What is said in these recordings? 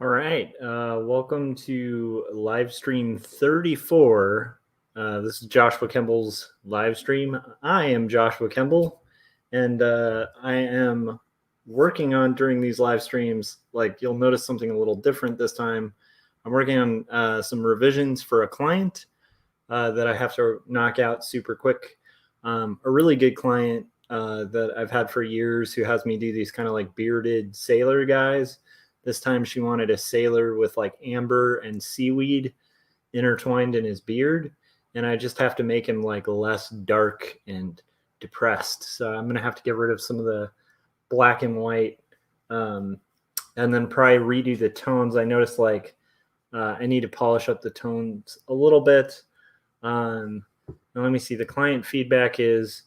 All right. Welcome to live stream 34. This is Joshua Kemble's live stream. I am Joshua Kemble, and I am working on during these live streams. Like, you'll notice something a little different this time. I'm working on some revisions for a client that I have to knock out super quick. A really good client that I've had for years who has me do these kind of like bearded sailor guys. This time she wanted a sailor with like amber and seaweed intertwined in his beard. And I just have to make him like less dark and depressed. So I'm going to have to get rid of some of the black and white um, and then probably redo the tones. I noticed like I need to polish up the tones a little bit. Now let me see. The client feedback is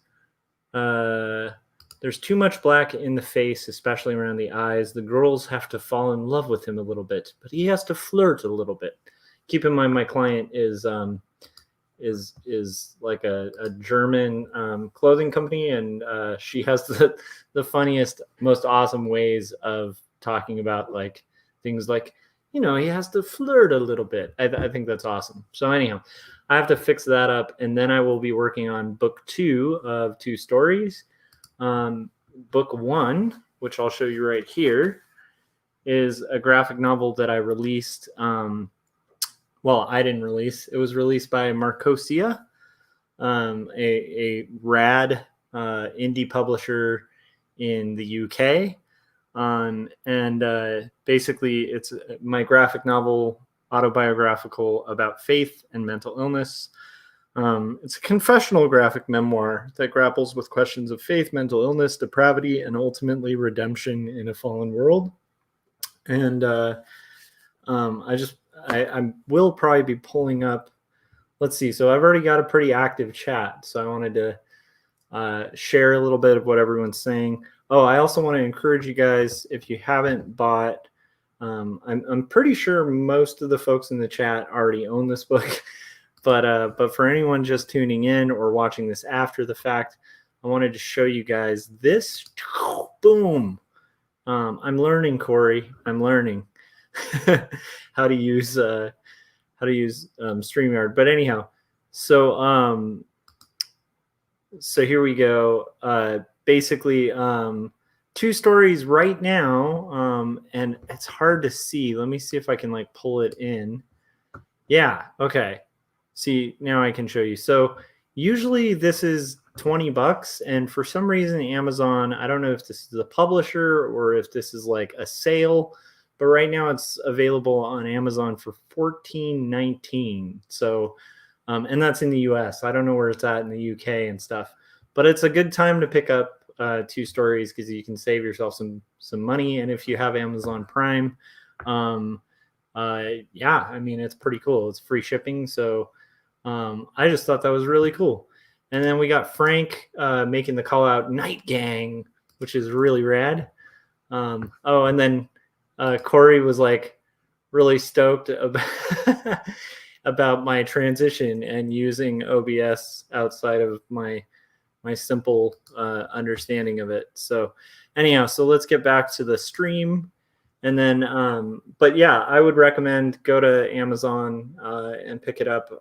there's too much black in the face, especially around the eyes. The girls have to fall in love with him a little bit, but he has to flirt a little bit. Keep in mind, my client is like a German clothing company, and she has the funniest, most awesome ways of talking about like things like, he has to flirt a little bit. I think that's awesome. So anyhow, I have to fix that up, and then I will be working on book 2 of 2 stories. Book 1, which I'll show you right here, is a graphic novel that I released. I didn't release. It was released by Marcosia, a rad indie publisher in the UK. Basically, it's my graphic novel, autobiographical about faith and mental illness. It's a confessional graphic memoir that grapples with questions of faith, mental illness, depravity, and ultimately redemption in a fallen world. And I will probably be pulling up. Let's see. So I've already got a pretty active chat. So I wanted to share a little bit of what everyone's saying. Oh, I also want to encourage you guys, if you haven't bought, I'm pretty sure most of the folks in the chat already own this book. But for anyone just tuning in or watching this after the fact, I wanted to show you guys this. Boom. I'm learning, Corey. I'm learning how to use StreamYard. But anyhow, so here we go. Basically, 2 stories right now, and it's hard to see. Let me see if I can like pull it in. Yeah. Okay. See, now I can show you. So usually this is $20, and for some reason Amazon, I don't know if this is a publisher or if this is like a sale, but right now it's available on Amazon for $14.19. So and that's in the US. I don't know where it's at in the UK and stuff, but it's a good time to pick up 2 stories because you can save yourself some money. And if you have Amazon Prime, yeah, I mean, it's pretty cool. It's free shipping. So I just thought that was really cool. And then we got Frank making the call out Night Gang, which is really rad. And then Corey was like really stoked about my transition and using OBS outside of my simple understanding of it. So anyhow, so let's get back to the stream. And then, but yeah, I would recommend go to Amazon and pick it up.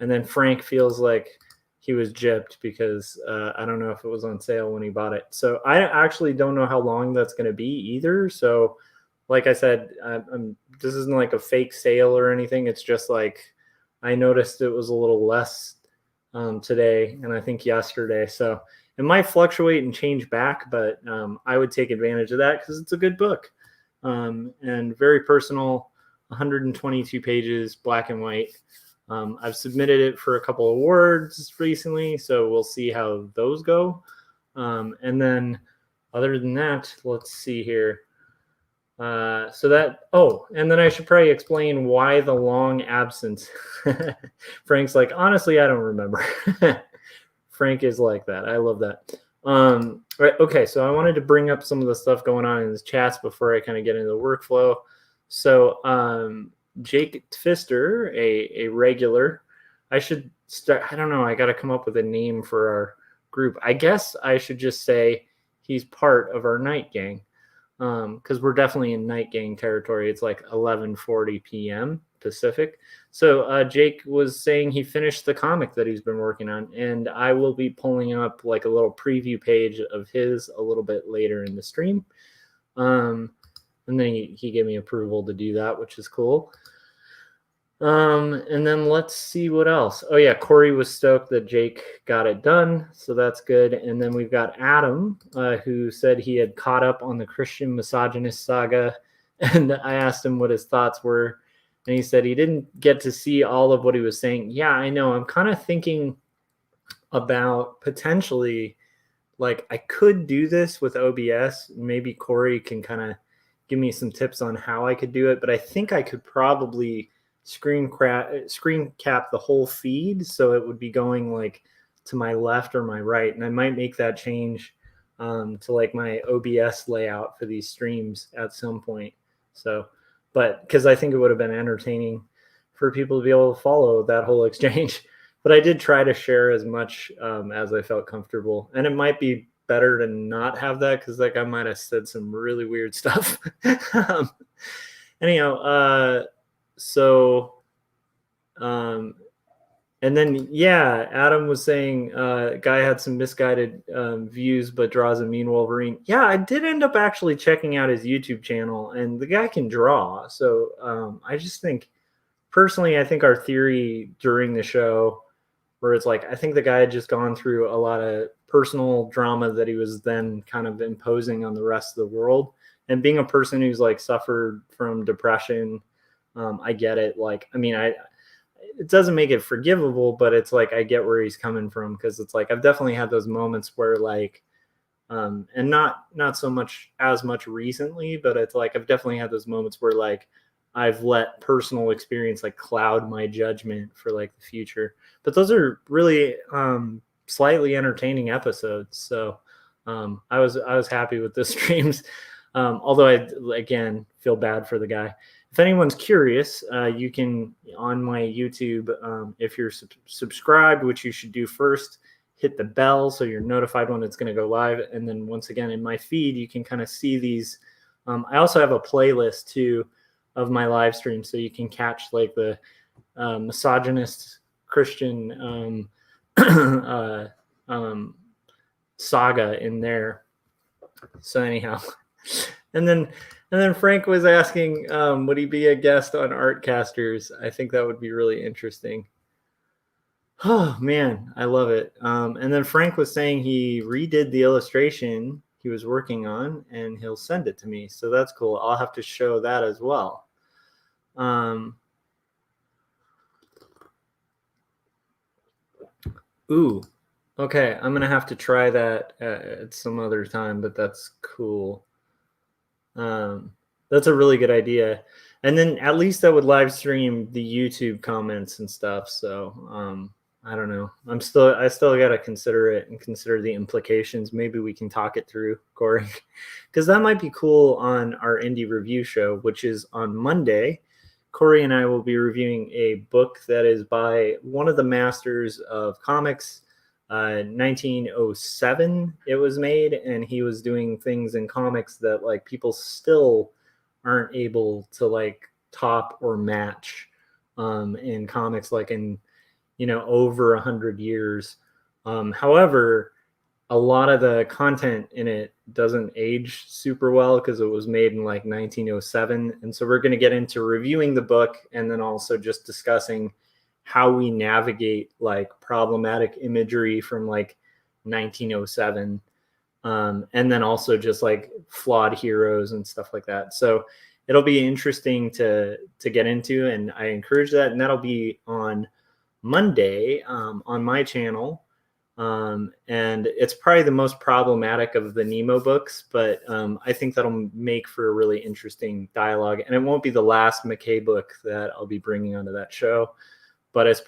And then Frank feels like he was gypped because I don't know if it was on sale when he bought it. So I actually don't know how long that's going to be either. So like I said, this isn't like a fake sale or anything. It's just like I noticed it was a little less today and I think yesterday. So it might fluctuate and change back, but I would take advantage of that because it's a good book and very personal, 122 pages, black and white. I've submitted it for a couple of awards recently, so we'll see how those go. And then other than that, let's see here. And then I should probably explain why the long absence. Frank's like, honestly, I don't remember. Frank is like that. I love that. Right, okay, so I wanted to bring up some of the stuff going on in the chats before I kind of get into the workflow. So Jake Tfister, a regular. I should start. I don't know. I got to come up with a name for our group. I guess I should just say he's part of our night gang. because we're definitely in night gang territory. It's like 11:40 p.m. Pacific. So Jake was saying he finished the comic that he's been working on, and I will be pulling up like a little preview page of his a little bit later in the stream. And then he gave me approval to do that, which is cool. And then let's see what else. Oh yeah, Corey was stoked that Jake got it done, so that's good. And then we've got Adam, who said he had caught up on the Christian misogynist saga, and I asked him what his thoughts were, and he said he didn't get to see all of what he was saying. Yeah, I know. I'm kind of thinking about potentially, like, I could do this with OBS. Maybe Corey can kind of give me some tips on how I could do it, but I think I could probably screen cap the whole feed, so it would be going like to my left or my right, and I might make that change to like my OBS layout for these streams at some point. So, but because I think it would have been entertaining for people to be able to follow that whole exchange. But I did try to share as much as I felt comfortable, and it might be better to not have that because like I might have said some really weird stuff. Anyhow, so and then yeah, Adam was saying guy had some misguided views but draws a mean Wolverine. Yeah, I did end up actually checking out his YouTube channel, and the guy can draw. So I just think personally, I think our theory during the show, where it's like I think the guy had just gone through a lot of personal drama that he was then kind of imposing on the rest of the world. And being a person who's like suffered from depression, I get it. Like, I mean, it doesn't make it forgivable, but it's like I get where he's coming from, because it's like I've definitely had those moments where like, and not so much as much recently, but it's like I've definitely had those moments where like I've let personal experience like cloud my judgment for like the future. But those are really slightly entertaining episodes. So I was happy with the streams. Although I again feel bad for the guy. If anyone's curious, you can on my YouTube, if you're subscribed, which you should do first, hit the bell so you're notified when it's going to go live. And then once again in my feed, you can kind of see these. I also have a playlist too of my live stream, so you can catch like the misogynist Christian saga in there. So anyhow, and then Frank was asking, would he be a guest on Artcasters? I think that would be really interesting. Oh man, I love it. And then Frank was saying he redid the illustration he was working on, and he'll send it to me. So that's cool. I'll have to show that as well. Ooh, okay. I'm gonna have to try that at some other time, but that's cool. That's a really good idea. And then at least I would live stream the YouTube comments and stuff. So I don't know. I still got to consider it and consider the implications. Maybe we can talk it through, Corey, because that might be cool on our indie review show, which is on Monday. Corey and I will be reviewing a book that is by one of the masters of comics. 1907 it was made, and he was doing things in comics that like people still aren't able to like top or match in comics, like in over 100 years. However, a lot of the content in it doesn't age super well because it was made in like 1907. And so we're going to get into reviewing the book and then also just discussing how we navigate like problematic imagery from like 1907. And then also just like flawed heroes and stuff like that. So it'll be interesting to get into, and I encourage that. And that'll be on Monday on my channel. And it's probably the most problematic of the Nemo books, but I think that'll make for a really interesting dialogue. And it won't be the last McKay book that I'll be bringing onto that show, but it's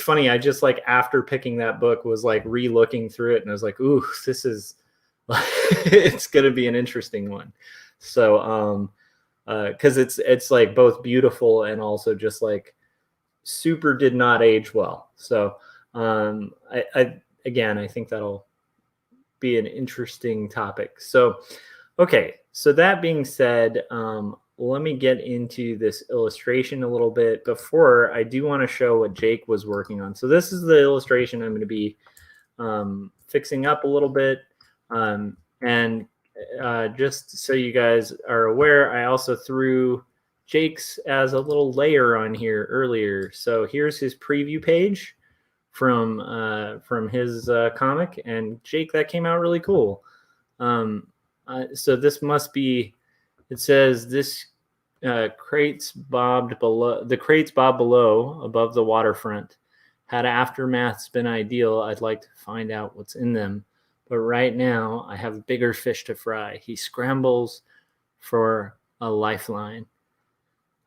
funny. I just like after picking that book was like re-looking through it, and I was like, ooh, this is it's going to be an interesting one. So because it's like both beautiful and also just like super did not age well. So I think that'll be an interesting topic. So Okay, so that being said, let me get into this illustration a little bit. Before, I do want to show what Jake was working on. So this is the illustration I'm going to be fixing up a little bit. And just so you guys are aware, I also threw Jake's as a little layer on here earlier. So here's his preview page from his comic, and Jake, that came out really cool. So this must be. It says this crates bobbed below. The crates bobbed below, above the waterfront. Had aftermaths been ideal, I'd like to find out what's in them. But right now, I have bigger fish to fry. He scrambles for a lifeline.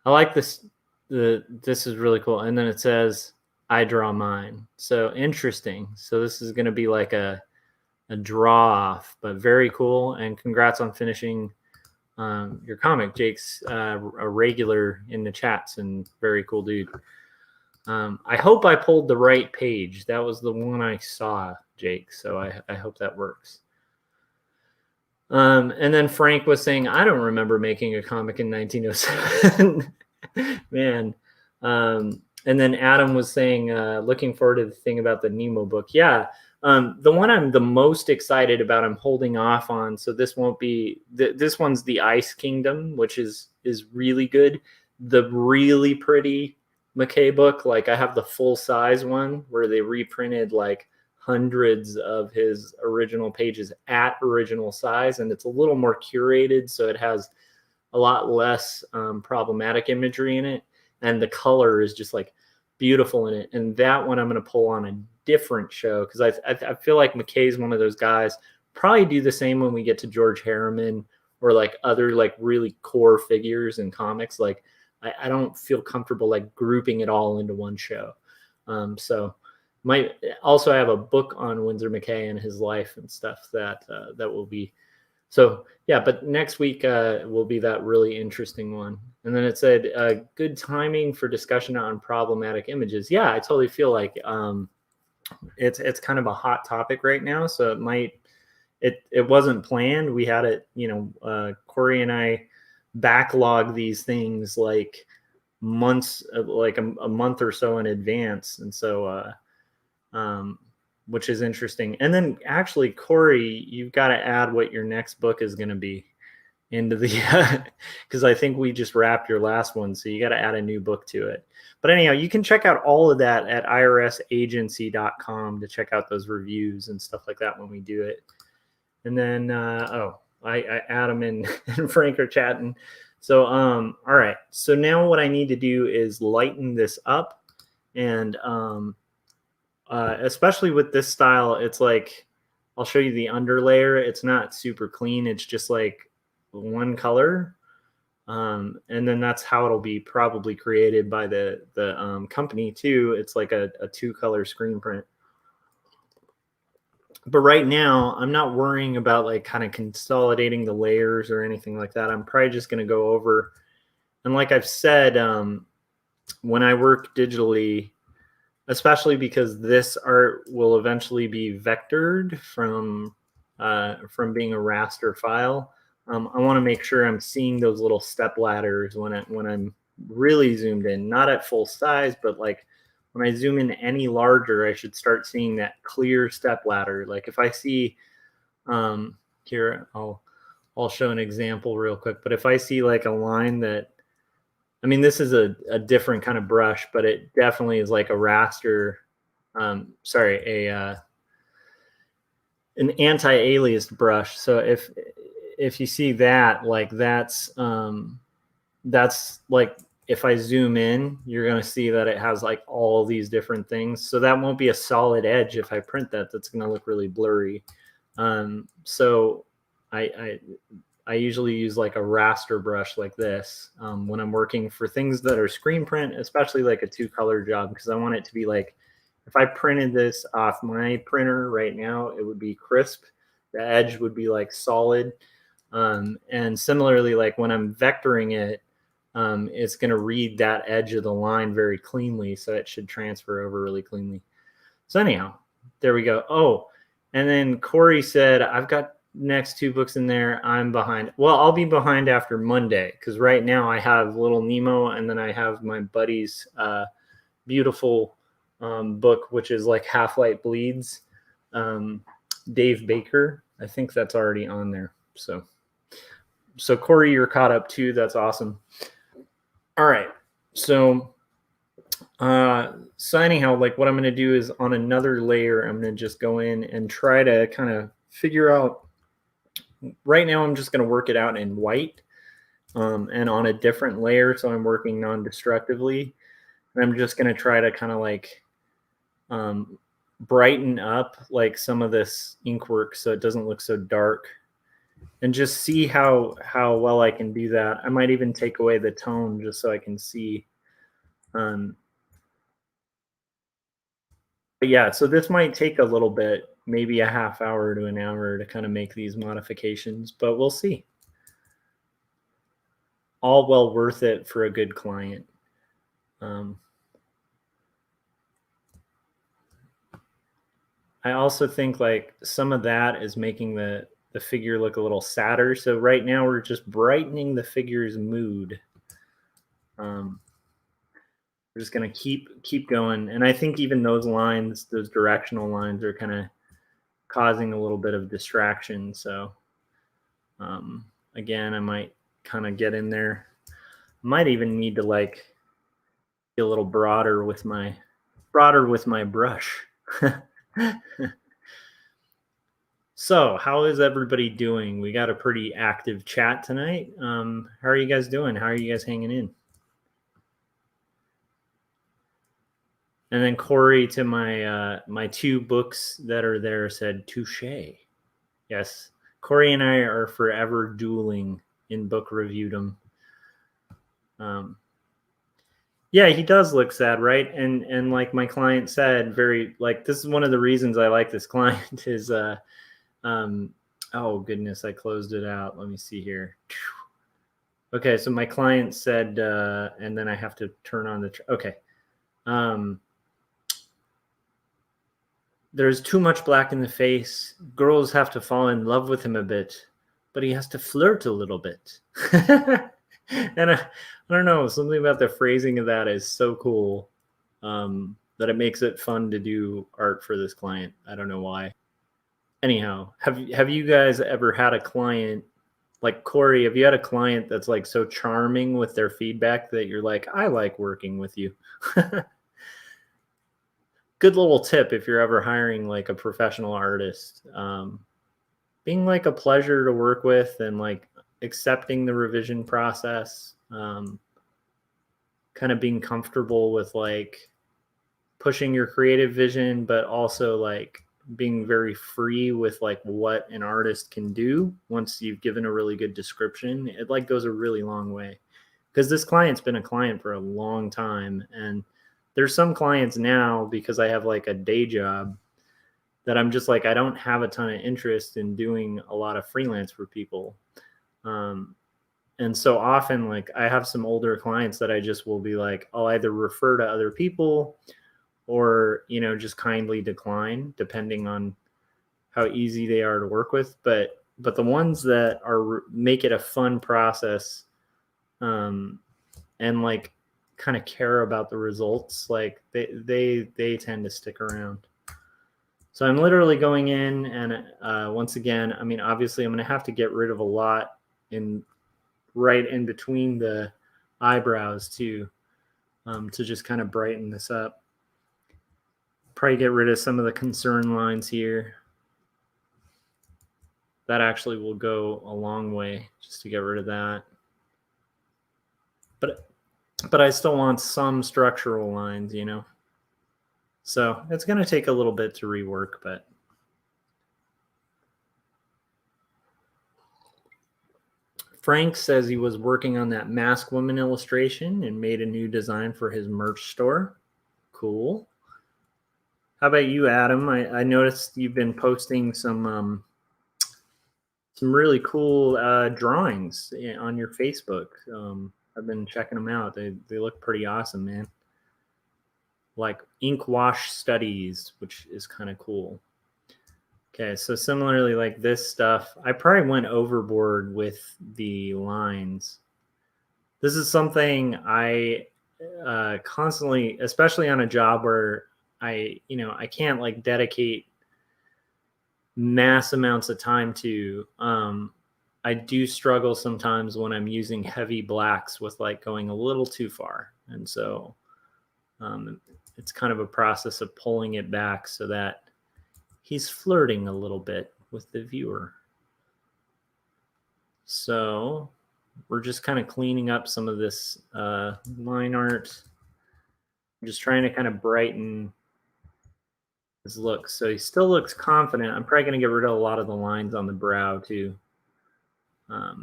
I like this. This is really cool. And then it says, I draw mine. So interesting. So this is going to be like a draw off, but very cool. And congrats on finishing your comic. Jake's a regular in the chats and very cool dude. I hope I pulled the right page. That was the one I saw, Jake. So I hope that works. And then Frank was saying, I don't remember making a comic in 1907. Man. And then Adam was saying, looking forward to the thing about the Nemo book. Yeah. The one I'm the most excited about, I'm holding off on. So this won't be, this one's the Ice Kingdom, which is really good. The really pretty McKay book, like I have the full size one where they reprinted like hundreds of his original pages at original size, and it's a little more curated, so it has a lot less problematic imagery in it, and the color is just like beautiful in it. And that one I'm going to pull on a different show, because I feel like McKay's one of those guys. Probably do the same when we get to George Harriman or like other like really core figures in comics. Like I don't feel comfortable like grouping it all into one show. So might also have a book on Winsor McKay and his life and stuff that will be. So yeah, but next week will be that really interesting one. And then it said good timing for discussion on problematic images. Yeah, I totally feel like it's kind of a hot topic right now. So it wasn't planned. We had it, Corey and I backlog these things like months, like a month or so in advance. And so, which is interesting. And then actually, Corey, you've got to add what your next book is going to be into the, because I think we just wrapped your last one. So you got to add a new book to it. But anyhow, you can check out all of that at irsagency.com to check out those reviews and stuff like that when we do it. And then, Adam and Frank are chatting. So, all right. So now what I need to do is lighten this up. And especially with this style, it's like, I'll show you the underlayer. It's not super clean. It's just like one color. And then that's how it'll be probably created by the company too. It's like a 2-color screen print. But right now, I'm not worrying about like kind of consolidating the layers or anything like that. I'm probably just going to go over. And like I've said, when I work digitally, especially because this art will eventually be vectored from being a raster file, I want to make sure I'm seeing those little step ladders when I'm really zoomed in, not at full size, but like when I zoom in any larger, I should start seeing that clear step ladder. Like if I see here, I'll show an example real quick. But if I see like a line that, I mean, this is a different kind of brush, but it definitely is like a raster. An anti-aliased brush. So if you see that, like that's like, if I zoom in, you're going to see that it has like all these different things. So that won't be a solid edge. If I print that, that's going to look really blurry. So I usually use like a raster brush like this when I'm working for things that are screen print, especially like a 2-color job, because I want it to be like, if I printed this off my printer right now, it would be crisp. The edge would be like solid. And similarly, like when I'm vectoring it, it's going to read that edge of the line very cleanly. So it should transfer over really cleanly. So anyhow, there we go. Oh, and then Corey said, I've got next two books in there, I'm behind. Well, I'll be behind after Monday because right now I have Little Nemo, and then I have my buddy's beautiful book, which is like Half-Light Bleeds. Dave Baker. I think that's already on there. So Corey, you're caught up too. That's awesome. All right. So anyhow, like what I'm going to do is on another layer, I'm going to just go in and try to kind of figure out. Right now, I'm just going to work it out in white and on a different layer. So I'm working non-destructively. And I'm just going to try to kind of like brighten up like some of this ink work so it doesn't look so dark, and just see how well I can do that. I might even take away the tone just so I can see. But yeah, so this might take a little bit, maybe a half hour to an hour to kind of make these modifications, but we'll see. All well worth it for a good client. I also think like some of that is making the figure look a little sadder. So right now we're just brightening the figure's mood. We're just gonna keep going, and I think even those lines, those directional lines, are kind of causing a little bit of distraction. So again, I might kind of get in there. Might even need to like be a little broader with my brush. So, how is everybody doing? We got a pretty active chat tonight. How are you guys doing? How are you guys hanging in? And then Corey, to my my two books that are there, said touche. Yes, Corey and I are forever dueling in book reviewdom. Yeah, he does look sad, right? And like my client said, very like this is one of the reasons I like this client is oh goodness, I closed it out. Let me see here. Okay, so my client said, and then I have to turn on the. Okay, there's too much black in the face. Girls have to fall in love with him a bit, but he has to flirt a little bit. And I don't know, something about the phrasing of that is so cool that it makes it fun to do art for this client. I don't know why. Anyhow, have you guys ever had a client like Corey? Have you had a client that's like so charming with their feedback that you're like, I like working with you? Good little tip if you're ever hiring like a professional artist. Being like a pleasure to work with and like accepting the revision process, kind of being comfortable with like pushing your creative vision, but also like being very free with like what an artist can do once you've given a really good description. It like goes a really long way, because this client's been a client for a long time, and there's some clients now, because I have like a day job, that I'm just like, I don't have a ton of interest in doing a lot of freelance for people. And so often like I have some older clients that I just will be like, I'll either refer to other people or, you know, just kindly decline depending on how easy they are to work with. But the ones that are make it a fun process, and like kind of care about the results, like they tend to stick around. So I'm literally going in and once again, I mean, obviously I'm going to have to get rid of a lot right in between the eyebrows too, to just kind of brighten this up. Probably get rid of some of the concern lines here. That actually will go a long way just to get rid of that. But I still want some structural lines, you know? So it's going to take a little bit to rework, but Frank says he was working on that Mask Woman illustration and made a new design for his merch store. Cool. How about you, Adam? I noticed you've been posting some really cool drawings on your Facebook. I've been checking them out. They look pretty awesome, man. Like ink wash studies, which is kind of cool. Okay, so similarly, like this stuff, I probably went overboard with the lines. This is something I constantly, especially on a job where I can't like dedicate mass amounts of time to. I do struggle sometimes when I'm using heavy blacks with like going a little too far. And so it's kind of a process of pulling it back so that he's flirting a little bit with the viewer. So we're just kind of cleaning up some of this line art. I'm just trying to kind of brighten his look. So he still looks confident. I'm probably going to get rid of a lot of the lines on the brow too. All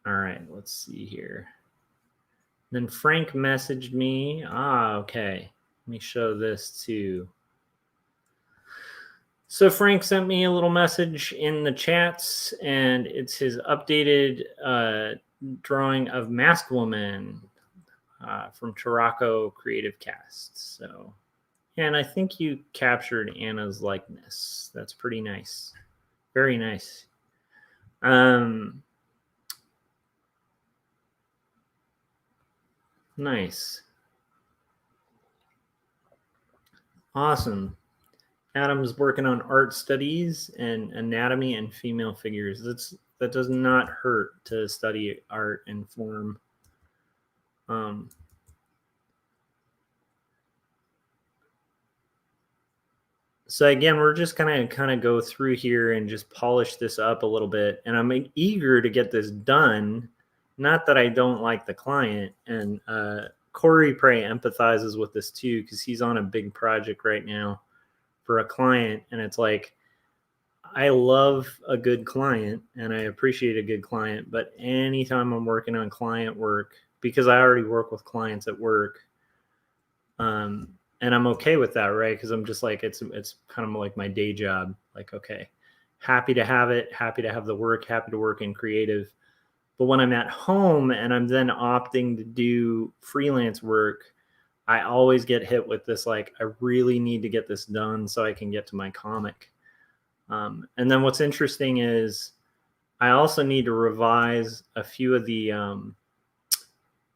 right, let's see here. Then Frank messaged me. Okay. Let me show this too. So Frank sent me a little message in the chats, and it's his updated drawing of Masked Woman from Tarako Creative Cast. So, and I think you captured Anna's likeness. That's pretty nice. Very nice. Nice. Awesome. Adam's working on art studies and anatomy and female figures. That does not hurt to study art and form. So again, we're just gonna kind of go through here and just polish this up a little bit. And I'm eager to get this done. Not that I don't like the client. And Corey Prey empathizes with this too, because he's on a big project right now for a client. And it's like, I love a good client and I appreciate a good client. But anytime I'm working on client work, because I already work with clients at work, and I'm okay with that, right? Because I'm just like, it's kind of like my day job. Like, okay, happy to have it, happy to have the work, happy to work in creative. But when I'm at home and I'm then opting to do freelance work, I always get hit with this, like, I really need to get this done so I can get to my comic. And then what's interesting is I also need to revise a few of the,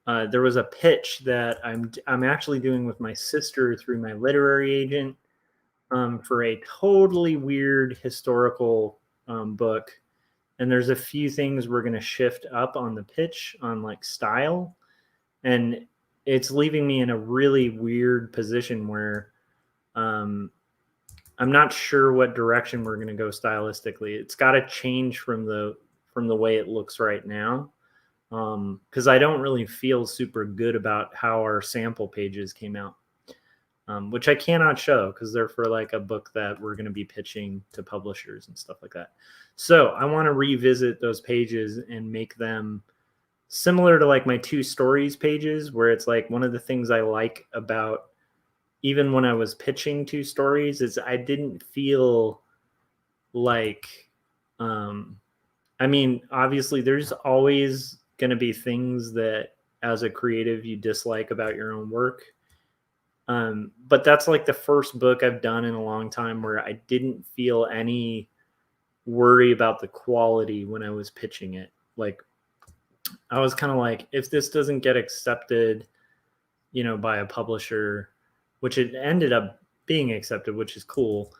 there was a pitch that I'm actually doing with my sister through my literary agent for a totally weird historical book. And there's a few things we're going to shift up on the pitch on like style. And it's leaving me in a really weird position where I'm not sure what direction we're going to go stylistically. It's got to change from the way it looks right now. Because I don't really feel super good about how our sample pages came out, which I cannot show because they're for like a book that we're going to be pitching to publishers and stuff like that. So I want to revisit those pages and make them similar to like my 2 stories pages, where it's like one of the things I like about even when I was pitching 2 stories is I didn't feel like, I mean, obviously there's always going to be things that as a creative you dislike about your own work. But that's like the first book I've done in a long time where I didn't feel any worry about the quality when I was pitching it. Like I was kind of like, if this doesn't get accepted, by a publisher, which it ended up being accepted, which is cool.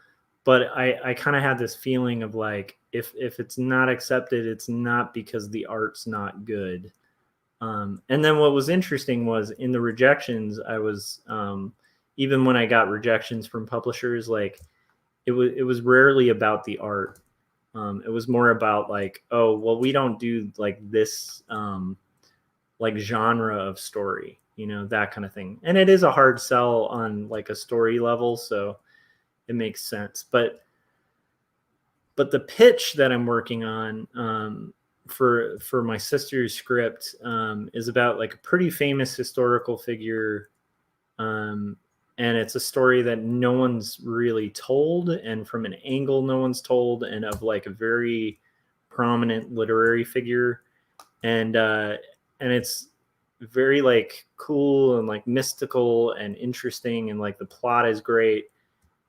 But I kind of had this feeling of like, if it's not accepted, it's not because the art's not good. And then what was interesting was in the rejections, I was, even when I got rejections from publishers, like it was rarely about the art. It was more about like, oh, well, we don't do like this, like genre of story, that kind of thing. And it is a hard sell on like a story level. So it makes sense. But the pitch that I'm working on, for my sister's script, is about like a pretty famous historical figure. And it's a story that no one's really told, and from an angle no one's told, and of like a very prominent literary figure. And it's very like cool and like mystical and interesting, and like the plot is great.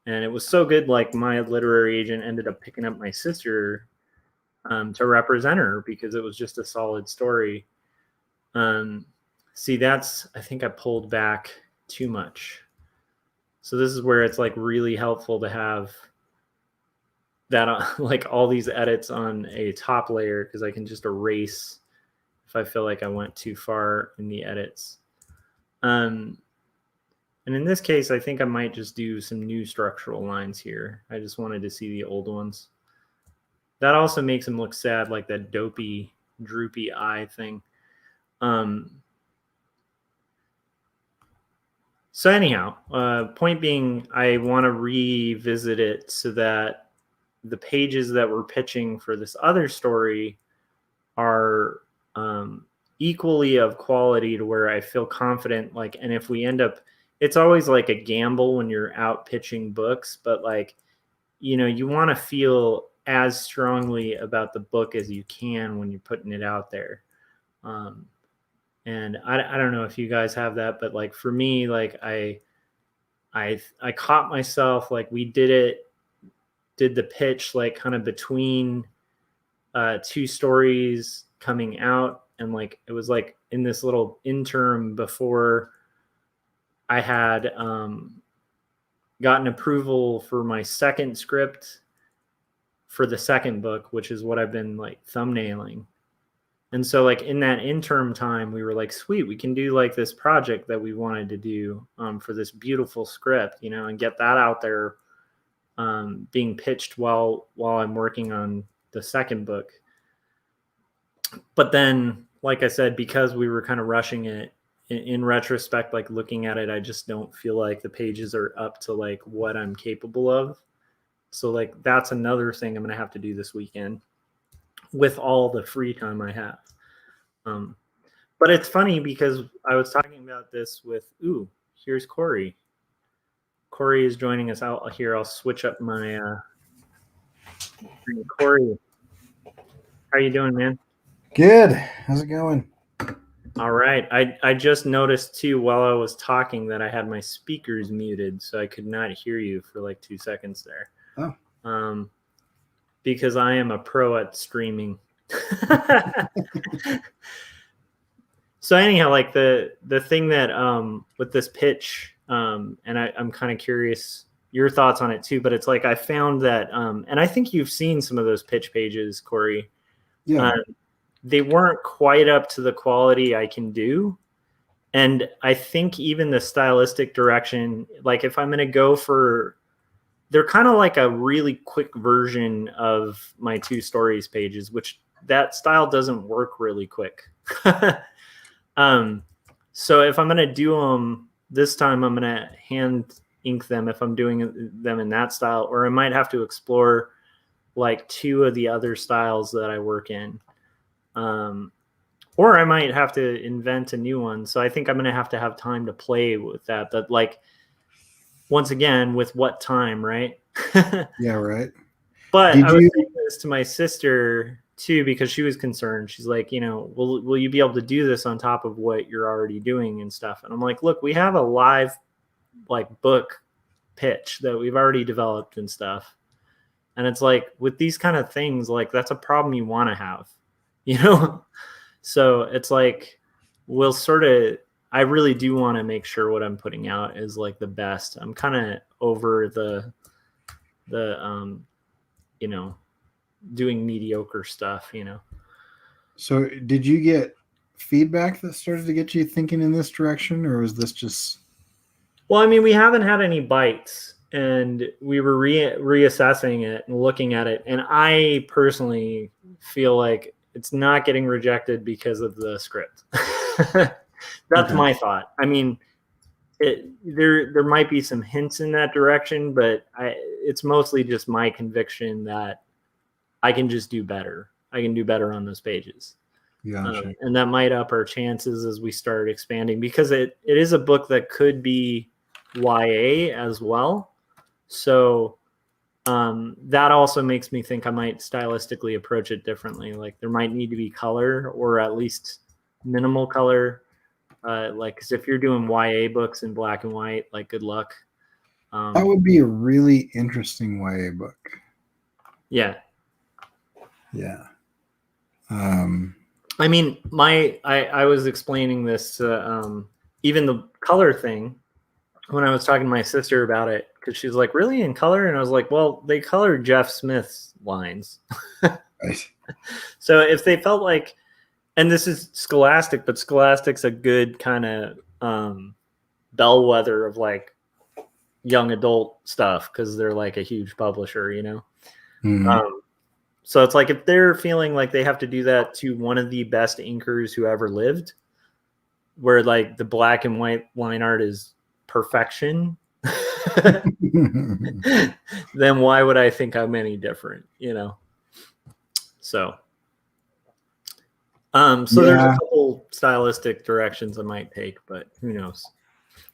And it was so good, like my literary agent ended up picking up my sister to represent her because it was just a solid story. See, I think I pulled back too much. So this is where it's like really helpful to have that like all these edits on a top layer, because I can just erase if I feel like I went too far in the edits. And in this case, I think I might just do some new structural lines here. I just wanted to see the old ones. That also makes him look sad, like that dopey, droopy eye thing. So anyhow, point being, I want to revisit it so that the pages that we're pitching for this other story are equally of quality to where I feel confident. Like, and if we end up, it's always like a gamble when you're out pitching books, but like, you know, you want to feel as strongly about the book as you can when you're putting it out there. And I don't know if you guys have that, but like for me, like I caught myself, like we did the pitch like kind of between two stories coming out, and like it was like in this little interim before I had gotten approval for my second script for the second book, which is what I've been like thumbnailing. And so like in that interim time, we were like, sweet, we can do like this project that we wanted to do for this beautiful script, you know, and get that out there being pitched while I'm working on the second book. But then, like I said, because we were kind of rushing it, in retrospect, like looking at it, I just don't feel like the pages are up to like what I'm capable of. So like that's another thing I'm going to have to do this weekend with all the free time I have. But it's funny because I was talking about this with, here's Corey. Corey is joining us out here. I'll switch up my Corey. How are you doing, man? Good. How's it going? All right. I just noticed too while I was talking that I had my speakers muted, so I could not hear you for like 2 seconds there. Oh. Because I am a pro at streaming. So anyhow, like the thing that with this pitch, and I'm kind of curious your thoughts on it too, but it's like I found that, and I think you've seen some of those pitch pages, Corey. Yeah. They weren't quite up to the quality I can do. And I think even the stylistic direction, like if I'm going to go for, they're kind of like a really quick version of my 2 stories pages, which that style doesn't work really quick. So if I'm going to do them this time, I'm going to hand ink them if I'm doing them in that style, or I might have to explore like 2 of the other styles that I work in. Or I might have to invent a new one. So I think I'm going to have time to play with that. But like, once again, with what time, right? Yeah, right. But I was saying this to my sister too, because she was concerned. She's like, you know, will you be able to do this on top of what you're already doing and stuff? And I'm like, look, we have a live like book pitch that we've already developed and stuff. And it's like with these kind of things, like that's a problem you want to have, you know? So it's like, we'll sort of, I really do want to make sure what I'm putting out is like the best. I'm kind of over the you know, doing mediocre stuff, you know. So did you get feedback that started to get you thinking in this direction, or was this just? Well, I mean, we haven't had any bites, and we were reassessing it and looking at it. And I personally feel like it's not getting rejected because of the script. That's okay. My thought. I mean, there might be some hints in that direction, but it's mostly just my conviction that I can just do better. I can do better on those pages. Gotcha. And that might up our chances as we start expanding, because it is a book that could be YA as well. So that also makes me think I might stylistically approach it differently. Like there might need to be color, or at least minimal color. Like, 'cause if you're doing YA books in black and white, like, good luck. That would be a really interesting YA book. Yeah. Yeah. I mean, I was explaining this to even the color thing when I was talking to my sister about it, because she's like, really, in color? And I was like, well, they colored Jeff Smith's lines. Right. So if they felt like, and this is Scholastic, but Scholastic's a good kind of bellwether of like young adult stuff because they're like a huge publisher, you know? Mhm. So it's like if they're feeling like they have to do that to one of the best inkers who ever lived, where like the black and white line art is perfection, then why would I think I'm any different, you know? So so there's a Yeah. couple stylistic directions I might take, but who knows?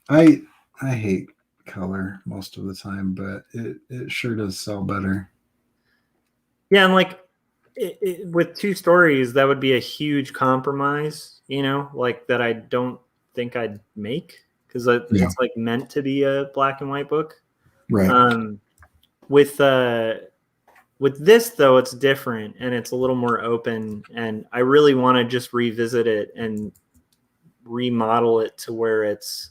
I hate color most of the time, but it sure does sell better. Yeah, and like with two stories, that would be a huge compromise, you know, like that I don't think I'd make because Yeah. it's like meant to be a black and white book. Right. With this though, it's different and it's a little more open, and I really want to just revisit it and remodel it to where it's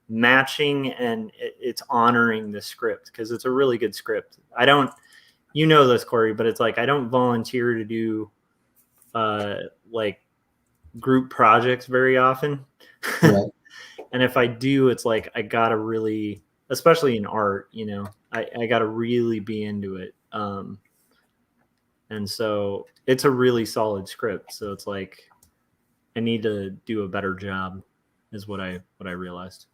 matching and it's honoring the script, because it's a really good script. I don't, you know this, Corey, but it's like I don't volunteer to do like group projects very often. Right. And if I do, it's like I gotta really, especially in art, you know, I gotta really be into it. And so it's a really solid script. So it's like I need to do a better job, is what I realized.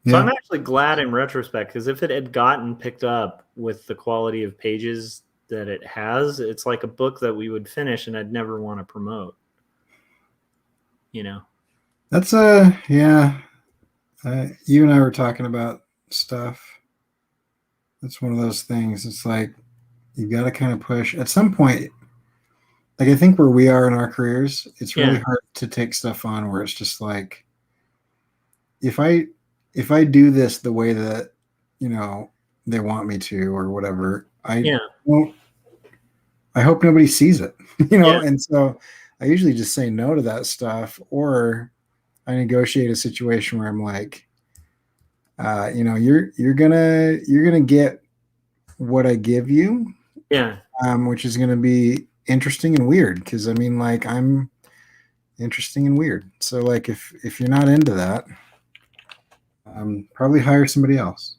So Yeah. I'm actually glad in retrospect, because if it had gotten picked up with the quality of pages that it has, it's like a book that we would finish and I'd never want to promote. You know? That's yeah. You and I were talking about stuff. That's one of those things. It's like you got to kind of push at some point. Like I think where we are in our careers, it's really Yeah. hard to take stuff on where it's just like if I do this the way that you know they want me to or whatever, Yeah. won't. I hope nobody sees it, you know. Yeah. And so I usually just say no to that stuff, or I negotiate a situation where I'm like, you know, you're gonna get what I give you, Yeah. which is gonna be interesting and weird because I mean, like, I'm interesting and weird. So, like, if you're not into that, probably hire somebody else.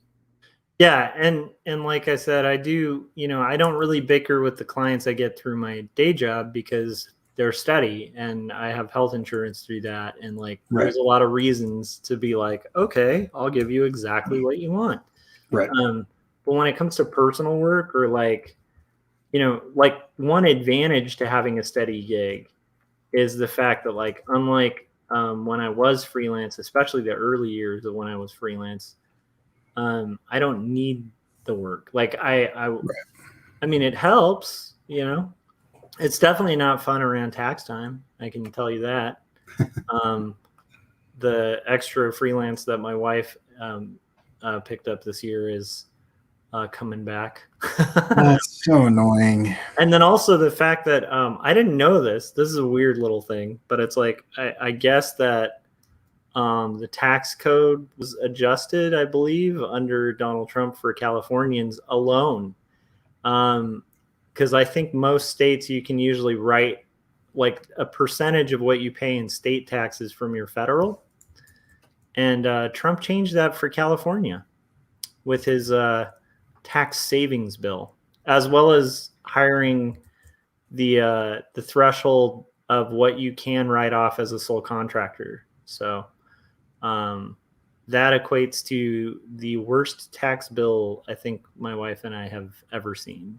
Yeah. And like I said, I do, you know, I don't really bicker with the clients I get through my day job because they're steady and I have health insurance through that. And like Right. there's a lot of reasons to be like, okay, I'll give you exactly what you want. Right. But when it comes to personal work, or like, you know, like one advantage to having a steady gig is the fact that like, unlike when I was freelance, especially the early years of when I was freelance, I don't need the work. Like Right. I mean, it helps, you know, it's definitely not fun around tax time. I can tell you that. um, the extra freelance that my wife picked up this year is coming back. That's so annoying. And then also the fact that I didn't know this. This is a weird little thing, but it's like I guess that the tax code was adjusted, I believe, under Donald Trump for Californians alone. Because I think most states you can usually write like a percentage of what you pay in state taxes from your federal. And Trump changed that for California with his tax savings bill, as well as hiring the threshold of what you can write off as a sole contractor. So that equates to the worst tax bill I think my wife and I have ever seen.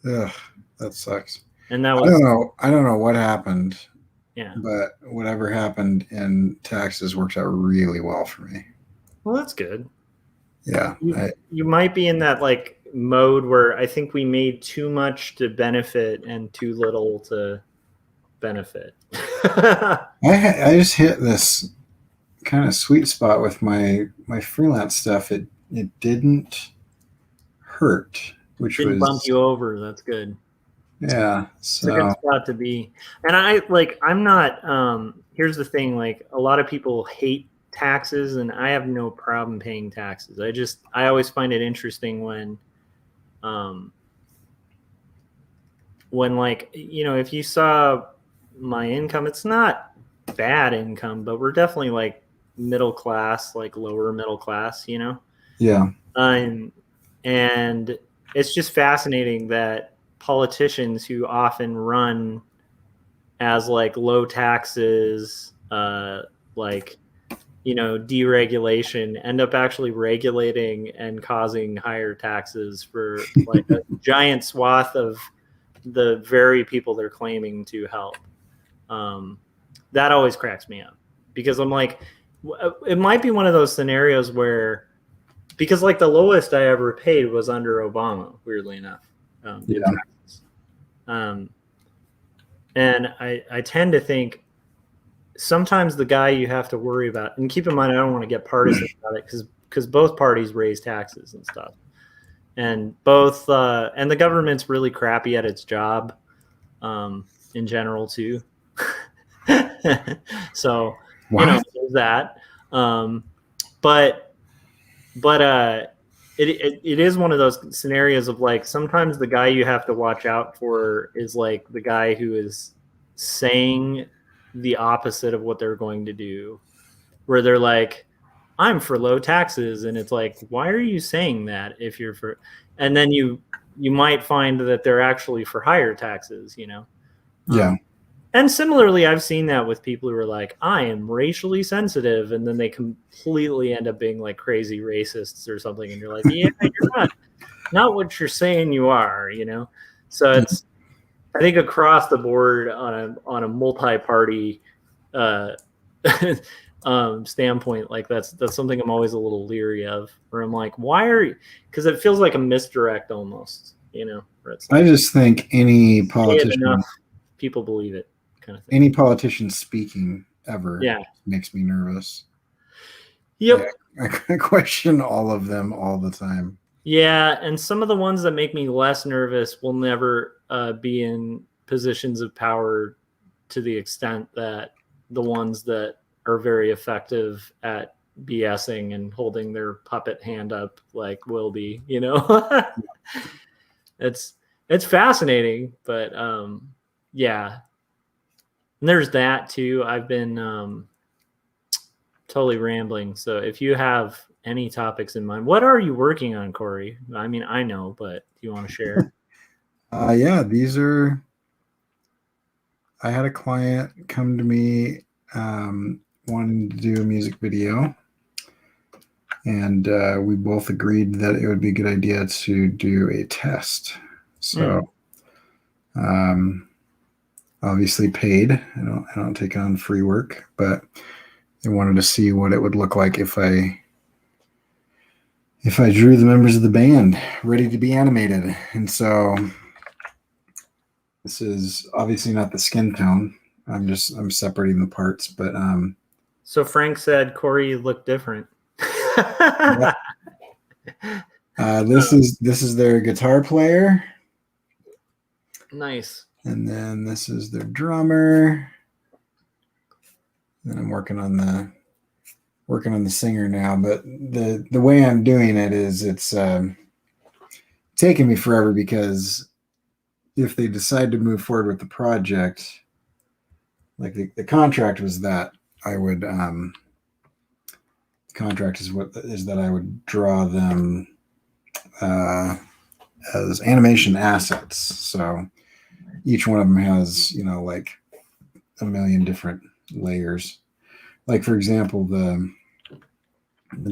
Ugh, that sucks. And that I was, don't know. I don't know what happened, yeah. but whatever happened in taxes worked out really well for me. Well, that's good. Yeah. You might be in that like mode where I think we made too much to benefit and too little to benefit. I just hit this kind of sweet spot with my freelance stuff. It didn't hurt, which Didn't bump was you over. That's good. yeah. It's a good So spot to be. And I'm not here's the thing, like a lot of people hate taxes and I have no problem paying taxes. I always find it interesting um when like, if you saw my income, it's not bad income, but we're definitely like middle class, like lower middle class. yeah, Um, and it's just fascinating that politicians who often run as like low taxes, like deregulation, end up actually regulating and causing higher taxes for like a giant swath of the very people they're claiming to help. Um, that always cracks me up because I'm like, it might be one of those scenarios where, because like the lowest I ever paid was under Obama, weirdly enough, in yeah, taxes. Um, and I tend to think sometimes the guy you have to worry about, and keep in mind, I don't want to get partisan about it because both parties raise taxes and stuff, and and the government's really crappy at its job, in general too. So what? there's that. Um, but it is one of those scenarios of like sometimes the guy you have to watch out for is like the guy who is saying the opposite of what they're going to do, where they're like, I'm for low taxes, and it's like, why are you saying that if you're for, and then you might find that they're actually for higher taxes. Yeah, And similarly, I've seen that with people who are like, I am racially sensitive, and then they completely end up being like crazy racists or something, and you're like, yeah, you're not what you're saying you are. So it's, I think, across the board on a multi-party uh, standpoint, like that's something I'm always a little leery of. Where I'm like, why are you? Because it feels like a misdirect almost. Where it's I like, just think say it enough, people believe it, kind of thing. any politician speaking ever Yeah. makes me nervous. Yep. I question all of them all the time. Yeah, and some of the ones that make me less nervous will never be in positions of power to the extent that the ones that are very effective at BSing and holding their puppet hand up like will be. it's it's fascinating, but yeah. And there's that too. I've been totally rambling. So if you have any topics in mind, what are you working on, Corey? I mean, I know, but do you want to share? Yeah, these are. I had a client come to me wanting to do a music video, and we both agreed that it would be a good idea to do a test. So, obviously paid. I don't take on free work, but I wanted to see what it would look like if I drew the members of the band ready to be animated. And so this is obviously not the skin tone. I'm separating the parts, but So Frank said, Corey, you look different. yeah. This is their guitar player. Nice. And then this is their drummer. And I'm working on the singer now, but the way I'm doing it is it's taking me forever because if they decide to move forward with the project, like the contract was that I would contract is that I would draw them as animation assets. So each one of them has like a million different layers. Like for example, the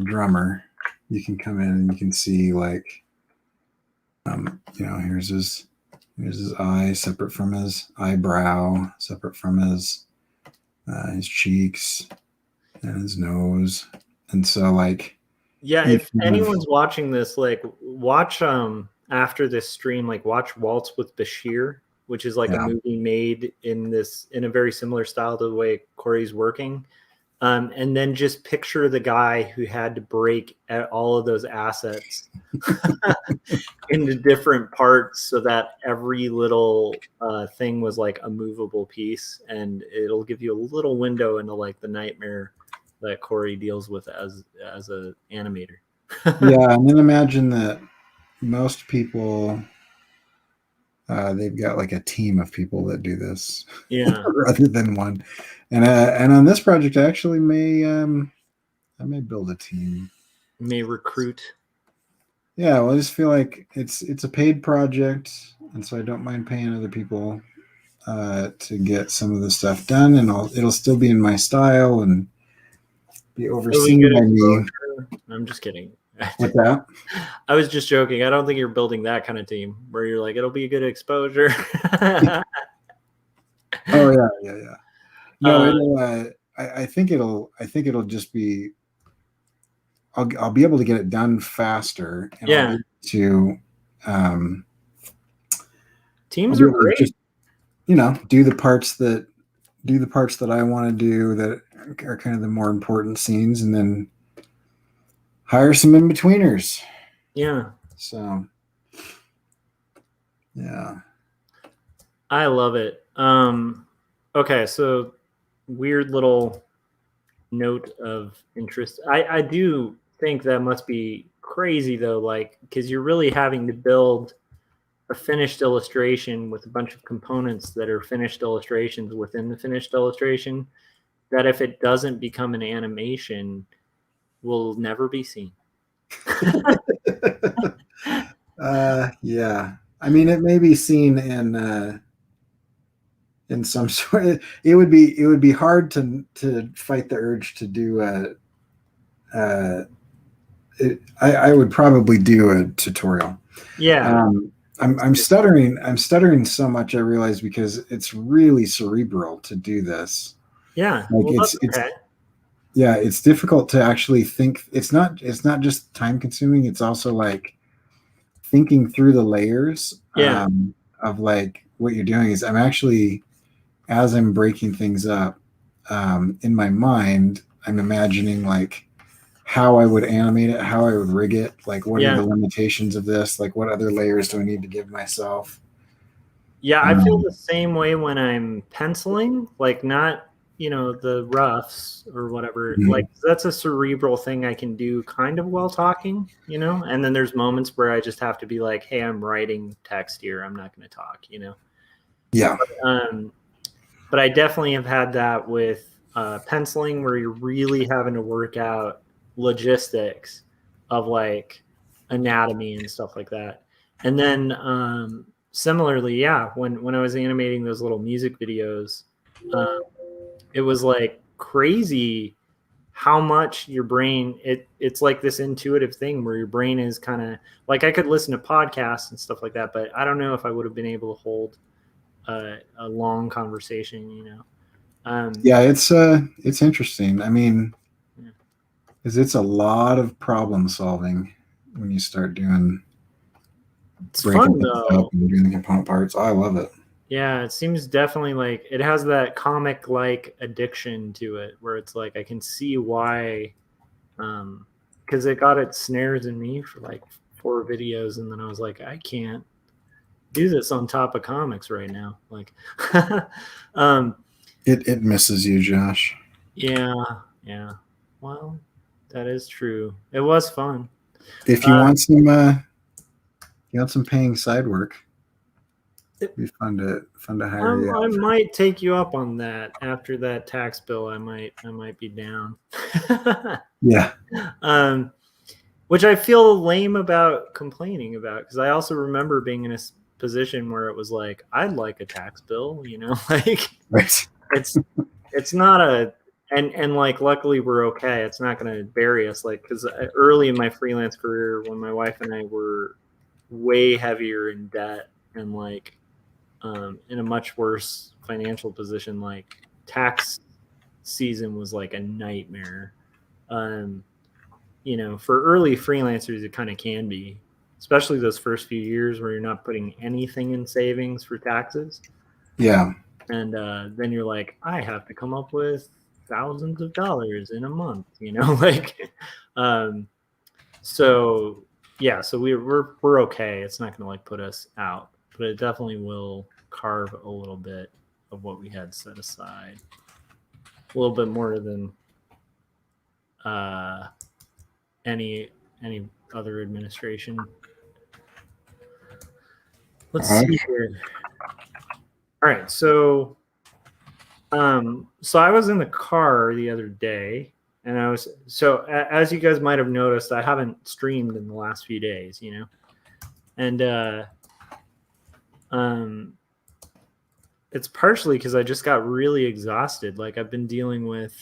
drummer, you can come in and you can see like here's his eye separate from his eyebrow, separate from his cheeks and his nose. And so like, yeah, if anyone's watching this, like watch after this stream, like watch Waltz with Bashir. which is like a Yeah. movie made in a very similar style to the way Corey's working. And then just picture the guy who had to break all of those assets into different parts so that every little thing was like a movable piece, and it'll give you a little window into like the nightmare that Corey deals with as a animator. Yeah, and then imagine that most people they've got like a team of people that do this Yeah, rather than one. And on this project, I actually I may build a team. may recruit. Yeah, well, I just feel like it's a paid project, and so I don't mind paying other people to get some of the stuff done, and it'll still be in my style and be It'll be overseen good by me. exposure. I'm just kidding. With that, I was just joking. I don't think you're building that kind of team where you're like, it'll be good exposure. oh yeah. No, uh, it'll. I think it'll just be. I'll be able to get it done faster, and I'll yeah, be able to. I'll teams be are able to great. just do the parts that I want to do that are kind of the more important scenes, and then hire some in betweeners. Yeah, So yeah. I love it. Okay, so weird little note of interest. I do think that must be crazy though, like because you're really having to build a finished illustration with a bunch of components that are finished illustrations within the finished illustration. That if it doesn't become an animation, will never be seen. Yeah. I mean, it may be seen in some sort. It would be hard to fight the urge to do I would probably do a tutorial. Yeah, I'm stuttering. I'm stuttering so much. I realize because it's really cerebral to do this. yeah. Like Well, that's it's okay. yeah, it's difficult to actually think. It's not just time consuming. It's also like thinking through the layers Yeah, of like what you're doing. Is I'm actually as I'm breaking things up in my mind, I'm imagining like how I would animate it, how I would rig it, like what are yeah. the limitations of this, like what other layers do I need to give myself. Yeah, I feel Um, the same way when I'm penciling, like not, the roughs or whatever. Like mhm. that's a cerebral thing I can do kind of while talking. And then there's moments where I just have to be like, "Hey, I'm writing text here. I'm not going to talk." Yeah, Um, but I definitely have had that with penciling where you're really having to work out logistics of like anatomy and stuff like that. And then similarly, yeah, when I was animating those little music videos, um, it was like crazy how much your brain it's like this intuitive thing where your brain is kind of like I could listen to podcasts and stuff like that, but I don't know if I would have been able to hold a long conversation. yeah, it's interesting. I mean, Yeah. because it's a lot of problem solving when you start doing It's breaking fun things up though. and doing the component parts. I love it. Yeah, it seems definitely like it has that comic like addiction to it where it's like I can see why because it got its snares in me for like 4 videos, and then I was like, I can't do this on top of comics right now. Like um It misses you, Josh. yeah, yeah. Well, that is true. It was fun. If Uh you want some paying side work, it, it'd be fun to hire you I out. might take you up on that after that tax bill. I might be down. Yeah, um, which I feel lame about complaining about because I also remember being in a position where it was like I'd like a tax bill, like right. it's it's not a and like luckily we're okay. It's not going to bury us like because early in my freelance career when my wife and I were way heavier in debt and like in a much worse financial position, like tax season was like a nightmare. Um, for early freelancers, it kind of can be. especially those first few years where you're not putting anything in savings for taxes. Yeah. And then you're like, I have to come up with thousands of dollars in a month, you know, like, so yeah, so we're okay. It's not going to like put us out, but it definitely will carve a little bit of what we had set aside, a little bit more than any other administration. Let's see here. All right, so I was in the car the other day, and I was as you guys might have noticed, I haven't streamed in the last few days, you know, and it's partially because I just got really exhausted. Like I've been dealing with,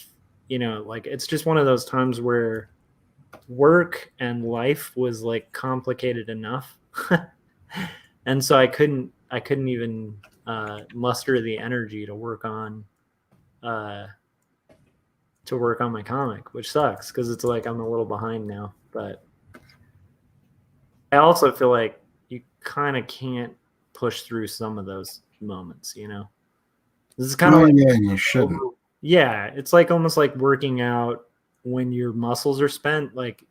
you know, like it's just one of those times where work and life was like complicated enough, and so I couldn't even muster the energy to work on my comic, which sucks because it's like I'm a little behind now. But I also feel like you kind of can't push through some of those moments, you know. This is kind of like, yeah, you shouldn't. Yeah, it's like almost like working out when your muscles are spent. Like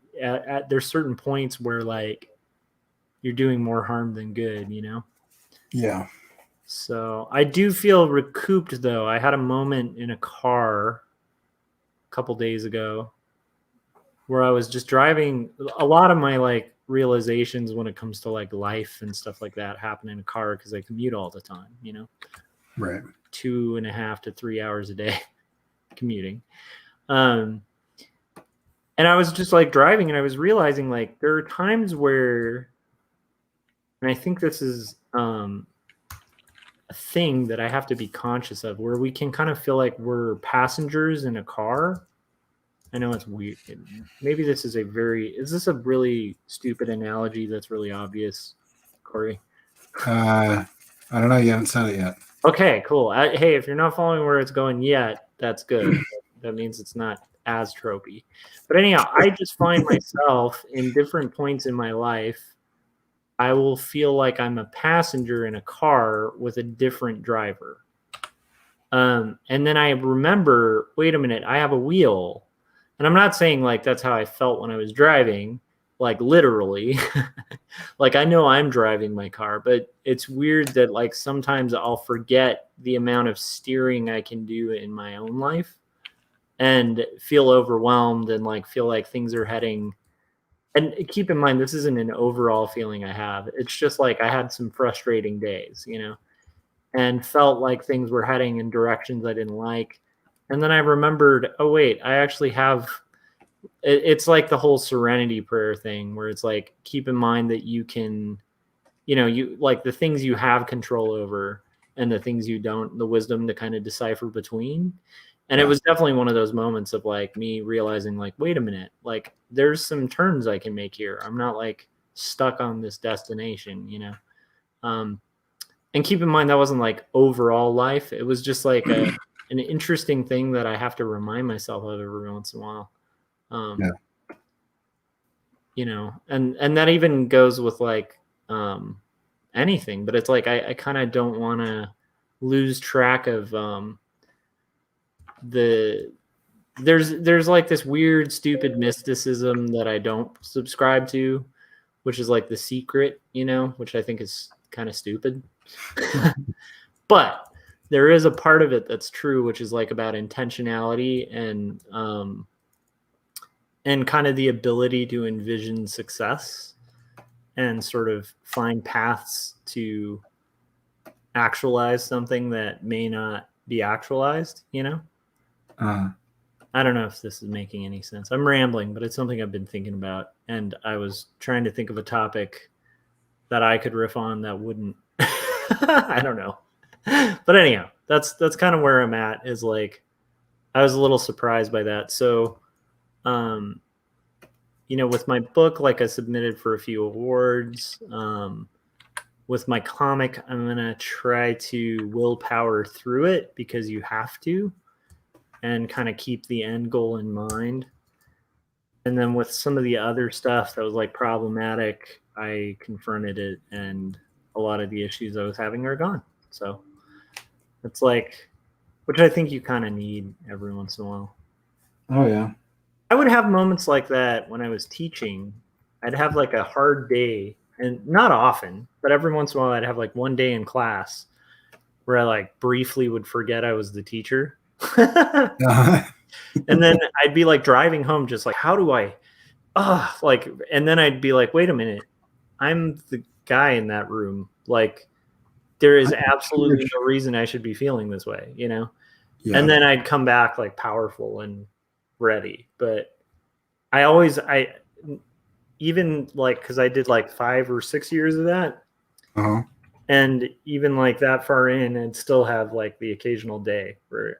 there's certain points where like you're doing more harm than good, you know. Yeah. So I do feel recouped though. I had a moment in a car a couple days ago where I was just driving. A lot of my like realizations when it comes to like life and stuff like that happen in a car because I commute all the time, you know. Right. 2.5 to 3 hours a day commuting. And I was just like driving and I was realizing like there are times where, and I think this is a thing that I have to be conscious of, where we can kind of feel like we're passengers in a car. I know it's weird. Maybe is this a really stupid analogy that's really obvious, Corey? I don't know. You haven't said it yet. Okay, cool. Hey, if you're not following where it's going yet, that's good. That means it's not as tropey. But anyhow, I just find myself in different points in my life, I will feel like I'm a passenger in a car with a different driver. And then I remember, wait a minute, I have a wheel. And I'm not saying like that's how I felt when I was driving, like literally. Like I know I'm driving my car, but it's weird that like sometimes I'll forget the amount of steering I can do in my own life and feel overwhelmed and like feel like things are heading. And keep in mind, this isn't an overall feeling I have. It's just like I had some frustrating days, you know, and felt like things were heading in directions I didn't like. And then I remembered, oh, wait, I actually have. It's like the whole serenity prayer thing where it's like, keep in mind that you can, you know, you like the things you have control over and the things you don't, the wisdom to kind of decipher between. And it was definitely one of those moments of like me realizing like, wait a minute, like there's some turns I can make here. I'm not like stuck on this destination, you know? And keep in mind that wasn't like overall life. It was just like an interesting thing that I have to remind myself of every once in a while. You know, and that even goes with like anything, but it's like I kind of don't want to lose track of there's like this weird stupid mysticism that I don't subscribe to, which is like The Secret, you know, which I think is kind of stupid. But there is a part of it that's true, which is like about intentionality and kind of the ability to envision success and sort of find paths to actualize something that may not be actualized, you know? I don't know if this is making any sense. I'm rambling, but it's something I've been thinking about. And I was trying to think of a topic that I could riff on that wouldn't. I don't know. But anyhow, that's kind of where I'm at, is like I was a little surprised by that. So you know, with my book, like I submitted for a few awards. With my comic, I'm gonna try to willpower through it because you have to, and kind of keep the end goal in mind. And then with some of the other stuff that was like problematic, I confronted it, and a lot of the issues I was having are gone. So it's like, which I think you kind of need every once in a while. Oh yeah. I would have moments like that when I was teaching. I'd have like a hard day, and not often, but every once in a while I'd have like one day in class where I like briefly would forget I was the teacher. And then I'd be like driving home just like, how do I like, and then I'd be like, wait a minute, I'm the guy in that room. Like, there is absolutely no reason I should be feeling this way, you know? Yeah. And then I'd come back like powerful and ready. But I even like, because I did like 5 or 6 years of that. Uh-huh. And even like that far in, I'd still have like the occasional day where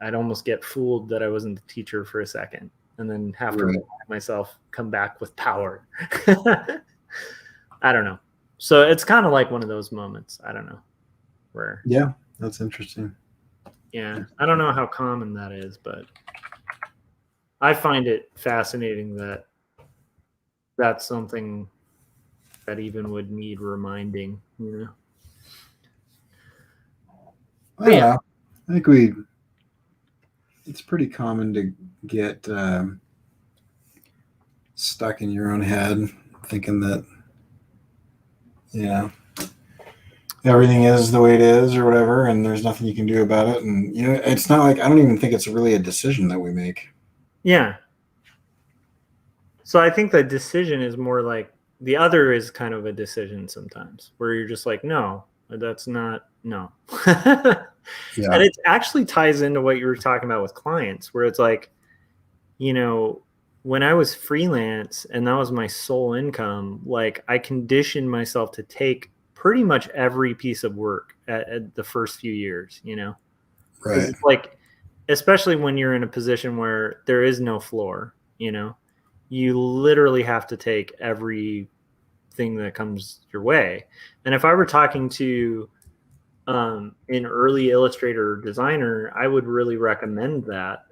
I'd almost get fooled that I wasn't the teacher for a second, and then have to remind myself, come back with power. I don't know. So it's kind of like one of those moments. I don't know where. Yeah, that's interesting. Yeah, I don't know how common that is, but I find it fascinating that that's something that even would need reminding, you know? Yeah, I think it's pretty common to get stuck in your own head thinking that, everything is the way it is or whatever, and there's nothing you can do about it. And, it's not like, I don't even think it's really a decision that we make. Yeah. So I think the decision is more like the other is kind of a decision sometimes where you're just like, no, that's not, no. Yeah. And it actually ties into what you were talking about with clients, where it's like, when I was freelance and that was my sole income, like I conditioned myself to take pretty much every piece of work at the first few years, Right. It's like, especially when you're in a position where there is no floor, you literally have to take everything that comes your way. And if I were talking to an early illustrator or designer, I would really recommend that.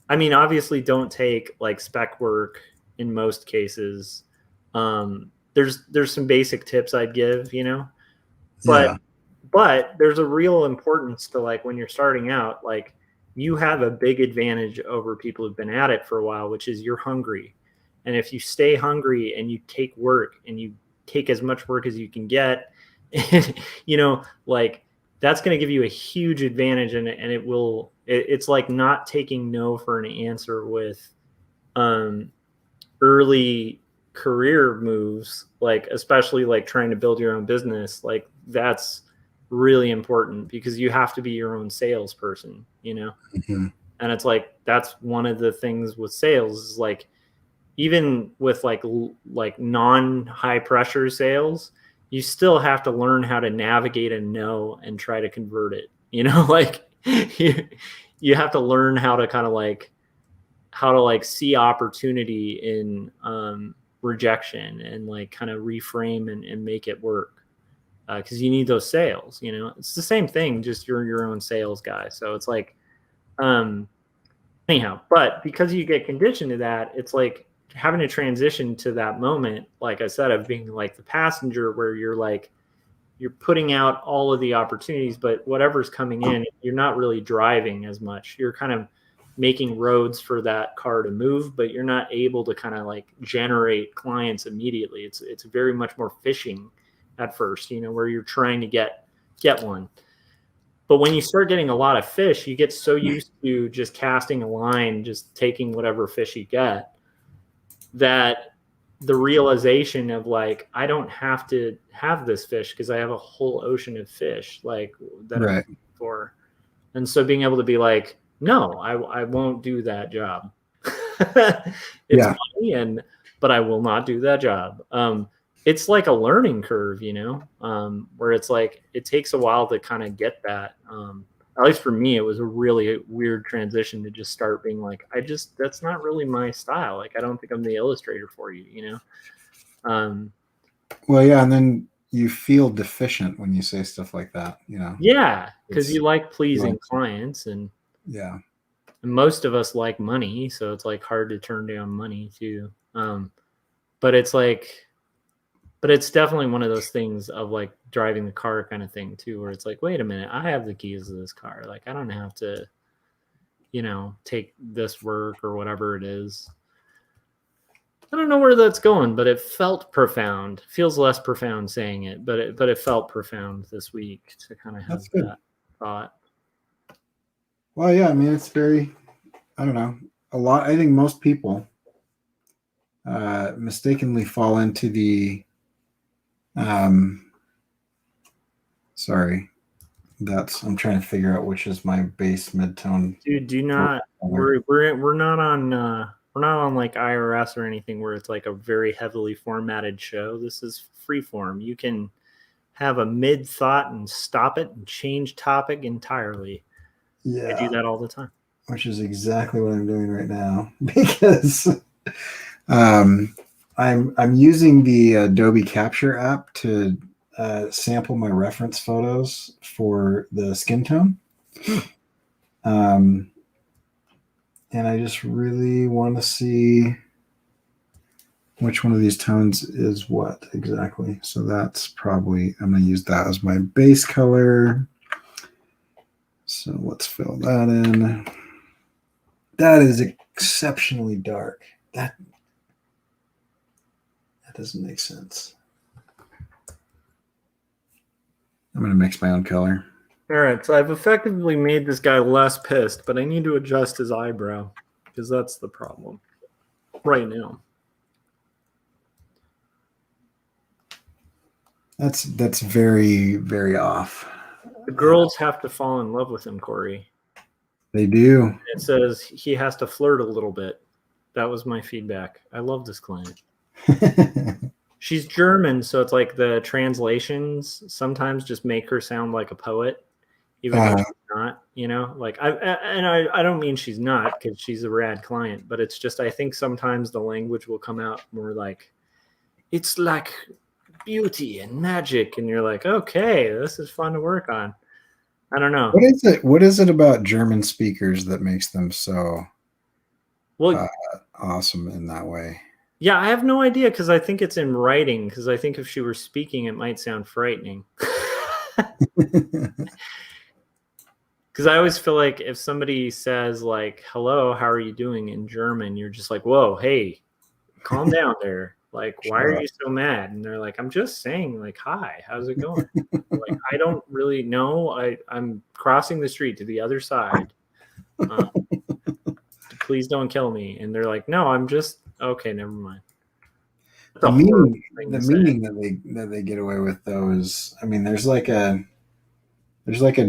I mean, obviously don't take like spec work in most cases. There's some basic tips I'd give, but there's a real importance to like when you're starting out, like you have a big advantage over people who've been at it for a while, which is you're hungry. And if you stay hungry and you take work and you take as much work as you can get, like that's going to give you a huge advantage. And it's like not taking no for an answer with early career moves, like especially like trying to build your own business. Like that's really important because you have to be your own salesperson, Mm-hmm. And it's like that's one of the things with sales is like even with like non high pressure sales, you still have to learn how to navigate a no and try to convert it, like you have to learn how to kind of like see opportunity in rejection and like kind of reframe and make it work. Because you need those sales, it's the same thing, just you're your own sales guy. So it's like, anyhow, but because you get conditioned to that, it's like having to transition to that moment, like I said, of being like the passenger where you're like, you're putting out all of the opportunities, but whatever's coming in, you're not really driving as much. You're kind of making roads for that car to move, but you're not able to kind of like generate clients immediately. It's very much more fishing at first, where you're trying to get one. But when you start getting a lot of fish, you get so used to just casting a line, just taking whatever fish you get, that the realization of like, I don't have to have this fish because I have a whole ocean of fish like that I'm looking for. And so being able to be like, no, I won't do that job. It's money, but I will not do that job. It's like a learning curve, where it's like it takes a while to kind of get that. At least for me, it was a really weird transition to just start being like, that's not really my style. Like, I don't think I'm the illustrator for you, Well, yeah, and then you feel deficient when you say stuff like that, Yeah, because you like pleasing clients, and most of us like money, so it's like hard to turn down money too. But it's like But it's definitely one of those things of like driving the car kind of thing too, where it's like, wait a minute, I have the keys to this car. Like I don't have to, take this work or whatever it is. I don't know where that's going, but it felt profound. Feels less profound saying it, but it felt profound this week to kind of have That's good. that thought. Well, yeah, I mean, it's very, I don't know, I think most people mistakenly fall into the, sorry, I'm trying to figure out which is my bass midtone. Dude, do not, we're not on, we're not on like IRS or anything where it's like a very heavily formatted show. This is free form. You can have a mid thought and stop it and change topic entirely. Yeah. I do that all the time. Which is exactly what I'm doing right now because I'm using the Adobe Capture app to sample my reference photos for the skin tone. And I just really want to see which one of these tones is what exactly. So that's probably, I'm going to use that as my base color. So let's fill that in. That is exceptionally dark. That doesn't make sense. I'm going to mix my own color. All right, so I've effectively made this guy less pissed, but I need to adjust his eyebrow because that's the problem right now. That's very, very off. The girls have to fall in love with him, Corey. They do. It says he has to flirt a little bit. That was my feedback. I love this client. She's German, so it's like the translations sometimes just make her sound like a poet, even though she's not. Like I don't mean she's not because she's a rad client, but it's just I think sometimes the language will come out more like it's like beauty and magic, and you're like, okay, this is fun to work on. I don't know. What is it about German speakers that makes them so awesome in that way? Yeah, I have no idea because I think it's in writing. Because I think if she were speaking, it might sound frightening. Because I always feel like if somebody says like "Hello, how are you doing" in German, you're just like, "Whoa, hey, calm down there. Like, why are you so mad?" And they're like, "I'm just saying, like, hi, how's it going?" Like, I don't really know. I'm crossing the street to the other side. Please don't kill me. And they're like, "No, I'm just okay. Never mind." The meaning that they get away with those. I mean, there's like a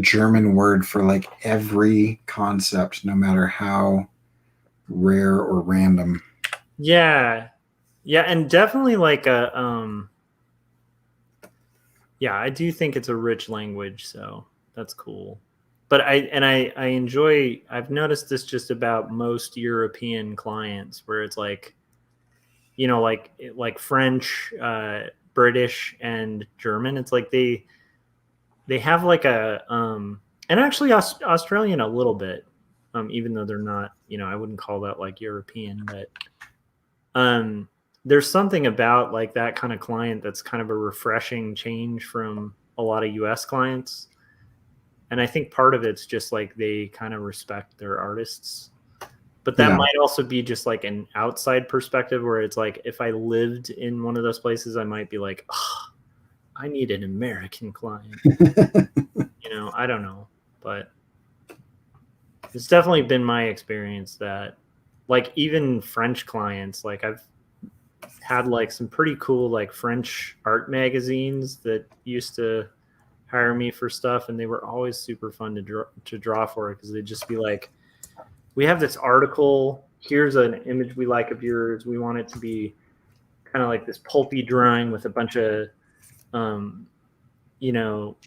German word for like every concept, no matter how rare or random. Yeah, and definitely like a yeah, I do think it's a rich language, so that's cool. But I enjoy. I've noticed this just about most European clients, where it's like, like French, British, and German. It's like they have like a and actually Australian a little bit, even though they're not. I wouldn't call that like European, but there's something about like that kind of client that's kind of a refreshing change from a lot of US clients. And I think part of it's just like they kind of respect their artists. But that might also be just like an outside perspective where it's like if I lived in one of those places, I might be like, oh, I need an American client. I don't know. But it's definitely been my experience that like even French clients, like I've had like some pretty cool like French art magazines that used to hire me for stuff, and they were always super fun to draw for it because they'd just be like, we have this article, here's an image we like of yours, we want it to be kind of like this pulpy drawing with a bunch of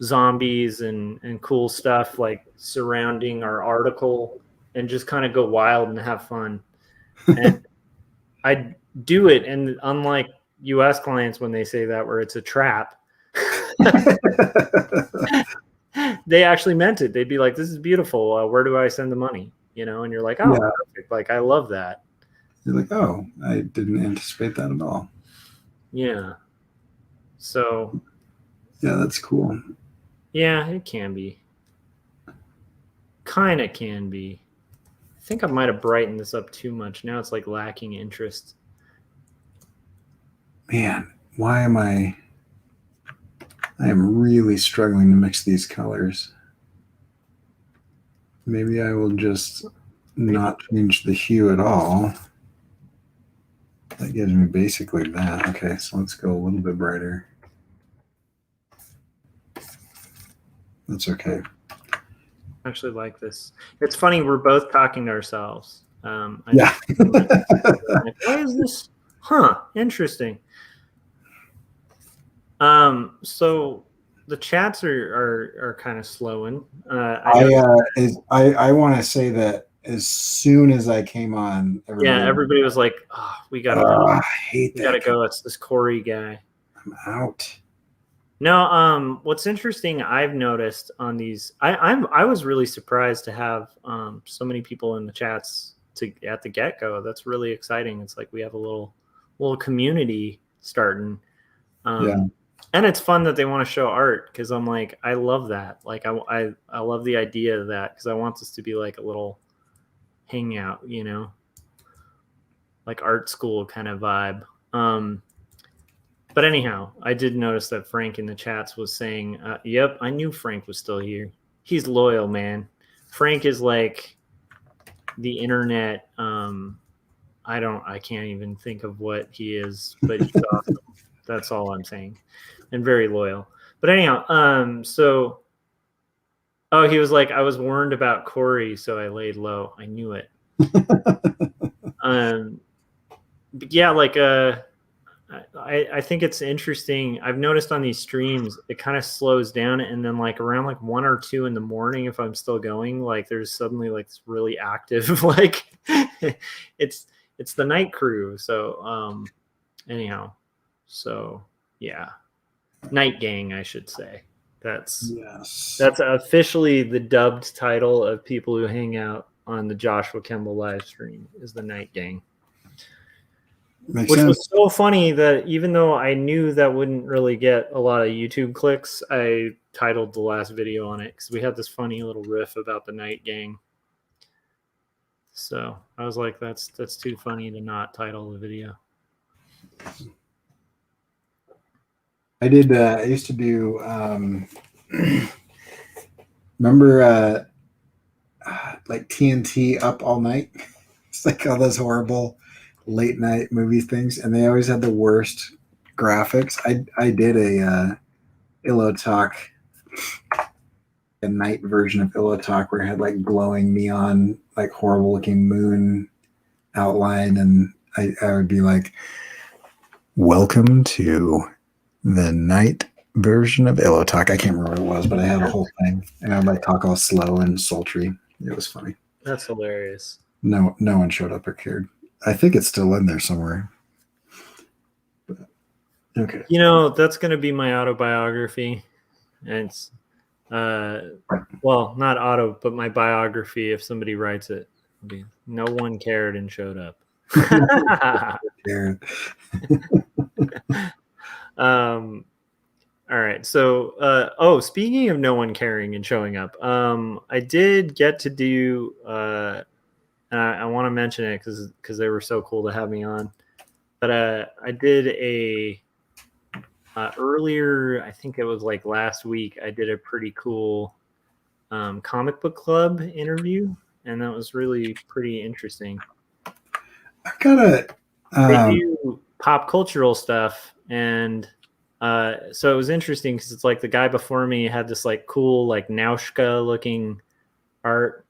zombies and cool stuff like surrounding our article, and just kind of go wild and have fun. And I do it, and unlike US clients when they say that where it's a trap, they actually meant it. They'd be like, this is beautiful, where do I send the money? And you're like, oh, yeah. Perfect. Like I love that. You're like, oh, I didn't anticipate that at all. Yeah. So Yeah, that's cool. yeah, it can be. Kind of can be. I think I might have brightened this up too much. Now it's like lacking interest. Man, why am I am really struggling to mix these colors. Maybe I will just not change the hue at all. That gives me basically that. Okay, so let's go a little bit brighter. That's okay. I actually like this. It's funny, we're both talking to ourselves. Yeah. Like, why is this? Huh, interesting. So the chats are kind of slowing. I want to say that as soon as I came on, everybody was like, "Oh, we gotta I hate we that. gotta go. It's this Corey guy." I'm out. No, what's interesting I've noticed on these, I was really surprised to have so many people in the chats to at the get go. That's really exciting. It's like we have a little community starting. Yeah. And it's fun that they want to show art because I'm like, I love that. Like I love the idea of that because I want this to be like a little hangout, you know, like art school kind of vibe. But anyhow, I did notice that Frank in the chats was saying, "Yep, I knew Frank was still here. He's loyal, man. Frank is like the internet. I can't even think of what he is, but he's awesome. That's all I'm saying, and very loyal. But anyhow, oh, he was like, I was warned about Corey, so I laid low. I knew it. But yeah, like I think it's interesting. I've noticed on these streams, it kind of slows down, and then like around like 1 or 2 in the morning, if I'm still going, like there's suddenly like this really active like it's the night crew. So anyhow, so yeah, night gang, I should say. That's officially the dubbed title of people who hang out on the Joshua Kemble live stream is the night gang. Makes Which sense. was so funny that even though I knew that wouldn't really get a lot of YouTube clicks, I titled the last video on it because we had this funny little riff about the night gang. So I was like, that's too funny to not title the video. I did. I used to do. Remember, like TNT Up All Night? It's like all those horrible late night movie things, and they always had the worst graphics. I did a Illo Talk, a night version of Illo Talk where it had like glowing neon, like horrible looking moon outline, and I would be like, "Welcome to the night version of Illo Talk." I can't remember what it was, but I had a whole thing, and I'd like talk all slow and sultry. It was funny. That's hilarious. No one showed up or cared. I think it's still in there somewhere. But, okay. You know, that's going to be my autobiography. And it's, well, not auto, but my biography. If somebody writes it, no one cared and showed up. All right. So, speaking of no one caring and showing up, I did get to do, and I want to mention it because they were so cool to have me on. But I did a earlier, I think it was like last week, I did a pretty cool comic book club interview, and that was really pretty interesting. I've got They do pop cultural stuff, and so it was interesting because it's like the guy before me had this like cool like Naushka looking art,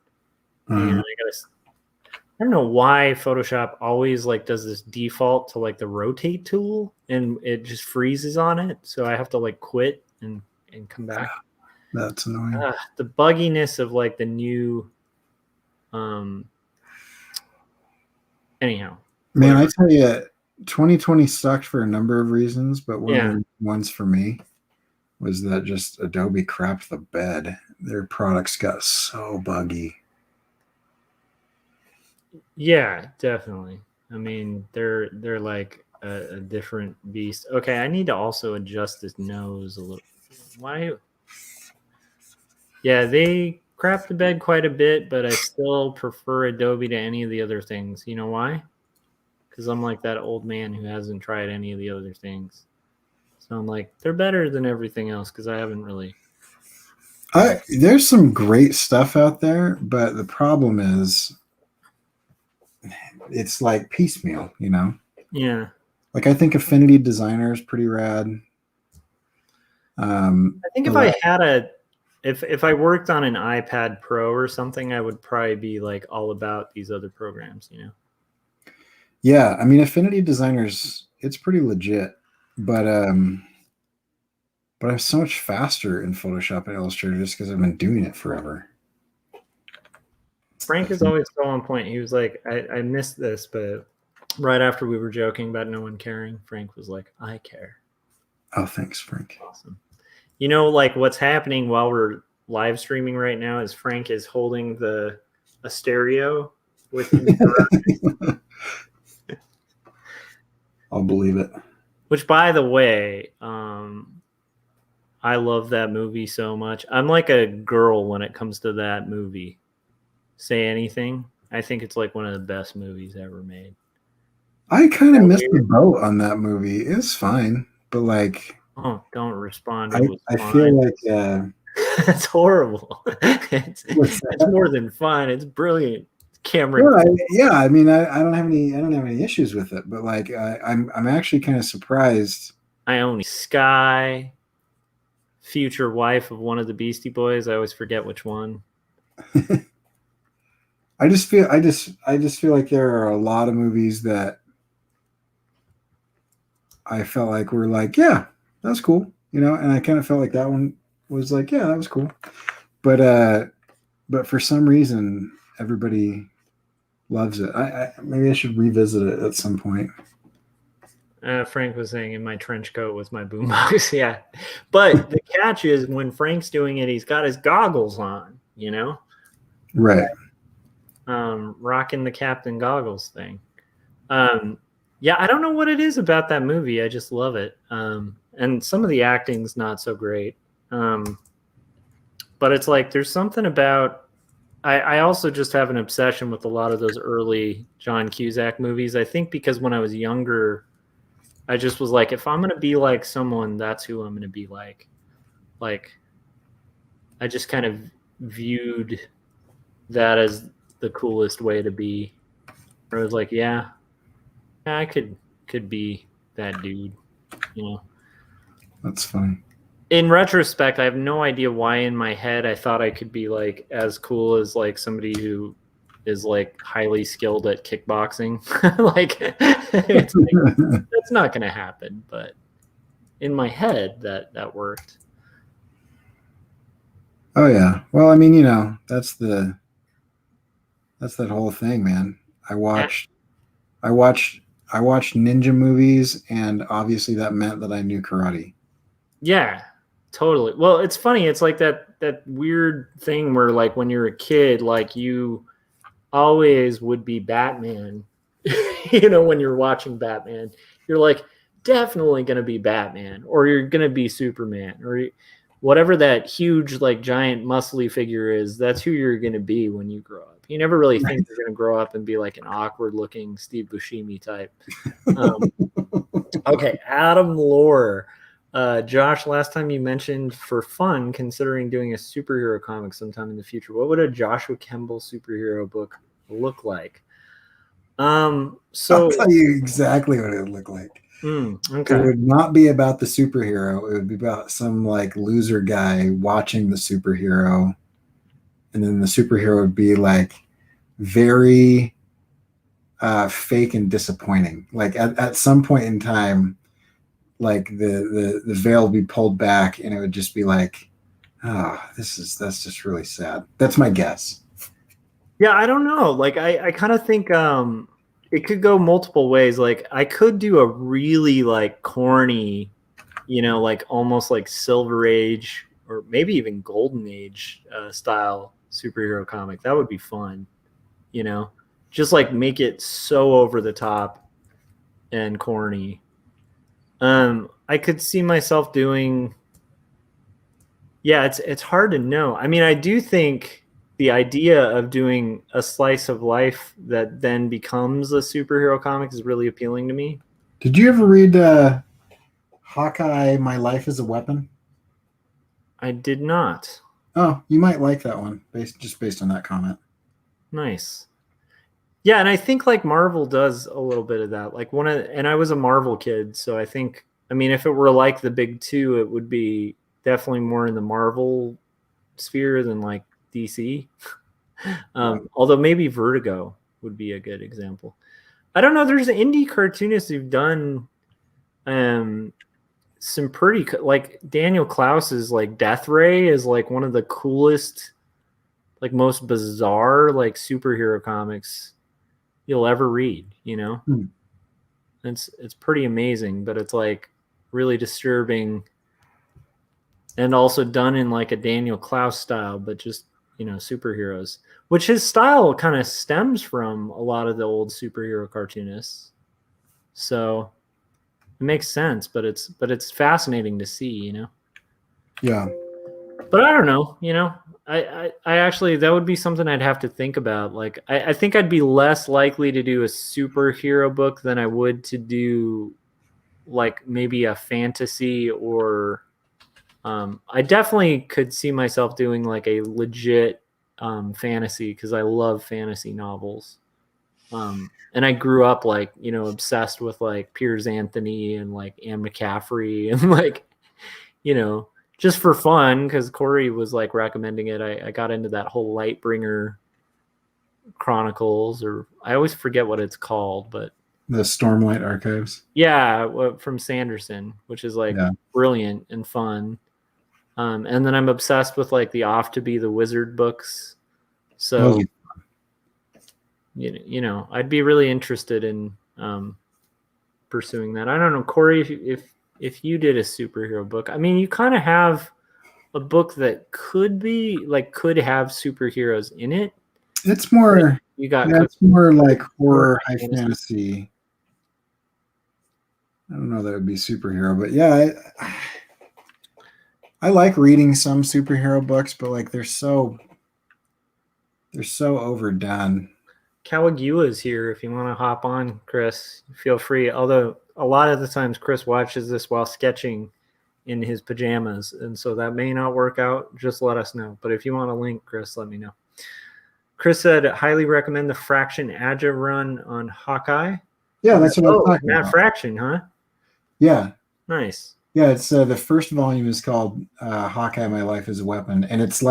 and I don't know why Photoshop always like does this default to like the rotate tool and it just freezes on it. So I have to like quit and come back. That's annoying. The bugginess of like the new anyhow. Man, I tell you, 2020 sucked for a number of reasons, but one of the ones for me was that just Adobe crapped the bed. Their products got so buggy. Yeah, definitely. I mean, they're like a different beast. Okay, I need to also adjust his nose a little. Why? Yeah, they crap the bed quite a bit, but I still prefer Adobe to any of the other things. You know why? Because I'm like that old man who hasn't tried any of the other things. So I'm like, they're better than everything else because I haven't really. There's some great stuff out there, but the problem is it's like piecemeal, you know? Yeah. Like I think Affinity Designer is pretty rad. I think if I had if I worked on an iPad Pro or something, I would probably be like all about these other programs, you know? Yeah, I mean Affinity Designers, it's pretty legit, but I'm so much faster in Photoshop and Illustrator just because I've been doing it forever. Frank is always so on point. He was like, I missed this, but right after we were joking about no one caring, Frank was like, I care. Oh, thanks, Frank. Awesome. You know, like what's happening while we're live streaming right now is Frank is holding a stereo with him. I'll believe it. Which, by the way, I love that movie so much. I'm like a girl when it comes to that movie. Say Anything. I think it's like one of the best movies ever made. I kind of missed the boat on that movie. It's fine, but like, oh, don't respond. I feel like it's horrible. It's more than fun. It's brilliant. Cameron. Well, yeah, I mean, I don't have any issues with it, but like, I'm actually kind of surprised. I own Sky, future wife of one of the Beastie Boys. I always forget which one. I just feel like there are a lot of movies that I felt like were like, yeah, that's cool, you know, and I kind of felt like that one was like, yeah, that was cool, but for some reason everybody loves it. I maybe I should revisit it at some point. Frank was saying in my trench coat with my boombox. Yeah. But the catch is when Frank's doing it, he's got his goggles on, you know? Right. Rocking the Captain Goggles thing. Yeah, I don't know what it is about that movie. I just love it. And some of the acting's not so great. But it's like there's something about I also just have an obsession with a lot of those early John Cusack movies. I think because when I was younger, I just was like, if I'm going to be like someone, that's who I'm going to be like. Like, I just kind of viewed that as the coolest way to be. I was like, yeah, I could be that dude, you know. That's funny. In retrospect, I have no idea why in my head I thought I could be like as cool as like somebody who is like highly skilled at kickboxing. Like, it's like that's not going to happen, but in my head that worked. Oh yeah. Well, I mean, you know, that's that whole thing, man. I watched ninja movies, and obviously that meant that I knew karate. Yeah, totally. Well, it's funny. It's like that weird thing where like when you're a kid, like you always would be Batman. You know, when you're watching Batman, you're like definitely going to be Batman, or you're going to be Superman, or whatever that huge like giant muscly figure is. That's who you're going to be when you grow up. You never really think you're going to grow up and be like an awkward looking Steve Buscemi type. Okay, Adam Lore. Josh, last time you mentioned for fun considering doing a superhero comic sometime in the future. What would a Joshua Kemble superhero book look like? So I'll tell you exactly what it would look like. Okay. It would not be about the superhero. It would be about some like loser guy watching the superhero, and then the superhero would be like very fake and disappointing. Like at some point in time, like the veil would be pulled back, and it would just be like, oh, that's just really sad. That's my guess. Yeah, I don't know. Like I kind of think it could go multiple ways. Like I could do a really like corny, you know, like almost like Silver Age or maybe even Golden Age style superhero comic. That would be fun, you know. Just like make it so over the top and corny. I could see myself doing. Yeah, it's hard to know. I mean, I do think the idea of doing a slice of life that then becomes a superhero comic is really appealing to me. Did you ever read Hawkeye, My Life is a Weapon? I did not. Oh, you might like that one, based on that comment. Nice. Yeah, and I think like Marvel does a little bit of that. Like and I was a Marvel kid, so I mean, if it were like the big two, it would be definitely more in the Marvel sphere than like DC. Right. Although maybe Vertigo would be a good example. I don't know. There's indie cartoonists who've done um, some pretty like Daniel Klaus's like Death Ray is like one of the coolest, like most bizarre like superhero comics you'll ever read. You know, Hmm. it's pretty amazing, but it's like really disturbing, and also done in like a Daniel Klaus style, but just superheroes, which his style kind of stems from a lot of the old superhero cartoonists. So it makes sense, but it's fascinating to see. Yeah. But I don't know. I actually that would be something I'd have to think about. Like I think I'd be less likely to do a superhero book than I would to do like maybe a fantasy or I definitely could see myself doing like a legit fantasy because I love fantasy novels. And I grew up like obsessed with like Piers Anthony and like Anne McCaffrey and like you know just for fun because Corey was like recommending it. I got into that whole Lightbringer Chronicles, or I always forget what it's called, but The Stormlight Archives. yeah, from Sanderson, which is like Yeah. brilliant and fun. And then I'm obsessed with like the Off to Be the Wizard books. So, Those, I'd be really interested in pursuing that. I don't know, Corey, if you did a superhero book, I mean, you kind of have a book that could have superheroes in it. it's more, You got yeah, it's more like more horror, high fantasy. I don't know that it would be superhero, but yeah, I like reading some superhero books, but like they're so overdone. Kawagua is here. If you want to hop on, Chris, feel free. Although a lot of the times Chris watches this while sketching in his pajamas, and so that may not work out. Just let us know. But if you want a link, Chris, let me know. Chris said, highly recommend the Fraction Aja run on Hawkeye. Yeah, that's what I'm talking Matt about. Fraction, huh? Yeah, Nice. yeah. It's the first volume is called Hawkeye: My Life is a Weapon, and it's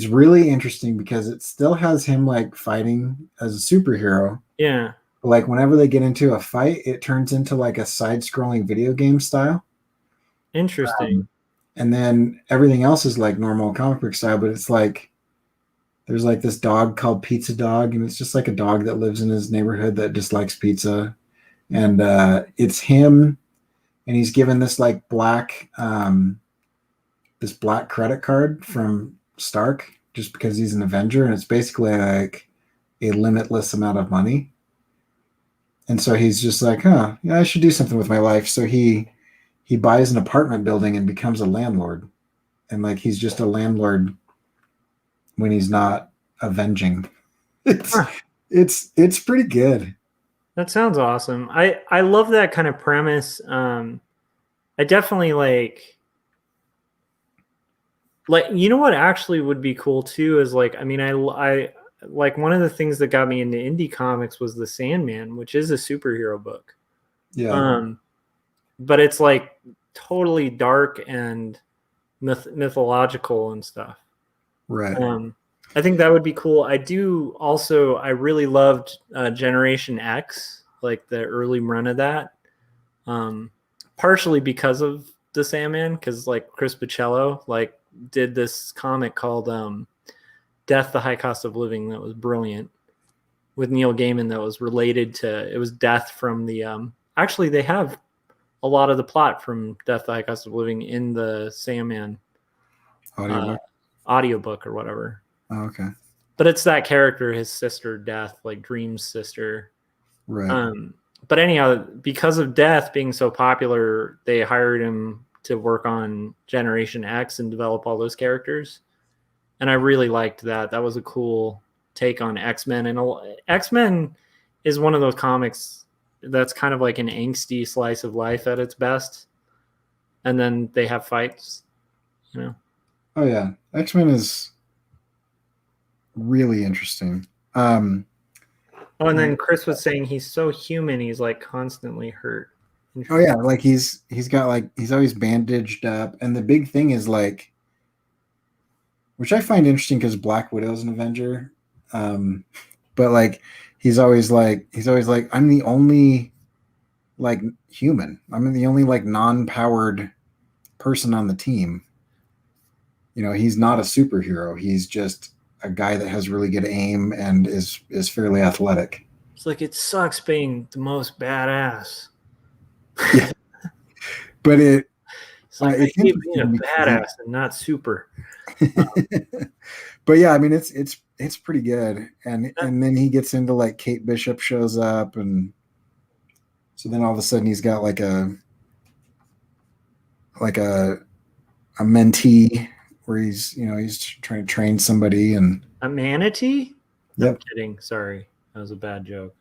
really interesting because it still has him like fighting as a superhero. Yeah. Like whenever they get into a fight, it turns into like a side-scrolling video game style. Interesting. And then everything else is like normal comic book style, but it's like there's like this dog called Pizza Dog, and it's just like a dog that lives in his neighborhood that dislikes pizza. And it's him, and he's given this black credit card from Stark just because he's an Avenger, and it's basically like a limitless amount of money. And so he's just like, huh, yeah, I should do something with my life. So he buys an apartment building and becomes a landlord. And like he's just a landlord when he's not avenging. It's Huh. it's pretty good. That sounds awesome. I love that kind of premise. I definitely like what actually would be cool too is like I mean I like one of the things that got me into indie comics was the Sandman, which is a superhero book. Yeah. But it's like totally dark and mythological and stuff. Right. I think that would be cool. I really loved Generation X, like the early run of that. Partially because of the Sandman, because like Chris Bichello like did this comic called Death, the High Cost of Living that was brilliant with Neil Gaiman that was related to it was death from the actually they have a lot of the plot from Death, the High Cost of Living in the Sandman audiobook or whatever. Oh, okay. But it's that character, his sister Death, like Dream's sister. Right. but anyhow, because of Death being so popular, they hired him to work on Generation X and develop all those characters. And I really liked that. That was a cool take on X-Men. And X-Men is one of those comics that's kind of like an angsty slice of life at its best. And then they have fights, you know. Oh yeah, X-Men is really interesting. Oh, and then Chris was saying he's so human. He's like constantly hurt. Oh yeah, like he's got like he's always bandaged up, and the big thing is like, which I find interesting because Black Widow's an Avenger, but like he's always like I'm the only like human. I'm the only like non-powered person on the team. You know, he's not a superhero. He's just a guy that has really good aim and is fairly athletic. It's like it sucks being the most badass. Yeah. But it's like I hate being a badass and not super. But yeah, I mean it's pretty good. And then he gets into like Kate Bishop shows up, and so then all of a sudden he's got like a mentee where he's trying to train somebody. And a manatee? Yep. I'm kidding. Sorry. That was a bad joke.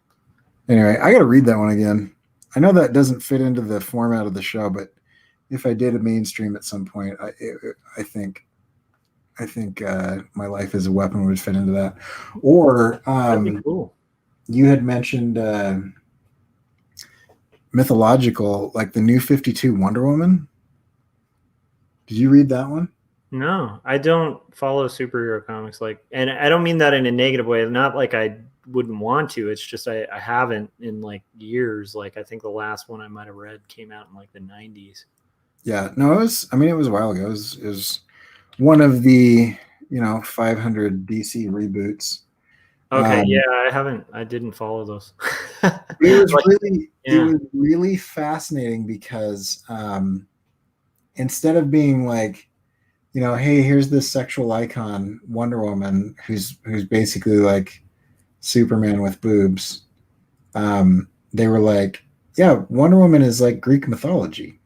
Anyway, I got to read that one again. I know that doesn't fit into the format of the show, but if I did a mainstream at some point, I think My Life as a Weapon would fit into that. Or that'd be cool. You had mentioned mythological, like the New 52 Wonder Woman. Did you read that one? No, I don't follow superhero comics, like, and I don't mean that in a negative way. Not like I wouldn't want to. It's just I haven't in like years. Like I think the last one I might have read came out in like the 90s. Yeah, no, it was a while ago. It was one of the 500 DC reboots. Okay, yeah, I didn't follow those. It was really fascinating because instead of being like, hey, here's this sexual icon, Wonder Woman, who's basically like Superman with boobs. They were like, yeah, Wonder Woman is like Greek mythology.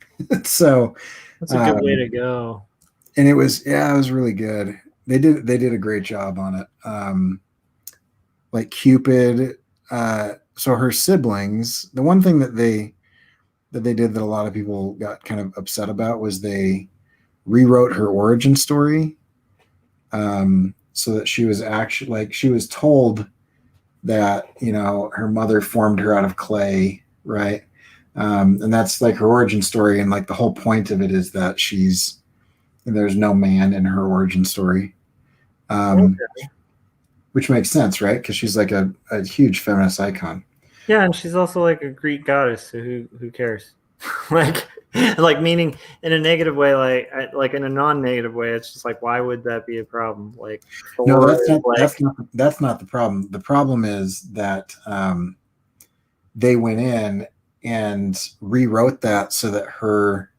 So that's a good way to go. And it was really good. They did a great job on it. Like Cupid, so her siblings, the one thing that they did that a lot of people got kind of upset about was they rewrote her origin story, so that she was actually like, she was told that her mother formed her out of clay, right? And that's like her origin story, and like the whole point of it is that there's no man in her origin story, which makes sense, right? Because she's like a huge feminist icon. Yeah, and she's also like a Greek goddess, so who cares? like meaning in a negative way, like in a non-negative way, it's just like, why would that be a problem? Like, no, that's not the problem. The problem is that they went in and rewrote that so that her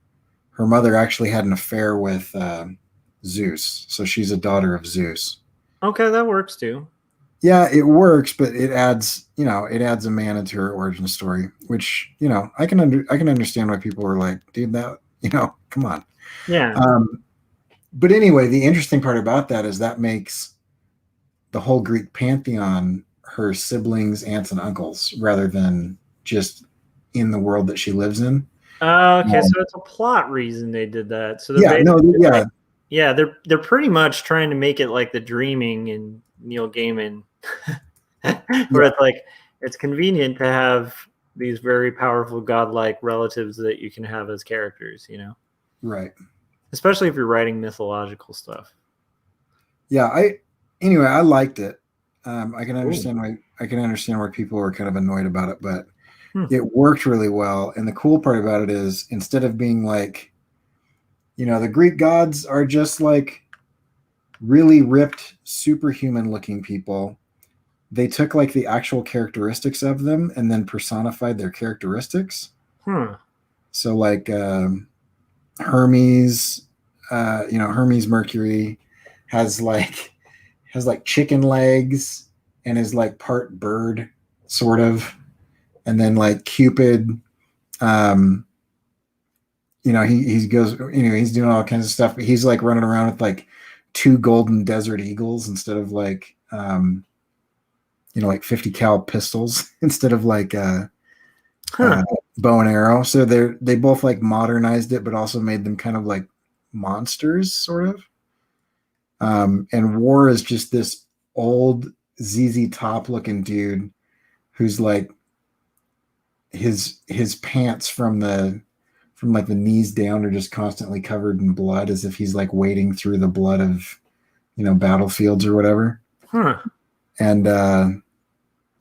mother actually had an affair with Zeus, so she's a daughter of Zeus. Okay, that works too. Yeah, it works, but it adds a man into her origin story, which I can understand why people were like, dude, that come on. Yeah. But anyway, the interesting part about that is that makes the whole Greek pantheon her siblings, aunts, and uncles, rather than just in the world that she lives in. Okay, so it's a plot reason they did that. So they're pretty much trying to make it like The Dreaming and Neil Gaiman, where it's like it's convenient to have these very powerful godlike relatives that you can have as characters, right? Especially if you're writing mythological stuff. Yeah, I liked it. I can understand why people were kind of annoyed about it, but it worked really well. And the cool part about it is, instead of being like, the Greek gods are just like really ripped, superhuman looking people, they took like the actual characteristics of them and then personified their characteristics. So like Hermes, Hermes Mercury has like chicken legs and is like part bird, sort of. and then like Cupid, um, he goes, he's doing all kinds of stuff, but he's like running around with like two golden desert eagles instead of like, like 50 cal pistols instead of like Huh. bow and arrow. So they both like modernized it, but also made them kind of like monsters, sort of. And War is just this old ZZ Top looking dude who's like his pants from like the knees down are just constantly covered in blood, as if he's like wading through the blood of battlefields or whatever. Huh. And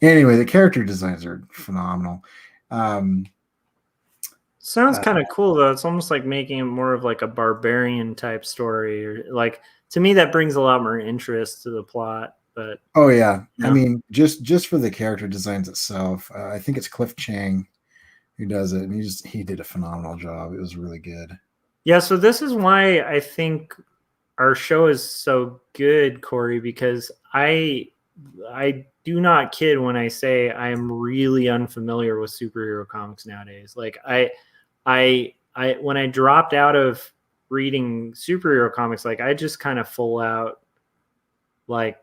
anyway, the character designs are phenomenal. Sounds kind of cool though. It's almost like making it more of like a barbarian type story, or like to me that brings a lot more interest to the plot. But oh yeah, no. I mean just for the character designs itself, I think it's Cliff Chang who does it, and he did a phenomenal job. It was really good. Yeah, so this is why I think our show is so good, Corey, because I do not kid when I say I am really unfamiliar with superhero comics nowadays. Like I when I dropped out of reading superhero comics, like I just kind of full out like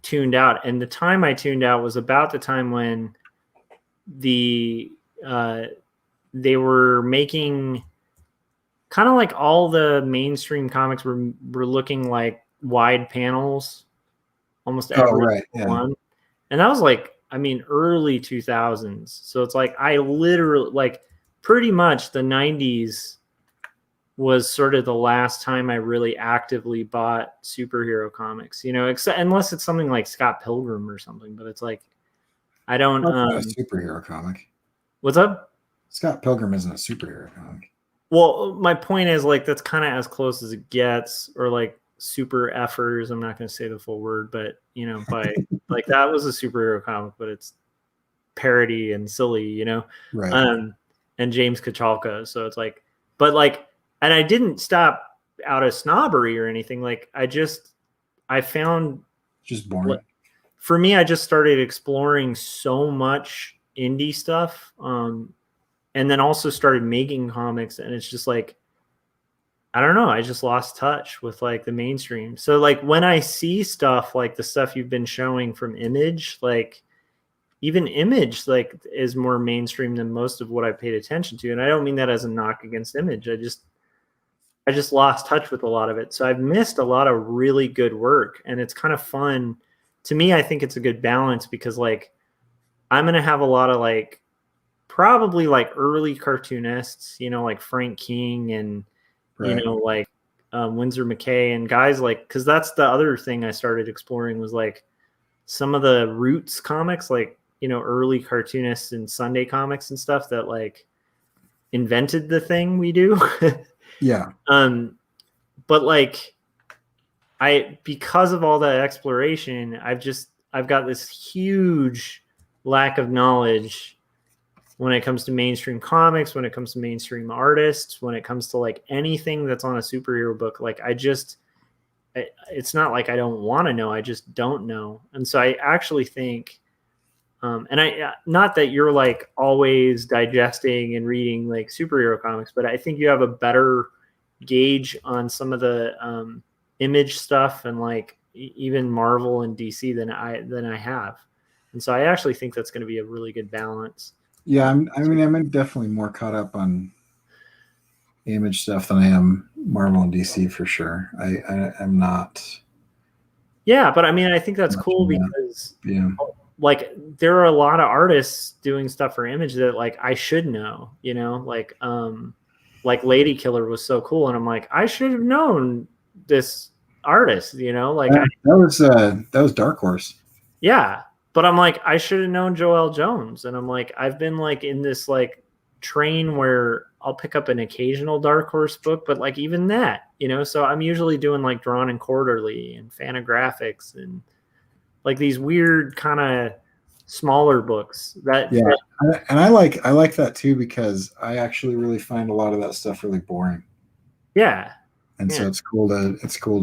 tuned out. And the time I tuned out was about the time when the they were making kind of like all the mainstream comics were looking like wide panels, almost every right, yeah. one. And that was like, I mean, early 2000s. So it's like I literally like pretty much the 90s was sort of the last time I really actively bought superhero comics, except unless it's something like Scott Pilgrim or something, but it's like I don't That's not a superhero comic. What's up? Scott Pilgrim isn't a superhero comic. Well, my point is like that's kind of as close as it gets, or like super effers. I'm not going to say the full word, but by like that was a superhero comic, but it's parody and silly, Right. And James Kachalka. So it's like, but like, and I didn't stop out of snobbery or anything. Like I found just boring. For me, I just started exploring so much indie stuff. And then also started making comics, and it's just like, I don't know, I just lost touch with like the mainstream. So like when I see stuff like the stuff you've been showing from Image, like even Image like is more mainstream than most of what I paid attention to. And I don't mean that as a knock against Image. I just lost touch with a lot of it. So I've missed a lot of really good work, and it's kind of fun. To me, I think it's a good balance because like I'm going to have a lot of like probably like early cartoonists, like Frank King and, right. Like Winsor McKay and guys like, because that's the other thing I started exploring was like some of the roots comics, like, early cartoonists and Sunday comics and stuff that like invented the thing we do. Yeah. But like because of all that exploration, I've got this huge lack of knowledge when it comes to mainstream comics, when it comes to mainstream artists, when it comes to like anything that's on a superhero book. Like it's not like I don't want to know, I just don't know. And so I actually think, and I, not that you're like always digesting and reading like superhero comics, but I think you have a better gauge on some of the Image stuff and like even Marvel and DC than I have. And so I actually think that's going to be a really good balance. Yeah, I'm definitely more caught up on Image stuff than I am Marvel and DC for sure. I'm not. Yeah, but I mean, I think that's cool because like there are a lot of artists doing stuff for Image that like I should know, like Lady Killer was so cool, and I'm like, I should have known this artist, like that was Dark Horse. Yeah, but I'm like, I should have known Joel Jones, and I'm like, I've been like in this like train where I'll pick up an occasional Dark Horse book, but like even that, so I'm usually doing like Drawn and Quarterly and Fantagraphics and like these weird kind of smaller books and I like that too, because I actually really find a lot of that stuff really boring. So it's cool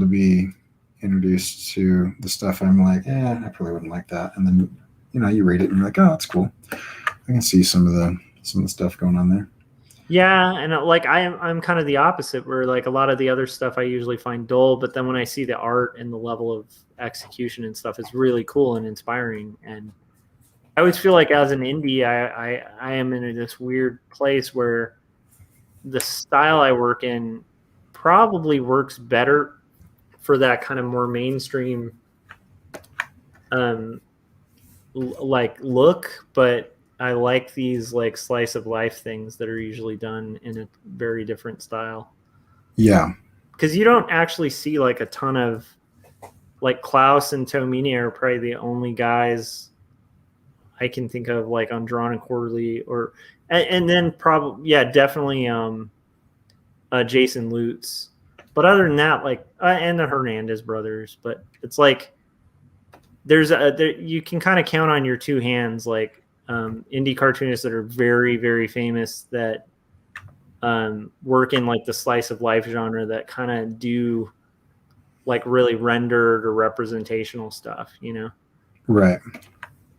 to be introduced to the stuff I'm like, I probably wouldn't like that, and then you read it and you're like, oh, that's cool. I can see some of the stuff going on there. Yeah, and like I'm kind of the opposite, where like a lot of the other stuff I usually find dull, but then when I see the art and the level of execution and stuff, it's really cool and inspiring. And I always feel like as an indie, I am in this weird place where the style I work in probably works better for that kind of more mainstream um like look, but I like these like slice of life things that are usually done in a very different style. Yeah. Because you don't actually see like a ton of like Klaus and Tomini are probably the only guys I can think of like on Drawn and Quarterly, or and then probably definitely Jason Lutz. But other than that, like and the Hernandez brothers, but it's like you can kind of count on your two hands like indie cartoonists that are very very famous that work in like the slice of life genre that kind of do like really rendered or representational stuff, you know? Right.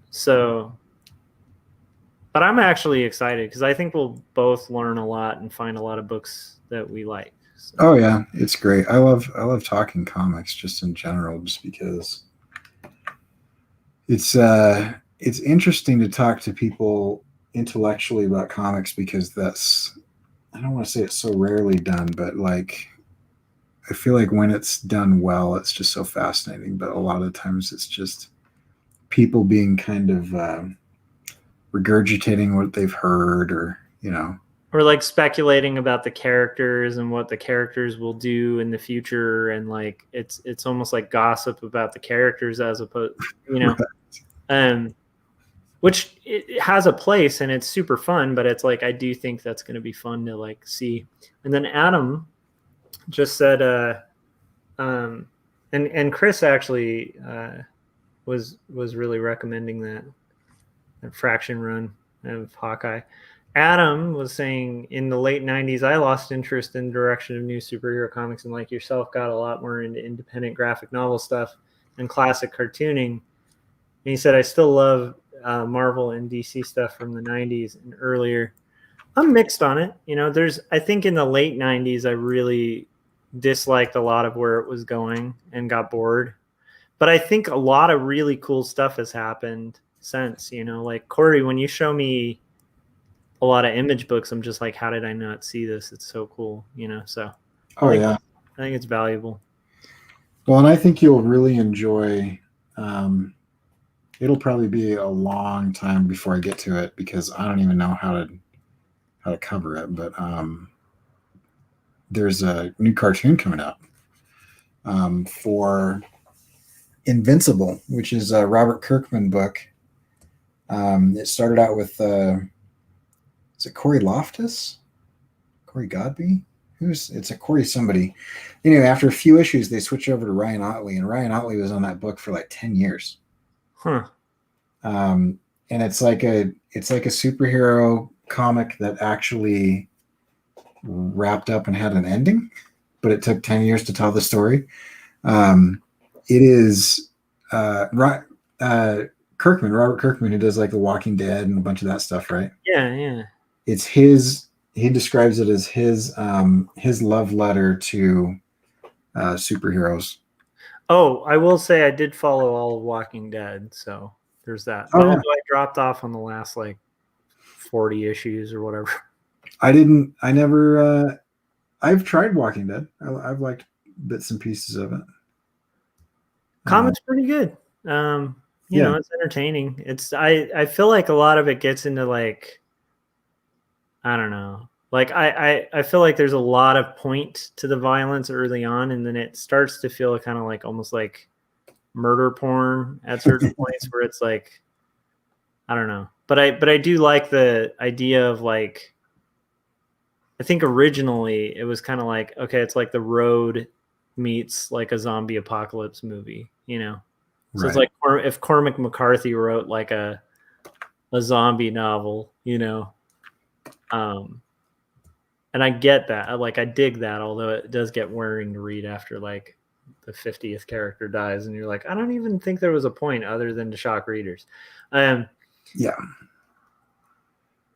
So, but I'm actually excited because I think we'll both learn a lot and find a lot of books that we like. So. Oh yeah, it's great. I love talking comics just in general, just because it's interesting to talk to people intellectually about comics, because that's, I don't want to say it's so rarely done, but like I feel like when it's done well, it's just so fascinating. But a lot of times it's just people being kind of regurgitating what they've heard, or or like speculating about the characters and what the characters will do in the future, and like it's almost like gossip about the characters as opposed, right. Which it has a place and it's super fun, but it's like I do think that's going to be fun to like see. And then Adam just said and Chris actually was really recommending that fraction run of Hawkeye. Adam was saying in the late 90s, I lost interest in the direction of new superhero comics, and like yourself, got a lot more into independent graphic novel stuff and classic cartooning. And he said, I still love Marvel and DC stuff from the 90s and earlier. I'm mixed on it. I think in the late 90s, I really disliked a lot of where it was going and got bored. But I think a lot of really cool stuff has happened since, like Corey, when you show me a lot of image books, I'm just like, how did I not see this? It's so cool, so I think it's valuable. Well, and I think you'll really enjoy it'll probably be a long time before I get to it, because I don't even know how to cover it, but there's a new cartoon coming out for Invincible, which is a Robert Kirkman book. It started out with is it Corey Loftus? Corey Godby? It's a Corey somebody. Anyway, after a few issues, they switch over to Ryan Ottley, and Ryan Ottley was on that book for like 10 years. Huh. And it's like a superhero comic that actually wrapped up and had an ending, but it took 10 years to tell the story. It is Robert Kirkman, who does like The Walking Dead and a bunch of that stuff, right? Yeah. It's his. He describes it as his love letter to superheroes. Oh, I will say I did follow all of Walking Dead, so there's that. But although I dropped off on the last like 40 issues or whatever. I've tried Walking Dead. I've liked bits and pieces of it. Comic's pretty good. It's entertaining. I feel like a lot of it gets into like, I don't know. Like I feel like there's a lot of point to the violence early on, and then it starts to feel kind of like almost like murder porn at certain points where it's like, I don't know. But I do like the idea of like, I think originally it was kind of like, okay, it's like The Road meets like a zombie apocalypse movie, So right. It's like if Cormac McCarthy wrote like a zombie novel, and I get that. I dig that, although it does get wearing to read after like the 50th character dies, and you're like, I don't even think there was a point other than to shock readers. Yeah.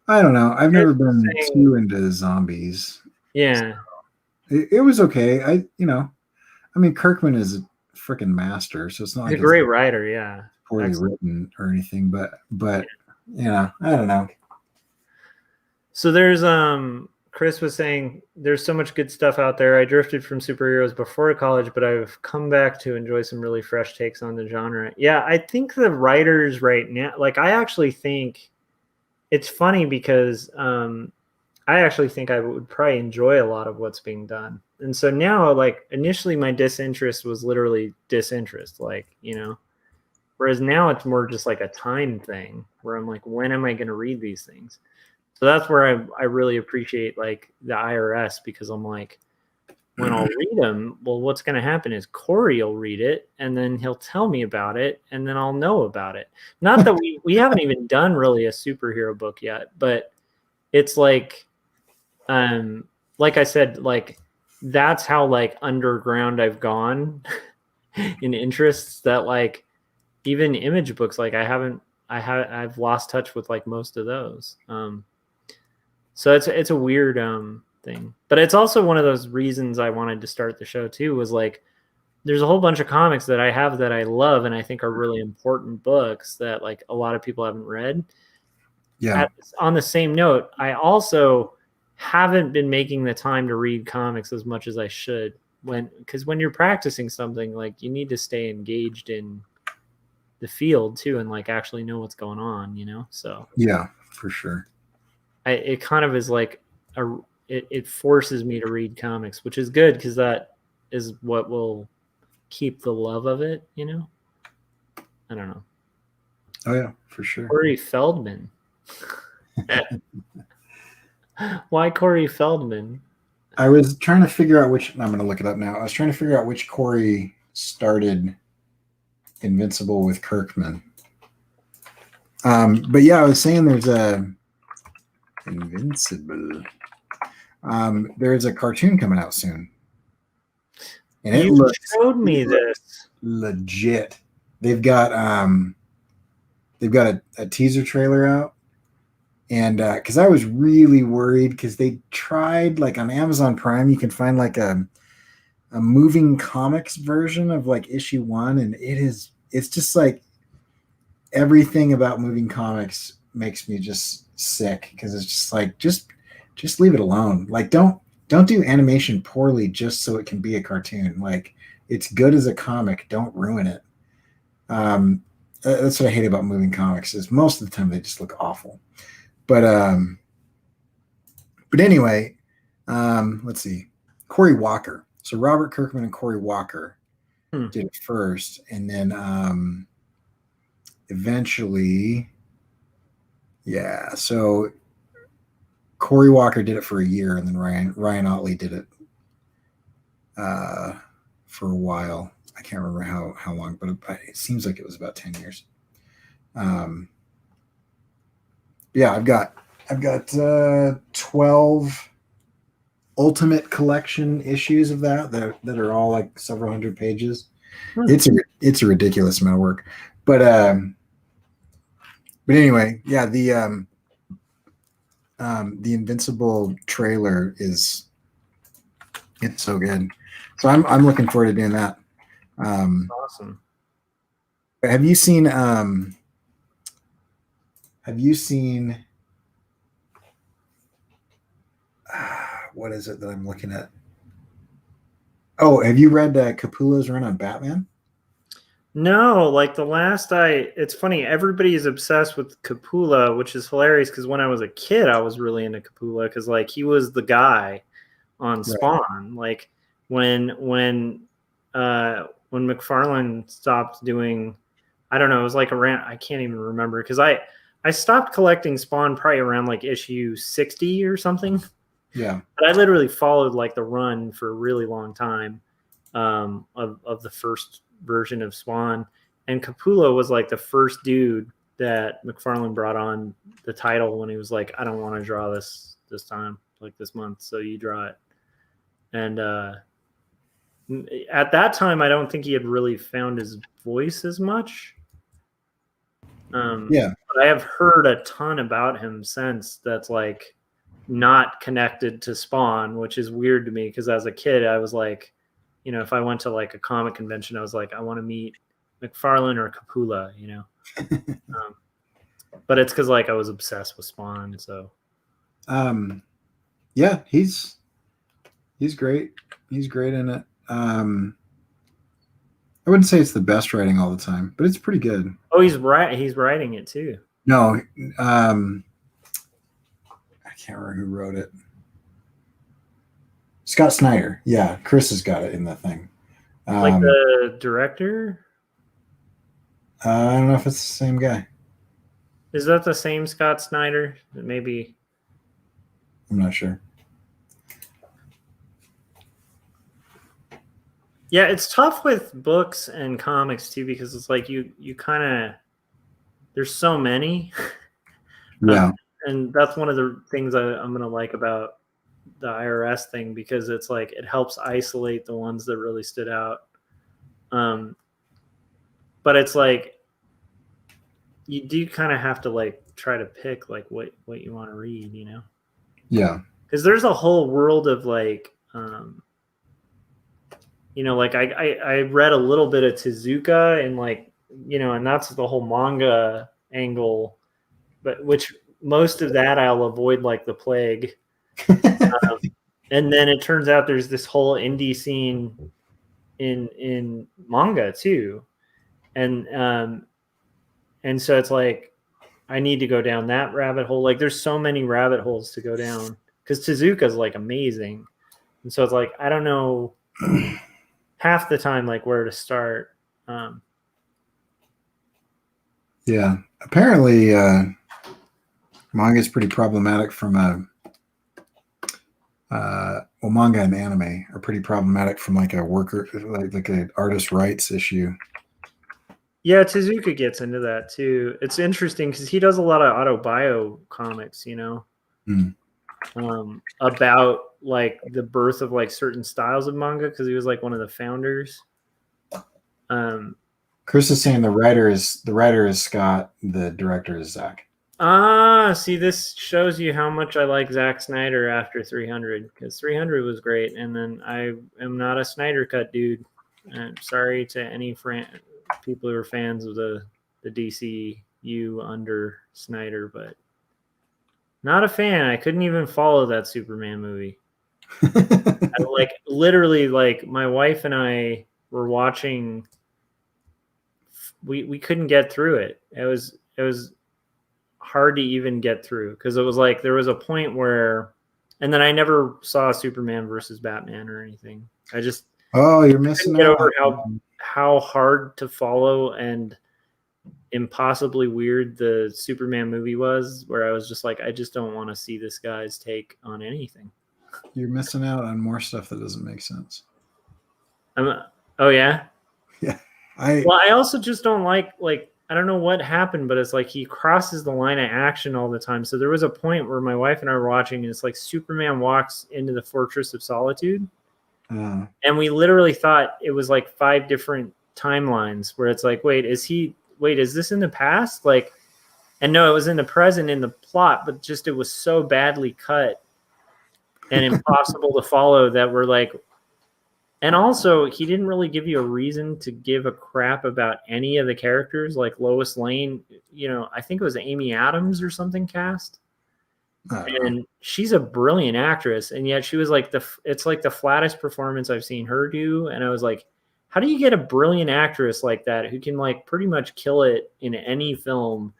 I don't know. I've Chris never was been saying, too into zombies. yeah, It was okay. I mean, Kirkman is a freaking master, so it's not he's a like it's great writer. Yeah, poorly excellent. written or anything. But I don't know. So there's Chris was saying there's so much good stuff out there. I drifted from superheroes before college, but I've come back to enjoy some really fresh takes on the genre. Yeah, I think the writers right now, like I actually think it's funny because I actually think I would probably enjoy a lot of what's being done. And so now, like initially, my disinterest was literally disinterest, like Whereas now it's more just like a time thing where I'm like, when am I going to read these things? So that's where I really appreciate like the IRS because I'm like, when I'll read them, well, what's going to happen is Corey will read it and then he'll tell me about it and then I'll know about it. Not that we haven't even done really a superhero book yet, but it's like I said, like that's how like underground I've gone in interests that like even image books, like I've lost touch with like most of those. So it's a weird thing, but it's also one of those reasons I wanted to start the show too. Was like there's a whole bunch of comics that I have that I love and I think are really important books that like a lot of people haven't read. Yeah, On the same note, I also haven't been making the time to read comics as much as I should because when you're practicing something, like you need to stay engaged in the field too and like actually know what's going on. So yeah, for sure. it kind of is like it forces me to read comics, which is good because that is what will keep the love of it. I don't know. Oh yeah, for sure. Corey Feldman. Why Corey Feldman? I was trying to figure out which. I'm going to look it up now. I was trying to figure out which Corey started Invincible with Kirkman. But yeah, I was saying there's a Invincible. There's a cartoon coming out soon, and it You looks showed me this. legit. They've got a teaser trailer out, and because I was really worried because they tried like on Amazon Prime, you can find like a moving comics version of like issue 1, and it's just like everything about moving comics makes me just sick because it's just like just leave it alone. Like don't do animation poorly just so it can be a cartoon. Like it's good as a comic. Don't ruin it. That's what I hate about moving comics is most of the time they just look awful. But anyway, let's see. Corey Walker. So Robert Kirkman and Corey Walker did it first, and then eventually, yeah. So Corey Walker did it for a year, and then Ryan Otley did it for a while. I can't remember how long, but it seems like it was about 10 years. Yeah, I've got 12 Ultimate Collection issues of that are all like several hundred pages. It's a ridiculous amount of work, but anyway, yeah, the Invincible trailer it's so good. So I'm looking forward to doing that. Awesome. Have you seen what is it that I'm looking at? Oh, have you read Capullo's run on Batman? No, like it's funny, everybody is obsessed with Capullo, which is hilarious because when I was a kid, I was really into Capullo because like he was the guy on Spawn. Like when McFarlane stopped doing, I don't know, it was like around, I can't even remember because I stopped collecting Spawn probably around like issue 60 or something. Yeah. But I literally followed like the run for a really long time of the first version of Spawn. And Capullo was like the first dude that McFarlane brought on the title when he was like, I don't want to draw this time, like this month, so you draw it. And at that time, I don't think he had really found his voice as much. Yeah. But I have heard a ton about him since that's like not connected to Spawn, which is weird to me because as a kid I was like, if I went to like a comic convention, I was like, I want to meet McFarlane or Capullo, but it's because like I was obsessed with Spawn. So yeah, he's great. He's great in it. I wouldn't say it's the best writing all the time, but it's pretty good. Oh, he's writing it too. No, I can't remember who wrote it. Scott Snyder. Yeah, Chris has got it in the thing. Like the director? I don't know if it's the same guy. Is that the same Scott Snyder? Maybe. I'm not sure. Yeah, it's tough with books and comics too because it's like you kind of there's so many. Yeah. And that's one of the things I'm going to like about the IRS thing because it's like it helps isolate the ones that really stood out. But it's like you do kind of have to like try to pick like what you want to read, Yeah. Because there's a whole world of like like I read a little bit of Tezuka and like, and that's the whole manga angle, but which most of that I'll avoid like the plague. And then it turns out there's this whole indie scene in manga too. And so it's like, I need to go down that rabbit hole. Like there's so many rabbit holes to go down because Tezuka is like amazing. And so it's like, I don't know half the time, like where to start. Yeah. Apparently, manga is pretty problematic from manga and anime are pretty problematic from like a worker, like an artist rights issue. Yeah, Tezuka gets into that too. It's interesting because he does a lot of autobio comics, about like the birth of like certain styles of manga because he was like one of the founders. Chris is saying the writer is Scott, the director is Zach. See, this shows you how much I like Zack Snyder after 300 because 300 was great, and then I am not a Snyder Cut dude. I'm sorry to any people who are fans of the DCU under Snyder, but not a fan. I couldn't even follow that Superman movie. Literally, like my wife and I were watching. We couldn't get through it. It was hard to even get through because it was like there was a point where, and then I never saw Superman versus Batman or anything. You're missing out. Over how hard to follow and impossibly weird the Superman movie was, where I was just like, I just don't want to see this guy's take on anything. You're missing out on more stuff that doesn't make sense. Oh yeah? Yeah. I also just don't like I don't know what happened, but it's like he crosses the line of action all the time. So there was a point where my wife and I were watching, and it's like Superman walks into the Fortress of Solitude. And we literally thought it was like 5 different timelines where it's like, wait, is this in the past? Like, and no, it was in the present in the plot, but just it was so badly cut and impossible to follow that we're like, and also he didn't really give you a reason to give a crap about any of the characters, like Lois Lane, I think it was Amy Adams or something cast. And she's a brilliant actress, and yet she was like it's like the flattest performance I've seen her do. And I was like, how do you get a brilliant actress like that who can like pretty much kill it in any film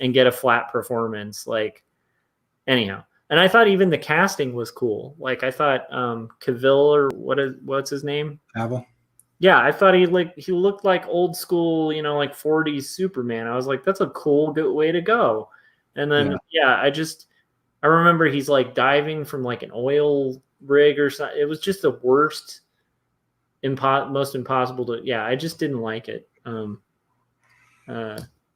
and get a flat performance? Like, anyhow. And I thought even the casting was cool. Like I thought Cavill or what's his name? Cavill. Yeah, I thought he looked like old school, like 40s Superman. I was like, that's a cool good way to go. And then I remember he's like diving from like an oil rig or something. It was just the worst, most impossible to. Yeah, I just didn't like it.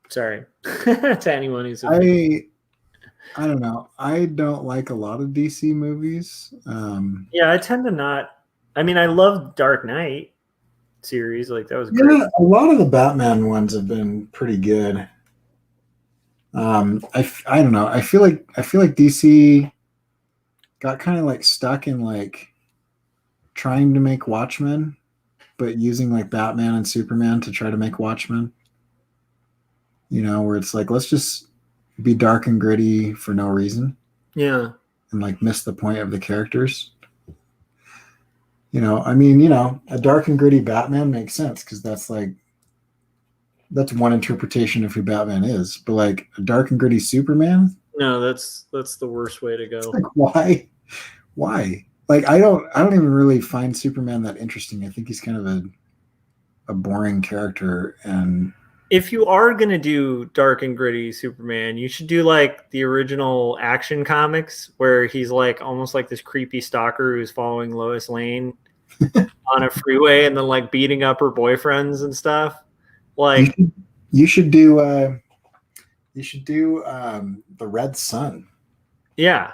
Sorry to anyone who's. I don't know. I don't like a lot of DC movies. Yeah, I tend to not. I mean, I love Dark Knight series. Like that was great. Yeah, a lot of the Batman ones have been pretty good. I don't know. I feel like DC got kind of like stuck in like trying to make Watchmen, but using like Batman and Superman to try to make Watchmen. You know, where it's like let's just be dark and gritty for no reason Yeah. and like miss the point of the characters. You know, I mean, you know, a dark and gritty Batman makes sense because that's one interpretation of who Batman is. But like a dark and gritty Superman, No, that's the worst way to go. like why? Why? Like I don't even really find Superman that interesting. I think he's kind of a boring character and If you are gonna do dark and gritty Superman, you should do like the original Action Comics, where he's like almost like this creepy stalker who's following Lois Lane on a freeway and then like beating up her boyfriends and stuff. you Like, should, you should do the Red Sun. yeah.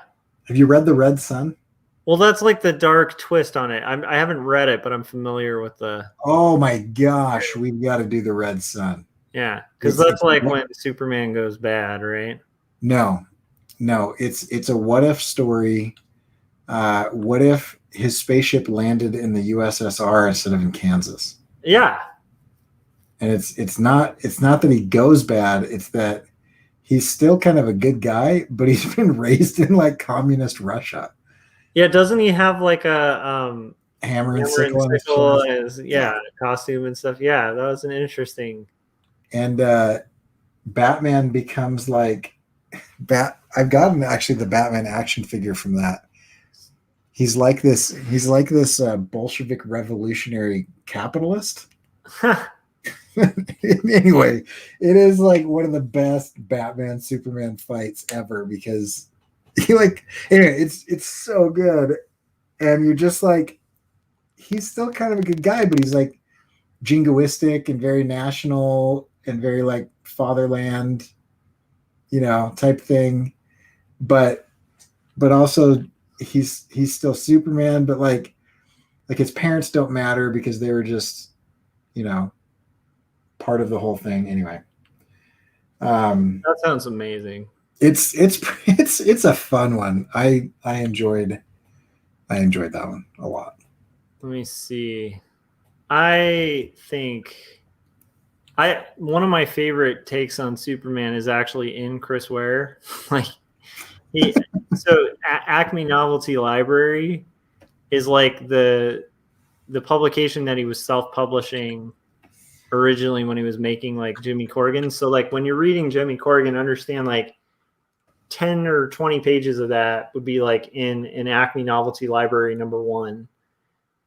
Have you read the Red Sun? Well, that's like the dark twist on it. I haven't read it, but I'm familiar with the. Oh my gosh, we've got to do the Red Sun. Yeah, because It's that's like when Superman goes bad, right? no, it's a what if story. What if his spaceship landed in the USSR instead of in Kansas? Yeah, And it's not that he goes bad, it's that he's still kind of a good guy, but he's been raised in like communist Russia. yeah. Doesn't he have like a Hammer and hammer and sickle on his sickle chest. as costume and stuff? Yeah, that was an interesting. And Batman becomes like I've gotten actually the Batman action figure from that. He's like this Bolshevik revolutionary capitalist. Anyway, it is like one of the best Batman Superman fights ever because he like anyway, it's so good. And you're just like he's still kind of a good guy, but he's like jingoistic and very national and very like fatherland, you know, type thing. But also he's still Superman, but like his parents don't matter because they were just, you know, part of the whole thing anyway. That sounds amazing. It's a fun one. I enjoyed that one a lot. Let me see. I think one of my favorite takes on Superman is actually in Chris Ware. Like he so Acme Novelty Library is like the publication that he was self-publishing originally when he was making like Jimmy Corrigan. So like when you're reading Jimmy Corrigan, understand like 10 or 20 pages of that would be like in Acme Novelty Library #1.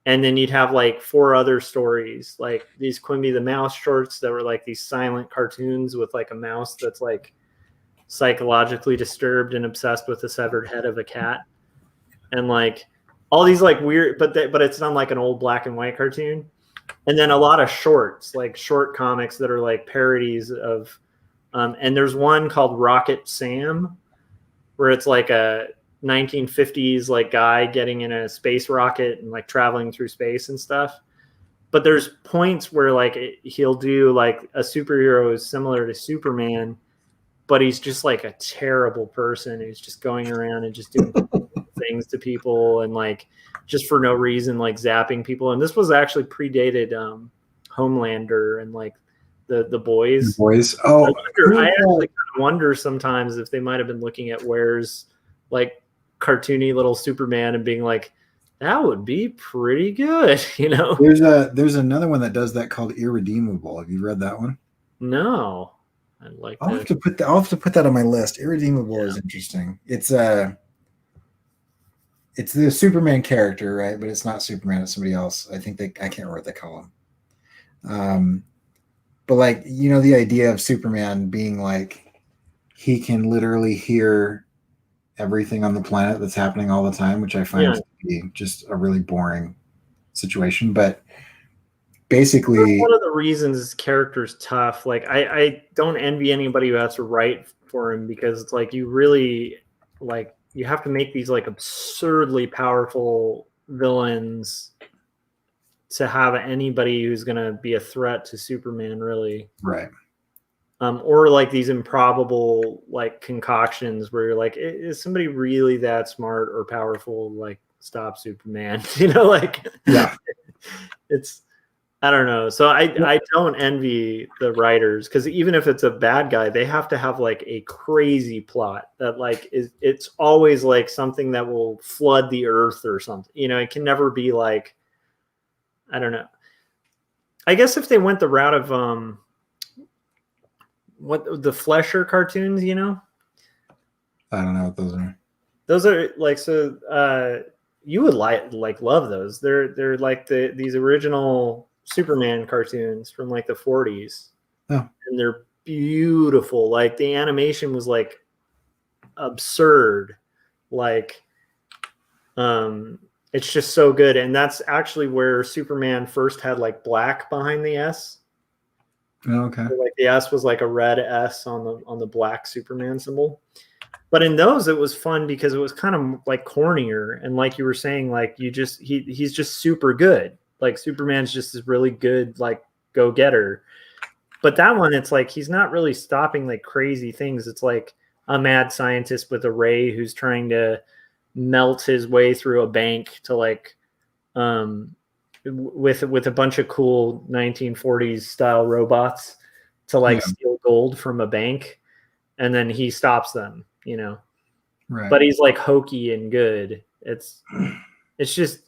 And then you'd have like 4 other stories, like these Quimby the Mouse shorts that were like these silent cartoons with like a mouse that's like psychologically disturbed and obsessed with the severed head of a cat. And like all these like weird, but it's done like an old black and white cartoon. And then a lot of shorts, like short comics that are like parodies of, and there's one called Rocket Sam, where it's like a 1950s like guy getting in a space rocket and like traveling through space and stuff. But there's points where like he'll do like a superhero is similar to Superman, but he's just like a terrible person who's just going around and just doing things to people and like just for no reason, like zapping people. And this was actually predated Homelander and like the boys. Oh, I actually kind of wonder sometimes if they might have been looking at Ware's like cartoony little Superman and being like, that would be pretty good, you know? There's another one that does that called Irredeemable. Have you read that one? No. I'd like I'll have to put that on my list. Irredeemable is interesting. It's the Superman character, right? But it's not Superman, it's somebody else. I can't remember what they call him. But like, you know, the idea of Superman being like he can literally hear everything on the planet that's happening all the time, which I find to be just a really boring situation. But basically, that's one of the reasons his character's tough. Like I don't envy anybody who has to write for him because it's like you really like you have to make these like absurdly powerful villains to have anybody who's going to be a threat to Superman, really. Right. or like these improbable like concoctions where you're like, is somebody really that smart or powerful? Like, stop Superman, like Yeah. it's, I don't know. So I don't envy the writers, because even if it's a bad guy, they have to have like a crazy plot that like it's always like something that will flood the earth or something. It can never be like, I don't know. I guess if they went the route of what the Flesher cartoons, I don't know what those are. those are like, so you would like love those. They're like these original Superman cartoons from like the 40s. Oh. And they're beautiful. Like the animation was like absurd. Like it's just so good. And that's actually where Superman first had like black behind the S. Oh, okay. So like the S was like a red S on the black Superman symbol. But in those, it was fun because it was kind of like cornier, and like you were saying, like he's just super good. Like Superman's just this really good like go getter. But that one, it's like he's not really stopping like crazy things. It's like a mad scientist with a ray who's trying to melt his way through a bank to like with a bunch of cool 1940s style robots to like steal gold from a bank, and then he stops them. Right. But he's like hokey and good. It's just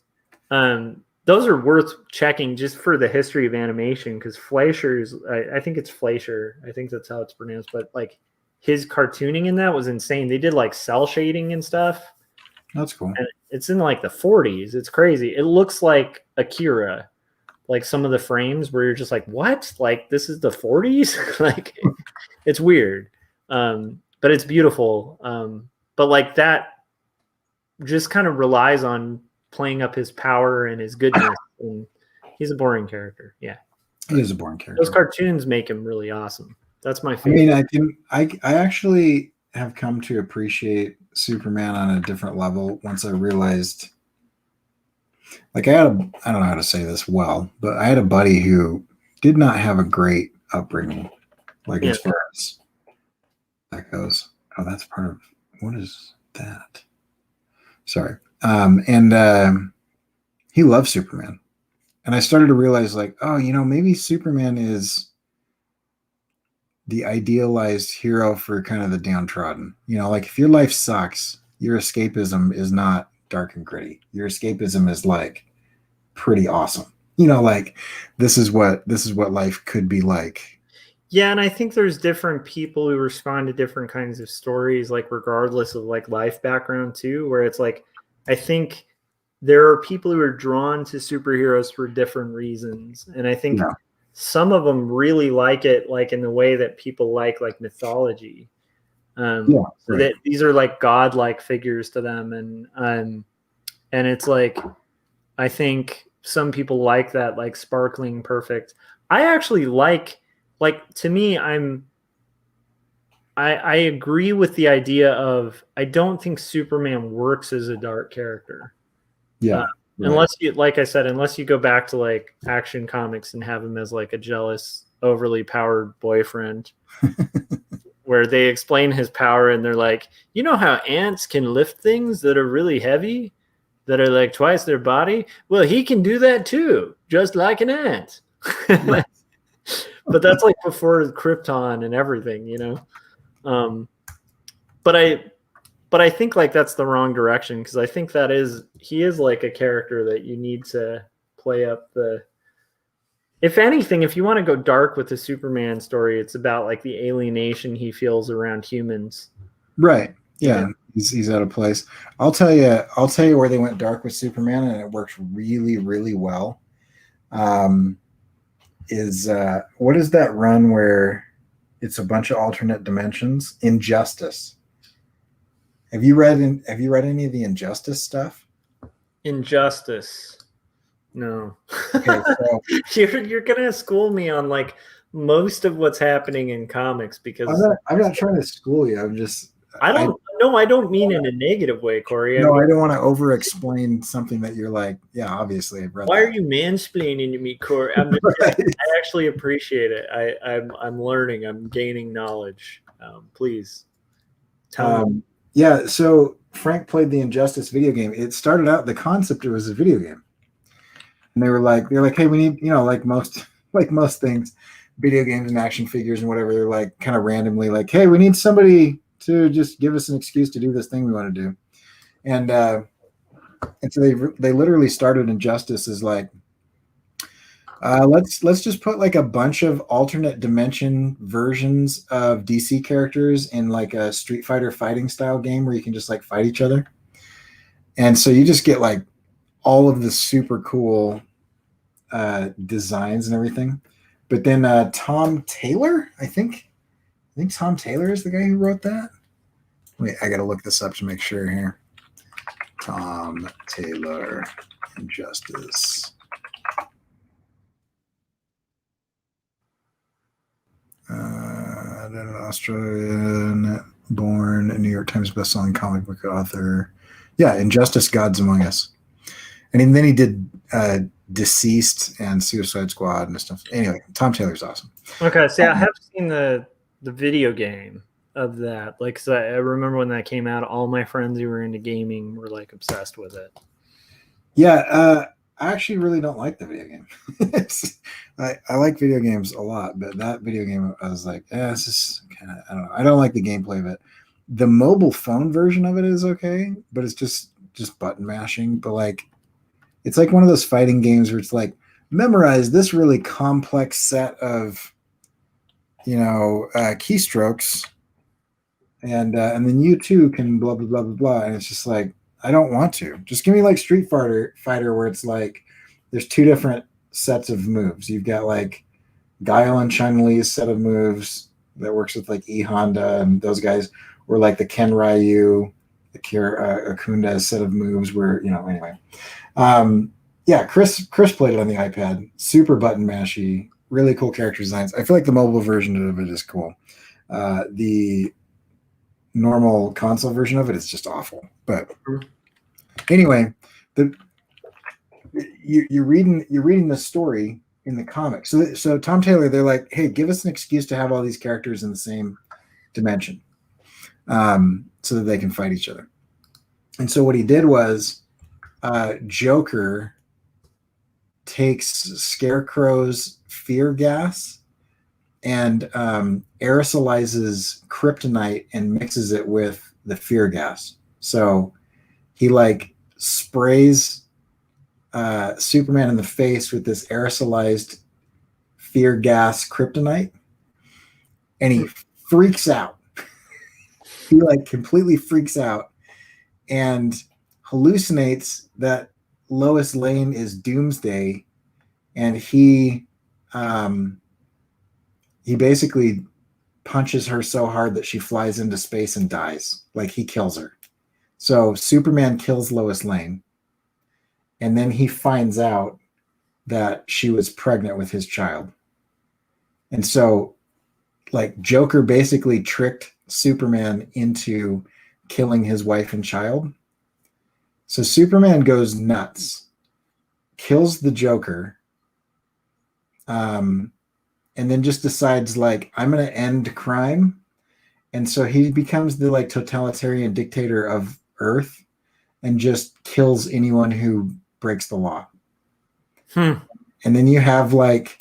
those are worth checking just for the history of animation, because Fleischer's, I think it's Fleischer, I think that's how it's pronounced, but like his cartooning in that was insane. They did like cell shading and stuff. That's cool. And it's in like the 40s. It's crazy. It looks like Akira, like some of the frames where you're just like, what? Like this is the 40s? Like it's weird. But it's beautiful. But like that just kind of relies on playing up his power and his goodness. And he's a boring character. Yeah. He is a boring character. Those cartoons make him really awesome. That's my favorite. I mean, I actually have come to appreciate Superman on a different level once I realized, like I don't know how to say this well, but I had a buddy who did not have a great upbringing, like as far as that goes. Oh, that's part of, what is that? Sorry. And he loves Superman. And I started to realize like, oh, maybe Superman is the idealized hero for kind of the downtrodden. Like if your life sucks, your escapism is not dark and gritty. Your escapism is like pretty awesome. Like this is what life could be like. Yeah, and I think there's different people who respond to different kinds of stories, like regardless of like life background too, where it's like, I think there are people who are drawn to superheroes for different reasons. And I think some of them really like it, like in the way that people like mythology. So that these are like godlike figures to them. And it's like, I think some people like that, like sparkling perfect. I actually like to me, I agree with the idea of, I don't think Superman works as a dark character. Yeah. Unless you, like I said, unless you go back to like Action Comics and have him as like a jealous, overly powered boyfriend, where they explain his power and they're like, how ants can lift things that are really heavy, that are like twice their body? Well, he can do that too, just like an ant. But that's like before Krypton and everything, But I think like that's the wrong direction, because I think he is like a character that you need to play up the. If anything, if you want to go dark with the Superman story, it's about like the alienation he feels around humans. Right. Yeah. He's out of place. I'll tell you where they went dark with Superman, and it works really, really well. What is that run where it's a bunch of alternate dimensions? Injustice. Have you read any of the Injustice stuff? Injustice. No. Okay, so you're gonna school me on like most of what's happening in comics, because I'm not trying to school you. I'm just I I don't mean in a negative way, Corey. I no, mean, I don't want to over explain something that you're like, yeah, obviously I've read why that. are you mansplaining to me, Corey? I'm just Right. I actually appreciate it. I'm learning. I'm gaining knowledge. Please tell me. Yeah, so Frank played the Injustice video game. It started out the concept it was a video game, and they're like, hey, we need, like most things, video games and action figures and whatever. They're like kind of randomly like, hey, we need somebody to just give us an excuse to do this thing we want to do, and so they literally started Injustice as like, let's just put like a bunch of alternate dimension versions of DC characters in like a Street Fighter fighting style game where you can just like fight each other. And so you just get like all of the super cool designs and everything. But then Tom Taylor, I think Tom Taylor is the guy who wrote that. Wait, I got to look this up to make sure here. Tom Taylor, Injustice. Australian born New York Times bestselling comic book author. Yeah, Injustice Gods Among Us. And then he did Deceased and Suicide Squad and stuff. Anyway, Tom Taylor's awesome. Okay, see, I have seen the video game of that. Like, 'cause I remember when that came out, all my friends who were into gaming were like obsessed with it. Yeah, I actually really don't like the video game. I like video games a lot, but that video game, I was like, this is kind of, I don't know. I don't like the gameplay of it. The mobile phone version of it is okay, but it's just button mashing. But like, it's like one of those fighting games where it's like, memorize this really complex set of, keystrokes, and then you too can blah blah blah blah blah. And it's just like, I don't want to. Just give me like Street Fighter where it's like there's two different sets of moves. You've got like Guile and Chun-Li's set of moves that works with like E Honda and those guys, or like the Ken Ryu, the Kira Akunda set of moves where, anyway. Yeah, Chris played it on the iPad. Super button mashy, really cool character designs. I feel like the mobile version of it is cool. The normal console version of it is just awful. But anyway, you're reading the story in the comic. So Tom Taylor, they're like, hey, give us an excuse to have all these characters in the same dimension, so that they can fight each other. And so what he did was, Joker takes Scarecrow's fear gas and aerosolizes kryptonite and mixes it with the fear gas. So he like sprays Superman in the face with this aerosolized fear gas kryptonite, and he freaks out. He like completely freaks out and hallucinates that Lois Lane is Doomsday, and he basically punches her so hard that she flies into space and dies. Like, he kills her. So Superman kills Lois Lane, and then he finds out that she was pregnant with his child. And so, like, Joker basically tricked Superman into killing his wife and child. So Superman goes nuts, kills the Joker, and then just decides, like, I'm going to end crime. And so he becomes the like totalitarian dictator of Earth and just kills anyone who breaks the law. And then you have like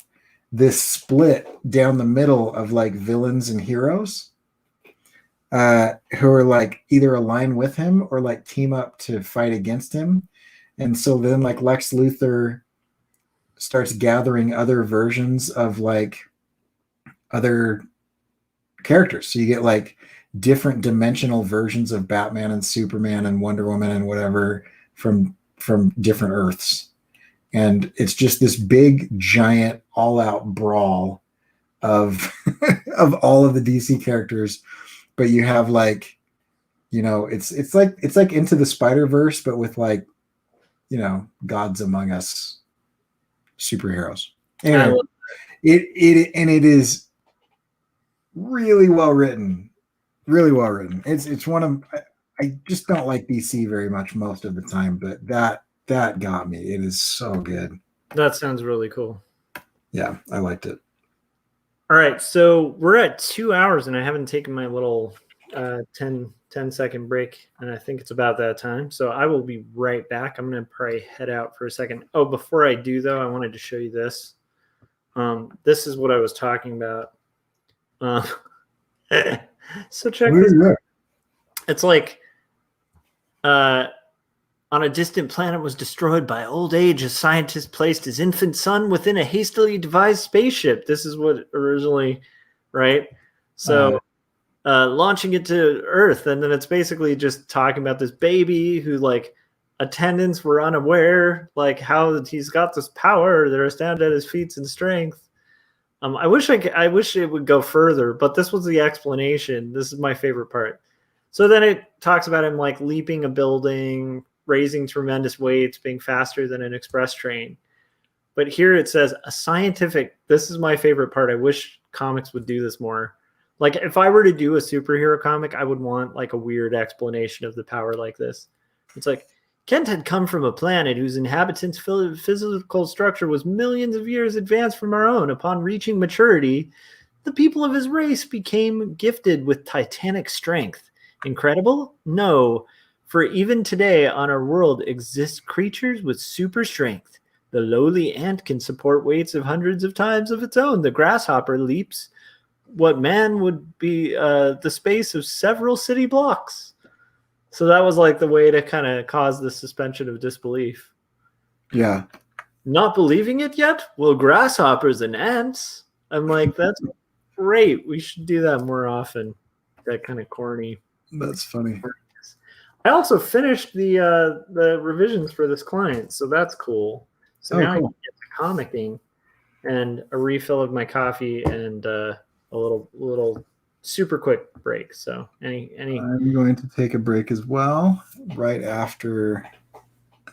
this split down the middle of like villains and heroes, who are like either align with him or like team up to fight against him. And so then like Lex Luthor starts gathering other versions of like other characters. So you get like different dimensional versions of Batman and Superman and Wonder Woman and whatever from different Earths. And it's just this big, giant, all-out brawl of of all of the DC characters. But you have like, it's like Into the Spider-Verse, but with like, Gods Among Us superheroes. Anyway, it is really well written. really well written. It's one of I just don't like DC very much most of the time, but that got me. It is so good. That sounds really cool. Yeah, I liked it. All right, so we're at 2 hours and I haven't taken my little 10-second break, and I think it's about that time. So I will be right back. I'm going to probably head out for a second. Oh, before I do, though, I wanted to show you this. This is what I was talking about. Uh, so check this out. It's like on a distant planet was destroyed by old age. A scientist placed his infant son within a hastily devised spaceship. This is what originally, right? So launching it to Earth, and then it's basically just talking about this baby who, like, attendants were unaware, like, how he's got this power. They're astounded at his feats and strength. I wish it would go further, but this was the explanation. This is my favorite part. So then it talks about him like leaping a building, raising tremendous weights, being faster than an express train. But here it says a scientific. This is my favorite part. I wish comics would do this more. Like if I were to do a superhero comic, I would want like a weird explanation of the power like this. It's like Kent had come from a planet whose inhabitants' physical structure was millions of years advanced from our own. Upon reaching maturity, the people of his race became gifted with titanic strength. Incredible? No, for even today on our world exist creatures with super strength. The lowly ant can support weights of hundreds of times of its own. The grasshopper leaps what man would be the space of several city blocks. So that was like the way to kind of cause the suspension of disbelief. Yeah. Not believing it yet? Well, grasshoppers and ants. I'm like, that's great. We should do that more often. That kind of corny. That's funny. I also finished the revisions for this client, so that's cool. So now cool. I can get to comicking and a refill of my coffee and a little super quick break. So any I'm going to take a break as well right after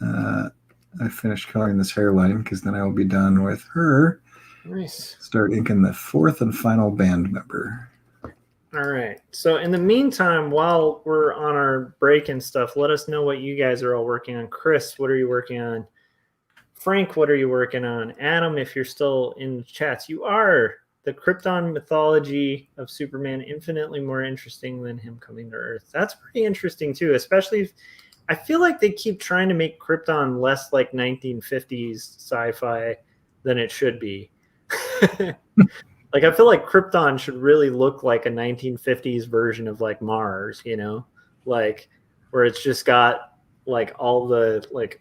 I finish coloring this hairline, because then I will be done with her. nice. Start inking the fourth and final band member. All right. So in the meantime, while we're on our break and stuff, let us know what you guys are all working on. Chris, what are you working on? Frank, what are you working on? Adam, if you're still in the chats, you are. The Krypton mythology of Superman infinitely more interesting than him coming to Earth. That's pretty interesting too, especially if, I feel like they keep trying to make Krypton less like 1950s sci-fi than it should be. Like I feel like Krypton should really look like a 1950s version of like Mars, you know, like where it's just got like all the like,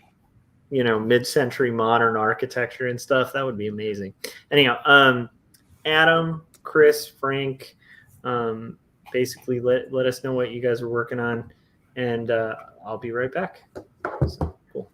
you know, mid-century modern architecture and stuff. That would be amazing. Anyhow, Adam, Chris, Frank, basically let us know what you guys are working on, and I'll be right back. So, cool.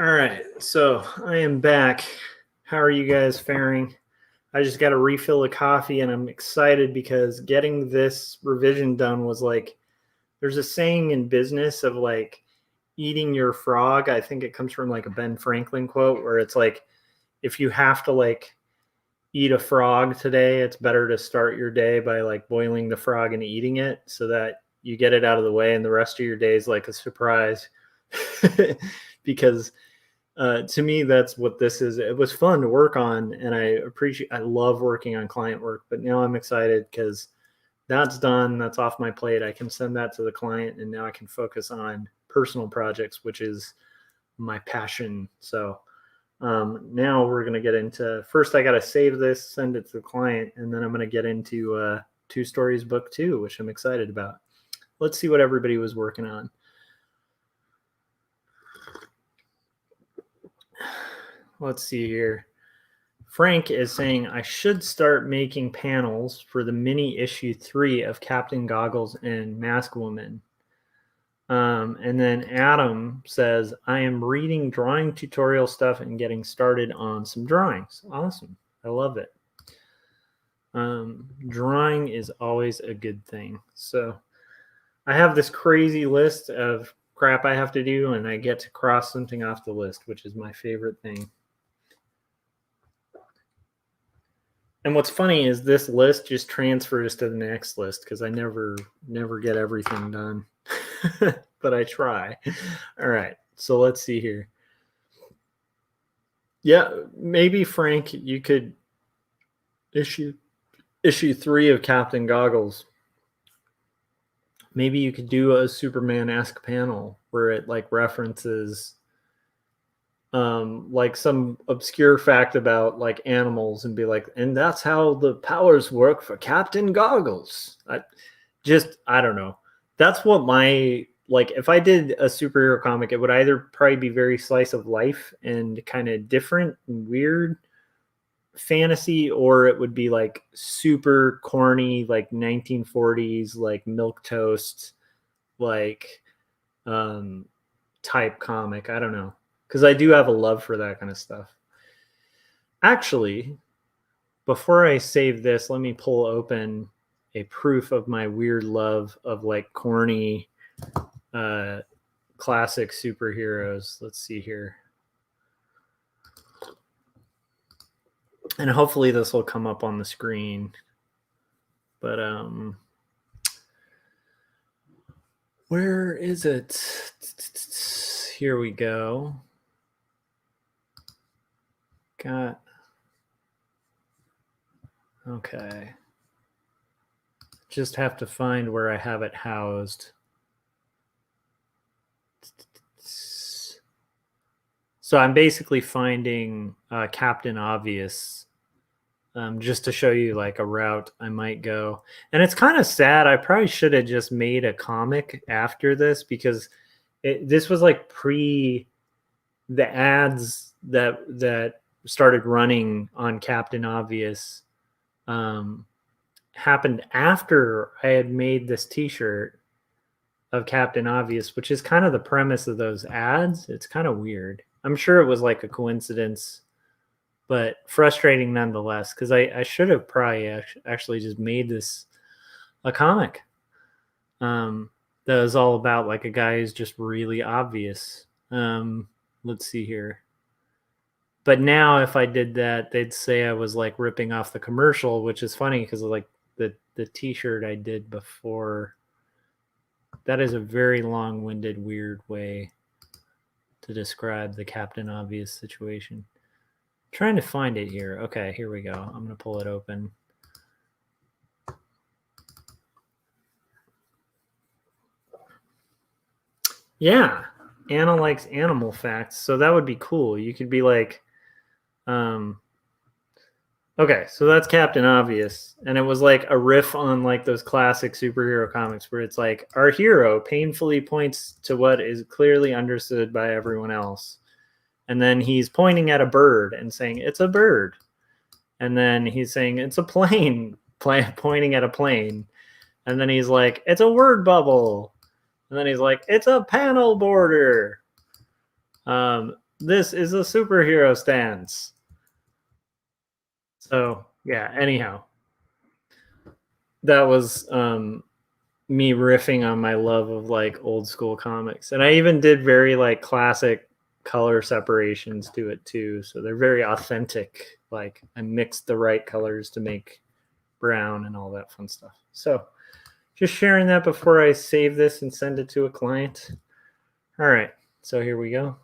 All right, so I am back. How are you guys faring? I just got to refill the coffee, and I'm excited because getting this revision done was like, there's a saying in business of like eating your frog. I think it comes from like a Ben Franklin quote where it's like, if you have to like eat a frog today, it's better to start your day by like boiling the frog and eating it so that you get it out of the way and the rest of your day is like a surprise. Because to me, that's what this is. It was fun to work on, and I love working on client work, but now I'm excited because that's done. That's off my plate. I can send that to the client, and now I can focus on personal projects, which is my passion. So now we're going to get into, first I got to save this, send it to the client, and then I'm going to get into Two Stories book 2, which I'm excited about. Let's see what everybody was working on. Let's see here. Frank is saying I should start making panels for the mini issue 3 of Captain Goggles and Mask Woman. And then Adam says, I am reading drawing tutorial stuff and getting started on some drawings. Awesome. I love it. Drawing is always a good thing. So I have this crazy list of crap I have to do, and I get to cross something off the list, which is my favorite thing. And what's funny is this list just transfers to the next list because I never get everything done. But I try. All right. So let's see here. Yeah, maybe Frank, you could issue 3 of Captain Goggles. Maybe you could do a Superman-esque panel where it like references like some obscure fact about like animals and be like, and that's how the powers work for Captain Goggles. I don't know. That's what my, like, if I did a superhero comic, it would either probably be very slice of life and kind of different and weird fantasy, or it would be like super corny, like 1940s, like milquetoast, like type comic. I don't know. Because I do have a love for that kind of stuff. Actually, before I save this, let me pull open a proof of my weird love of like corny classic superheroes. Let's see here. And hopefully this will come up on the screen. But where is it? Here we go. Got, okay. Just have to find where I have it housed. So I'm basically finding Captain Obvious just to show you like a route I might go. And it's kind of sad. I probably should have just made a comic after this because this was like pre the ads that started running on Captain Obvious happened after I had made this t-shirt of Captain Obvious, which is kind of the premise of those ads. It's kind of weird. I'm sure it was like a coincidence, but frustrating nonetheless, because I should have probably actually just made this a comic that was all about like a guy who's just really obvious. Let's see here. But now if I did that, they'd say I was like ripping off the commercial, which is funny because like the t-shirt I did before, that is a very long-winded, weird way to describe the Captain Obvious situation. I'm trying to find it here. Okay, here we go. I'm going to pull it open. Yeah, Anna likes animal facts, so that would be cool. You could be like, okay, so that's Captain Obvious, and it was like a riff on like those classic superhero comics where it's like our hero painfully points to what is clearly understood by everyone else, and then he's pointing at a bird and saying it's a bird, and then he's saying it's a plane, pointing at a plane, and then he's like it's a word bubble, and then he's like it's a panel border. This is a superhero stance. So yeah, anyhow, that was me riffing on my love of like old school comics. And I even did very like classic color separations to it too. So they're very authentic. Like I mixed the right colors to make brown and all that fun stuff. So just sharing that before I save this and send it to a client. All right, so here we go.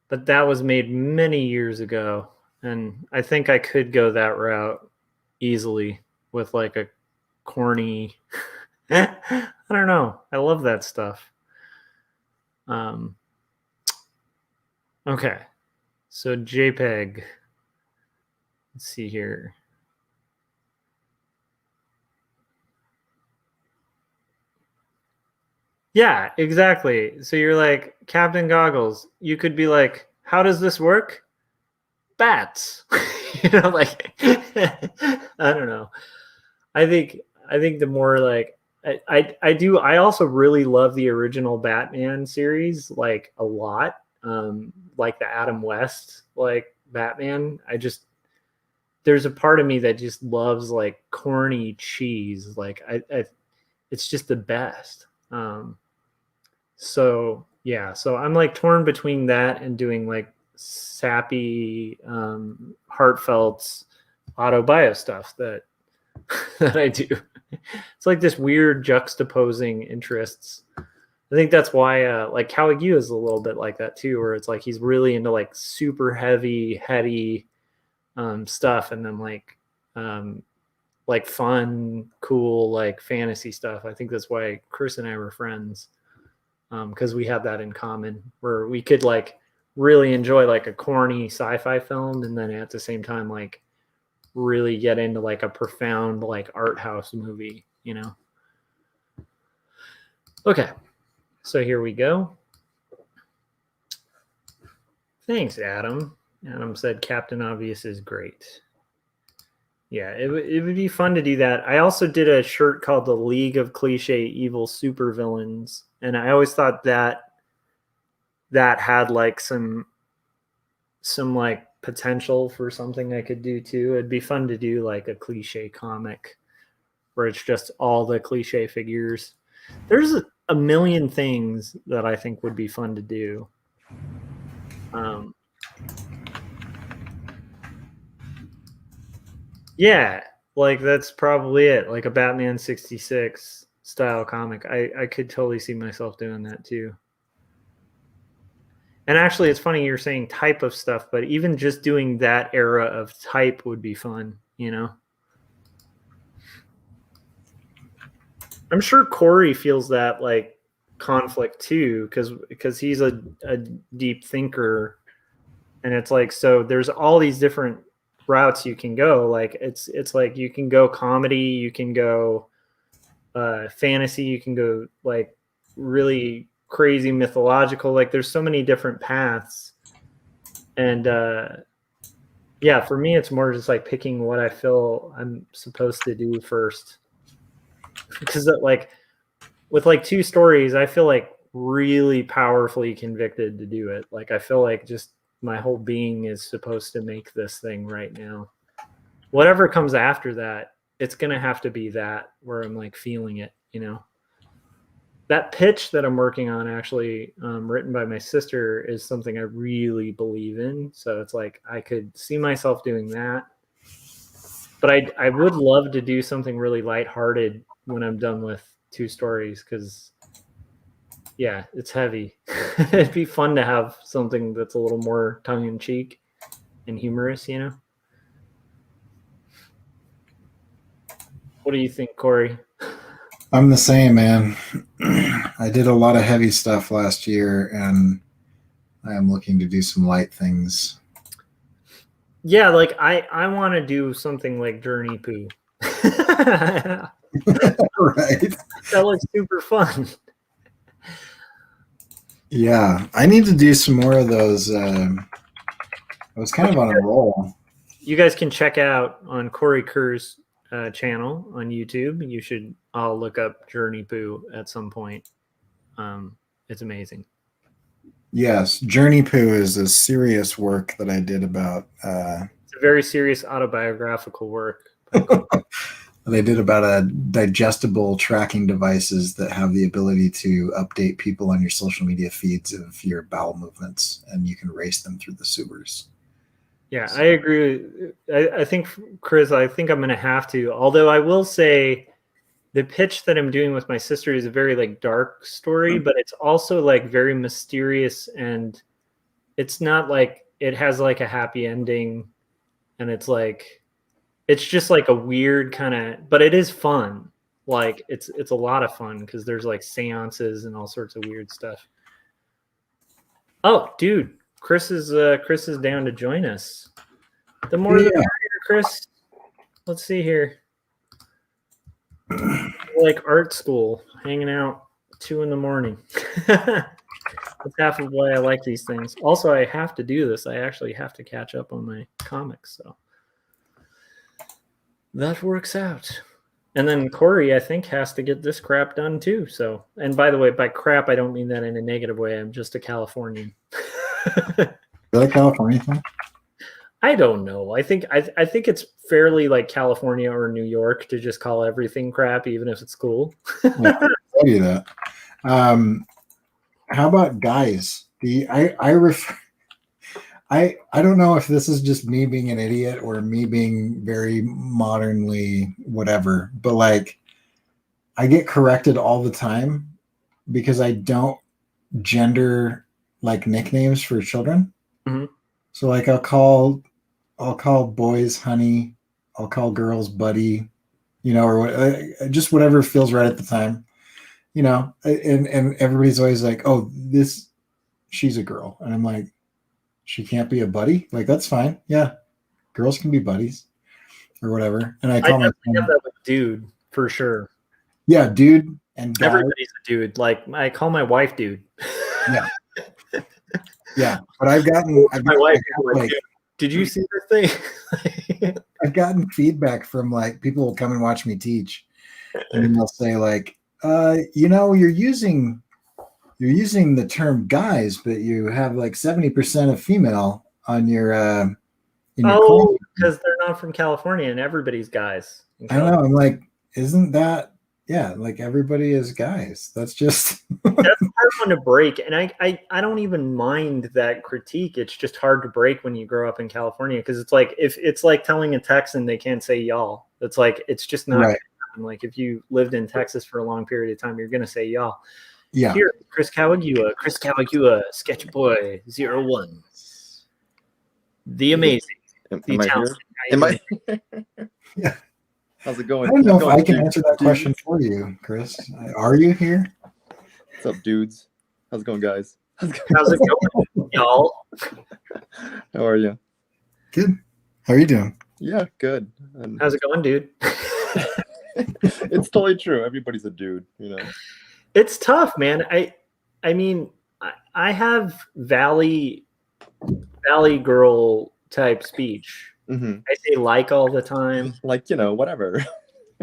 But that was made many years ago. And I think I could go that route easily with like a corny. I don't know. I love that stuff. Okay. So JPEG. Let's see here. Yeah, exactly. So you're like Captain Goggles. You could be like, how does this work? Bats. Like I don't know. I think the more like I also really love the original Batman series like a lot. Like the Adam West like Batman. There's a part of me that just loves like corny cheese. Like it's just the best. So yeah, so I'm like torn between that and doing like sappy, heartfelt autobio stuff that that I do. It's like this weird juxtaposing interests. I think that's why like Kawagyu is a little bit like that too, where it's like he's really into like super heavy, heady stuff, and then like fun, cool, like fantasy stuff. I think that's why Chris and I were friends because we had that in common, where we could like really enjoy like a corny sci-fi film, and then at the same time like really get into like a profound like art house movie, you know. Okay, so here we go. Thanks, Adam. Adam said Captain Obvious is great. Yeah, it would be fun to do that. I also did a shirt called the League of Cliche Evil Supervillains, and I always thought that had like some like potential for something I could do too. It'd be fun to do like a cliche comic where it's just all the cliche figures. There's a million things that I think would be fun to do. Yeah, like that's probably it. Like a Batman 66 style comic. I could totally see myself doing that too. And actually, it's funny you're saying type of stuff, but even just doing that era of type would be fun, you know? I'm sure Corey feels that like conflict too, because he's a deep thinker, and it's like so there's all these different routes you can go. Like it's like you can go comedy, you can go fantasy, you can go like really crazy mythological. Like there's so many different paths, and yeah, for me it's more just like picking what I feel I'm supposed to do first, because like with like two stories, I feel like really powerfully convicted to do it. Like I feel like just my whole being is supposed to make this thing right now. Whatever comes after that, it's gonna have to be that where I'm like feeling it, you know. That pitch that I'm working on, actually, written by my sister, is something I really believe in. So it's like I could see myself doing that, but I would love to do something really lighthearted when I'm done with two stories because yeah, it's heavy. It'd be fun to have something that's a little more tongue in cheek and humorous, you know? What do you think, Corey? I'm the same, man. I did a lot of heavy stuff last year, and I am looking to do some light things. Yeah, like I want to do something like Journey Poo. That Right. looks super fun. Yeah, I need to do some more of those. I was kind of on a roll. You guys can check out on Corey Kerr's channel on YouTube. You should all look up Journey Poo at some point. It's amazing. Yes, Journey Poo is a serious work that I did about. It's a very serious autobiographical work. They did about a digestible tracking devices that have the ability to update people on your social media feeds of your bowel movements, and you can race them through the sewers. Yeah, I agree. I think, Chris, I think I'm going to have to. Although I will say, the pitch that I'm doing with my sister is a very like dark story, but it's also like very mysterious, and it's not like it has like a happy ending, and it's just like a weird kind of, but it is fun. Like it's a lot of fun because there's like seances and all sorts of weird stuff. Oh, dude, Chris is down to join us. The more the merrier, Chris. Let's see here. Like art school, hanging out 2 a.m. That's half of why I like these things. Also, I have to do this. I actually have to catch up on my comics, so that works out. And then Corey, I think, has to get this crap done too. So, and by the way, by crap, I don't mean that in a negative way. I'm just a Californian. Is that a California thing? I don't know. I think it's fairly like California or New York to just call everything crap, even if it's cool. Yeah, I'll tell you that. How about guys? I don't know if this is just me being an idiot or me being very modernly whatever, but like I get corrected all the time because I don't gender like nicknames for children. Mm-hmm. So like I'll call boys honey, I'll call girls buddy, or just whatever feels right at the time, and everybody's always like, oh, she's a girl. And I'm like, she can't be a buddy? Like, that's fine. Yeah. Girls can be buddies or whatever. And I definitely have that with dude for sure. Yeah, dude and guy. Everybody's a dude. Like I call my wife dude. Yeah. Yeah. But I've gotten my wife like, did you see this thing? I've gotten feedback from like people will come and watch me teach. And then they'll say like, you're using the term guys, but you have like 70% of female on your because they're not from California and everybody's guys. I know. I'm like, isn't that like everybody is guys? That's just that's a hard one to break. And I don't even mind that critique. It's just hard to break when you grow up in California because it's like if it's like telling a Texan they can't say y'all. It's like it's just not right. Like if you lived in Texas for a long period of time, you're gonna say y'all. Yeah. Here, Chris Kawagua, Sketch Boy 01. The amazing. Am I here? Am I? Yeah. How's it going? I don't know if I can answer that question for you, Chris. Are you here? What's up, dudes? How's it going, guys? How's it going, y'all? How are you? Good. How are you doing? Yeah, good. How's it going, dude? It's totally true. Everybody's a dude, It's tough, man. I mean, I have Valley girl type speech. Mm-hmm. I say like all the time. Like, whatever.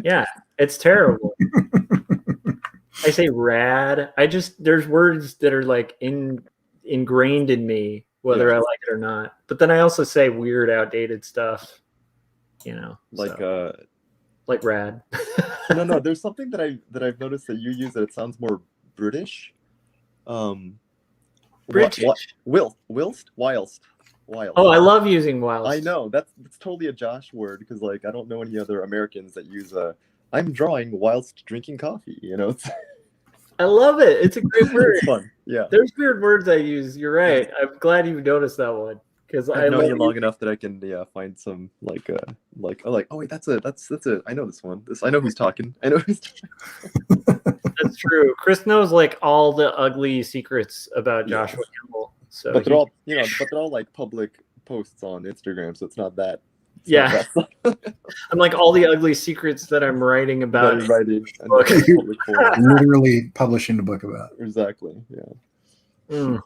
Yeah, it's terrible. I say rad. There's words that are like ingrained in me, whether I like it or not. But then I also say weird, outdated stuff. Like rad. No. There's something that I've noticed that you use that it sounds more British. British. Whilst. Oh, I love using whilst. I know that's totally a Josh word because like I don't know any other Americans that use I'm drawing whilst drinking coffee. I love it. It's a great word. It's fun. Yeah. There's weird words I use. You're right. I'm glad you noticed that one because I've known you long enough that I can find some oh wait that's a I know this one. I know who's talking. That's true. Chris knows like all the ugly secrets about Joshua Kemble. So but they're all like public posts on Instagram, so it's not that. I'm like all the ugly secrets that I'm writing about. Literally publishing a book about. Exactly. Yeah.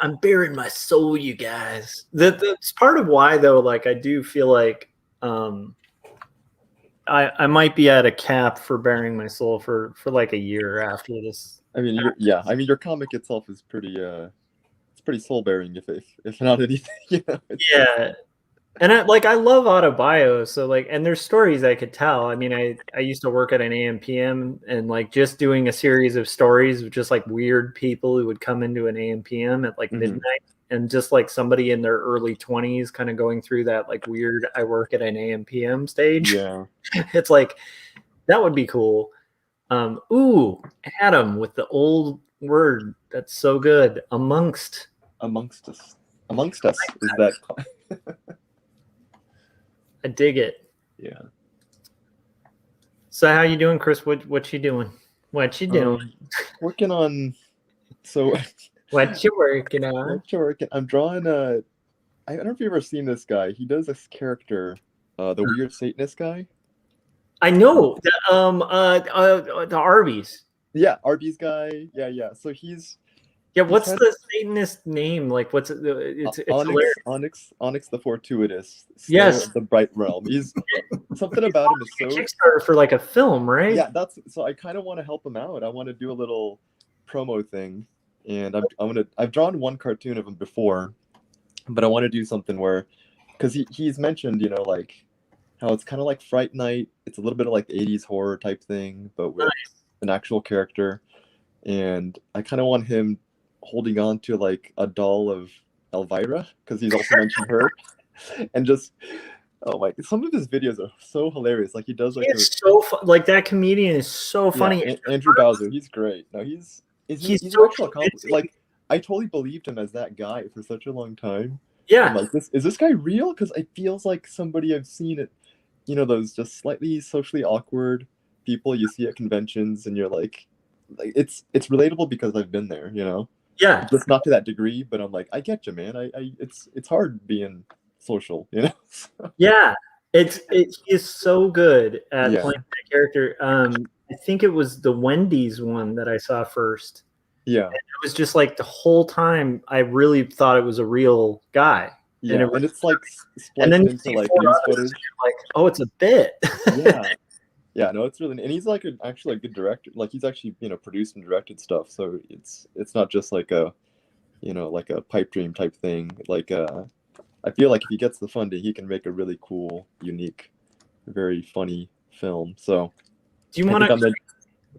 I'm bearing my soul, you guys. That's part of why, though. Like, I do feel like I might be at a cap for bearing my soul for like a year after this I mean, I mean, your comic itself is pretty it's pretty soul bearing, if not anything. Yeah. And I love autobio, so like, and there's stories I could tell. I mean, I used to work at an AM/PM, and like just doing a series of stories of just like weird people who would come into an AM/PM at like midnight, and just like somebody in their early 20s kind of going through that like weird I work at an AM/PM stage. Yeah. It's like that would be cool. Ooh, Adam with the old word that's so good. Amongst Amongst us is that. I dig it. Yeah. So how you doing, Chris? What you doing? What you doing? Working on. So. What you working on? What you working? I'm drawing I don't know if you've ever seen this guy. He does this character, the weird Satanist guy. I know. The Arby's. Yeah, Arby's guy. Yeah. So he's. Yeah, what's the Satanist name? Like, what's it? It's Onyx the Fortuitous. Yes, the Bright Realm. He's something about him is so. Kickstarter for like a film, right? Yeah, that's so. I kind of want to help him out. I want to do a little promo thing, and I've drawn one cartoon of him before, but I want to do something where, because he's mentioned, like how it's kind of like Fright Night. It's a little bit of like 80s horror type thing, but with an actual character, and I kind of want him holding on to like a doll of Elvira, because he's also mentioned her, and just some of his videos are so hilarious. Like he does like like that comedian is so funny. Yeah, Andrew Bowser, he's great. No, he's so actual accomplishment. Like I totally believed him as that guy for such a long time. Yeah, I'm like, is this guy real? Because it feels like somebody I've seen it. Those just slightly socially awkward people you see at conventions, and you're like it's relatable because I've been there. Yeah, just not to that degree, but I'm like, I get you, man. It's hard being social, Yeah, he is so good at playing that character. I think it was the Wendy's one that I saw first. Yeah, and it was just like the whole time I really thought it was a real guy. Yeah, and it's like spliced into like news footage. Like, oh, it's a bit. Yeah, no, it's really, and he's like actually a good director. Like he's actually produced and directed stuff, so it's not just like a like a pipe dream type thing. Like I feel like if he gets the funding, he can make a really cool, unique, very funny film. So do you want to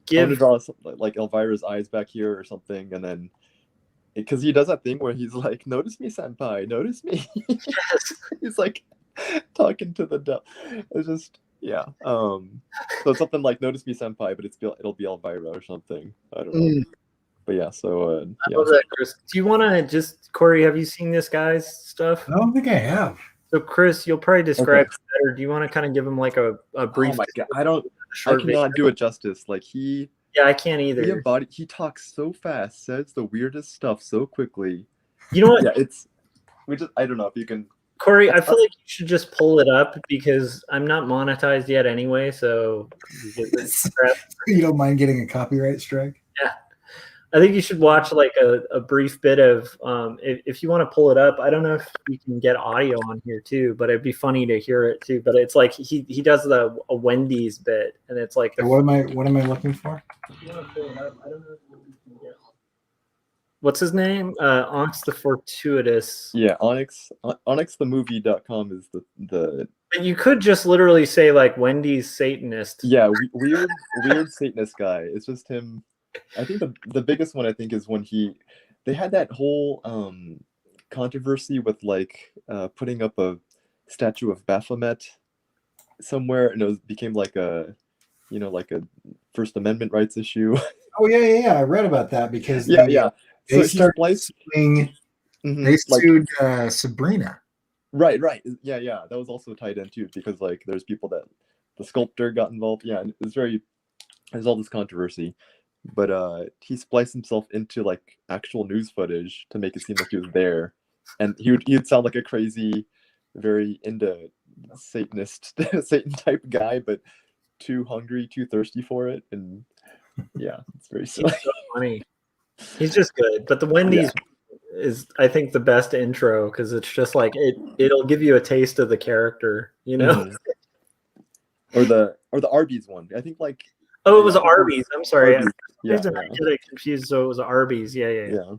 give draw like Elvira's eyes back here or something, and then because he does that thing where he's like, "Notice me, senpai, notice me." He's like talking to the devil. It's just. Yeah. So it's something like "Notice Me, Senpai," but it'll be Elvira or something. I don't know. But yeah. So I love that, Chris. Do you want to Corey? Have you seen this guy's stuff? I don't think I have. So Chris, you'll probably describe it better. Do you want to kind of give him like a brief? Oh my God, I cannot do it justice. Like he. Yeah, I can't either. He talks so fast, says the weirdest stuff so quickly. You know what? Yeah, I don't know if you can. Corey, I feel like you should just pull it up because I'm not monetized yet anyway. So you don't mind getting a copyright strike? Yeah, I think you should watch like a brief bit of if you want to pull it up. I don't know if you can get audio on here too, but it'd be funny to hear it too. But it's like he does a Wendy's bit, and it's like what am I looking for? If you want to pull it up, I don't know if you can get. What's his name? Onyx the Fortuitous. Yeah, onyxthemovie.com is the. But you could just literally say like Wendy's Satanist. Yeah, weird Satanist guy. It's just him. I think the biggest one I think is when they had that whole controversy with like putting up a statue of Baphomet somewhere, and it became like a like a First Amendment rights issue. Oh yeah. I read about that because They started suing. They sued Sabrina. Right. Yeah. That was also tied in too because like there's people that the sculptor got involved. Yeah, and there's all this controversy, but he spliced himself into like actual news footage to make it seem like he was there, and he'd sound like a crazy, very into Satanist Satan type guy, but too hungry, too thirsty for it, and yeah, it's very silly. He's so funny. He's just good, but the Wendy's is, I think, the best intro because it's just like it'll give you a taste of the character, or the Arby's one. I think like Oh, it was Arby's. I'm sorry. Arby's. Yeah, I get it confused. So it was Arby's. Yeah.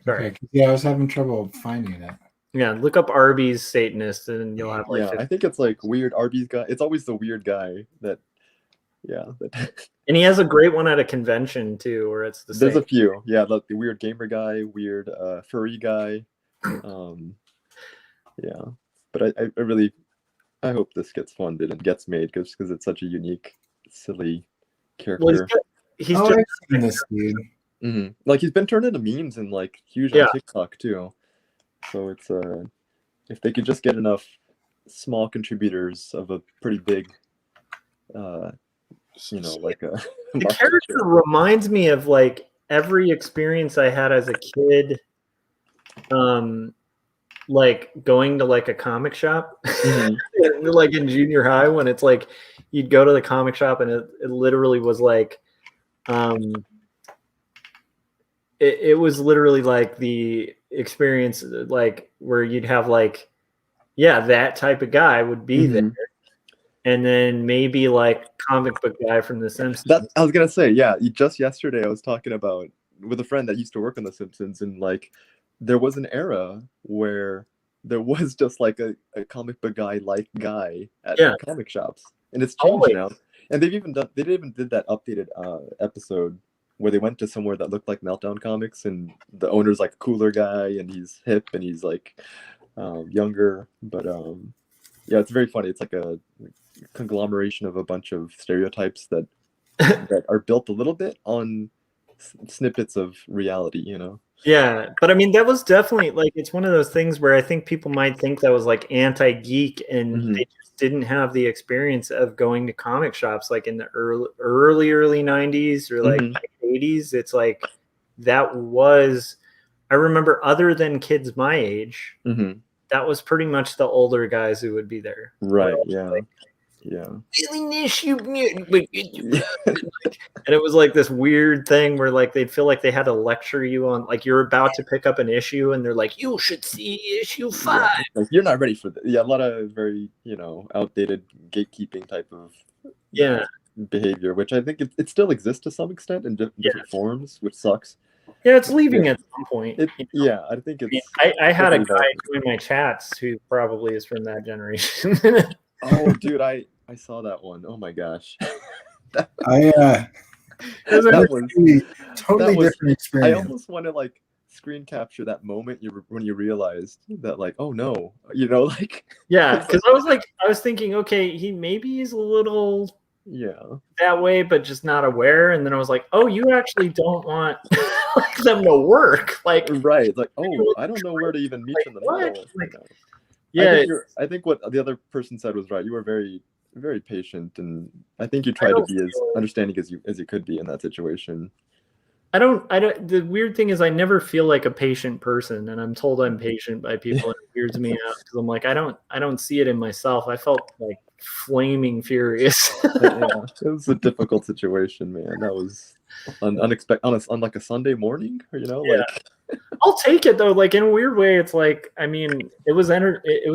Sorry. Okay, yeah, I was having trouble finding it. Yeah, look up Arby's Satanist and you'll have like. Yeah, I think it's like weird Arby's guy. It's always the weird guy that. Yeah. And he has a great one at a convention too, where it's the same. There's a few. Yeah, like the weird gamer guy, weird furry guy. Yeah, but I really I hope this gets funded and gets made because it's such a unique, silly character. Well, he's I've just seen this dude. Mm-hmm. Like he's been turned into memes and like huge on TikTok too. So it's if they could just get enough small contributors of a pretty big, like a the character reminds me of like every experience I had as a kid, like going to like a comic shop, like in junior high when it's like you'd go to the comic shop and it literally was like, it was literally like the experience like where you'd have like, that type of guy would be there. And then maybe like comic book guy from The Simpsons. I was gonna say, just yesterday I was talking about with a friend that used to work on The Simpsons, and like there was an era where there was just like a comic book guy at comic shops, and it's changed now. And they even did that updated episode where they went to somewhere that looked like Meltdown Comics, and the owner's like a cooler guy, and he's hip, and he's like younger, but it's very funny. It's like a conglomeration of a bunch of stereotypes that are built a little bit on snippets of reality, Yeah, but I mean that was definitely like, it's one of those things where I think people might think that was like anti-geek, and they just didn't have the experience of going to comic shops like in the early 90s or like 80s. It's like that was, I remember, other than kids my age, that was pretty much the older guys who would be there. Right. Yeah. Like, yeah. And it was like this weird thing where like they'd feel like they had to lecture you on, like you're about to pick up an issue and they're like, you should see issue 5. Yeah. Like, you're not ready for that. Yeah, a lot of very, outdated gatekeeping type of behavior, which I think it still exists to some extent in different forms, which sucks. Yeah, it's leaving at some point. I think it's. I had a guy doing my chats who probably is from that generation. Oh, dude, I saw that one. Oh my gosh. That was totally different experience. I almost want to like screen capture that moment when you realized that, like, oh no, like. Yeah, because I was thinking, okay, he's a little that way, but just not aware. And then I was like, oh, you actually don't want like them to work, like right, like, oh, I don't know where to even meet in the middle. Like, I think what the other person said was right. You were very, very patient, and I think you tried to be as understanding as you could be in that situation. I don't. The weird thing is, I never feel like a patient person, and I'm told I'm patient by people, and it weirds me out because I'm like, I don't see it in myself. I felt like flaming furious. It was a difficult situation, man. That was unexpected on like a Sunday morning, like. I'll take it though. Like in a weird way, it's like, I mean, it was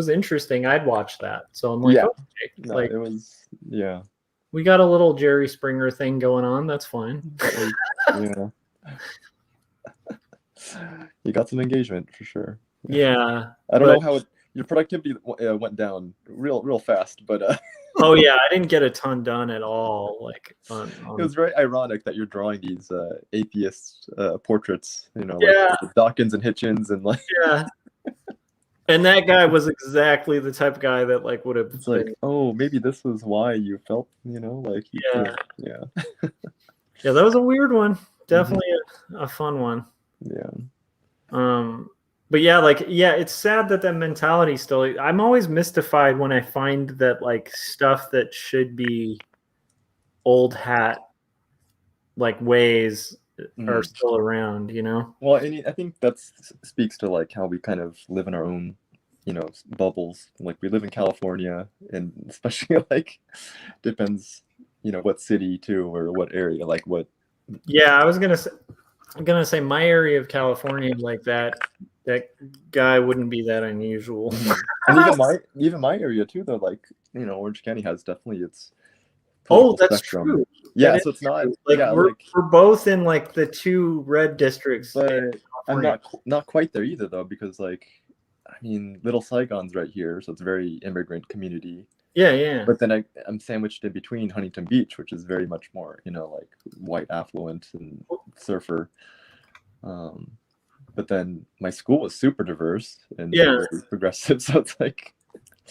interesting. I'd watch that, so I'm like, okay. No, like it was, we got a little Jerry Springer thing going on. That's fine. Yeah, you got some engagement for sure. Yeah, I don't know how your productivity went down real fast, but oh yeah, I didn't get a ton done at all. Like it was very ironic that you're drawing these atheist portraits, like Dawkins and Hitchens and like and that guy was exactly the type of guy that like would have. It's like, oh, maybe this was why you felt, like yeah, that was a weird one. Definitely a fun one. Yeah. But it's sad that mentality still. I'm always mystified when I find that like stuff that should be old hat like ways are still around, Well, I think that speaks to like how we kind of live in our own, bubbles. Like we live in California, and especially like depends, what city too, or what area, like what. Yeah, I was gonna say my area of California, like that guy wouldn't be that unusual. And even my area too, though, like, Orange County has definitely its Oh, that's spectrum. true. Yeah, That so is it's not true. Like yeah, we're like we're both in like the 2 red districts but in I'm California. not quite there either though, because like I mean, Little Saigon's right here, so it's a very immigrant community. Yeah, yeah. But then I'm sandwiched in between Huntington Beach, which is very much more, like white affluent and surfer. But then my school was super diverse and Yeah. very progressive, so it's like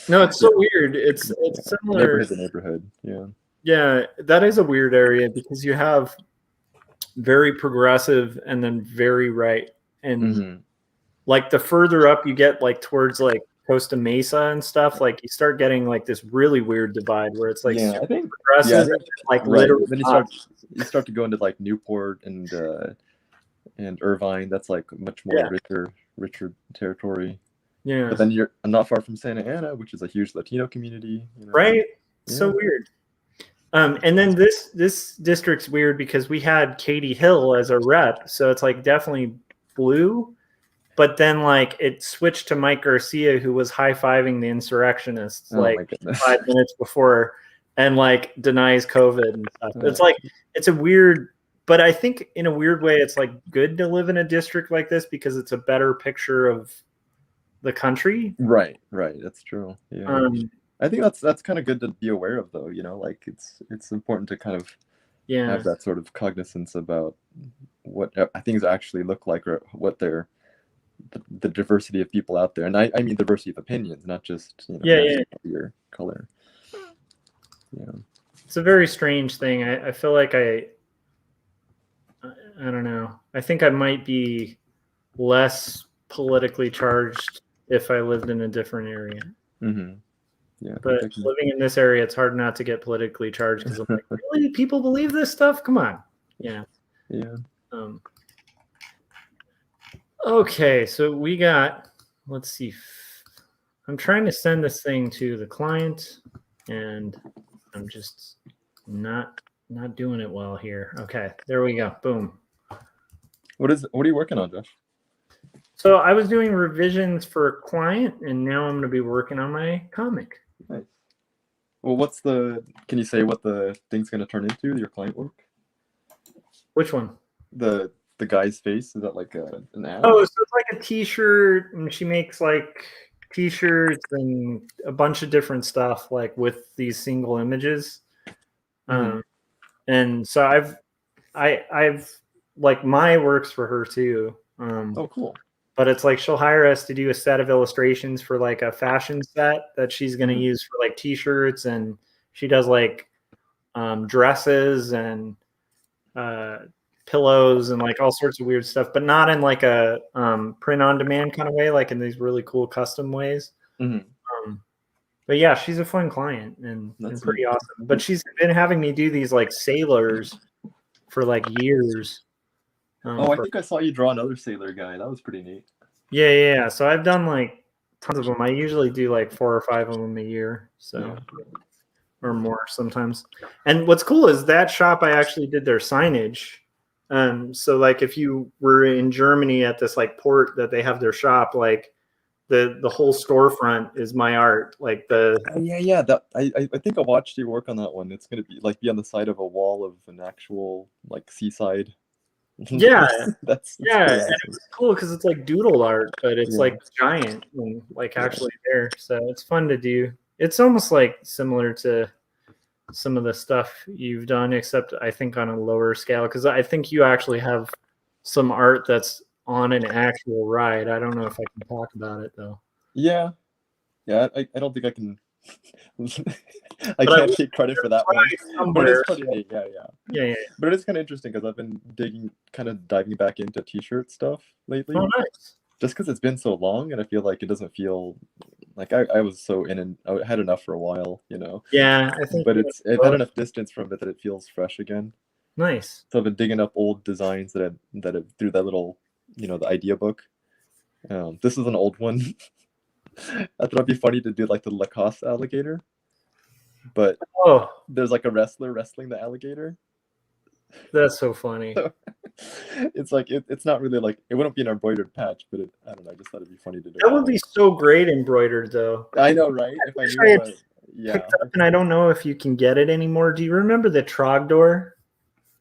No, it's so weird. It's similar. neighborhood to neighborhood. Yeah. Yeah, that is a weird area because you have very progressive and then very right. And Mm-hmm. like the further up you get like towards like Costa Mesa and stuff, like you start getting like this really weird divide where it's like Yeah, I think progressive yeah, and like right. literally Then you start to go into like Newport and Irvine. That's like much more richer territory. yeah. But then I'm not far from Santa Ana, which is a huge Latino community. Right? Yeah. So weird. And then this district's weird because we had Katie Hill as a rep, so it's like definitely blue. But then like it switched to Mike Garcia, who was high-fiving the insurrectionists my like goodness. 5 minutes before, and like denies COVID and stuff. It's like it's a weird, but I think in a weird way, it's like good to live in a district like this because it's a better picture of the country. Right. That's true. Yeah. I think that's kind of good to be aware of, though. Like it's important to kind of have that sort of cognizance about what things actually look like, or what they're the diversity of people out there, and I mean diversity of opinions, not just your color. Yeah, it's a very strange thing. I feel like I don't know. I think I might be less politically charged if I lived in a different area. Mm-hmm. Yeah, but living in this area, it's hard not to get politically charged because I'm like, really, people believe this stuff? Come on. Yeah. Okay, so we got. Let's see. I'm trying to send this thing to the client, and I'm just not doing it well here. Okay, there we go. Boom. What are you working on, Josh? So I was doing revisions for a client, and now I'm going to be working on my comic. Nice. Well, can you say what the thing's going to turn into, your client work? Which one? The guy's face, is that like an ad? Oh, so it's like a t-shirt, and she makes like t-shirts and a bunch of different stuff like with these single images. Mm-hmm. And so I've like my works for her too. Oh, cool. But it's like she'll hire us to do a set of illustrations for like a fashion set that she's going to use for like t-shirts, and she does like dresses and pillows and like all sorts of weird stuff, but not in like a print on demand kind of way, like in these really cool custom ways. Mm-hmm. But yeah, she's a fun client and pretty awesome. But she's been having me do these like sailors for like years. I think I saw you draw another sailor guy. That was pretty neat. Yeah. So I've done like tons of them. I usually do like 4 or 5 of them a year. So or more sometimes. And what's cool is that shop, I actually did their signage. So like if you were in Germany at this like port that they have their shop, like the whole storefront is my art. Like the that I think I watched you work on that one. It's gonna be on the side of a wall of an actual like seaside. Yeah, that's and it's cool because it's like doodle art, but it's like giant and like actually there. So it's fun to do. It's almost like similar to some of the stuff you've done, except I think on a lower scale, because I think you actually have some art that's on an actual ride. I don't know if I can talk about it though. Yeah. I don't think I can. I can't take credit for that one. But it's pretty neat. Yeah. But it is kind of interesting because I've been diving back into t-shirt stuff lately. Oh, nice. Just because it's been so long, and I feel like it doesn't feel like I was so in, and I had enough for a while, Yeah, I think. But I've had enough distance from it that it feels fresh again. Nice. So I've been digging up old designs that have through that little, the idea book. This is an old one. I thought it'd be funny to do like the Lacoste alligator, but there's like a wrestler wrestling the alligator. That's so funny. So, it's like it's not really like, it wouldn't be an embroidered patch, but I don't know. I just thought it'd be funny to do. That would be so great embroidered, though. I know, right? If I knew Yeah. picked up, and I don't know if you can get it anymore. Do you remember the Trogdor?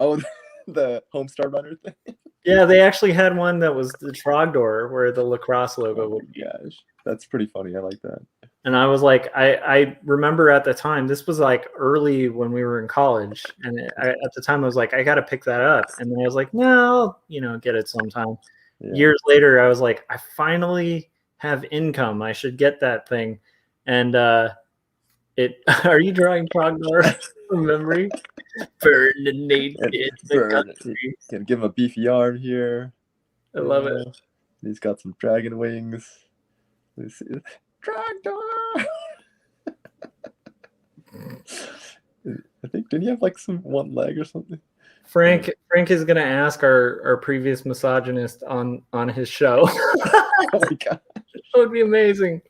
Oh, the Homestar Runner thing. Yeah, they actually had one that was the Trogdor where the lacrosse logo Oh my would be. gosh, that's pretty funny. I like that. And I was like, I remember at the time, this was like early when we were in college. And at the time I was like, I got to pick that up. And then I was like, no, I'll, get it sometime. Yeah. Years later, I was like, I finally have income. I should get that thing. And are you drawing Trogdor from memory? Burn the naked in the country. Can give him a beefy arm here. I love it. He's got some dragon wings. Let's see. Trogdor! I think, didn't he have like one leg or something? Frank is gonna ask our previous misogynist on his show. Oh my god, that would be amazing.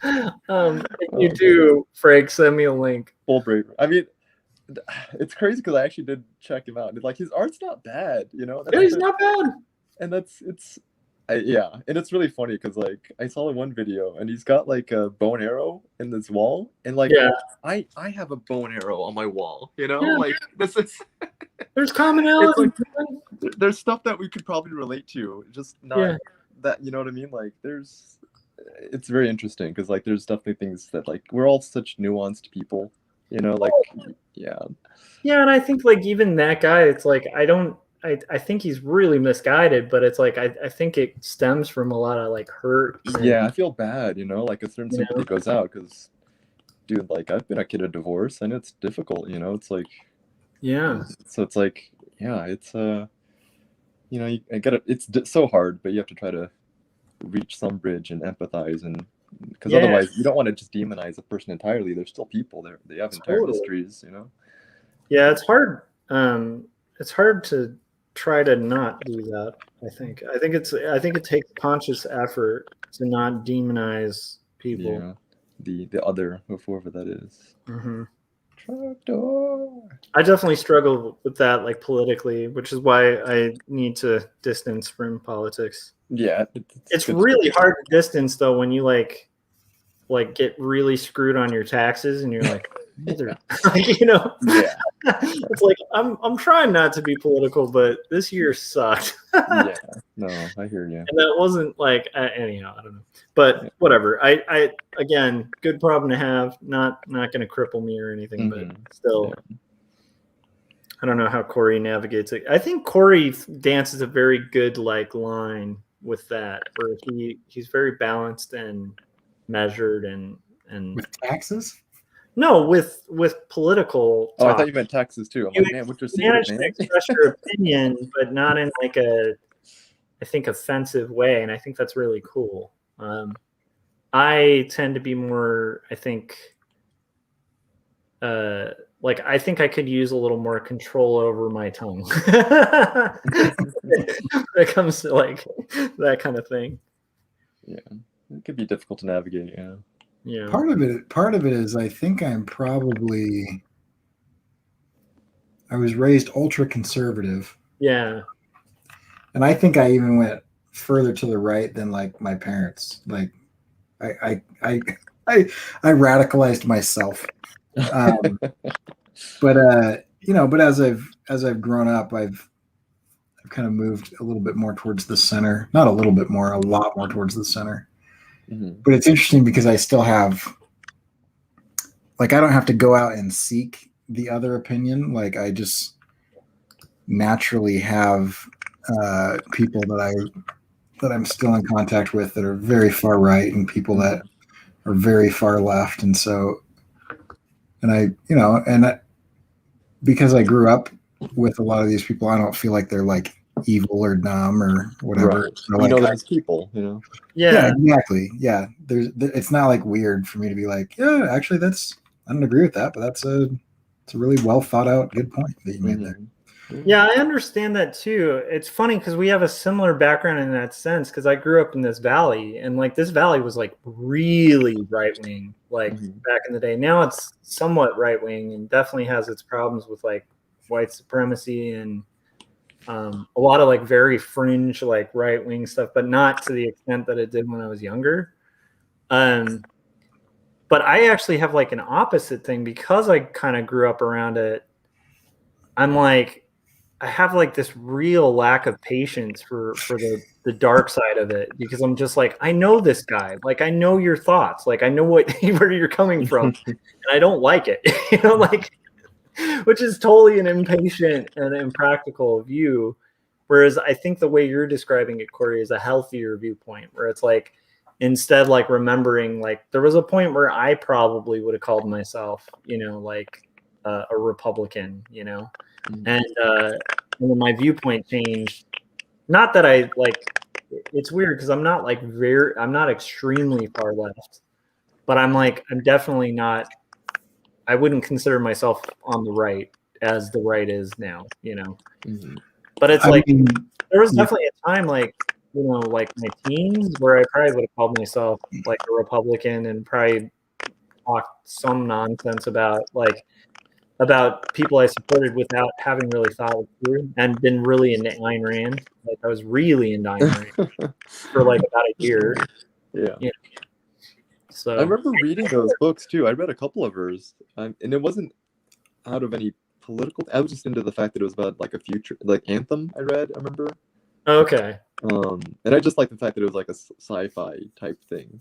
If you do, Frank, send me a link. Full bravery. I mean, it's crazy because I actually did check him out. Like his art's not bad, Yeah, he's not bad. And and it's really funny because like I saw in one video and he's got like a bow and arrow in this wall, and like I have a bow and arrow on my wall, like this is there's commonality. Like, there's stuff that we could probably relate to, just not that, you know what I mean? Like it's very interesting because like there's definitely things that like we're all such nuanced people, like yeah, and I think like even that guy, it's like I think he's really misguided, but it's like I think it stems from a lot of like hurt. I feel bad, like a certain sympathy goes out because, dude, like I've been a kid of divorce and it's difficult, it's like, so it's like, it's I get it. It's so hard, but you have to try to reach some bridge and empathize, and because otherwise you don't want to just demonize a person entirely. There's still people there. They have entire histories, Yeah, it's hard. It's hard to try to not do that. I think it takes conscious effort to not demonize people. Yeah, the other, whoever that is. Mm-hmm. Trogdor. I definitely struggle with that, like politically, which is why I need to distance from politics. Yeah, it's really hard to distance though when you like get really screwed on your taxes and you're like, it's like I'm trying not to be political, but this year sucked. No, I hear you. And that wasn't like anyhow, I don't know, but whatever. I again, good problem to have. Not going to cripple me or anything, but still. I don't know how Corey navigates it. I think Corey dances a very good like line with that, where he's very balanced and measured and with taxes. No, with political talk. I thought you meant taxes too. I'm like, man, what's your secret, man? Express your opinion, but not in like I think offensive way, and I think that's really cool. I tend to be more, I think, like I think I could use a little more control over my tongue. When it comes to like that kind of thing. Yeah, it could be difficult to navigate. Yeah. Part of it is I think I was raised ultra conservative. Yeah. And I think I even went further to the right than like my parents. Like I radicalized myself. But as I've grown up, I've kind of moved a little bit more towards the center. Not a little bit more, a lot more towards the center. Mm-hmm. But it's interesting because I still have, like, I don't have to go out and seek the other opinion. Like, I just naturally have people that I'm still in contact with that are very far right and people that are very far left. And so, because I grew up with a lot of these people, I don't feel like they're like evil or dumb or whatever. Right. Like, those people, Yeah, exactly. Yeah, it's not like weird for me to be like, yeah, actually, I don't agree with that, but it's a really well thought out, good point that you made there. Yeah, I understand that too. It's funny because we have a similar background in that sense. Because I grew up in this valley, and like this valley was like really right wing, like back in the day. Now it's somewhat right wing, and definitely has its problems with like white supremacy and a lot of like very fringe like right wing stuff, but not to the extent that it did when I was younger. But I actually have like an opposite thing because I kind of grew up around it. I'm like, I have like this real lack of patience for the dark side of it, because I'm just like, I know this guy, like I know your thoughts, like I know where you're coming from, and I don't like it, like, which is totally an impatient and impractical view. Whereas I think the way you're describing it, Corey, is a healthier viewpoint, where it's like, instead, like remembering, like there was a point where I probably would have called myself, like a Republican, and when my viewpoint changed, not that I like, it's weird because I'm not like I'm not extremely far left, but I'm definitely not, I wouldn't consider myself on the right as the right is now, but it's like, there was definitely a time like, like my teens where I probably would have called myself like a Republican and probably talked some nonsense about people I supported without having really thought it through, and been really into Ayn Rand. Like I was really into Ayn Rand for like about a year. Yeah. So I remember reading those books too. I read a couple of hers, and it wasn't out of any political. I was just into the fact that it was about like a future, like Anthem. I remember. Okay. And I just like the fact that it was like a sci-fi type thing.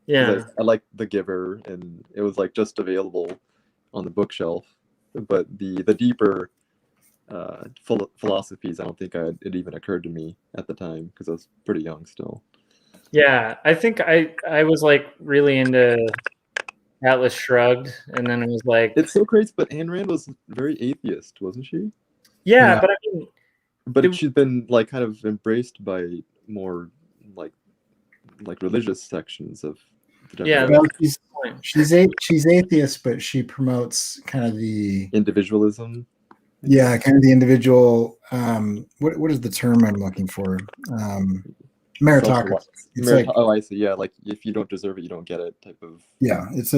Yeah. I like The Giver, and it was like just available on the bookshelf. But the deeper philosophies, I don't think it even occurred to me at the time because I was pretty young still. Yeah, I think I was like really into Atlas Shrugged, and then it was like, it's so crazy. But Ayn Rand was very atheist, wasn't she? Yeah, but I mean, but she's been like kind of embraced by more like religious sections of the general. Well, she's atheist, but she promotes kind of the individualism. Yeah, kind of the individual. What is the term I'm looking for? Meritocracy. Oh, I see. Yeah, like if you don't deserve it, you don't get it. Type of. Yeah, it's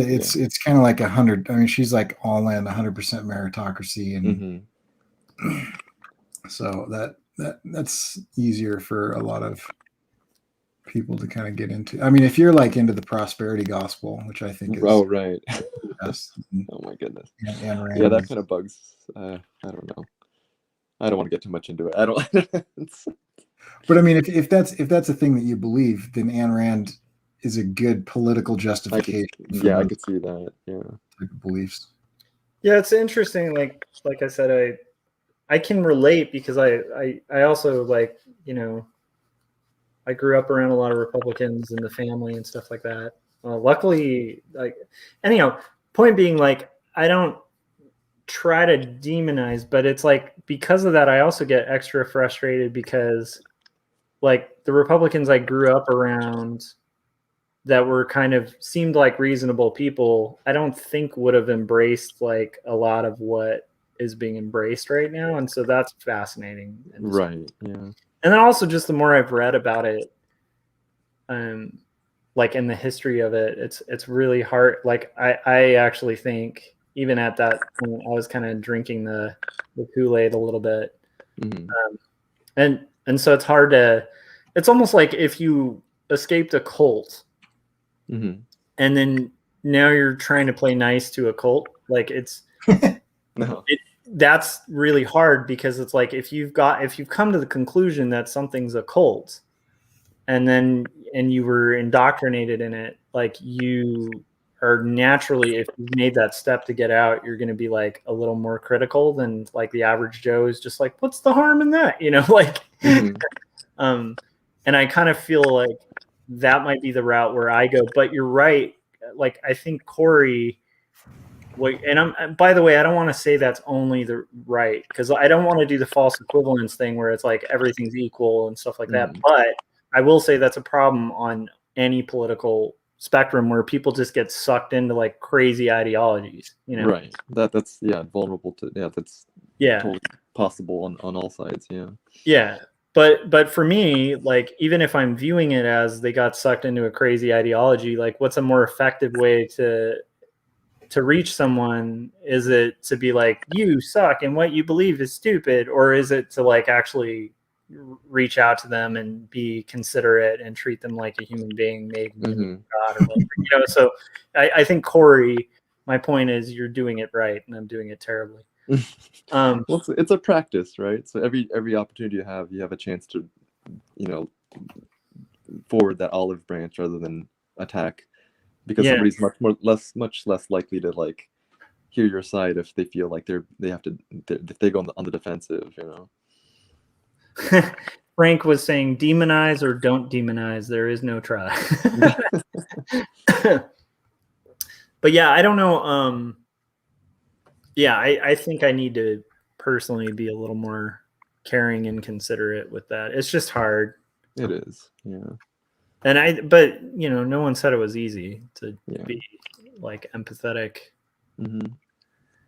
kind of like 100. I mean, she's like all in 100% meritocracy, and so that's easier for a lot of people to kind of get into. I mean, if you're like into the prosperity gospel, which I think is right. Yes. Oh my goodness. Yeah, that kind of bugs. I don't know. I don't want to get too much into it. I don't. But I mean, if that's a thing that you believe, then Ayn Rand is a good political justification. I could see that. Yeah. Type of beliefs. Yeah, it's interesting. Like I said, I can relate because I also like, I grew up around a lot of Republicans in the family and stuff like that. Luckily, like, anyhow, point being, like, I don't try to demonize, but it's like, because of that, I also get extra frustrated because, like, the Republicans I grew up around that were kind of seemed like reasonable people, I don't think would have embraced like a lot of what is being embraced right now. And so that's fascinating. Right. Yeah. And then also just the more I've read about it, like in the history of it, it's really hard. Like I actually think even at that point, I was kind of drinking the Kool-Aid a little bit. And so it's hard to, it's almost like if you escaped a cult and then now you're trying to play nice to a cult, like it's, that's really hard because it's like, if you've come to the conclusion that something's a cult and you were indoctrinated in it, like you are naturally, if you've made that step to get out, you're going to be like a little more critical than like the average Joe is just like, what's the harm in that? Like, and I kind of feel like that might be the route where I go, but you're right. Like, I think Corey, and by the way, I don't want to say that's only the right, because I don't want to do the false equivalence thing where it's like everything's equal and stuff like that. But I will say that's a problem on any political spectrum where people just get sucked into like crazy ideologies, Right. That's vulnerable to that's totally possible on all sides. Yeah. But for me, like, even if I'm viewing it as they got sucked into a crazy ideology, like, what's a more effective way to reach someone? Is it to be like, you suck and what you believe is stupid, or is it to like actually reach out to them and be considerate and treat them like a human being made in the image Mhm. of God or whatever. You know, so I think Corey, my point is you're doing it right and I'm doing it terribly. Well, it's a practice, right? So every opportunity you have a chance to, you know, forward that olive branch rather than attack, because Yeah. somebody's much less likely to like hear your side if they feel like if they go on the defensive, you know. Frank was saying demonize or don't demonize. There is no try. But yeah, I don't know. Yeah, I think I need to personally be a little more caring and considerate with that. It's just hard. It is, yeah. But you know, no one said it was easy to Yeah. be like empathetic. Mm-hmm.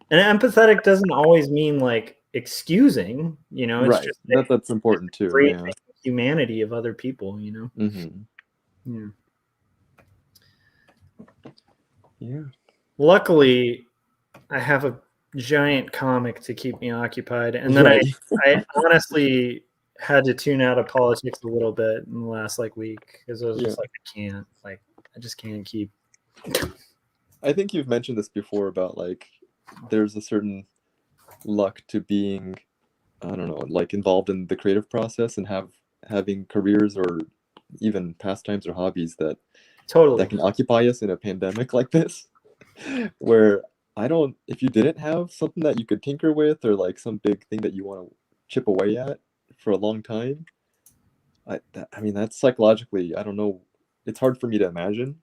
And empathetic doesn't always mean like excusing, you know, it's Right. just That's important too. embracing Yeah. humanity of other people, you know. Mm-hmm. Yeah. Yeah. Luckily, I have a giant comic to keep me occupied, and then Right. I honestly had to tune out of politics a little bit in the last like week because I was just like, I just can't keep. I think you've mentioned this before about like there's a certain luck to being, I don't know, like involved in the creative process and having careers or even pastimes or hobbies that Totally. can occupy us in a pandemic like this, where if you didn't have something that you could tinker with or like some big thing that you want to chip away at for a long time, I mean, that's psychologically, I don't know, it's hard for me to imagine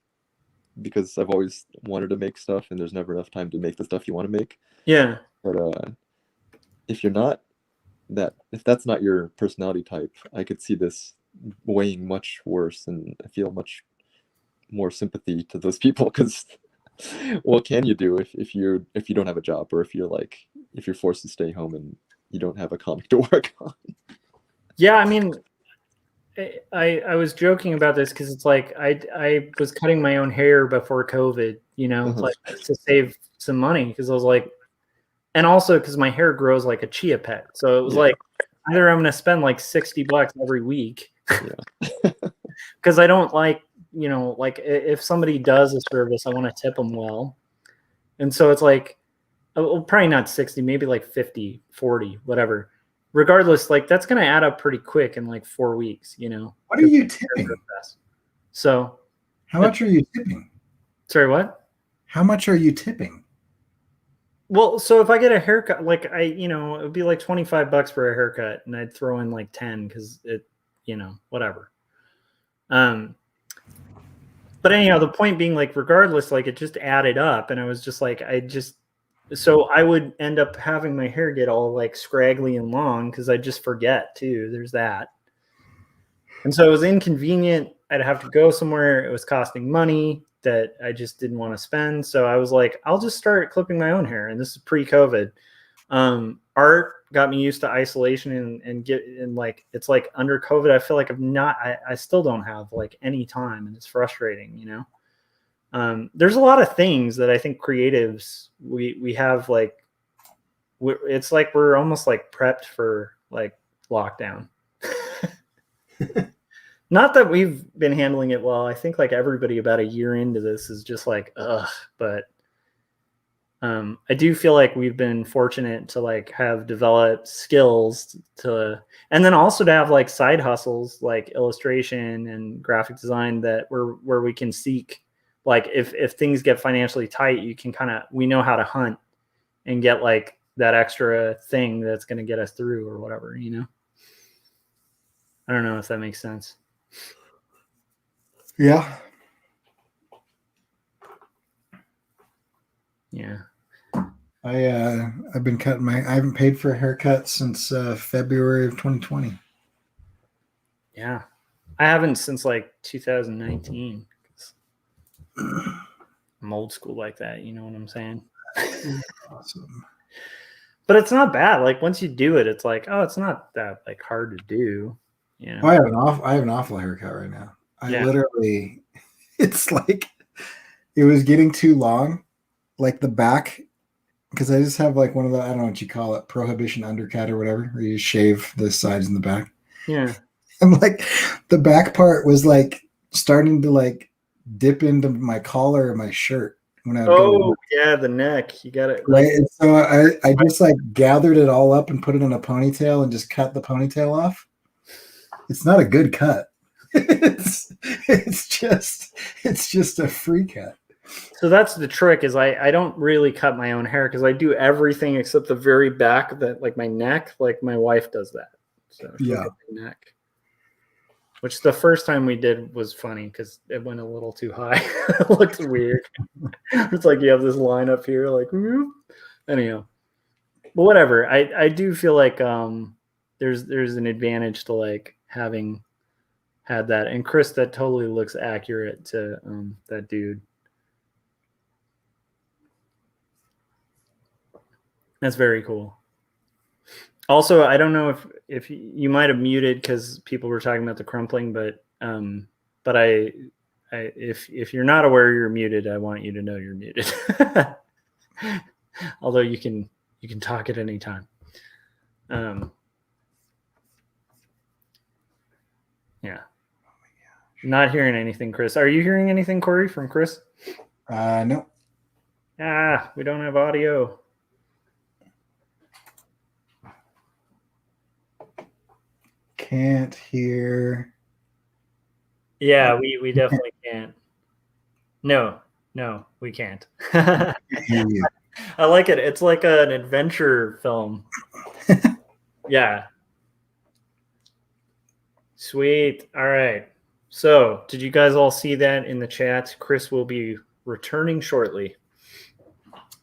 because I've always wanted to make stuff and there's never enough time to make the stuff you want to make. Yeah. But if that's not your personality type, I could see this weighing much worse, and I feel much more sympathy to those people because what can you do if you don't have a job, or if you're forced to stay home and you don't have a comic to work on? Yeah, I mean, I was joking about this because it's like I was cutting my own hair before COVID, you know, like to save some money because I was like, and also because my hair grows like a chia pet, so it was like either I'm gonna spend like $60 every week, because I don't like, you know, like if somebody does a service, I want to tip them well, and so it's like, well, probably not 60, maybe like 50, 40, whatever. Regardless, like that's going to add up pretty quick in like 4 weeks, you know. What are you tipping? So how much are you tipping? Sorry, what? How much are you tipping? Well, so if I get a haircut, like it would be like $25 for a haircut, and I'd throw in like 10 because it, you know, whatever. But anyhow, the point being, like, regardless, like it just added up, and I was just like, so I would end up having my hair get all like scraggly and long because I just forget too. There's that. And so it was inconvenient. I'd have to go somewhere. It was costing money that I just didn't want to spend. So I was like, I'll just start clipping my own hair. And this is pre-COVID. Art got me used to isolation and like, it's like under COVID, I feel like I still don't have like any time, and it's frustrating, you know? There's a lot of things that I think creatives, we have like, it's like we're almost like prepped for like lockdown. Not that we've been handling it well. I think like everybody about a year into this is just like, ugh. But I do feel like we've been fortunate to like have developed skills and then also to have like side hustles like illustration and graphic design where we can seek, like if things get financially tight, we know how to hunt and get like that extra thing that's going to get us through or whatever, you know? I don't know if that makes sense. Yeah. Yeah. I've been I haven't paid for a haircut since February of 2020. Yeah. I haven't since like 2019. I'm old school like that, you know what I'm saying? Awesome. But it's not bad. Like once you do it, it's like, oh, it's not that like hard to do. You know? I have an awful haircut right now. Literally, it's like it was getting too long, like the back, because I just have like one of the, I don't know what you call it, prohibition undercut or whatever, where you shave the sides and the back. Yeah. And like the back part was like starting to like dip into my collar of my shirt when I would go. Oh yeah, the neck. You got it. Right. And so I just like gathered it all up and put it in a ponytail and just cut the ponytail off. It's not a good cut. it's just a free cut. So that's the trick is I don't really cut my own hair because I do everything except the very back of that, like my neck. Like my wife does that. So she'll get my neck. Which the first time we did was funny because it went a little too high. It looked weird. It's like you have this line up here, like whoop. Anyhow. But whatever. I do feel like there's an advantage to like having had that. And Chris, that totally looks accurate to that dude. That's very cool. Also, I don't know if you might have muted because people were talking about the crumpling, but if you're not aware you're muted, I want you to know you're muted. Although you can talk at any time. Yeah. Not hearing anything, Chris. Are you hearing anything, Corey, from Chris? No. We don't have audio. Can't hear. Yeah, we definitely can't. No, we can't. I like it. It's like an adventure film. Yeah. Sweet. All right. So, did you guys all see that in the chat? Chris will be returning shortly.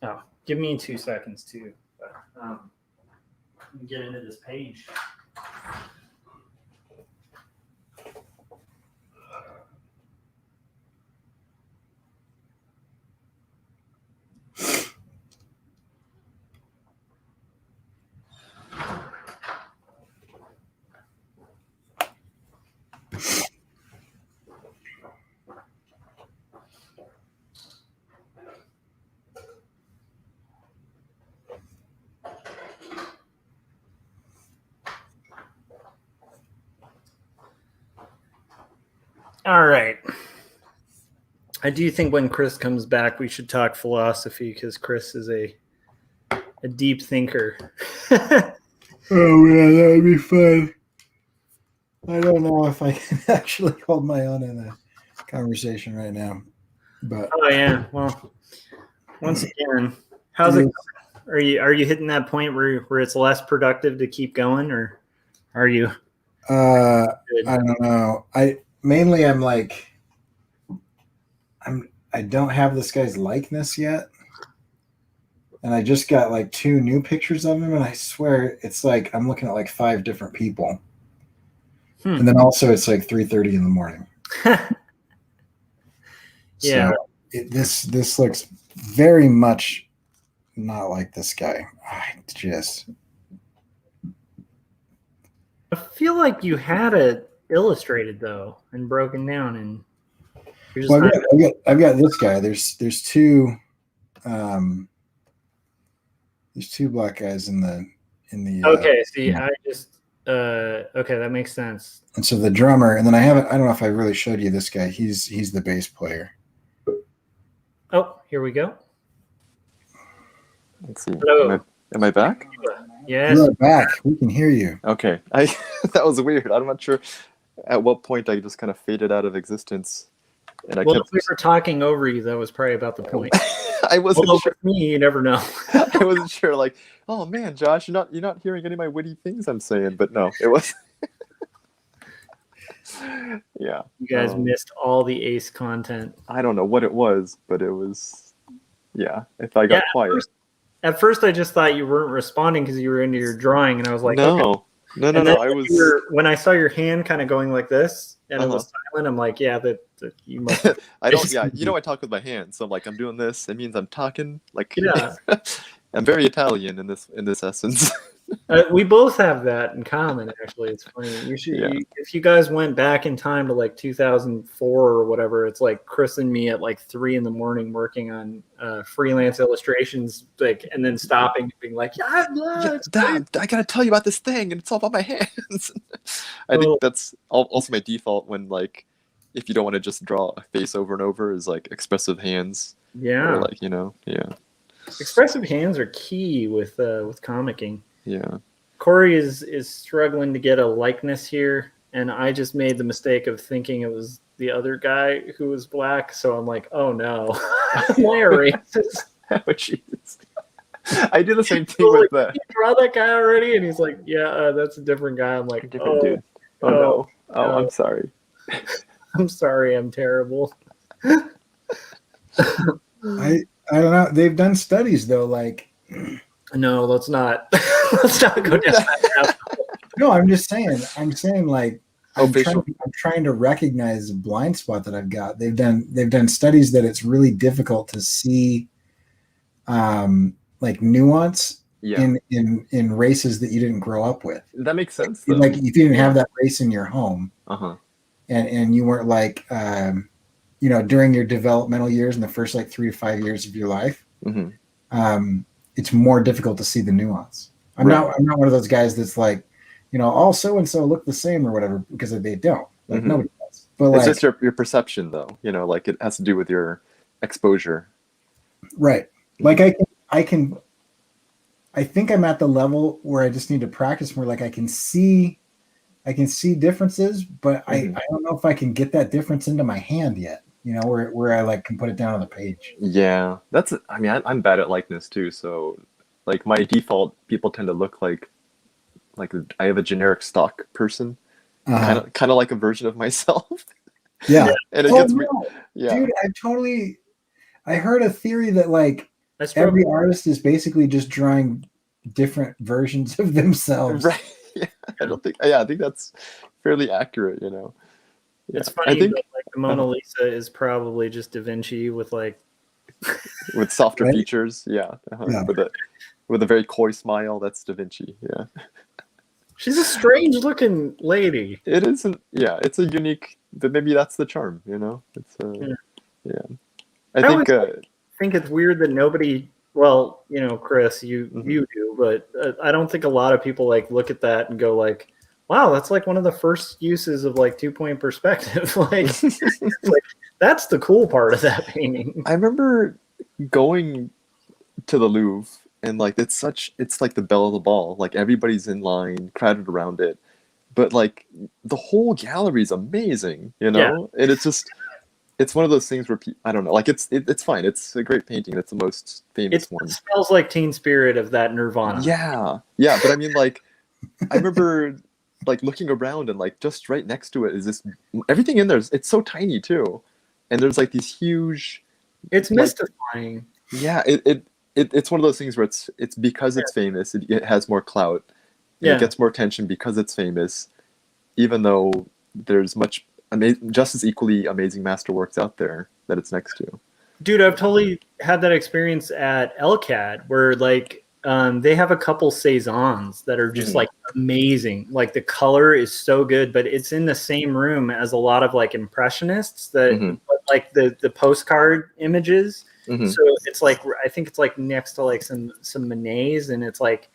Oh, give me 2 seconds to get into this page. All right. I do think when Chris comes back, we should talk philosophy because Chris is a deep thinker. Oh man, that would be fun. I don't know if I can actually hold my own in a conversation right now, but oh yeah. Well, once again, how's it? Are you hitting that point where it's less productive to keep going, or are you? I don't know. I'm like I don't have this guy's likeness yet. And I just got like 2 new pictures of him, and I swear it's like I'm looking at like 5 different people. And then also it's like 3:30 in the morning. Yeah. So this looks very much not like this guy. I feel like you had it illustrated though and broken down, and you're just I've got this guy. There's 2 there's 2 black guys in the okay. See, I just okay, that makes sense. And so the drummer, and then I don't know if I really showed you this guy. He's the bass player. Oh, here we go. Let's see. Hello. Am I back? Yes. You're back. We can hear you. Okay. That was weird. I'm not sure at what point I just kind of faded out of existence. And if we were talking over you, that was probably about the point. I wasn't sure. With me, you never know. I wasn't sure. Like, oh man, Josh, you're not hearing any of my witty things I'm saying. But no, it was. Yeah. You guys missed all the Ace content. I don't know what it was, but it was. Yeah. If I got quiet. At first, I just thought you weren't responding because you were into your drawing, and I was like, no. Okay. No. I was. When I saw your hand kind of going like this, and it was silent, I'm like, yeah, that you must. I don't. Yeah, I talk with my hands, so I'm like, I'm doing this. It means I'm talking. Like, yeah. I'm very Italian in this essence. We both have that in common. Actually, it's funny. You should, Yeah. if you guys went back in time to like 2004 or whatever, it's like Chris and me at like 3 a.m. working on freelance illustrations, like, and then stopping and being like, "Yeah, Yeah, it's Dad, I gotta tell you about this thing, and it's all about my hands. I think that's also my default when, like, if you don't want to just draw a face over and over, is like expressive hands, yeah." or like, yeah, Expressive hands are key with comicking. yeah. Corey is struggling to get a likeness here, and I just made the mistake of thinking it was the other guy who was black. So I'm like, oh no, am I a racist? Oh, jeez. I do the same thing So, with like, the you draw that guy already, and he's like, yeah, that's a different guy. I'm like, different dude. Oh no. Oh, no. I'm sorry. I'm sorry, I'm terrible. I don't know. They've done studies though, like No, let's not go down that path. no, I'm just saying. I'm saying like I'm facial. trying to recognize a blind spot that I've got. They've done studies that it's really difficult to see like nuance Yeah, in races that you didn't grow up with. that makes sense though. Like if you didn't have that race in your home Uh-huh. and you weren't like during your developmental years in the first like 3 to 5 years of your life, it's more difficult to see the nuance. I'm not one of those guys that's like, all so and so look the same or whatever, because they don't. Like nobody does. But It's like, just your perception though, like it has to do with your exposure. right. Like I think I'm at the level where I just need to practice more. Like I can see differences, but I don't know if I can get that difference into my hand yet. Where I like can put it down on the page. Yeah, I'm bad at likeness too. So, like my default, people tend to look like I have a generic stock person, kind of like a version of myself. Yeah, and it gets dude. I heard a theory that like every artist is basically just drawing different versions of themselves. Right. Yeah, I think that's fairly accurate. It's funny. I think that, like, the Mona Lisa is probably just Da Vinci with like with softer right? features. Yeah. Yeah. With a very coy smile. That's Da Vinci. Yeah. She's a strange looking lady. It isn't. Yeah, it's a unique. Maybe that's the charm. It's yeah. I think it's weird that nobody. Well, Chris, you do, but I don't think a lot of people like look at that and go like, wow, that's like one of the first uses of like 2-point perspective. like that's the cool part of that painting. I remember going to the Louvre and like it's like the belle of the ball. Like everybody's in line, crowded around it, but like the whole gallery is amazing, and it's one of those things where I don't know, like it's fine. It's a great painting. It's the most famous one. It smells like Teen Spirit of that Nirvana. Yeah, but I mean, like I remember like looking around and like just right next to it is this everything in there. It's so tiny too, and there's like these huge. It's mystifying. Yeah, it's one of those things where it's because it's famous. It has more clout. It gets more attention because it's famous, even though there's just as equally amazing masterworks out there that it's next to. Dude, I've totally had that experience at LCAD where like they have a couple saisons that are just like amazing. Like the color is so good, but it's in the same room as a lot of like impressionists that like the postcard images. So it's like I think it's like next to like some Monets, and it's like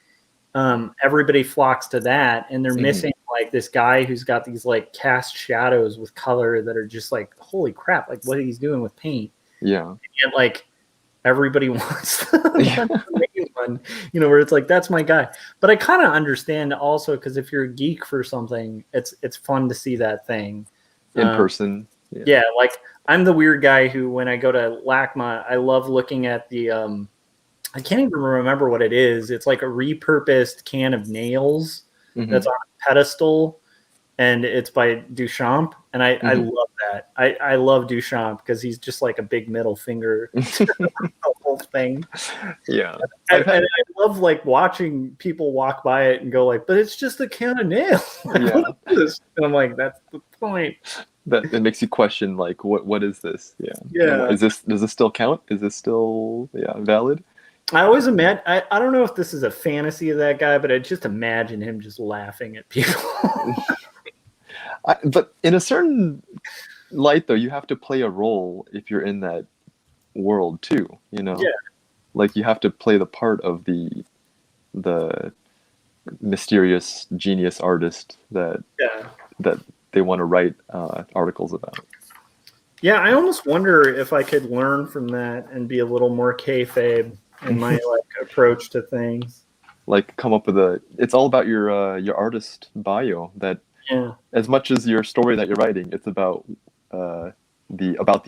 everybody flocks to that, and they're missing like this guy who's got these like cast shadows with color that are just like holy crap, like what he's doing with paint. Yeah. And like everybody wants the main one, where it's like that's my guy. But I kind of understand also because if you're a geek for something, it's fun to see that thing in person. Yeah, like I'm the weird guy who when I go to LACMA, I love looking at the I can't even remember what it is. It's like a repurposed can of nails that's on a pedestal, and it's by Duchamp, and I love that. I love Duchamp because he's just like a big middle finger to the whole thing. Yeah, and I love like watching people walk by it and go like, but it's just a can of nails. And I'm like, that's the point. That it makes you question like what is this? Yeah. Does this still count? Is this still valid? I always imagine. I don't know if this is a fantasy of that guy, but I just imagine him just laughing at people. But in a certain light, though, you have to play a role if you're in that world too. You know, Yeah. like you have to play the part of the mysterious genius artist that they want to write articles about. Yeah, I almost wonder if I could learn from that and be a little more kayfabe in my approach to things. Like come up with it's all about your artist bio. That as much as your story that you're writing, it's about the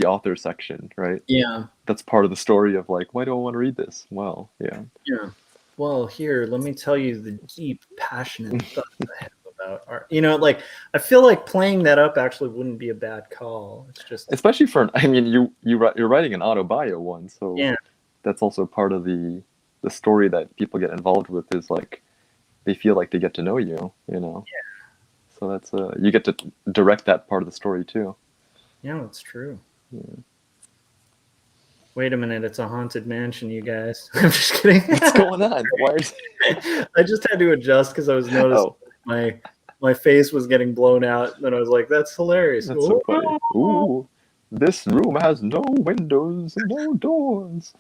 author section, right? Yeah. That's part of the story of like, why do I want to read this? Well, yeah. Yeah. Well, here, let me tell you the deep, passionate thoughts I have about art. You know, like I feel like playing that up actually wouldn't be a bad call. It's just especially I mean, you're writing an autobio one, so that's also part of the story that people get involved with is like they feel like they get to know you, you know. Yeah. So that's you get to direct that part of the story too. Yeah, that's true. Yeah. Wait a minute, it's a haunted mansion, you guys. I'm just kidding. What's going on? Why I just had to adjust because I was noticing my face was getting blown out. And then I was like, that's hilarious. That's so funny. Ooh, this room has no windows and no doors.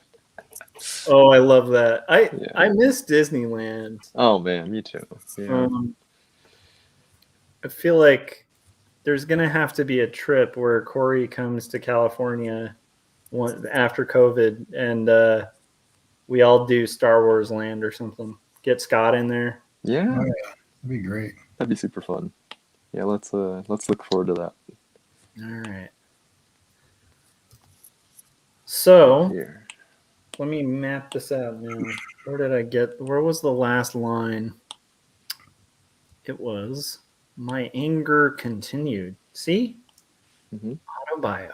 Oh, I love that. I miss Disneyland. Oh man, me too. Yeah. I feel like there's gonna have to be a trip where Corey comes to California after COVID, and we all do Star Wars Land or something. Get Scott in there. Yeah, that'd be great. That'd be super fun. Yeah, let's look forward to that. All right. So let me map this out now. Where was the last line? It was, my anger continued. See? Autobio.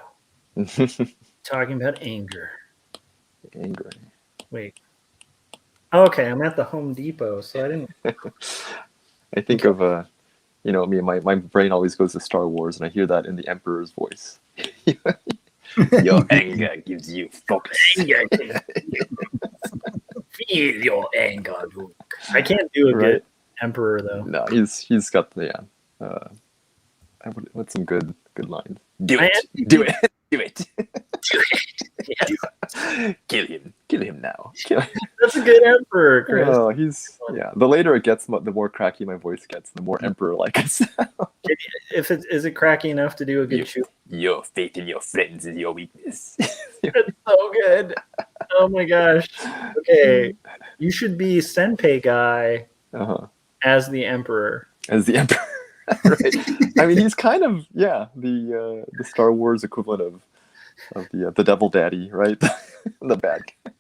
Talking about anger. Anger. Wait. Okay, I'm at the Home Depot, so I didn't. I think of you know, my brain always goes to Star Wars, and I hear that in the Emperor's voice. Your anger gives you focus. Feel your anger, Luke. I can't do a good Emperor though. No, he's got what's some good lines? Do it. Do it. Do it. Do it. Yes. Kill him now. That's a good Emperor, Chris. Oh, the later it gets, the more cracky my voice gets, the more Emperor-like I sound. Is it cracky enough to do a good shoot? Your faith in your friends is your weakness. That's so good. Oh my gosh. Okay, you should be Senpei guy as the Emperor. As the Emperor, right? I mean, he's kind of the Star Wars equivalent of the Devil Daddy, right? The bad guy.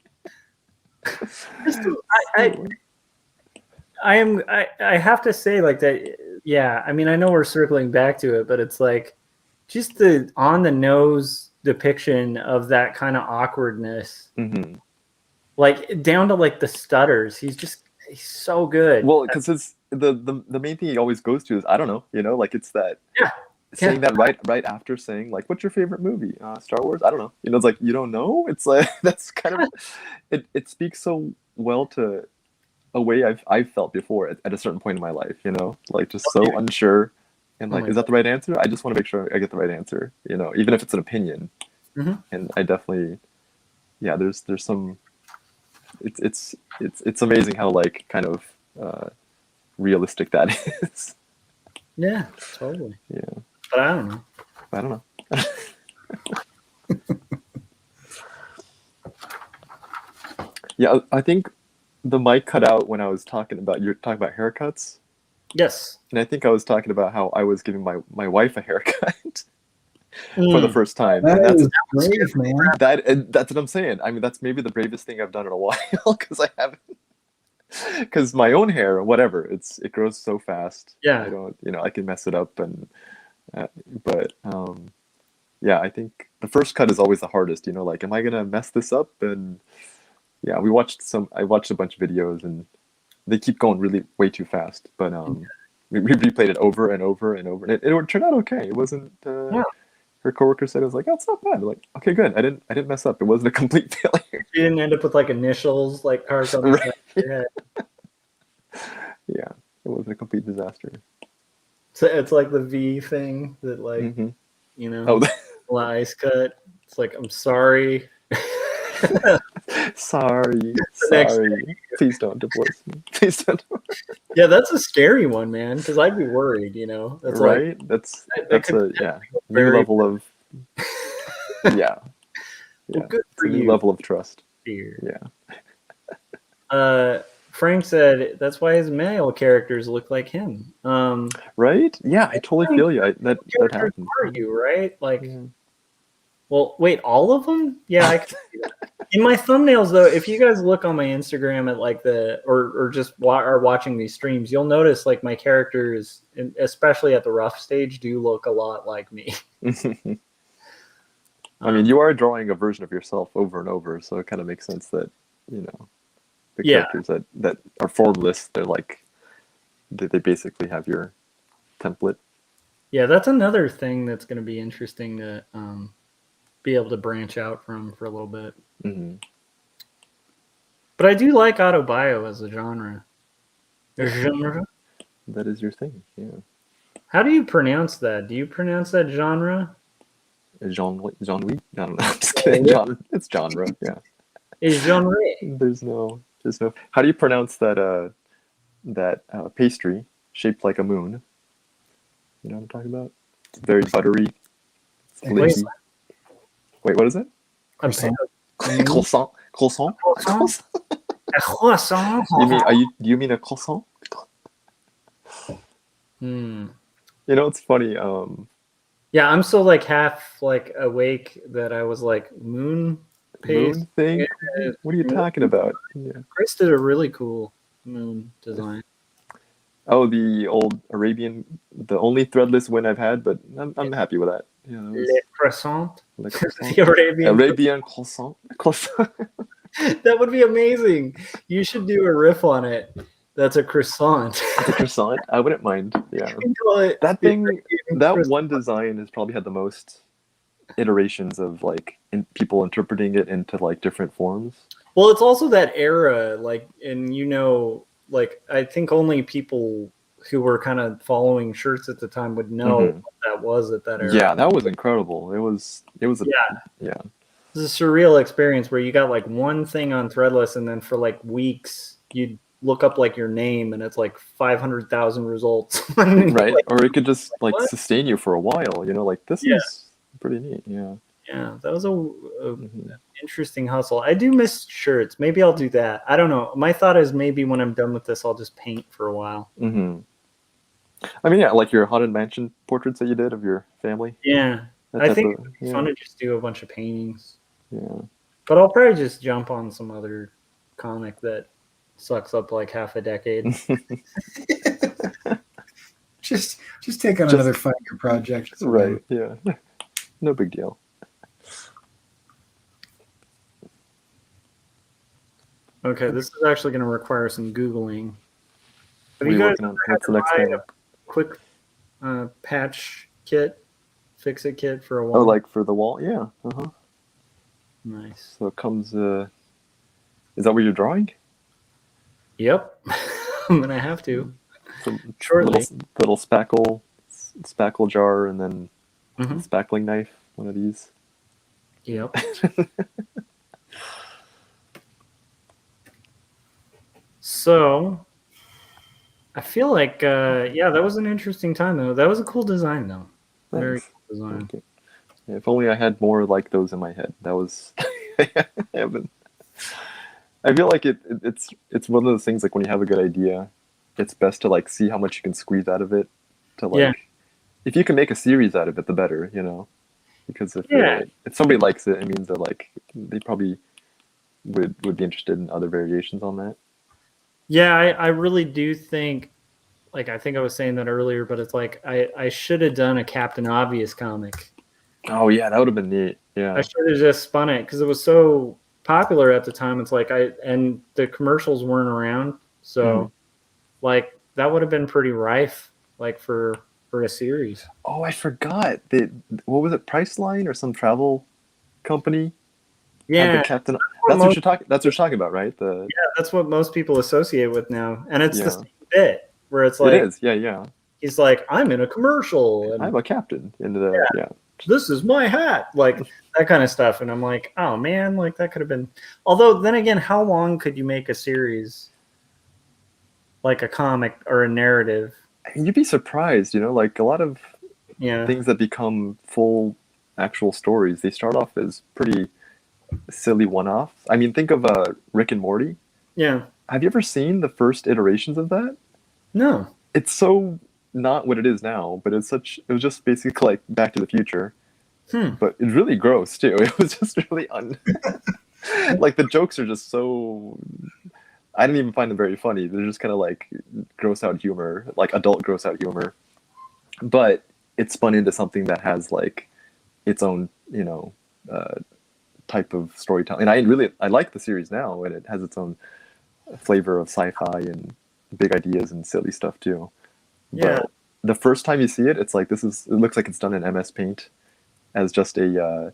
I have to say like that. Yeah, I mean, I know we're circling back to it, but it's like just the on the nose depiction of that kind of awkwardness, like down to like the stutters. He's so good. Well, because the main thing he always goes to is I don't know, you know, like it's that saying that right after saying like, what's your favorite movie? Star Wars? I don't know. You know, it's like you don't know. It's like that's kind of it speaks so well to a way I've felt before at a certain point in my life, you know, like just so unsure and like, is that the right answer? I just want to make sure I get the right answer, you know, even if it's an opinion. And I definitely, there's some, it's amazing how like kind of realistic that is. Yeah, totally. Yeah. But I don't know. Yeah, I think the mic cut out when I was talking about haircuts. Yes. And I think I was talking about how I was giving my wife a haircut for the first time. That's brave, man. That's what I'm saying. I mean, that's maybe the bravest thing I've done in a while because I haven't. Because my own hair, whatever, it grows so fast. Yeah. I don't, I can mess it up, and but I think the first cut is always the hardest. You know, like, am I gonna mess this up? And I watched a bunch of videos, and they keep going way too fast. But we replayed it over and over and over, and it turned out okay. It wasn't. I her coworker said it was like, oh, it's not bad. I'm like, okay, good. I didn't mess up. It wasn't a complete failure. You didn't end up with like initials, like carved on the Right. side of your head. Yeah, it wasn't a complete disaster. So it's like the V thing that, like, Hmm. you know, Oh, ice cut. It's like, I'm sorry. sorry. next Please don't divorce me. Please don't. Yeah, that's a scary one, man. Because I'd be worried. You know, that's like Right? That's that a could new very- level of yeah. Well, Yeah. good It's for a new you. level of trust. fear. Yeah. Frank said that's why his male characters look like him. Right? Yeah, I totally feel you. That Characters happened. are you, right? Like, Yeah. well, wait, all of them? Yeah, I can see that. In my thumbnails, though, if you guys look on my Instagram at like or just are watching these streams, you'll notice like my characters, especially at the rough stage, do look a lot like me. I mean, you are drawing a version of yourself over and over, so it kind of makes sense that, you know, the Yeah. characters that are formless, they're like, they basically have your template. Yeah, that's another thing that's going to be interesting to be able to branch out from for a little bit. Mm-hmm. But I do like autobio as a genre. Genre? That is your thing, yeah. How do you pronounce that? Do you pronounce that genre? Jean-Louis? I don't know. I'm just kidding. It's genre, yeah. Is genre? There's no. How do you pronounce that pastry shaped like a moon? You know what I'm talking about? It's very buttery. It's flaky. Wait, what is it? Croissant. Croissant. Croissant. Croissant? A croissant? You mean a croissant? Hmm. You know, it's funny. Yeah, I'm so like half like awake that I was like moon paste. Moon thing. Yeah. What are you talking about? Yeah. Chris did a really cool moon design. Oh, the old Arabian, the only threadless win I've had, but I'm happy with that. Yeah, that was Le croissant. Le croissant. The Arabian croissant. That would be amazing. You should do a riff on it. That's a croissant. The croissant. I wouldn't mind. Yeah. You can call it That the thing, Arabian that croissant. one design has probably had the most iterations of like people interpreting it into like different forms. Well, it's also that era, like, and you know, like I think only people who were kind of following shirts at the time would know Mhm. what that was at that era. Yeah, that was incredible. It was Yeah. yeah. It was a surreal experience where you got like one thing on Threadless, and then for like weeks you'd look up like your name, and it's like 500,000 results. Right? Like, Or it could just like what? sustain you for a while, you know, like this Yeah. is pretty neat. Yeah. yeah, that was a Mhm. interesting hustle. I do miss shirts. Maybe I'll do that. I don't know. My thought is maybe when I'm done with this, I'll just paint for a while. Mm-hmm. I mean, yeah, like your haunted mansion portraits that you did of your family. Yeah, That I type think of- it'd be fun to just do a bunch of paintings. yeah. But I'll probably just jump on some other comic that sucks up like half a decade. Just take on another 5-year project. Right. Yeah. No big deal. Okay, this is actually going to require some Googling. What are you working on? What's the next tried thing? a quick patch kit, fix it kit for a while? Oh, like for the wall? Yeah. Uh-huh. Nice. So it comes is that what you're drawing? Yep. I'm going to have to. Some Shortly. little spackle jar and then Mhm. spackling knife, one of these. Yep. So, I feel like, yeah, that was an interesting time, though. That was a cool design, though. Very Thanks. cool design. Okay. Yeah, if only I had more like those in my head. That was I feel like it's one of those things like when you have a good idea, it's best to like see how much you can squeeze out of it. To like, Yeah. if you can make a series out of it, the better, you know. Because if somebody likes it, it means that like they probably would be interested in other variations on that. Yeah, I really do think, like, I think I was saying that earlier, but it's like I should have done a Captain Obvious comic. Oh yeah, that would have been neat. Yeah. I should have just spun it because it was so popular at the time. It's like and the commercials weren't around, so like that would have been pretty rife, like for for a series. Oh, I forgot. What was it? Priceline or some travel company? Had Yeah, the captain. what most- That's what you're talking about, right? that's what most people associate with now, and it's the Yeah. same bit where it's It like is. Yeah. he's like, I'm in a commercial, and I'm a captain in yeah. this is my hat, like that kind of stuff. And I'm like, oh man, like that could have been. Although then again, how long could you make a series, like a comic or a narrative? I mean, you'd be surprised, like a lot of Yeah, things that become full actual stories, they start off as pretty silly one-offs. I mean, think of Rick and Morty. yeah. Have you ever seen the first iterations of that? No, It's so not what it is now, but it was just basically like Back to the Future. But it's really gross too. It was just really like the jokes are just so. I didn't even find them very funny. They're just kind of like gross out humor, like adult gross out humor. But it spun into something that has like its own, type of storytelling. And I like the series now, and it has its own flavor of sci-fi and big ideas and silly stuff too. yeah. But the first time you see it, it's like it looks like it's done in MS Paint as just a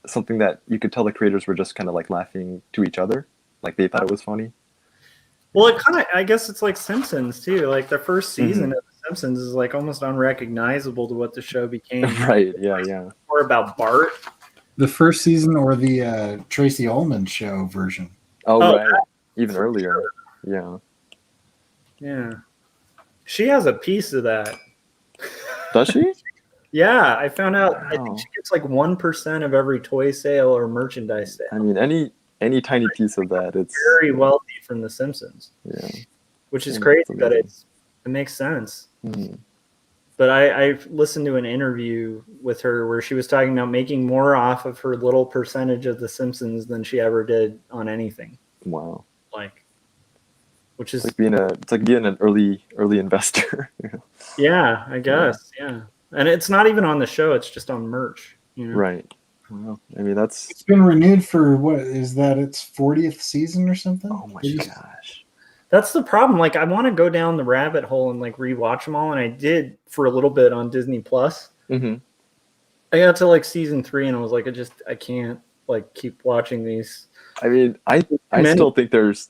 something that you could tell the creators were just kind of like laughing to each other, like they thought it was funny. Well, it kind of, I guess it's like Simpsons too. Like the first season of The Simpsons is like almost unrecognizable to what the show became. Right? Yeah. Or about Bart. The first season or the Tracy Ullman show version? Oh, right. Even earlier. Yeah. Yeah. She has a piece of that. Does she? Yeah, I found out. Wow. I think she gets like 1% of every toy sale or merchandise sale. I mean, any tiny piece of that, it's Very wealthy from The Simpsons. Yeah. Which is crazy, but it makes sense. But I listened to an interview with her where she was talking about making more off of her little percentage of The Simpsons than she ever did on anything. Wow. Which is it's like being an early investor. Yeah, I guess. Yeah. And it's not even on the show, it's just on merch. Right. Well, I mean, it's been renewed for what is that? Its 40th season or something? Oh my gosh. That's the problem. Like, I want to go down the rabbit hole and like rewatch them all, and I did for a little bit on Disney Plus. Mm-hmm. I got to like season 3, and I was like, I can't like keep watching these. I mean, I still think there's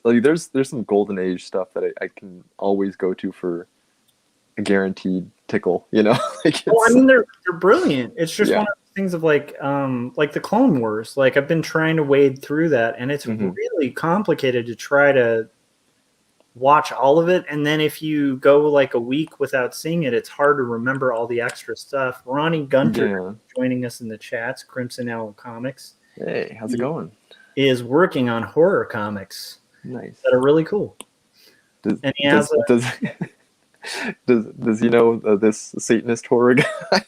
some golden age stuff that I can always go to for a guaranteed tickle. I mean, they're brilliant. It's just one of the things of like the Clone Wars. Like, I've been trying to wade through that, and it's really complicated to try to watch all of it. And then if you go like a week without seeing it, it's hard to remember all the extra stuff. Ronnie Gunter joining us in the chats, Crimson Owl Comics. Hey, how's it going? Is working on horror comics. Nice. That are really cool. Does he know this Satanist horror guy?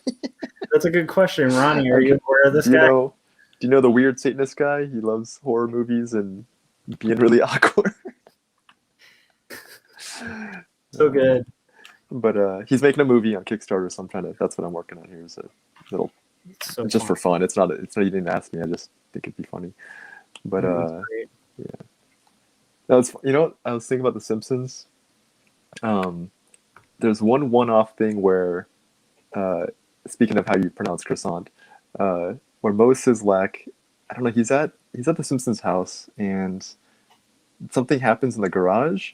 That's a good question, Ronnie. Are you aware of this guy? Do you know the weird Satanist guy? He loves horror movies and being really awkward. So good. But he's making a movie on Kickstarter, so that's what I'm working on here. Is a little, just for fun. It's not. You didn't ask me. I just think it'd be funny. But yeah. I was thinking about The Simpsons. There's one-off thing where, speaking of how you pronounce croissant, where Mo Sizlak, I don't know, he's at The Simpsons house, and something happens in the garage,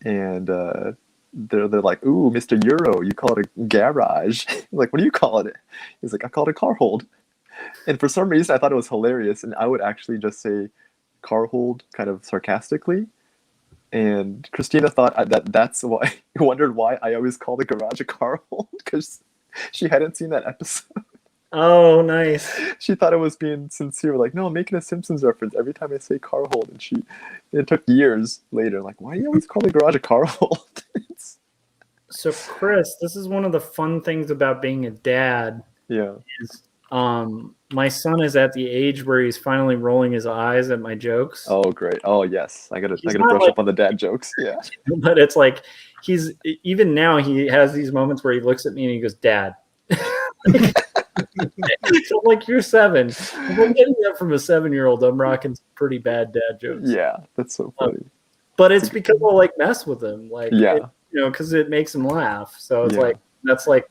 and they're like, "Ooh, Mr. Euro, you call it a garage?" Like, what do you call it? He's like, "I call it a car hold." And for some reason, I thought it was hilarious, and I would actually just say car hold kind of sarcastically. And Christina thought that's why, wondered why I always call the garage a car hold, because she hadn't seen that episode. Oh, nice. She thought it was being sincere, like, no, I'm making a Simpsons reference every time I say car hold. And it took years later, like, why do you always call the garage a car hold? So, Chris, this is one of the fun things about being a dad. Yeah. My son is at the age where he's finally rolling his eyes at my jokes. Oh, great. Oh, yes. I gotta brush up on the dad jokes. Yeah. But it's like even now he has these moments where he looks at me and he goes, "Dad." So like, you're 7. If I'm getting that from a 7-year-old, I'm rocking some pretty bad dad jokes. Yeah, that's so funny. But it's because I'll like mess with him, like, yeah, because it makes him laugh. So it's like, That's like,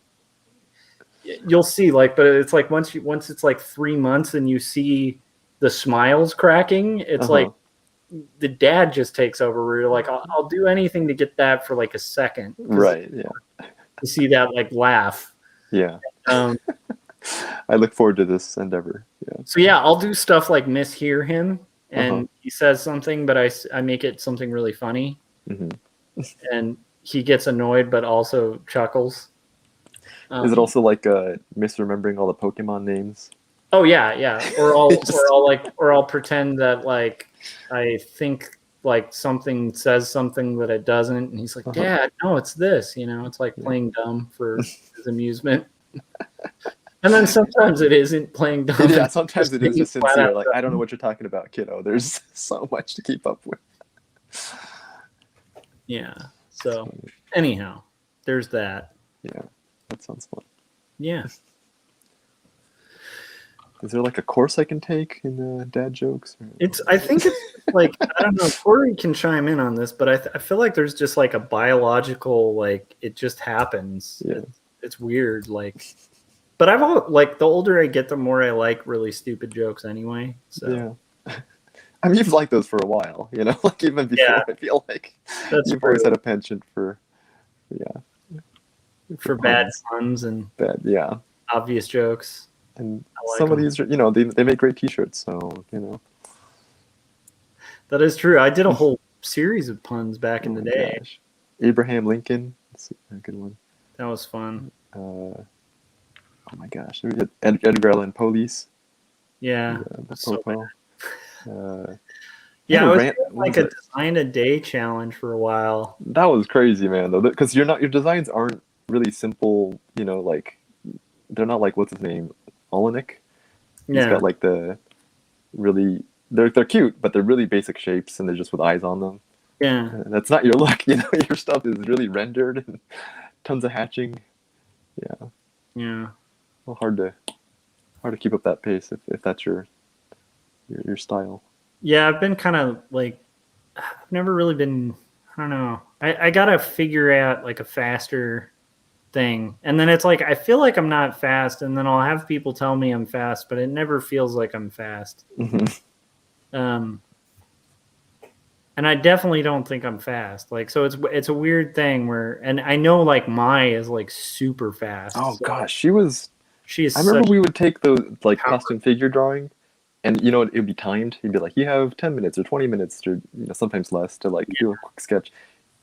you'll see, like, but it's like once it's like 3 months and you see the smiles cracking, it's like the dad just takes over where you're like, I'll do anything to get that for like a second. Right. Yeah. To see that like laugh. Yeah. Um, I look forward to this endeavor. Yeah. So yeah, I'll do stuff like mishear him and he says something, but I make it something really funny. And he gets annoyed, but also chuckles. Is it also like misremembering all the Pokemon names? Oh yeah. Or I'll pretend that like I think like something says something that it doesn't, and he's like, Dad, no, it's this. It's like playing dumb for his amusement. And then sometimes it isn't playing dumb. Yeah, sometimes it is just sincere. Like, I don't know what you're talking about, kiddo. There's so much to keep up with. Yeah. So anyhow, there's that. Yeah, that sounds fun. Yeah. Is there like a course I can take in dad jokes? I think it's like, I don't know, Corey can chime in on this, but I feel like there's just like a biological, like it just happens. Yeah. It's weird. Like, but like the older I get, the more I like really stupid jokes anyway. So yeah. I mean, you've liked those for a while, like even before. I feel like you've always had a penchant for bad puns and obvious jokes. And some of these are, they make great T-shirts, so That is true. I did a whole series of puns back in the day. Gosh. Abraham Lincoln, that's a good one. That was fun. Oh my gosh, we did Edgar Allan Poe's. Yeah. So yeah, I was doing like a design a day challenge for a while. That was crazy, man. Though, because your designs aren't really simple. Like they're not like, what's his name, Olenek. He's got like the really they're cute, but they're really basic shapes, and they're just with eyes on them. Yeah, and that's not your look. Your stuff is really rendered and tons of hatching. Yeah. Well, hard to keep up that pace if that's your style. Yeah, I've been kind of like, I've never really been, I don't know. I gotta figure out like a faster thing. And then it's like, I feel like I'm not fast, and then I'll have people tell me I'm fast, but it never feels like I'm fast. And I definitely don't think I'm fast. Like, so it's a weird thing where, and I know like Mai is like super fast. Oh so gosh, she is. I remember we would take those like custom figure drawing, and it'd be timed. You'd be like, you have 10 minutes or 20 minutes or sometimes less to like do a quick sketch,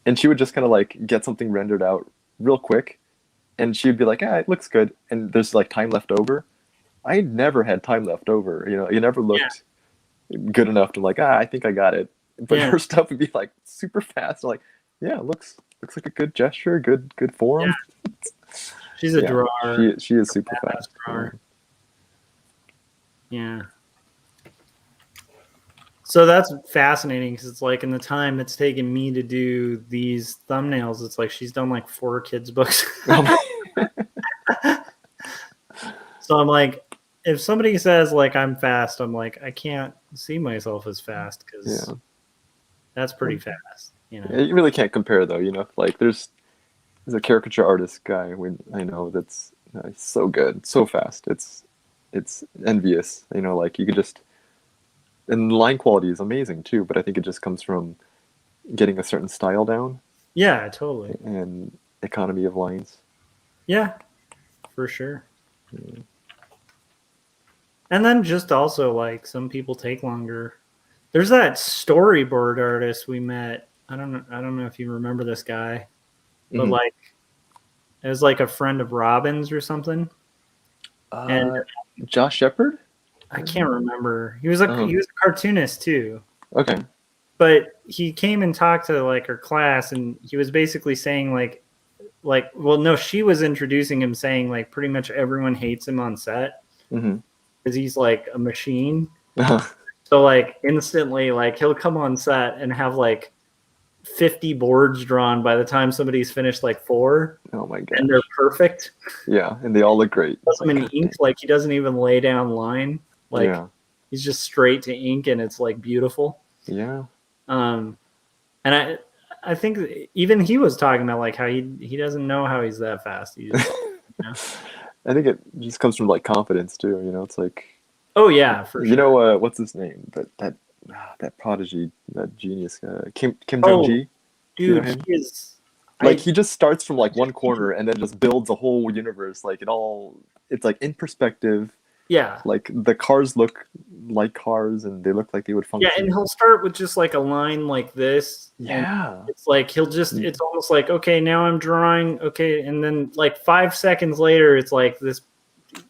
and she would just kind of like get something rendered out real quick, and she'd be like, it looks good, and there's like time left over. I never had time left over. You never looked good enough to like, I think I got it. But her stuff would be like super fast. Like, it looks like a good gesture, good form. Yeah. She's a drawer. She is super fast. Yeah. So that's fascinating because it's like in the time it's taken me to do these thumbnails, it's like she's done like 4 kids' books. So I'm like, if somebody says like I'm fast, I'm like, I can't see myself as fast because that's pretty fast. You really can't compare though. Like there's a caricature artist guy I know that's so good, so fast. It's envious. Like you could just, and line quality is amazing too. But I think it just comes from getting a certain style down. Yeah, totally. And economy of lines. Yeah, for sure. Yeah. And then just also like some people take longer. There's that storyboard artist we met. I don't know if you remember this guy, but like it was like a friend of Robin's or something. And Josh Shepard? I can't remember. He was a cartoonist too. Okay. But he came and talked to like her class, and he was basically saying well, no, she was introducing him saying like pretty much everyone hates him on set because he's like a machine. So like instantly, like he'll come on set and have like 50 boards drawn by the time somebody's finished like 4. Oh my god! And they're perfect. Yeah, and they all look great. Doesn't in ink, like he doesn't even lay down line. Like he's just straight to ink, and it's like beautiful. Yeah. And I think even he was talking about like how he doesn't know how he's that fast. He just, I think it just comes from like confidence too. It's like, oh yeah, for you sure. know, what's his name? That prodigy, that genius, Kim Jong-gi. You know Dude, him? he is Like he just starts from like one corner and then just builds a whole universe. Like it's like in perspective. yeah. Like the cars look like cars and they look like they would function. Yeah, and he'll start with just like a line like this. Yeah. And it's like it's almost like, okay, now I'm drawing, okay, and then like 5 seconds later it's like this,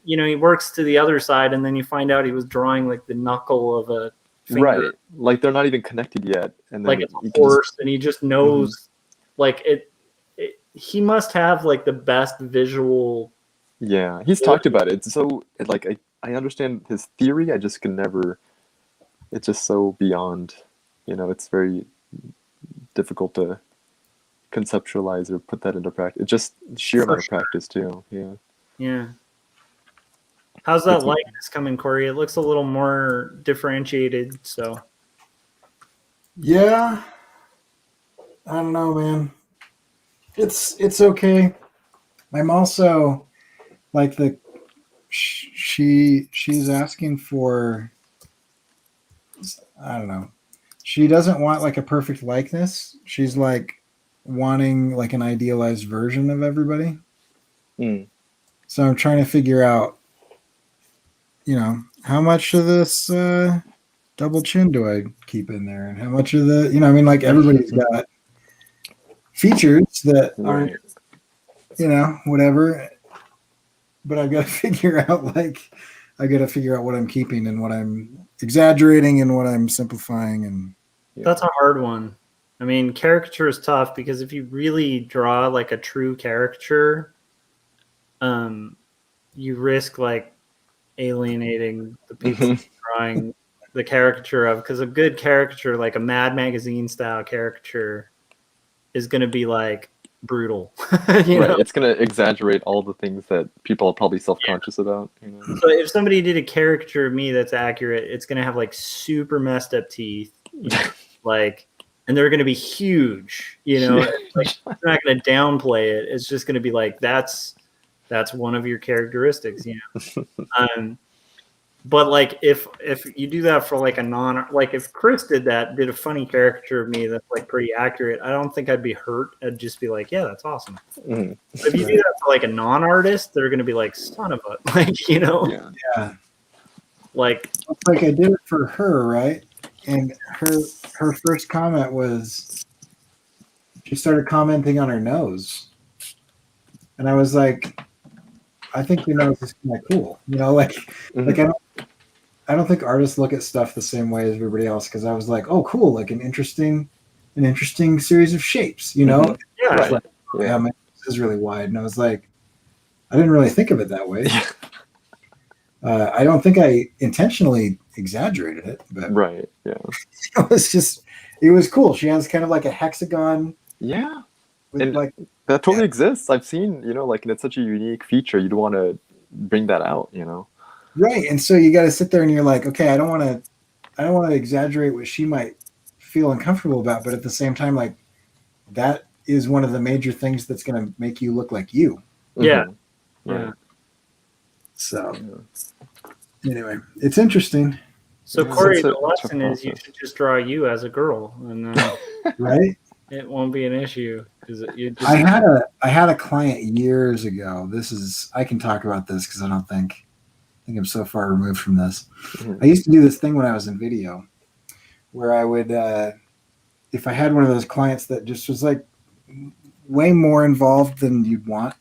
he works to the other side and then you find out he was drawing like the knuckle of a finger. Right. Like they're not even connected yet. And then like it's a horse and he just knows like he must have like the best visual. Yeah, he's talked about it. So like I understand his theory. I just can never. It's just so beyond. It's very difficult to conceptualize or put that into practice. It's just sheer amount of practice too. Yeah. Yeah. How's that likeness coming, Corey? It looks a little more differentiated. So. Yeah. I don't know, man. It's okay. I'm also like she's asking for, I don't know. She doesn't want like a perfect likeness. She's like wanting like an idealized version of everybody. So I'm trying to figure out, how much of this double chin do I keep in there, and how much of the, like everybody's got features that aren't, whatever. But I've got to figure out what I'm keeping and what I'm exaggerating and what I'm simplifying. And that's a hard one. I mean, caricature is tough because if you really draw like a true caricature, you risk like alienating the people drawing the caricature of, because a good caricature, like a Mad Magazine style caricature, is going to be like brutal. Right. It's going to exaggerate all the things that people are probably self-conscious about. So if somebody did a caricature of me that's accurate, it's going to have like super messed up teeth, like, and they're going to be huge, like they're not going to downplay it. It's just going to be like, that's one of your characteristics, But like if you do that for like if Chris did a funny caricature of me that's like pretty accurate, I don't think I'd be hurt. I'd just be like, yeah, that's awesome. But if you do that for like a non-artist, they're gonna be like, son of a, Yeah. Like I did it for her, right? And her first comment was, she started commenting on her nose, and I was like, I think your nose is kind of cool, like I don't think artists look at stuff the same way as everybody else, because I was like, oh, cool, like an interesting series of shapes, Yeah, right. Like, yeah, my nose is really wide, and I was like, I didn't really think of it that way. I don't think I intentionally exaggerated it, but right, yeah, it was cool. She has kind of like a hexagon. Yeah. And like that totally exists. I've seen, like, and it's such a unique feature. You'd want to bring that out, Right. And so you got to sit there and you're like, okay, I don't want to exaggerate what she might feel uncomfortable about, but at the same time, like, that is one of the major things that's going to make you look like you. Yeah. Right. So anyway, it's interesting. So Corey, the lesson is you should just draw you as a girl, and then right, it won't be an issue. I had a client years ago. I can talk about this because I think I'm so far removed from this. I used to do this thing when I was in video, where I would, if I had one of those clients that just was like way more involved than you'd want,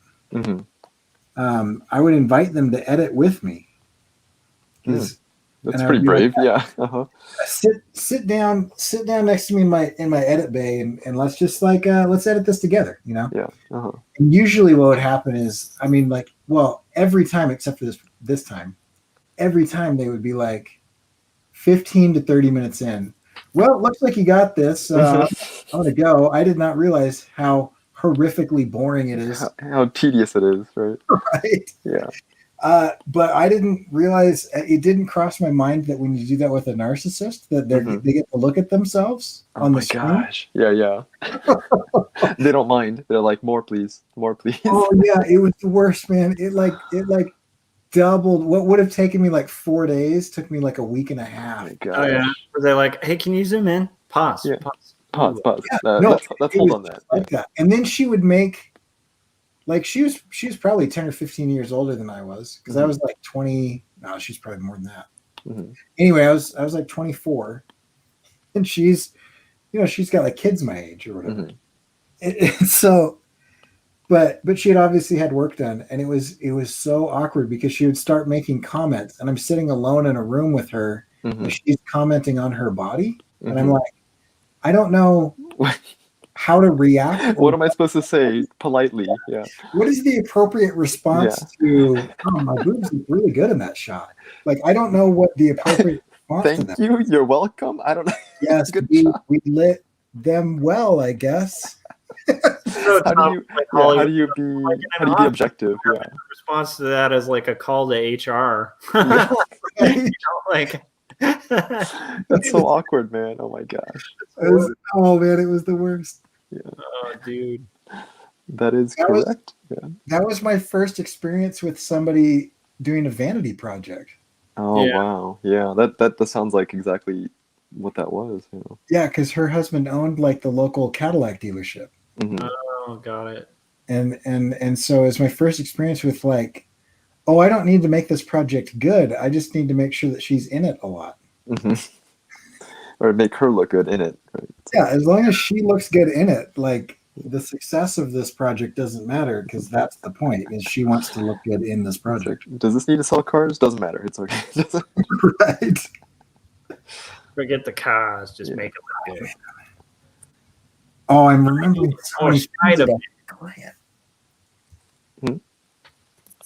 I would invite them to edit with me. That's pretty brave. Like, yeah. Sit down next to me in my edit bay, and let's just let's edit this together, Yeah. And usually what would happen is, every time except for this time, every time they would be like 15 to 30 minutes in. Well, it looks like you got this. I'm gonna go. I did not realize how horrifically boring it is. How tedious it is, right? Right. Yeah. But I didn't realize, it didn't cross my mind that when you do that with a narcissist, that they get to look at themselves Oh on the my screen. gosh. Yeah. They don't mind. They're like, more please. More please. Oh yeah, it was the worst, man. It like doubled what would have taken me like 4 days, took me like a week and a Oh half. my gosh. Oh yeah. Were they like, hey, can you zoom in? Pause. Yeah. Pause. Pause. Yeah, Let's it hold was on that. just like that. And then she would make, like, she was probably 10 or 15 years older than I was, because I was like 20. No, she's probably more than that. Anyway, I was like 24, and she's got like kids my age or whatever. So, but she had obviously had work done, and it was so awkward because she would start making comments, and I'm sitting alone in a room with her, and she's commenting on her body, and I'm like, I don't know how to react. What am I supposed to say politely? Yeah. What is the appropriate response to, oh, my boobs look really good in that shot? Like, I don't know what the appropriate response to that. Thank you. You're welcome. I don't know. Yes, we lit them well, I guess. How do you be objective? Yeah. Response to that is like a call to HR. Like that's so awkward, man. Oh my gosh. Oh man, it was the worst. Yeah. Oh dude. That is correct. That was my first experience with somebody doing a vanity project. Oh wow. Yeah. That sounds like exactly what that was. Yeah, because her husband owned like the local Cadillac dealership. Oh, got it. And so it was my first experience with like, oh, I don't need to make this project good. I just need to make sure that she's in it a lot. Or make her look good in it. Right? Yeah, as long as she looks good in it, like the success of this project doesn't matter, because that's the point, is she wants to look good in this project. Does this need to sell cars? Doesn't matter. It's okay. Right. Forget the cars, just make it look good. Oh, I'm remembering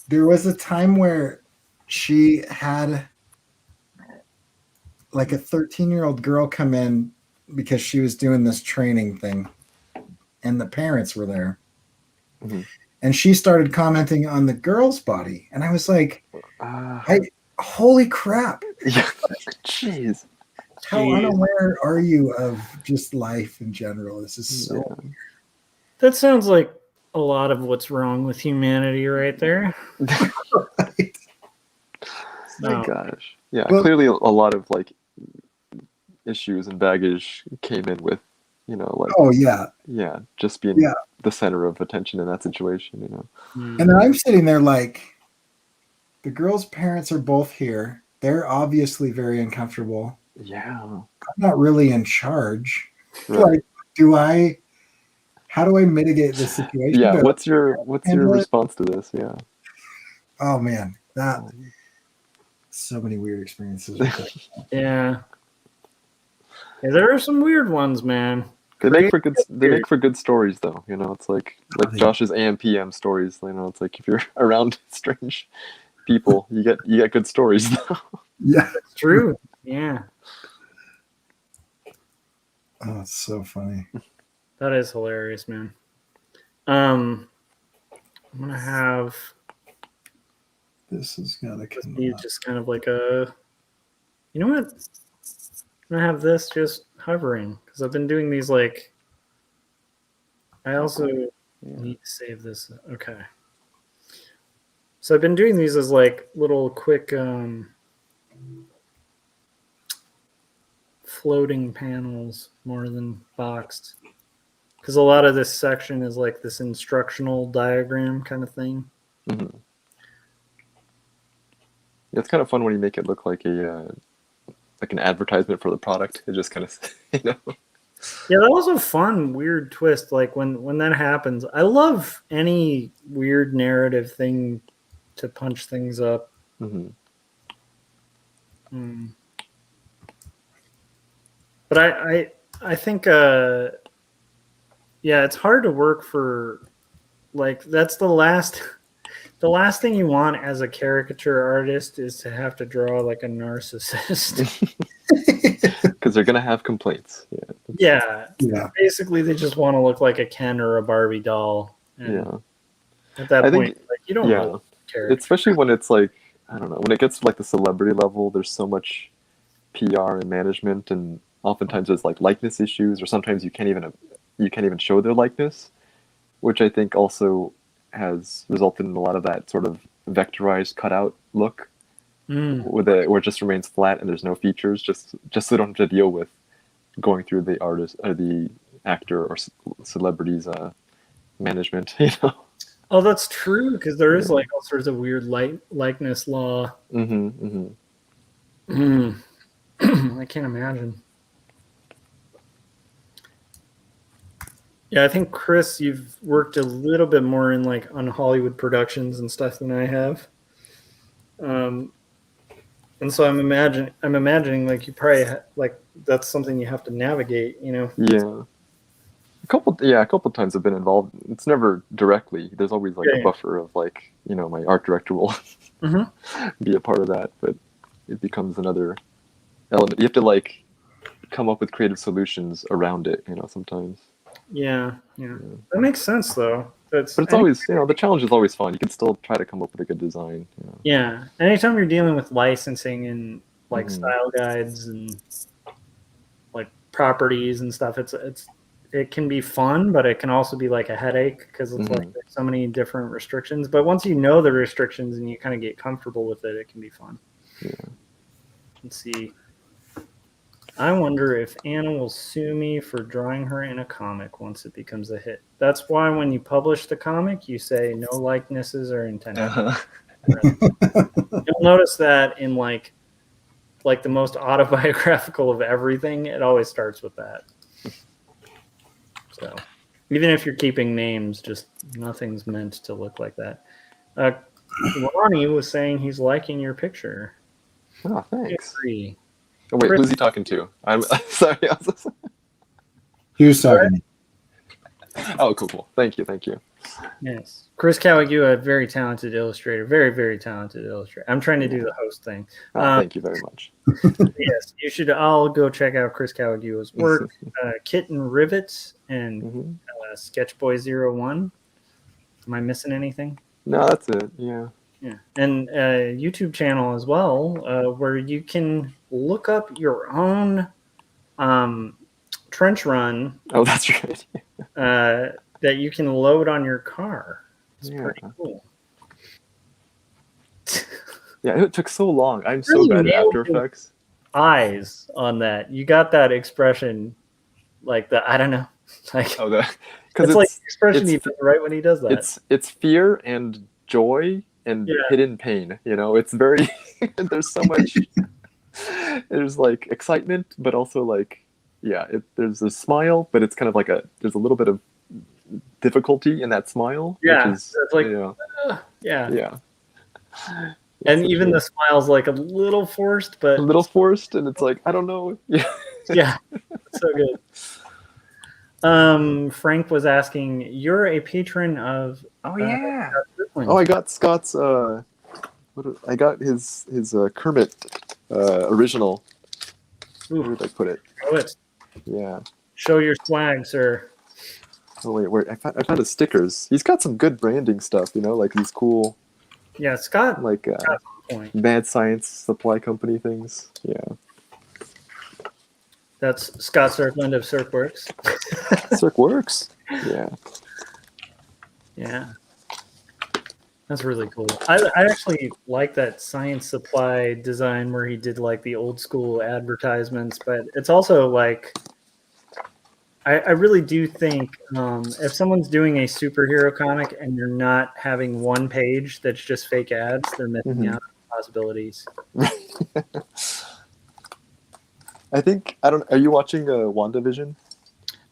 there was a time where she had like a 13-year-old girl come in because she was doing this training thing, and the parents were there. And she started commenting on the girl's body, and I was like, holy crap. Jeez. How unaware are you of just life in general? This is so weird. That sounds like a lot of what's wrong with humanity right there. Right. My gosh. Yeah, well, clearly a lot of like issues and baggage came in with, like just being the center of attention in that situation, And then I'm sitting there like, the girl's parents are both here. They're obviously very uncomfortable. Yeah. I'm not really in charge. Right. Like, how do I mitigate this situation? Yeah, what's your response to this? Yeah. Oh man, so many weird experiences. Yeah, there are some weird ones, man. They make for good stories though, it's like Josh's AM/PM stories, it's like if you're around strange people, you get good stories though. Yeah. It's true. Yeah. Oh, it's so funny. That is hilarious, man. I'm gonna have this is gotta come be just kind of like a, you know what? I'm gonna have this just hovering because I've been doing these like. I also need to save this. Okay. So I've been doing these as like little quick floating panels more than boxed, because a lot of this section is like this instructional diagram kind of thing. It's kind of fun when you make it look like an advertisement for the product. It just kind of Yeah, that was a fun weird twist. Like when that happens, I love any weird narrative thing to punch things up. But I think it's hard to work for, like, that's the last thing you want as a caricature artist is to have to draw like a narcissist. Because they're gonna have complaints. Yeah. Basically they just want to look like a Ken or a Barbie doll. And at that point, like, you don't know. character. especially when it's like, I don't know, when it gets to like the celebrity level, there's so much PR and management, and oftentimes there's like likeness issues, or sometimes you can't even show their likeness, which I think also has resulted in a lot of that sort of vectorized cutout look, where it just remains flat and there's no features, just so they don't have to deal with going through the artist or the actor or celebrity's management, you know. Oh, that's true, because there is like all sorts of weird likeness law. I can't imagine. Yeah, I think Chris, you've worked a little bit more in like on Hollywood productions and stuff than I have. And so I'm imagining like you probably like that's something you have to navigate, you know. Yeah. A couple times I've been involved. It's never directly. There's always like a buffer of like, you know, my art director will be a part of that, but it becomes another element. You have to like come up with creative solutions around it, you know, sometimes. Yeah. That makes sense though. But it's always, you know, the challenge is always fun. You can still try to come up with a good design. You know? Yeah. Anytime you're dealing with licensing and like style guides and like properties and stuff, it can be fun, but it can also be like a headache because it's like there's so many different restrictions. But once you know the restrictions and you kind of get comfortable with it, it can be fun. Yeah. Let's see. I wonder if Anna will sue me for drawing her in a comic once it becomes a hit. That's why when you publish the comic, you say no likenesses are intended. You'll notice that in like the most autobiographical of everything, it always starts with that. So even if you're keeping names, just nothing's meant to look like that. Ronnie was saying he's liking your picture. Oh, thanks. I agree. Oh, wait, Chris, who's he talking to? I'm sorry. He was talking. Oh, cool. Thank you. Yes. Chris Cawagua, a very talented illustrator. Very, very talented illustrator. I'm trying to do the host thing. Thank you very much. Yes, you should all go check out Chris Cawagua's work. Kitten Rivet and Sketchboy01. Am I missing anything? No, that's it. Yeah. Yeah. And a YouTube channel as well, where you can look up your own trench run. Oh, that's right. That you can load on your car. It's pretty cool. Yeah, it took so long. I'm so bad at After Effects. Eyes on that. You got that expression, like the I don't know, like it's like the expression he does right when he does that. It's fear and joy and hidden pain. You know, it's very. There's so much. There's like excitement, but also like there's a smile, but it's kind of like there's a little bit of difficulty in that smile. Yeah, which is, it's like yeah. And even the smile's like a little forced, but a little forced, and it's like I don't know. Yeah, so good. Frank was asking, "You're a patron of?" I got Scott's. I got his Kermit original. Ooh. Where did I put it? Show it. Yeah. Show your swag, sir. Oh wait! I found his stickers. He's got some good branding stuff, you know, like these cool. Yeah, Scott. Like Mad Science Supply Company things. Yeah. That's Scott Cirkland of Cirkworks. Cirkworks. Yeah. Yeah. That's really cool. I actually like that Science Supply design where he did like the old school advertisements, but it's also like I really do think if someone's doing a superhero comic and you're not having one page that's just fake ads, they're missing out on possibilities. I think Are you watching WandaVision?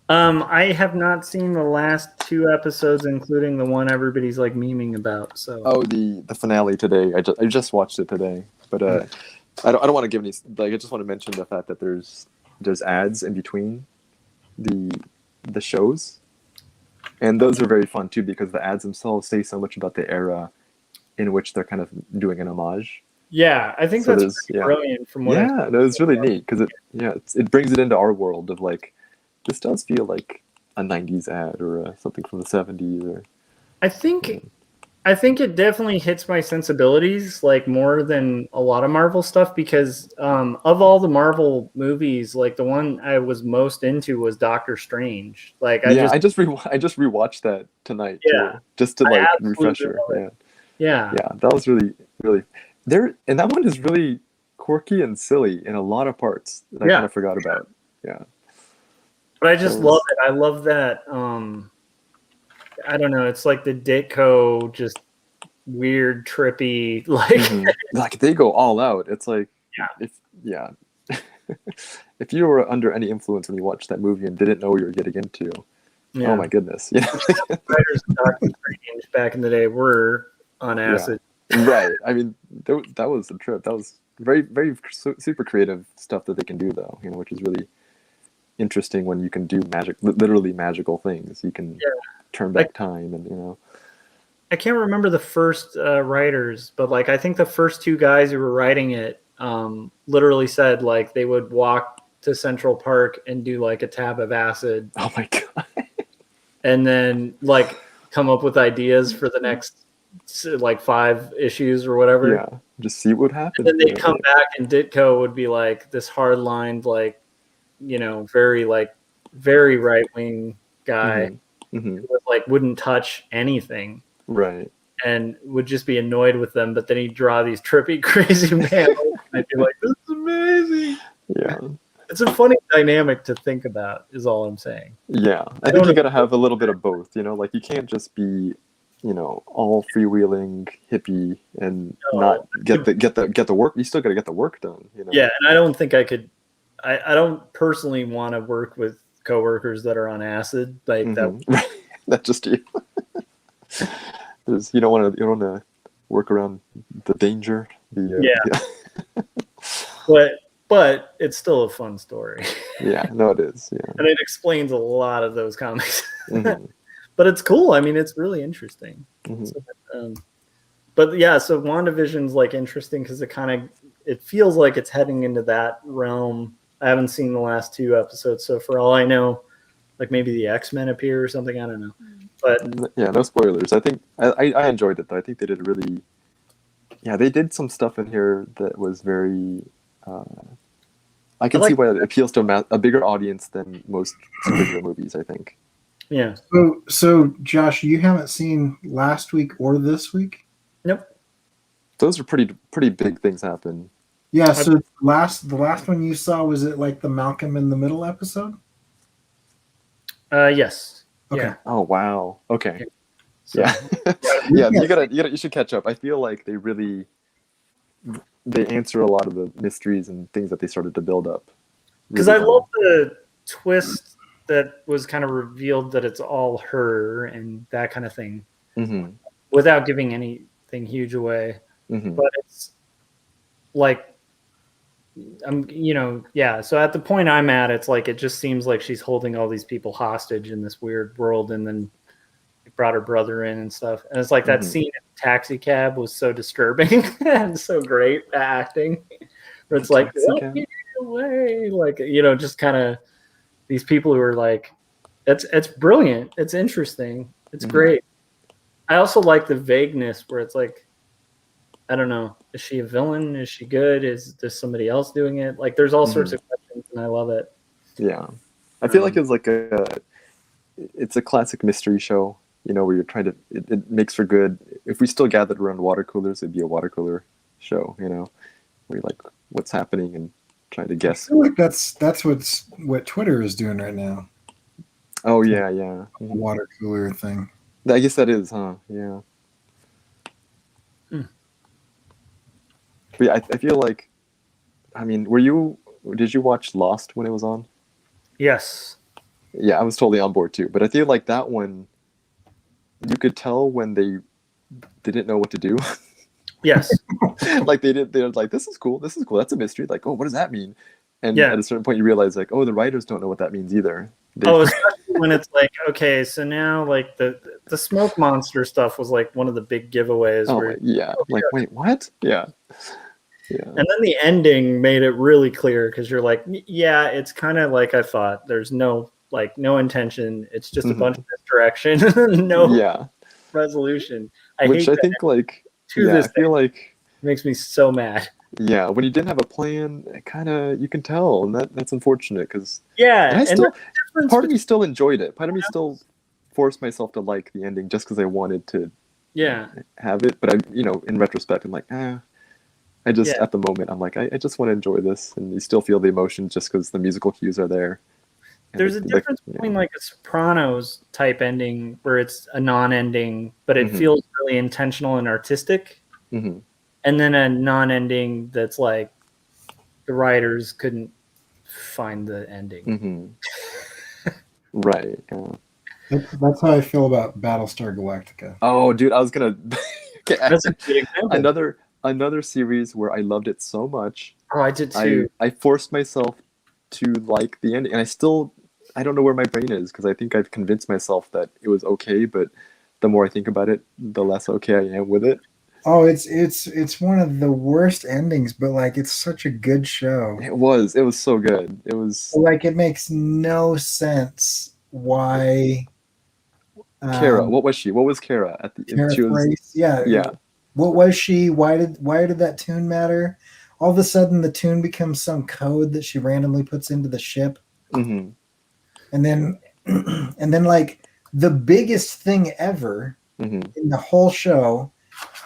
I have not seen the last 2 episodes, including the one everybody's like memeing about. So the finale today. I just watched it today, but I don't want to give any. Like I just want to mention the fact that there's ads in between the shows, and those are very fun too because the ads themselves say so much about the era in which they're kind of doing an homage. Yeah, I think that's brilliant. From what no, it's really neat because it brings it into our world of like this does feel like a '90s ad or something from the '70s. Or I think I think it definitely hits my sensibilities like more than a lot of Marvel stuff because of all the Marvel movies, like the one I was most into was Doctor Strange. Like I Yeah, just I just rewatched that tonight yeah, too, just to I like absolutely refresher. love Yeah, it. Yeah. yeah, that was really there, and that one is really quirky and silly in a lot of parts that I kind Yeah. of forgot about. Yeah, But I that just love was. it. I love that I don't know, it's like the Ditko just weird trippy like Like they go all out. It's like yeah. if yeah, if you were under any influence when you watched that movie and didn't know what you were getting into, oh Yeah. my goodness, yeah, Writers of Doctor Strange back in the day were on yeah, acid. right. I mean, that was a trip. That was very super creative stuff that they can do, though. Which is really interesting when you can do literally magical things. You can Yeah. turn back time, and. I can't remember the first writers, but like I think the first two guys who were writing it literally said like they would walk to Central Park and do like a tab of acid Oh my god. and then like come up with ideas for the next like 5 issues or whatever. Yeah, just see what happens. And then they'd come back and Ditko would be like this hard lined, like, very right wing guy Mm-hmm. who like wouldn't touch anything. Right. And would just be annoyed with them, but then he'd draw these trippy, crazy panels, and I'd be like, "This is amazing." Yeah. It's a funny dynamic to think about, is all I'm saying. Yeah, I think you got to have a little bit of both. Like you can't just be, all freewheeling hippie and not get the work. You still got to get the work done. Yeah, and I don't think I could. I don't personally want to work with coworkers that are on acid like that. That's just you. You don't want to work around the danger. Yeah. But it's still a fun story. Yeah, no, it is. Yeah, and it explains a lot of those comics. But it's cool. I mean, it's really interesting. So, but yeah, so WandaVision's like interesting because it feels like it's heading into that realm. I haven't seen the last 2 episodes, so for all I know, like maybe the X-Men appear or something. I don't know. But yeah, no spoilers. I think I enjoyed it though. I think they did really. Yeah, they did some stuff in here that was very. I can see why it appeals to a bigger audience than most superhero movies, I think. Yeah. So Josh, you haven't seen last week or this week? Nope. Those are pretty big things happen. Yeah. So the last one you saw, was it like the Malcolm in the Middle episode? Yes. Okay. Yeah. Oh wow. Okay. So, yeah. Yeah. You should catch up. I feel like they answer a lot of the mysteries and things that they started to build up. Because I love the twist that was kind of revealed that it's all her and that kind of thing, without giving anything huge away. But it's like, yeah. So at the point I'm at, it's like it just seems like she's holding all these people hostage in this weird world, and then brought her brother in and stuff. And it's like that scene in Taxi Cab was so disturbing and so great acting. Where it's like, let me away, like just kind of these people who are like, it's brilliant, it's interesting, it's great. I also like the vagueness where it's like, I don't know, is she a villain? Is she good? Is there somebody else doing it? Like, there's all sorts of questions, and I love it. Yeah, I feel like it's like it's a classic mystery show. Where you're trying to, it makes for good. If we still gathered around water coolers, it'd be a water cooler show. Where you're like, what's happening and trying to guess. I feel like that's what Twitter is doing right now. Oh yeah. Water cooler thing. I guess that is, huh? Yeah. But yeah, I feel like, I mean, did you watch Lost when it was on? Yes. Yeah, I was totally on board too. But I feel like that one, you could tell when they didn't know what to do. Yes. Like they're like, this is cool, that's a mystery. Like, oh, what does that mean? And at a certain point you realize like, oh, the writers don't know what that means either. Especially when it's like, okay, so now like the smoke monster stuff was like one of the big giveaways. Wait, what? Yeah. And then the ending made it really clear because you're like, yeah, it's kind of like I thought. There's no intention. It's just a bunch of misdirection. No. Yeah. resolution. I Which hate I that think like to yeah, this I feel like makes me so mad. yeah, when you didn't have a plan, it kind of you can tell, and that's unfortunate because and Yeah, I and there's still a difference part of me between still enjoyed it. Part of me still forced myself to like the ending just because I wanted to yeah, have it. But I, in retrospect, I'm like, I just yeah. at the moment I'm like, I just want to enjoy this, and you still feel the emotion just because the musical cues are there. And There's a difference between like a Sopranos type ending where it's a non-ending, but it feels really intentional and artistic, mm-hmm. and then a non-ending that's like the writers couldn't find the ending. Mm-hmm. Right. Yeah. That's how I feel about Battlestar Galactica. Oh, dude, I was gonna. Okay, That's a good example. another series where I loved it so much. Oh, I did too. I forced myself to like the ending, and I don't know where my brain is because I think I've convinced myself that it was okay, but the more I think about it, the less okay I am with it. Oh, it's one of the worst endings, but like it's such a good show. It was so good. It was Like it makes no sense why Kara. um What was she? What was Kara at the? Tara She was Grace, yeah. yeah. What was she? Why did that tune matter? All of a sudden the tune becomes some code that she randomly puts into the ship. Mm-hmm. And then and then like the biggest thing ever Mm-hmm. in the whole show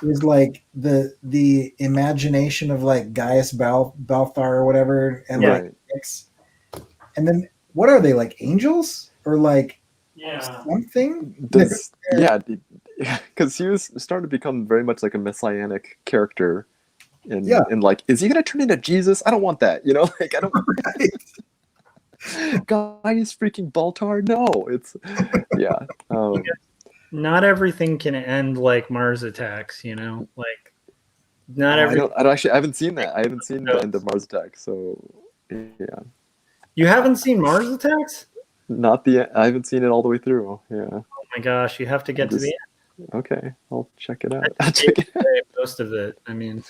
is like the imagination of like Gaius Balthar or whatever, and like Right. and then what are they, like angels or like Yeah. something? Does yeah, because he was starting to become very much like a messianic character. Yeah. And like, is he gonna turn into Jesus? I don't want that. Like I don't. Right. Guy is freaking Baltar. No, it's yeah. Not everything can end like Mars Attacks, like not I every. don't actually. I haven't seen that. I haven't seen the end of Mars Attack. So yeah, You haven't seen Mars Attacks? not the. I haven't seen it all the way through. Yeah. Oh my gosh, you have to get to the end. Okay, I'll check it out. I I'll check it out. most of it. I mean,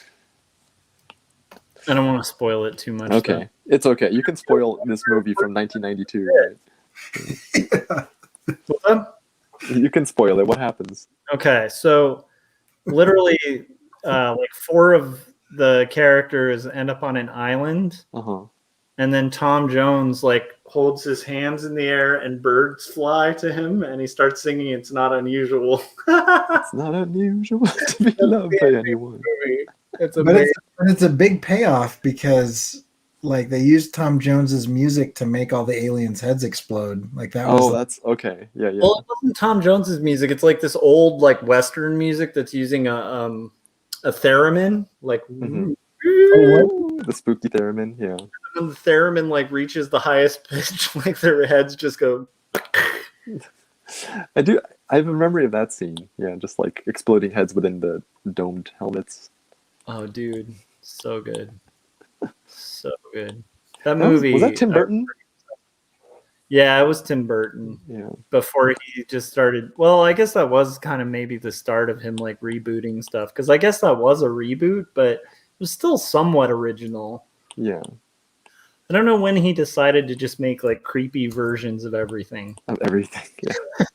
I don't want to spoil it too much. Okay, though. it's okay. You can spoil this movie from 1992, right? What's up? You can spoil it. What happens? Okay, so literally, like 4 of the characters end up on an island, Uh-huh. and then Tom Jones like holds his hands in the air, and birds fly to him, and he starts singing "It's Not Unusual." It's not unusual to be loved by anyone. It's But amazing. it's a big payoff because like they used Tom Jones's music to make all the aliens' heads explode. Like that was That's okay. Yeah, yeah. Well, it wasn't Tom Jones's music. It's like this old like Western music that's using a theremin, like Mhm. what? The spooky theremin. Yeah. when the theremin like reaches the highest pitch, like their heads just go. I do. I have a memory of that scene. Yeah, just like exploding heads within the domed helmets. Oh, dude, so good, so good. That Was movie that Tim Burton? Yeah, it was Tim Burton. Yeah. Before he just started. Well, I guess that was kind of maybe the start of him like rebooting stuff, because I guess that was a reboot, but it was still somewhat original. Yeah. I don't know when he decided to just make like creepy versions of everything. Of everything. Yeah.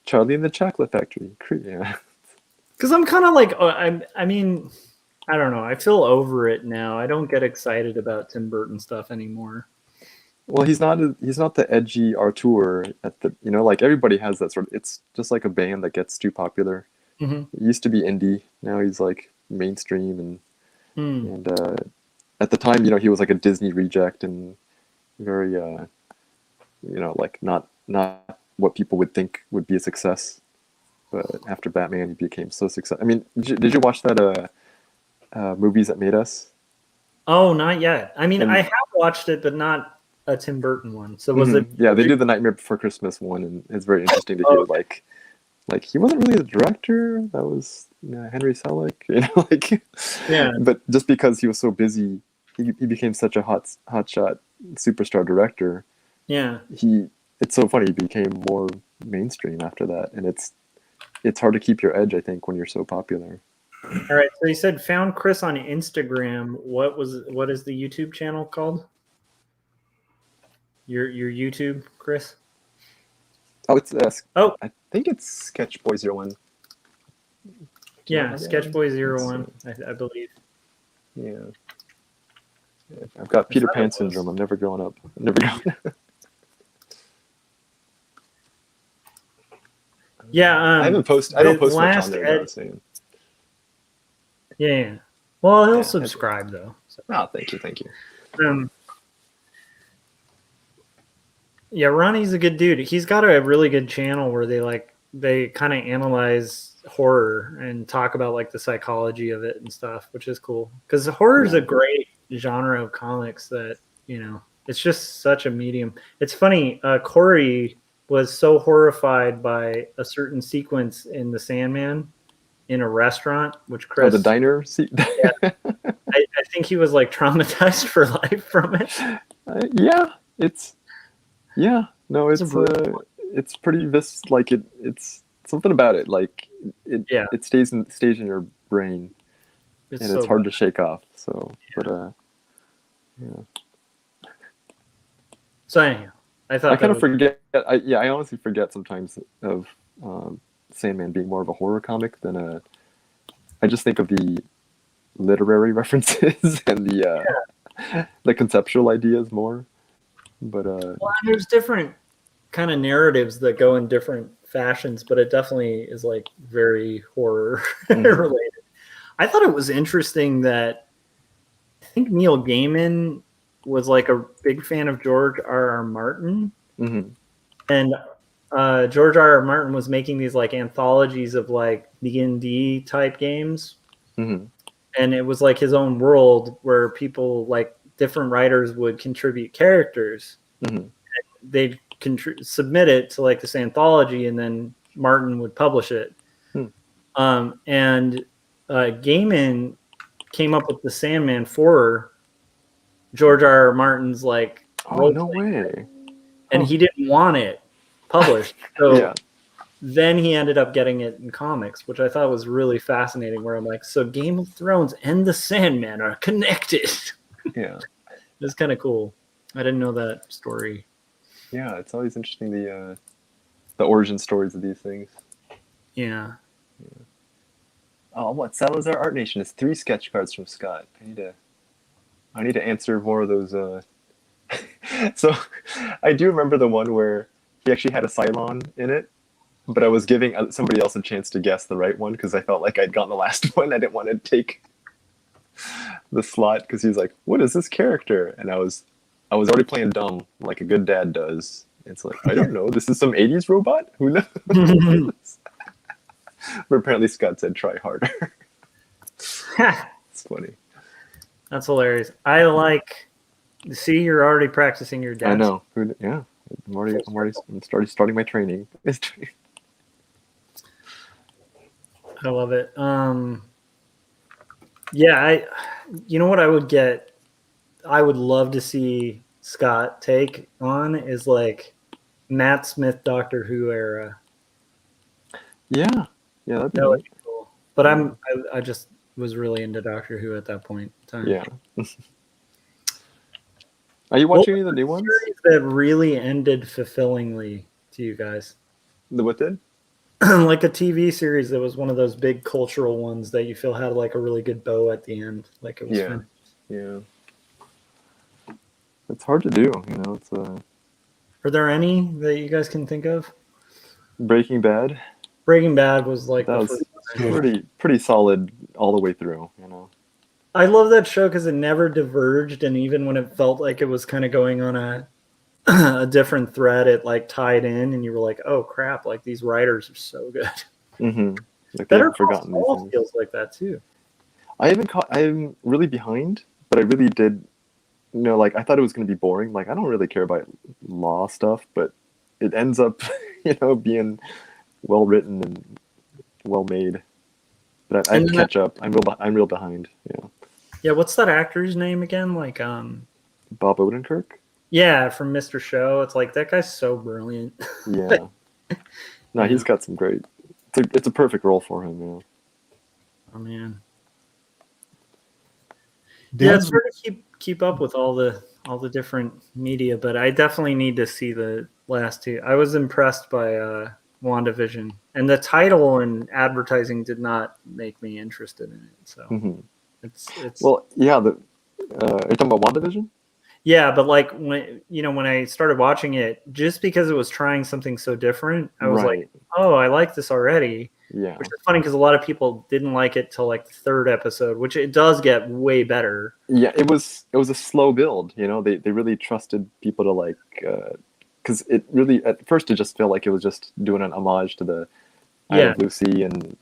Charlie and the Chocolate Factory. Yeah. Because I'm kind of like, I mean, I don't know. I feel over it now. I don't get excited about Tim Burton stuff anymore. Well, he's not the edgy Artur at the like everybody has that sort of. It's just like a band that gets too popular. Mm-hmm. He used to be indie. Now he's like mainstream and at the time he was like a Disney reject and very like not what people would think would be a success. But after Batman, he became so successful. I mean, did you watch that Movies That Made Us? Oh, not yet. I mean, And- I have watched it, but not a Tim Burton one. So was it? Yeah, they do the Nightmare Before Christmas one, and it's very interesting to hear like he wasn't really the director. That was Henry Selick, like Yeah. But just because he was so busy, he became such a hotshot superstar director. Yeah. It's so funny. He became more mainstream after that, and it's hard to keep your edge, I think, when you're so popular. All right. So you said found Chris on Instagram. What is the YouTube channel called? Your YouTube, Chris? Oh, it's Oh. I think it's Sketchboy01. Do you Yeah, have that Sketch one? Boy Let's 01, I believe. see. Yeah. I've got Peter thought it Pan was. syndrome. I'm never growing up. I'm never growing. Yeah, I haven't posted. I don't the post much on last there. Though, saying. yeah. Well, he'll Yeah. subscribe though. So. Oh, thank you. Yeah, Ronnie's a good dude. He's got a really good channel where they kind of analyze horror and talk about like the psychology of it and stuff, which is cool. Because horror is a great genre of comics that, it's just such a medium. It's funny, Corey was so horrified by a certain sequence in The Sandman in a restaurant, which Chris... Oh, the diner seat? Yeah. I think he was like traumatized for life from it. Yeah, it's... Yeah, no, it's pretty like it's something about it, like it stays in your brain, and it's hard to shake off. So, but yeah. So anyhow, I kind of forget. I honestly forget sometimes of Sandman being more of a horror comic than a. I just think of the literary references and the conceptual ideas more. But well, there's different kind of narratives that go in different fashions, but it definitely is like very horror related. I thought it was interesting that I think Neil Gaiman was like a big fan of George R.R. Martin, and George R.R. Martin was making these like anthologies of like D&D type games, and it was like his own world where people like different writers would contribute characters. They'd submit it to like this anthology, and then Martin would publish it. And Gaiman came up with the Sandman for George R.R. Martin's like no way, and he didn't want it published, so then he ended up getting it in comics, which I thought was really fascinating. Where I'm like, so Game of Thrones and the Sandman are connected. Yeah, it's kind of cool. I didn't know that story. Yeah, it's always interesting the origin stories of these things. Yeah. Oh, what Salazar Art Nation is 3 sketch cards from Scott. I need to answer more of those. So, I do remember the one where he actually had a Cylon in it, but I was giving somebody else a chance to guess the right one because I felt like I'd gotten the last one. I didn't want to take the slot because he was like, "What is this character?" And I was already playing dumb like a good dad does. It's like, I don't know. This is some 80s robot? Who knows? But apparently Scott said try harder. It's funny. That's hilarious. See, you're already practicing your dad. I know. Yeah. I'm starting my training. I love it. Yeah, you know what I would love to see Scott take on is like Matt Smith Doctor Who era. Yeah, that'd be be cool. But I just was really into Doctor Who at that point in time. Yeah. Are you watching any of the new ones? That really ended fulfillingly to you guys. What did? Like a TV series that was one of those big cultural ones that you feel had like a really good bow at the end. Like it was finished. Yeah. It's hard to do, It's Are there any that you guys can think of? Breaking Bad. Breaking Bad was like that was pretty solid all the way through, I love that show because it never diverged, and even when it felt like it was kind of going on a different thread, it like tied in, and you were like, "Oh crap! Like these writers are so good." Like Better Forgotten these things. Feels like that too. I'm really behind, but I really did. Like I thought it was going to be boring. Like I don't really care about law stuff, but it ends up, being well written and well made. But I have to catch up. I'm real behind. Yeah. Yeah, what's that actor's name again? Like Bob Odenkirk? Yeah, from Mr. Show. It's like that guy's so brilliant. Yeah. No, he's got some great. It's a perfect role for him, Oh man. Yeah, it's hard to keep up with all the different media, but I definitely need to see the last two. I was impressed by WandaVision, and the title and advertising did not make me interested in it. So it's Well, yeah. Are you talking about WandaVision? yeah, but like when I started watching it, just because it was trying something so different, I was like, oh, I like this already. Yeah. Which is funny because a lot of people didn't like it till like the third episode, which it does get way better. Yeah, it was a slow build. They really trusted people to like, because it really at first it just felt like it was just doing an homage to the I Love Lucy and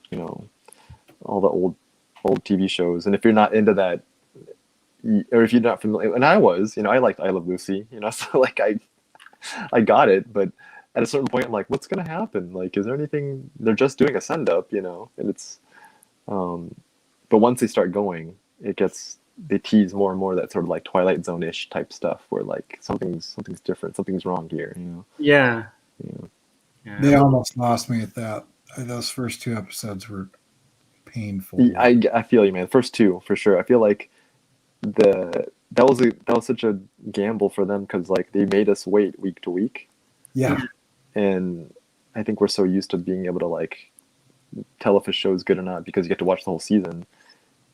all the old TV shows. And if you're not into that, or if you're not familiar, and I was, I liked I Love Lucy, so like I got it, but at a certain point I'm like, what's gonna happen? Like, is there anything? They're just doing a send up, and it's, but once they start going, they tease more and more that sort of like Twilight Zone-ish type stuff where like something's different, something's wrong here, Yeah. They almost lost me at that. Those first 2 episodes were painful. I feel you, man. The first 2 for sure. I feel like that was such a gamble for them because like they made us wait week to week. Yeah. And I think we're so used to being able to like tell if a show is good or not because you get to watch the whole season.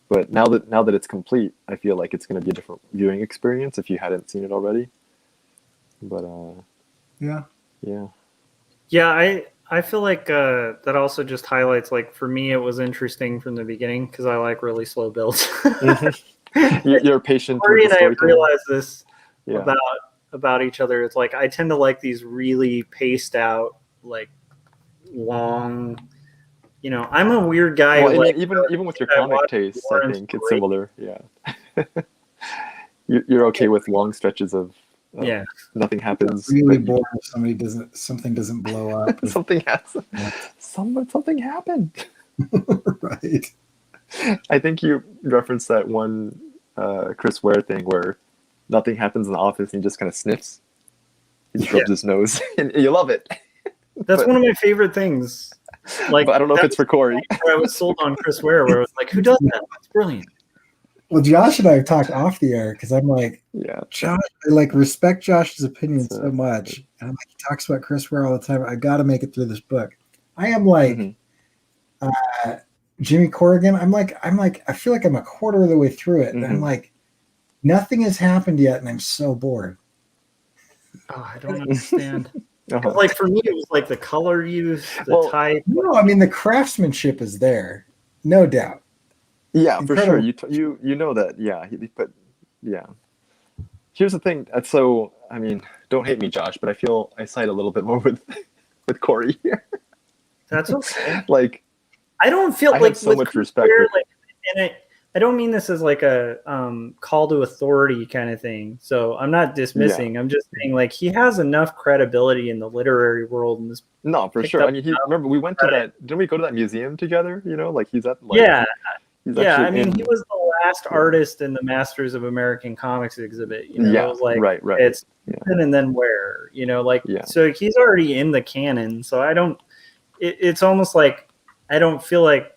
But now that it's complete, I feel like it's going to be a different viewing experience if you hadn't seen it already. But yeah. I feel like that also just highlights, like, for me it was interesting from the beginning because I like really slow builds. You're patient. Corey and I have realized this about each other. It's like I tend to like these really paced out, like long. I'm a weird guy. Well, like, even with your comic tastes, I think it's similar. Yeah. You're okay with long stretches of nothing happens. I'm really bored if something doesn't blow up. Something happened. Right. I think you referenced that one Chris Ware thing where nothing happens in the office and he just kind of sniffs. He just rubs his nose, and you love it. That's one of my favorite things. Like, but I don't know if it's for Corey. Where I was sold on Chris Ware, where I was like, "Who does that? That's brilliant." Well, Josh and I have talked off the air because I'm like, Josh, I like respect Josh's opinion so much, and I'm like, he talks about Chris Ware all the time. I got to make it through this book. I am like, Jimmy Corrigan. I'm like, I feel like I'm a quarter of the way through it, and I'm like, nothing has happened yet, and I'm so bored. Oh, I don't understand. Like for me, it was like the color use, the type. No, I mean the craftsmanship is there, no doubt. Yeah, incredible. For sure. You know that. Yeah, but yeah. Here's the thing. So I mean, don't hate me, Josh, but I feel I side a little bit more with Corey here. That's okay. Like, I don't feel I like have so much respect. I don't mean this as like a call to authority kind of thing. So I'm not dismissing. I'm just saying like he has enough credibility in the literary world. And no, for sure. I mean, remember we went to that. Didn't we go to that museum together? Like he's at. Like, I mean, he was the last artist in the Masters of American Comics exhibit. It was like right. It's and then where so he's already in the canon. So I don't. It's almost like I don't feel like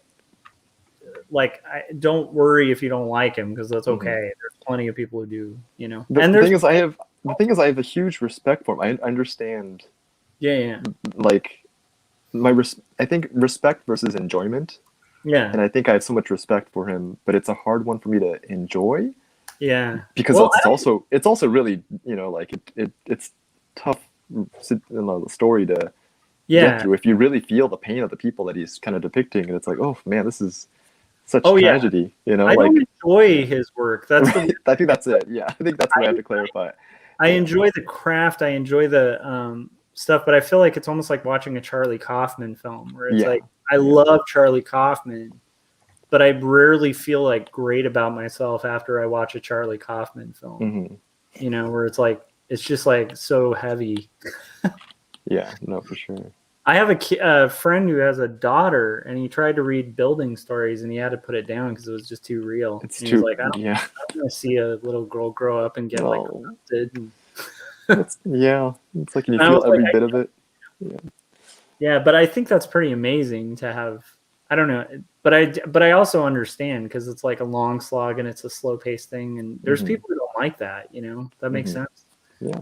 don't worry if you don't like him because that's okay. There's plenty of people who do, The thing is, I have a huge respect for him. I understand. Yeah. Like I think respect versus enjoyment. Yeah. And I think I have so much respect for him, but it's a hard one for me to enjoy. Yeah. Because it's also really like it's tough story to get through if you really feel the pain of the people that he's kind of depicting, and it's like, oh man, this is such tragedy, I don't enjoy his work. That's I think that's it. Yeah, I think that's what I have to clarify. I enjoy the craft. I enjoy the stuff, but I feel like it's almost like watching a Charlie Kaufman film, where it's like I love Charlie Kaufman, but I rarely feel like great about myself after I watch a Charlie Kaufman film. Where it's like it's just like so heavy. Yeah, no, for sure. I have a friend who has a daughter, and he tried to read building stories, and he had to put it down because it was just too real. It's and too like, I don't want to see a little girl grow up and get like corrupted. It's like you feel every bit of it. Yeah, but I think that's pretty amazing to have. I don't know, but I also understand because it's like a long slog and it's a slow paced thing, and there's people who don't like that. That makes sense. Yeah.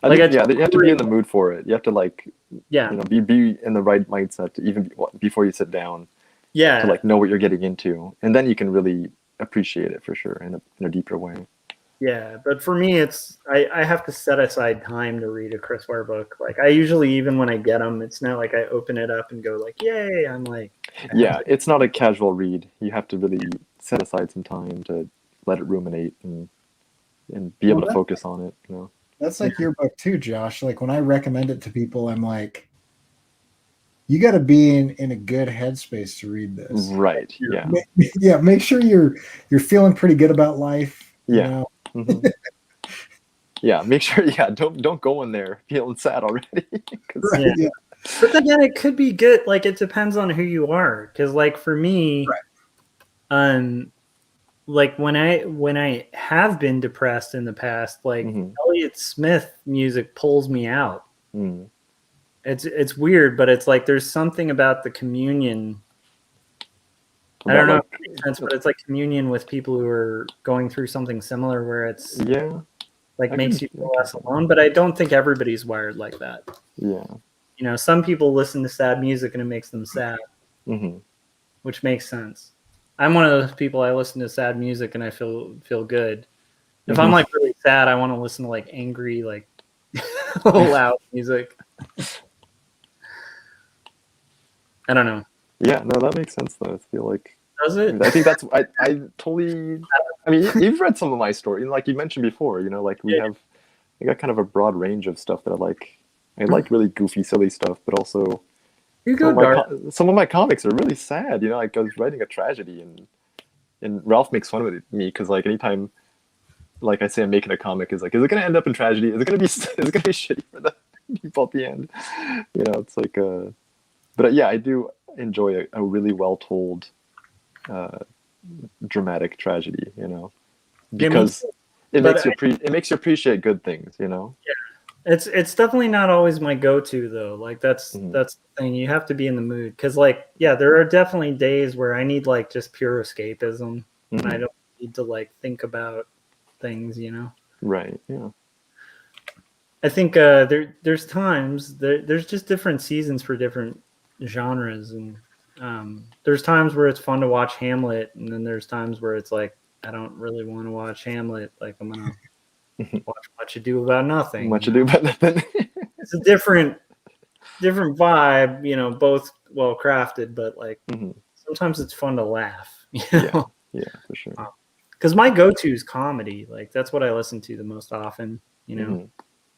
I Like, think, I yeah, you have to be in the totally- mood for it. You have to like, yeah, you know, be in the right mindset to even before you sit down to yeah, like know what you're getting into, and then you can really appreciate it for sure in a deeper way. yeah. But for me, it's I have to set aside time to read a Chris Ware book. Like, I usually, even when I get them, it's not like I open it up and go like, "Yay!" I'm like, Yeah, it's not a casual read. You have to really set aside some time to let it ruminate and be able Well, to focus on it. You know. that's like your book too, Josh. Like when I recommend it to people, I'm like, you got to be in a good headspace to read this. Right. Yeah. Yeah, make sure you're feeling pretty good about life. You Yeah. know, hmm Yeah. Make sure. Yeah. Don't go in there feeling sad already. 'Cause- right? Yeah. Yeah, but then again, it could be good. Like, it depends on who you are. Because, like, for me, Right. like when I have been depressed in the past, like Mhm. Elliott Smith music pulls me out. Mm. It's weird, but it's like there's something about the communion. I don't About know like, if it makes sense, but it's like communion with people who are going through something similar, where it's yeah. like I makes can- you I feel can less see that. alone. But I don't think everybody's wired like that. Yeah. You know, some people listen to sad music and it makes them sad, hmm which makes sense. I'm one of those people. I listen to sad music and I feel good. If I'm Mhm. like really sad, I want to listen to like angry, like loud music. I don't know. Yeah. No, that makes sense though. I feel like Does it? I think that's I totally. I mean, you've read some of my story, like you mentioned before. You know, like I got kind of a broad range of stuff that I like. I like really goofy, silly stuff, but also You go dark. some of my comics are really sad. You know, like I was writing a tragedy, and Ralph makes fun of me because like anytime, like I say, I'm making a comic, is like, is it gonna end up in tragedy? Is it gonna be is it gonna be shitty for the people at the end? You know, it's like but yeah, I do enjoy a really well told, dramatic tragedy. You know, because it but makes you it makes you appreciate good things. You know. it's definitely not always my go-to though. Like that's Mhm. that's the thing. You have to be in the mood because like yeah, there are definitely days where I need like just pure escapism and I Mhm. don't need to like think about things. You know. Right. Yeah. I think there's times there's just different seasons for different genres, and there's times where it's fun to watch Hamlet, and then there's times where it's like I don't really want to watch Hamlet. Like I'm gonna watch What You Do About Nothing. Much you ado know? about nothing. It's a different vibe, you know, both well crafted, but like Mhm. sometimes it's fun to laugh, you Yeah. know. Yeah, for sure. Because my go-to is comedy. Like that's what I listen to the most often, you know, Mhm.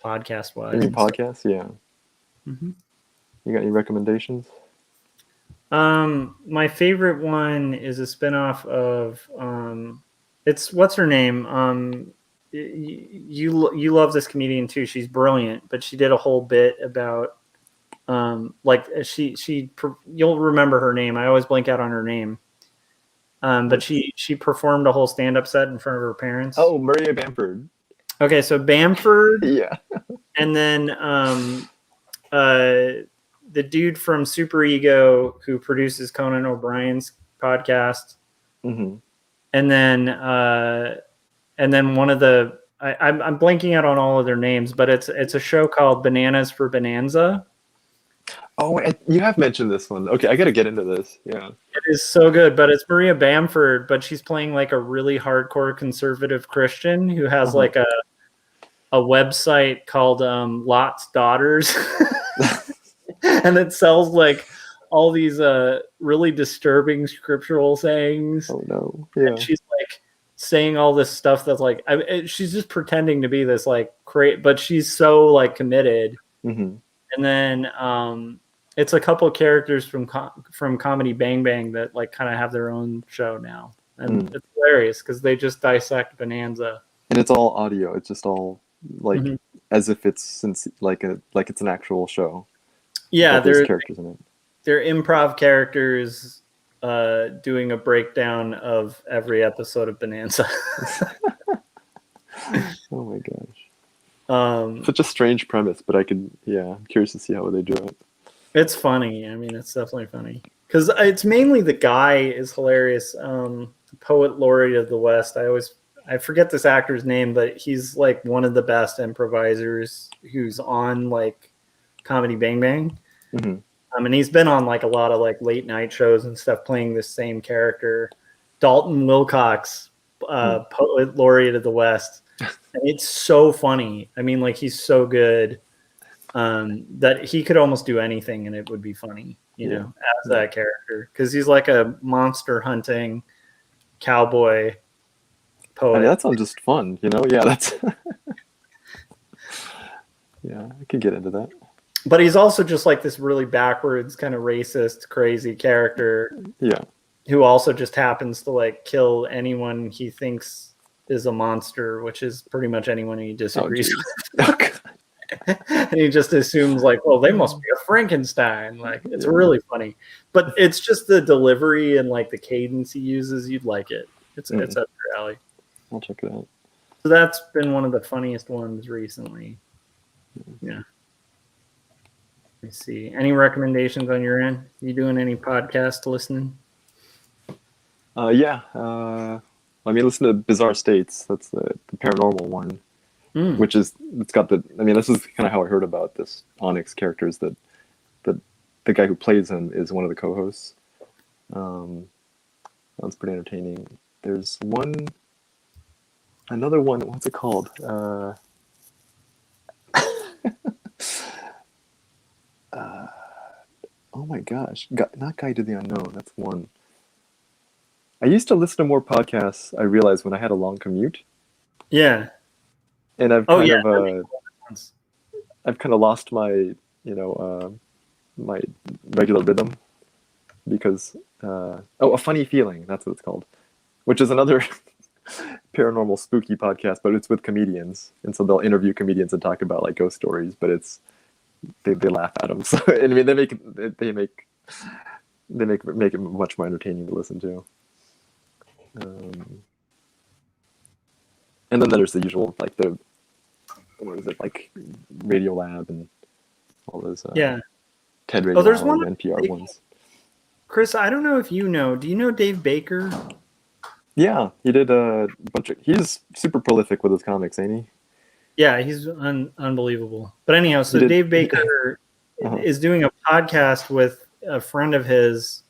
podcast wise. Any podcasts? Yeah. Mm-hmm. You got any recommendations? My favorite one is a spinoff of it's what's her name? You love this comedian too. She's brilliant, but she did a whole bit about like you'll remember her name. I always blank out on her name. But she performed a whole stand-up set in front of her parents. Oh, Maria Bamford. Okay, so Bamford, Yeah. and then the dude from Super Ego who produces Conan O'Brien's podcast, hmm and then one of the I'm blanking out on all of their names, but it's a show called Bananas for Bonanza. Oh, you have mentioned this one. Okay, I got to get into this. Yeah. It is so good, but it's Maria Bamford, but she's playing like a really hardcore conservative Christian who has like a website called Lot's Daughters, and it sells like all these really disturbing scriptural sayings. Oh no. Yeah. And she's like saying all this stuff that's like she's just pretending to be this like but she's so like committed. hmm And then it's a couple characters from Comedy Bang Bang that like kind of have their own show now, and it's hilarious because they just dissect Bonanza. And it's all audio. It's just all like Mhm. as if it's like it's an actual show. Yeah, there's characters in it. they're improv characters doing a breakdown of every episode of Bonanza. Oh my gosh. Such a strange premise, but I'm curious to see how they do it. It's funny. I mean, it's definitely funny because it's mainly the guy is hilarious. Poet laureate of the West. I forget this actor's name, but he's like one of the best improvisers who's on like Comedy Bang Bang. And he's been on like a lot of like late night shows and stuff playing this same character. Dalton Wilcox, Poet Laureate of the West. And it's so funny. I mean, like he's so good that he could almost do anything and it would be funny, you know, as that character. Because he's like a monster hunting cowboy poet. I mean, that sounds just fun, you know? Yeah, that's yeah, I could get into that. But he's also just like this really backwards, kind of racist, crazy character. Yeah. Who also just happens to like kill anyone he thinks is a monster, which is pretty much anyone he disagrees with. And he just assumes like, well, they must be a Frankenstein. Like it's really funny. But it's just the delivery and like the cadence he uses, you'd like it. It's up your alley. I'll check it out. So that's been one of the funniest ones recently. Yeah. Let me see. Any recommendations on your end? You doing any podcast listening? Yeah. I mean, listen to Bizarre States. That's the paranormal one, which is, it's got the, I mean, this is kind of how I heard about this Onyx character, is that the guy who plays him is one of the co-hosts. Sounds pretty entertaining. There's another one, what's it called? Oh my gosh, not Guide to the Unknown, that's one. I used to listen to more podcasts, I realized, when I had a long commute. Yeah. And I've kind of lost my, my regular rhythm because, A Funny Feeling, that's what it's called, which is another paranormal spooky podcast, but it's with comedians. And so they'll interview comedians and talk about like ghost stories, but they laugh at them. So, I mean, they make it much more entertaining to listen to. And then there's the usual, like like Radio Lab and all those TED Radio there's and one NPR ones. Chris, I don't know if you know. Do you know Dave Baker? Yeah, he did a bunch of. He's super prolific with his comics, ain't he? Yeah, he's unbelievable. But anyhow, so Dave Baker is doing a podcast with a friend of his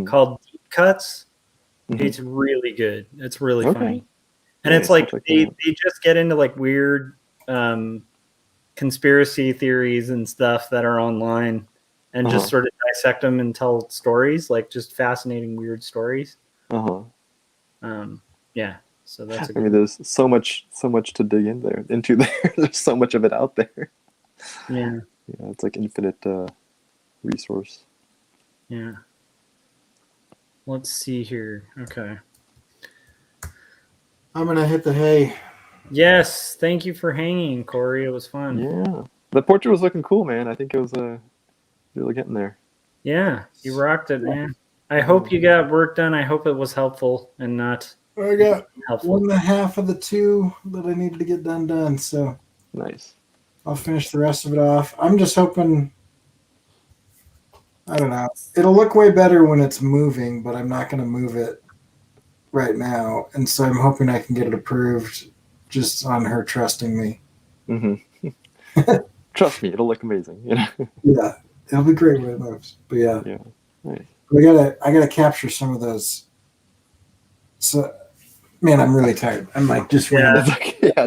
called Deep Cuts. It's really good. It's really funny. And it's like they just get into like weird conspiracy theories and stuff that are online and just sort of dissect them and tell stories, like just fascinating, weird stories. Yeah. So that's I mean, there's so much to dig into there. There's so much of it out there. Yeah. Yeah, it's like infinite resource. Yeah. Let's see here. Okay. I'm gonna hit the hay. Yes, thank you for hanging, Corey. It was fun. Yeah, the portrait was looking cool, man. I think it was really getting there. Yeah, you rocked it, man. I hope you got work done. I hope it was helpful and not. I got helpful. 1.5 of the 2 that I needed to get done. So nice. I'll finish the rest of it off. I'm just hoping. I don't know. It'll look way better when it's moving, but I'm not going to move it right now. And so I'm hoping I can get it approved just on her trusting me. Trust me, it'll look amazing. You know? Yeah, it'll be great when it moves. But yeah. Nice. I gotta capture some of those. So, man, I'm really tired. I'm like just yeah,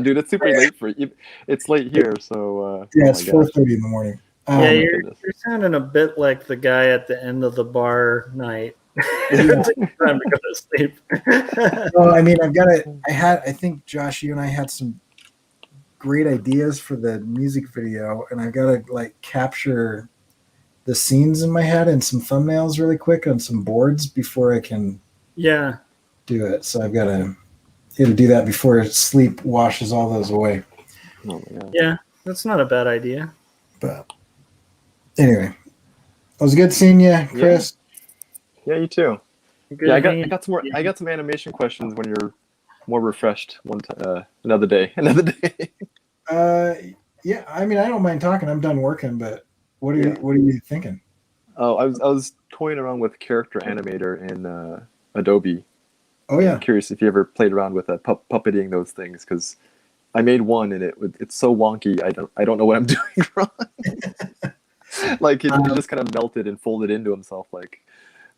dude, it's super late for you. It's late here, so it's 4:30 in the morning. Yeah, you're sounding a bit like the guy at the end of the bar night. It's time to go to sleep. Well, I mean, I think Josh, you and I had some great ideas for the music video, and I've got to like capture the scenes in my head and some thumbnails really quick on some boards before I can do it. So I've got to do that before sleep washes all those away. Oh my God. Yeah, that's not a bad idea. But anyway, it was good seeing you, Chris. Yeah, you too. Good I got some more. I got some animation questions when you're more refreshed. Another day. Yeah. I mean, I don't mind talking. I'm done working, but what are you thinking? Oh, I was toying around with Character Animator in Adobe, Oh yeah. I'm curious if you ever played around with puppeting those things, because I made one and it's so wonky. I don't know what I'm doing wrong. Like he just kind of melted and folded into himself like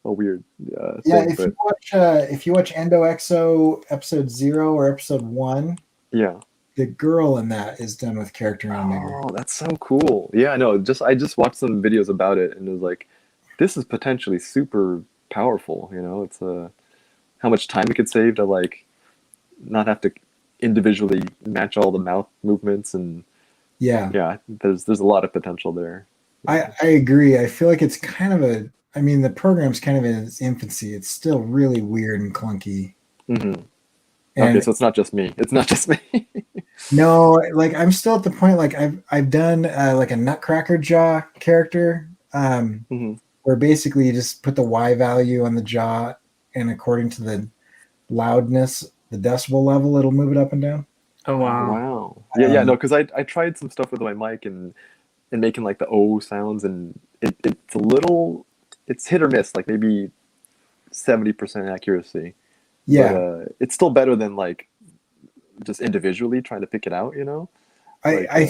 a weird Yeah, thing. But if you watch Endo Exo episode 0 or episode 1, yeah. the girl in that is done with character animator. Oh, that's so cool. Yeah, no, I just watched some videos about it and it was like, this is potentially super powerful. It's how much time it could save to like not have to individually match all the mouth movements, and Yeah. yeah, there's a lot of potential there. I agree. I feel like it's kind of I mean, the program's kind of in its infancy. It's still really weird and clunky. Mm-hmm. And Okay, so it's not just me. It's not just me. no, like I'm still at the point, like I've done like a Nutcracker jaw character, Mm-hmm. where basically you just put the Y value on the jaw, and according to the loudness, the decibel level, it'll move it up and down. Oh wow. Wow. Yeah, no, because I tried some stuff with my mic and making like the O sounds, and it's a little, it's hit or miss, like maybe 70% accuracy. Yeah. But it's still better than like just individually trying to pick it out, Like, I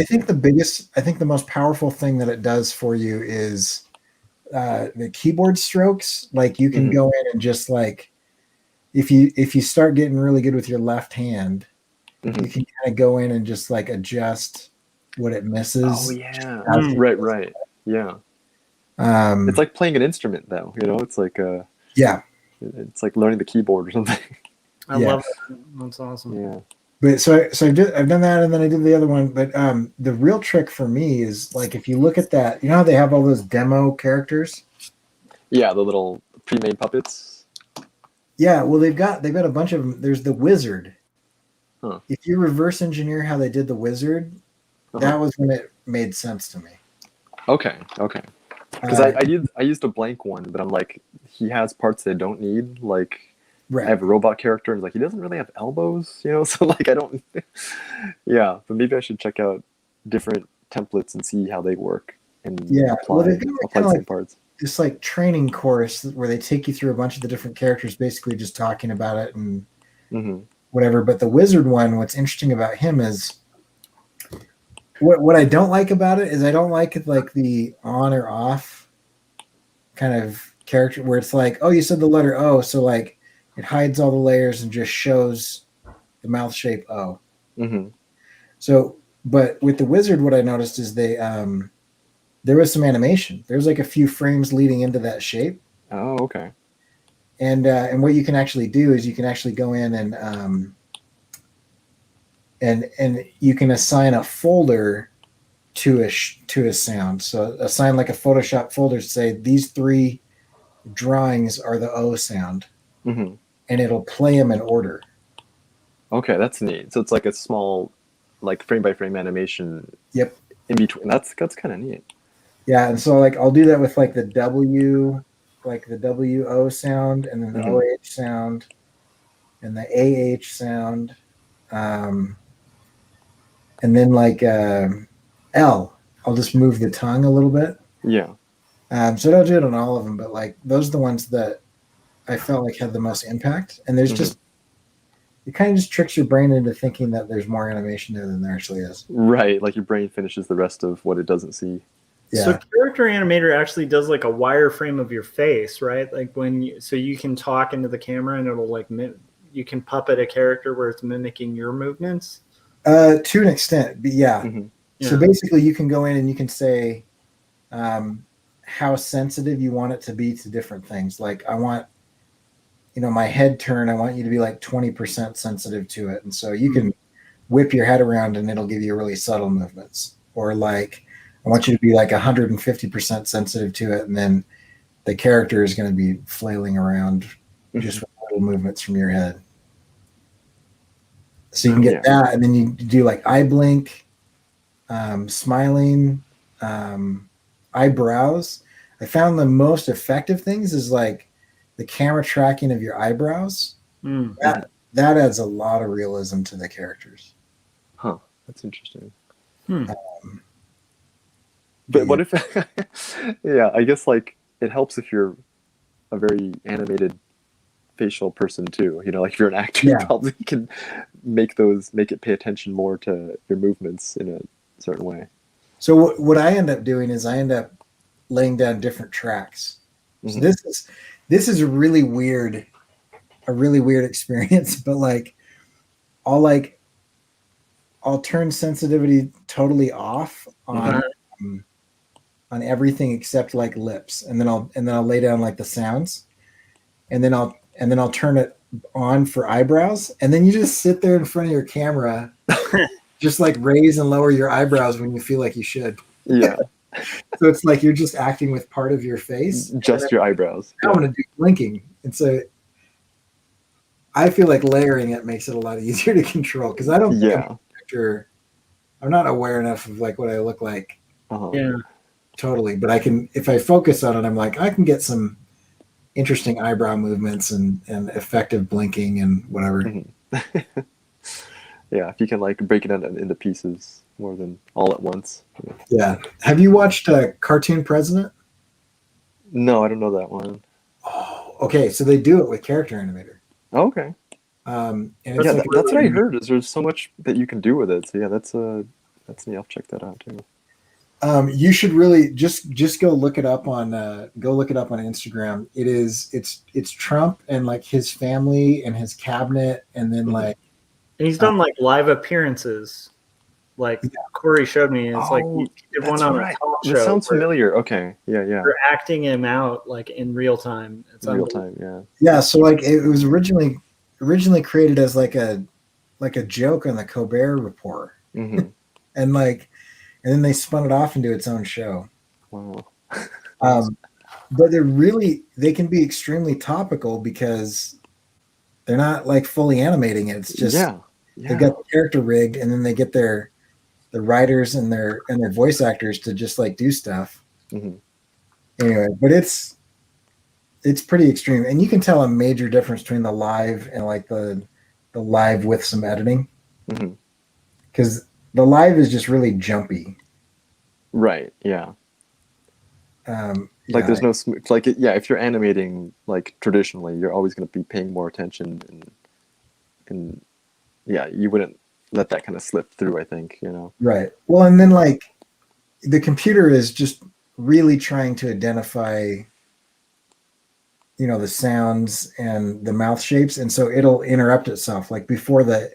think the most powerful thing that it does for you is the keyboard strokes. Like you can Mhm. go in and just like, if you start getting really good with your left hand, Mhm. you can kind of go in and just like adjust what it misses. Oh yeah. Mm. Right. Yeah. Um, It's like playing an instrument though, It's like yeah, it's like learning the keyboard or something. I Yeah. love it. That's awesome. Yeah. but I've done that, and then I did the other one. But the real trick for me is like, if you look at that, you know how they have all those demo characters. Yeah, the little pre-made puppets. Yeah, well they've got a bunch of them. There's the wizard. Huh. If you reverse engineer how they did the wizard, that was when it made sense to me. Okay. Because I used a blank one, but I'm like, he has parts that I don't need. Like, right. I have a robot character, and like he doesn't really have elbows, So like I don't. Yeah, but maybe I should check out different templates and see how they work and apply the same parts. This like training course where they take you through a bunch of the different characters, basically just talking about it and whatever. But the wizard one, what's interesting about him is what I don't like about it is I don't like the on or off kind of character where it's like, oh, you said the letter O, so like it hides all the layers and just shows the mouth shape O. Mm-hmm. So, but with the wizard, what I noticed is there was some animation. There's like a few frames leading into that shape. Oh, okay. And what you can actually do is you can actually go in and you can assign a folder to a sound. So assign like a Photoshop folder to say these 3 drawings are the O sound, and it'll play them in order. Okay, that's neat. So it's like a small, like frame by frame animation. Yep. In between. That's kind of neat. Yeah, and so like I'll do that with like the W, like the WO sound, and then the OH sound, and the AH sound, and then like L. I'll just move the tongue a little bit. Yeah. So I don't do it on all of them, but like those are the ones that I felt like had the most impact. And there's just, it kind of just tricks your brain into thinking that there's more animation there than there actually is. Right, like your brain finishes the rest of what it doesn't see. Yeah. So character animator actually does like a wireframe of your face, right? Like so you can talk into the camera and it'll like you can puppet a character where it's mimicking your movements. To an extent, but yeah. Yeah. So basically, you can go in and you can say how sensitive you want it to be to different things. Like I want, my head turn. I want you to be like 20% sensitive to it, and so you can whip your head around and it'll give you really subtle movements. Or like I want you to be like 150% sensitive to it, and then the character is going to be flailing around just with little movements from your head. So you can get that, and then you do like eye blink, smiling, eyebrows. I found the most effective things is like the camera tracking of your eyebrows. That adds a lot of realism to the characters. Huh, that's interesting. But what if, I guess like it helps if you're a very animated facial person too. You know, like if you're an actor, Yeah. you probably can make it pay attention more to your movements in a certain way. So what I end up doing is I end up laying down different tracks. So Mhm. this is a really weird experience, but like I'll turn sensitivity totally off on on everything except like lips, and then I'll lay down like the sounds, and then I'll turn it on for eyebrows, and then you just sit there in front of your camera, just like raise and lower your eyebrows when you feel like you should. Yeah, So it's like you're just acting with part of your face. just your eyebrows. I want to do blinking, and so I feel like layering it makes it a lot easier to control because I don't think I'm Yeah. an actor. I'm not aware enough of like what I look like Uh-huh. Yeah. totally, but I can, if I focus on it, I'm like I can get some interesting eyebrow movements and effective blinking and whatever. Mhm. Yeah, if you can like break it into pieces more than all at once. Yeah. Have you watched Cartoon President? No, I don't know that one. Oh, okay. So they do it with Character Animator. Oh, okay. And Yeah, it's like that's what I heard. Is there's so much that you can do with it. So yeah, that's neat. I'll check that out too. you should really just go look it up on Instagram. It's Trump and like his family and his cabinet, and then like And he's done like live appearances. Like Corey showed me, it's like he did one on a talk show. That sounds familiar. Okay, yeah. They're acting him out like in real time. It's In real time, yeah. Yeah, so like it was originally created as like a joke on the Colbert Report, Mm-hmm. and then they spun it off into its own show. Wow. But they can be extremely topical because they're not like fully animating it. It's just they've got the character rigged, and then they get the writers and their voice actors to just like do stuff. Mm-hmm. Anyway, but it's pretty extreme, and you can tell a major difference between the live and like the live with some editing, because the live is just really jumpy. Right. Yeah. Like there's no like if you're animating like traditionally, you're always going to be paying more attention, and you wouldn't let that kind of slip through, I think, you know. Right. Well, and then like the computer is just really trying to identify, you know, the sounds and the mouth shapes, and so it'll interrupt itself. Like before the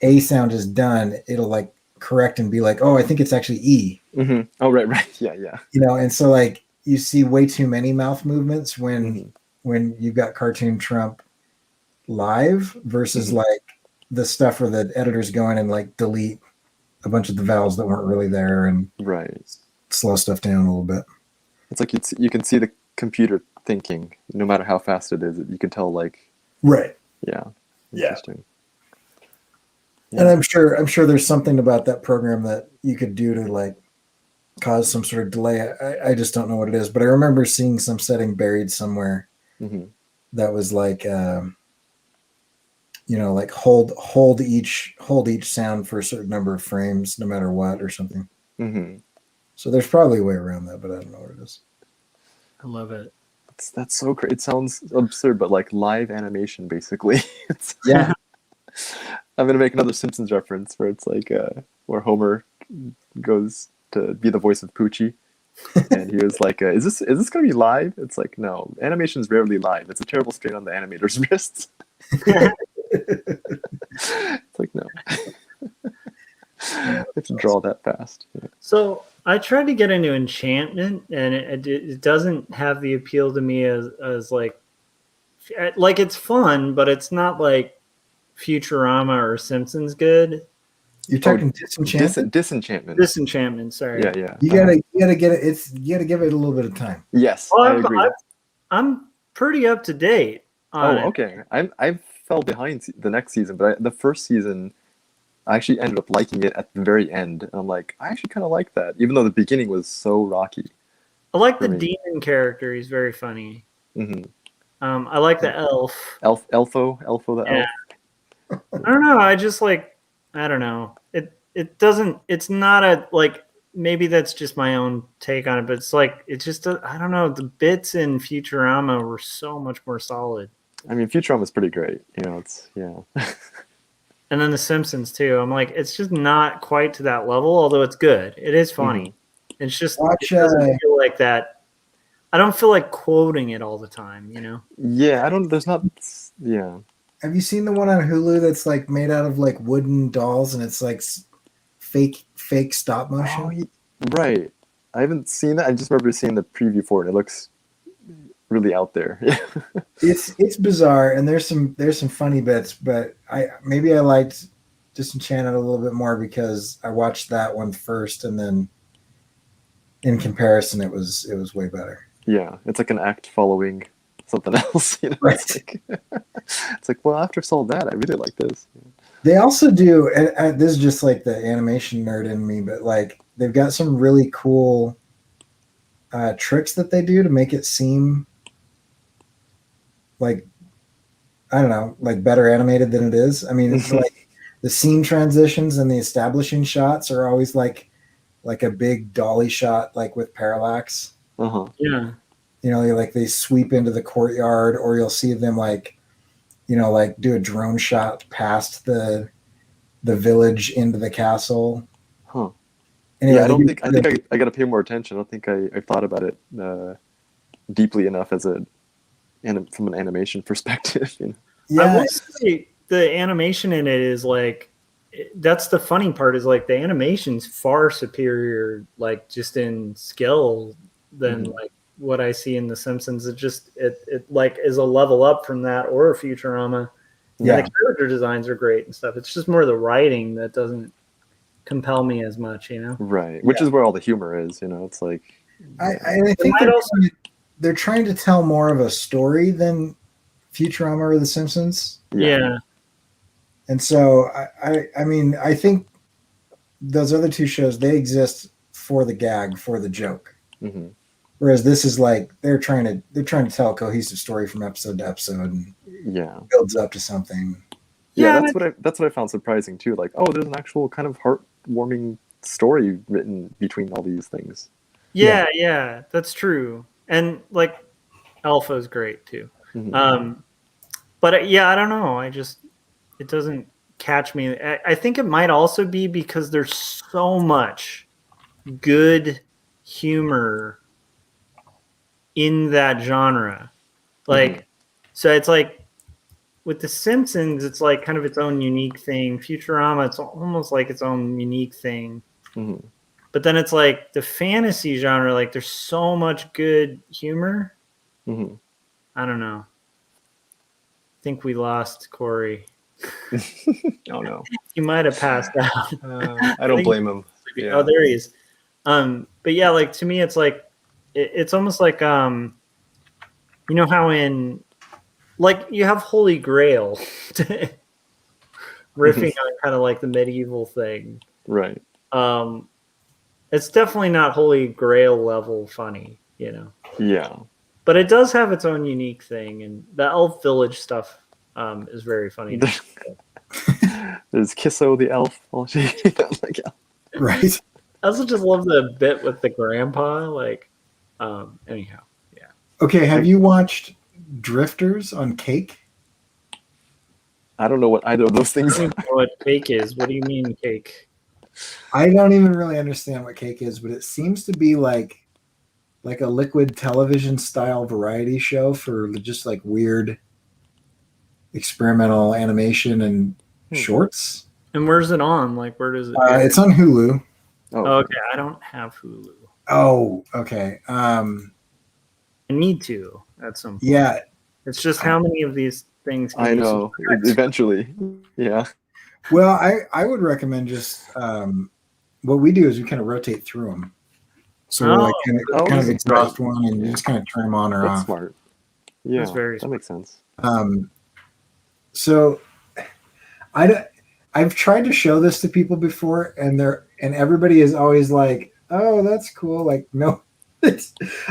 A sound is done, it'll like correct and be like, oh, I think it's actually E. Mm-hmm. Oh, right. Yeah. You know, and so like you see way too many mouth movements when you've got Cartoon Trump live versus like the stuff where the editors go in and like delete a bunch of the vowels that weren't really there and slow stuff down a little bit. It's like you can see the computer thinking, no matter how fast it is. You can tell, like, interesting. Yeah. And I'm sure there's something about that program that you could do to like cause some sort of delay. I just don't know what it is, but I remember seeing some setting buried somewhere that was like, you know, like hold each sound for a certain number of frames, no matter what, or something. So there's probably a way around that, but I don't know what it is. I love it. That's so great. It sounds absurd, but like live animation, basically. Yeah. I'm gonna make another Simpsons reference where it's like where Homer goes to be the voice of Poochie, and he was like, "Is this gonna be live?" It's like, no, animation's rarely live. It's a terrible strain on the animator's wrists. It's like, no. Have to draw that fast. Yeah. So I tried to get into enchantment, and it doesn't have the appeal to me as like it's fun, but it's not like Futurama or Simpsons good. You're talking Disenchantment? Disenchantment. Disenchantment, sorry. Yeah. You gotta get it. You gotta give it a little bit of time. Yes, I agree. I'm pretty up to date on it. Okay. I fell behind the next season, but the first season, I actually ended up liking it at the very end. And I'm like, I actually kind of like that, even though the beginning was so rocky. I like the demon character. He's very funny. I like the elf. Elfo the elf. I don't know. I just like, I don't know. It doesn't, it's not a, like, maybe that's just my own take on it, but it's like, it's just, I don't know. The bits in Futurama were so much more solid. I mean, Futurama is pretty great. It's And then The Simpsons too. I'm like, it's just not quite to that level, although it's good. It is funny. It's just Watch, it doesn't feel like that. I don't feel like quoting it all the time, Yeah, I don't. There's not. Yeah. Have you seen the one on Hulu that's like made out of like wooden dolls and it's like fake stop motion? Oh, right. I haven't seen that. I just remember seeing the preview for it. It looks really out there. It's bizarre, and there's some funny bits, but I liked Disenchanted a little bit more because I watched that one first, and then in comparison, it was way better. Yeah, it's like an act following something else. Right. It's like, well, after I saw that, I really like this. They also do, and this is just like the animation nerd in me, but like they've got some really cool tricks that they do to make it seem like, I don't know, like better animated than it is. I mean, it's like the scene transitions and the establishing shots are always like a big dolly shot, like with parallax. Yeah. Like they sweep into the courtyard, or you'll see them like do a drone shot past the village into the castle. Anyway, Yeah, I think I got to pay more attention. I don't think I thought about it deeply enough from an animation perspective. Yeah, I will say the animation in it is like, that's the funny part, is like the animation's far superior, like just in skill than like what I see in The Simpsons. It like is a level up from that or Futurama. Yeah, and the character designs are great and stuff. It's just more the writing that doesn't compel me as much, Right, which is where all the humor is. It's like I think they're trying to tell more of a story than Futurama or The Simpsons. Yeah. And so I mean, I think those other two shows, they exist for the gag, for the joke. Whereas this is like they're trying to tell a cohesive story from episode to episode, and builds up to something. Yeah, that's what I found surprising too. Like, oh, there's an actual kind of heartwarming story written between all these things. Yeah, that's true. And like Alpha's great too. But yeah, I don't know. It doesn't catch me. I think it might also be because there's so much good humor in that genre. Like, so it's like with The Simpsons, it's like kind of its own unique thing. Futurama, it's almost like its own unique thing. But then it's like the fantasy genre, like there's so much good humor. I don't know. I think we lost Corey. Oh no, he might have passed out. I don't blame him. Yeah. Oh, there he is. But yeah, like to me, it's like it's almost like how in like you have Holy Grail riffing on kind of like the medieval thing, right? It's definitely not Holy Grail level funny, Yeah. But it does have its own unique thing, and the Elf Village stuff is very funny. There's Kisso the elf. Right. I also just love the bit with the grandpa. Like, anyhow, yeah. Okay, have you watched Drifters on Cake? I don't know what either of those things I don't know what Cake is. What do you mean Cake? I don't even really understand what Cake is, but it seems to be like a liquid television style variety show for just like weird experimental animation and shorts. And where's it on? Like, where does it? It's on Hulu. Oh, okay. I don't have Hulu. Oh, okay. I need to at some point. Yeah. It's just how many of these things can I know. Eventually. Yeah. Well, I would recommend just what we do is we kind of rotate through them. So we're like kind of exhaust one and you just kind of turn them on or That's off. Smart. Yeah, that makes sense. So I've tried to show this to people before, and everybody is always like, "Oh, that's cool." Like, no,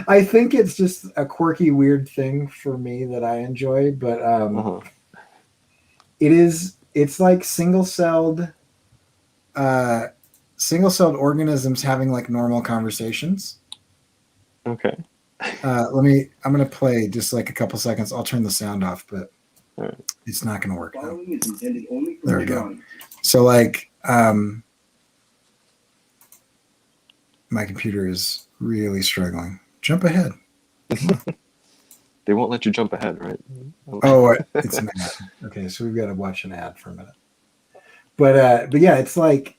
I think it's just a quirky, weird thing for me that I enjoy. But it's like single-celled organisms having like normal conversations. Okay. I'm gonna play just like a couple seconds. I'll turn the sound off, but right. It's not going to work now. Following is intended only for There we go. drawing. So like, my computer is really struggling. Jump ahead. They won't let you jump ahead, right? Oh, it's an ad. Okay, so we've got to watch an ad for a minute. But yeah, it's like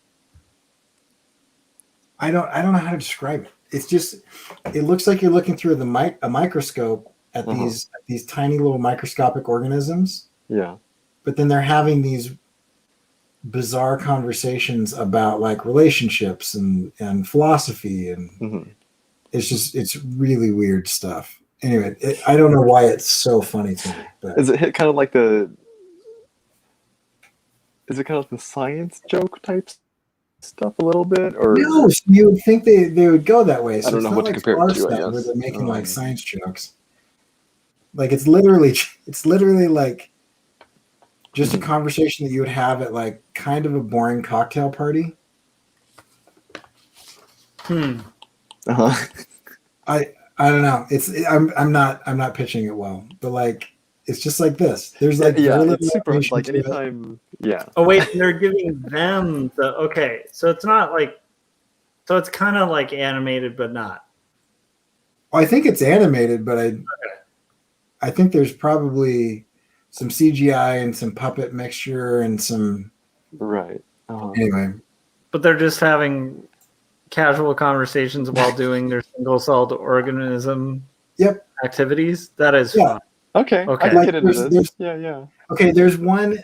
I don't know how to describe it. It's just it looks like you're looking through a microscope at these tiny little microscopic organisms. Yeah. But then they're having these bizarre conversations about like relationships and philosophy, and it's really weird stuff. Anyway, I don't know why it's so funny to me. But Is it hit kind of like the? Is it kind of like the science joke type stuff a little bit, or no, you would think they would go that way. So I don't it's know not what to like compare Star it to, I Stuff guess. where they're making like science jokes. Like it's literally like just a conversation that you would have at like kind of a boring cocktail party. Uh-huh. I don't know. I'm not pitching it well, but like it's just like this. There's like yeah, very little it's super. information Like to it. anytime, yeah. Oh wait, they're giving them the okay. So it's not like, so it's kind of like animated, but not. I think it's animated, but I think there's probably some CGI and some puppet mixture and some Right. anyway. But they're just having casual conversations while doing their single-celled organism activities. That is fun. Okay. Okay. I can get into this. There's- Yeah. Okay, there's one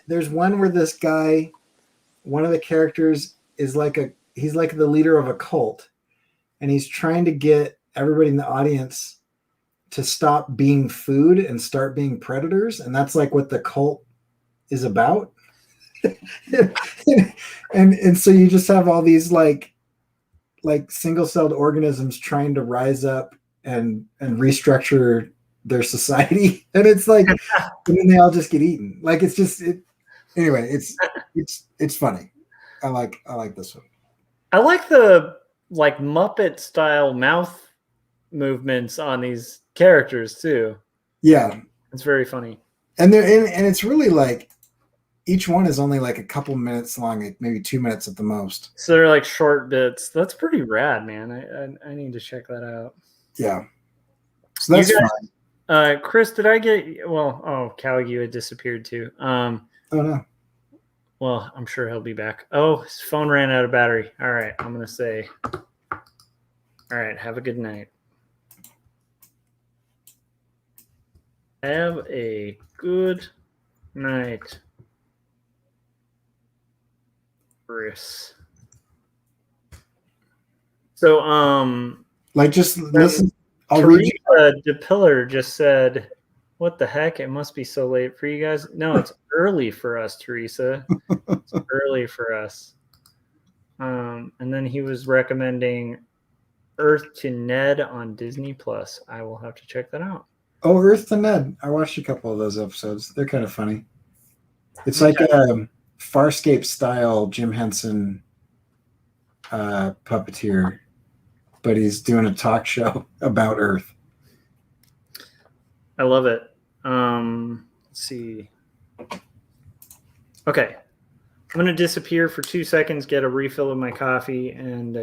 where this guy, one of the characters is he's like the leader of a cult, and he's trying to get everybody in the audience to stop being food and start being predators, and that's like what the cult is about. and so you just have all these like single-celled organisms trying to rise up and restructure their society, and it's like and then they all just get eaten. Like it's just anyway, it's funny. I like this one. I like the like Muppet style mouth movements on these characters too. Yeah, It's very funny. and and it's really like each one is only like a couple minutes long, like maybe 2 minutes at the most. So they're like short bits. That's pretty rad, man. I need to check that out. Yeah, so that's fun. Chris, did I get Caligula had disappeared too. Oh no. Well, I'm sure he'll be back. Oh, his phone ran out of battery. All right, I'm gonna say, all right, have a good night. Have a good night, Chris. So, Like just listen. I'll read you. Teresa DePiller just said, "What the heck? It must be so late for you guys." No, it's early for us, Teresa. It's early for us. And then he was recommending Earth to Ned on Disney Plus. I will have to check that out. Oh, Earth to Ned. I watched a couple of those episodes. They're kind of funny. It's like a Farscape style Jim Henson puppeteer, but he's doing a talk show about Earth. I love it. Let's see. Okay. I'm going to disappear for 2 seconds, get a refill of my coffee, and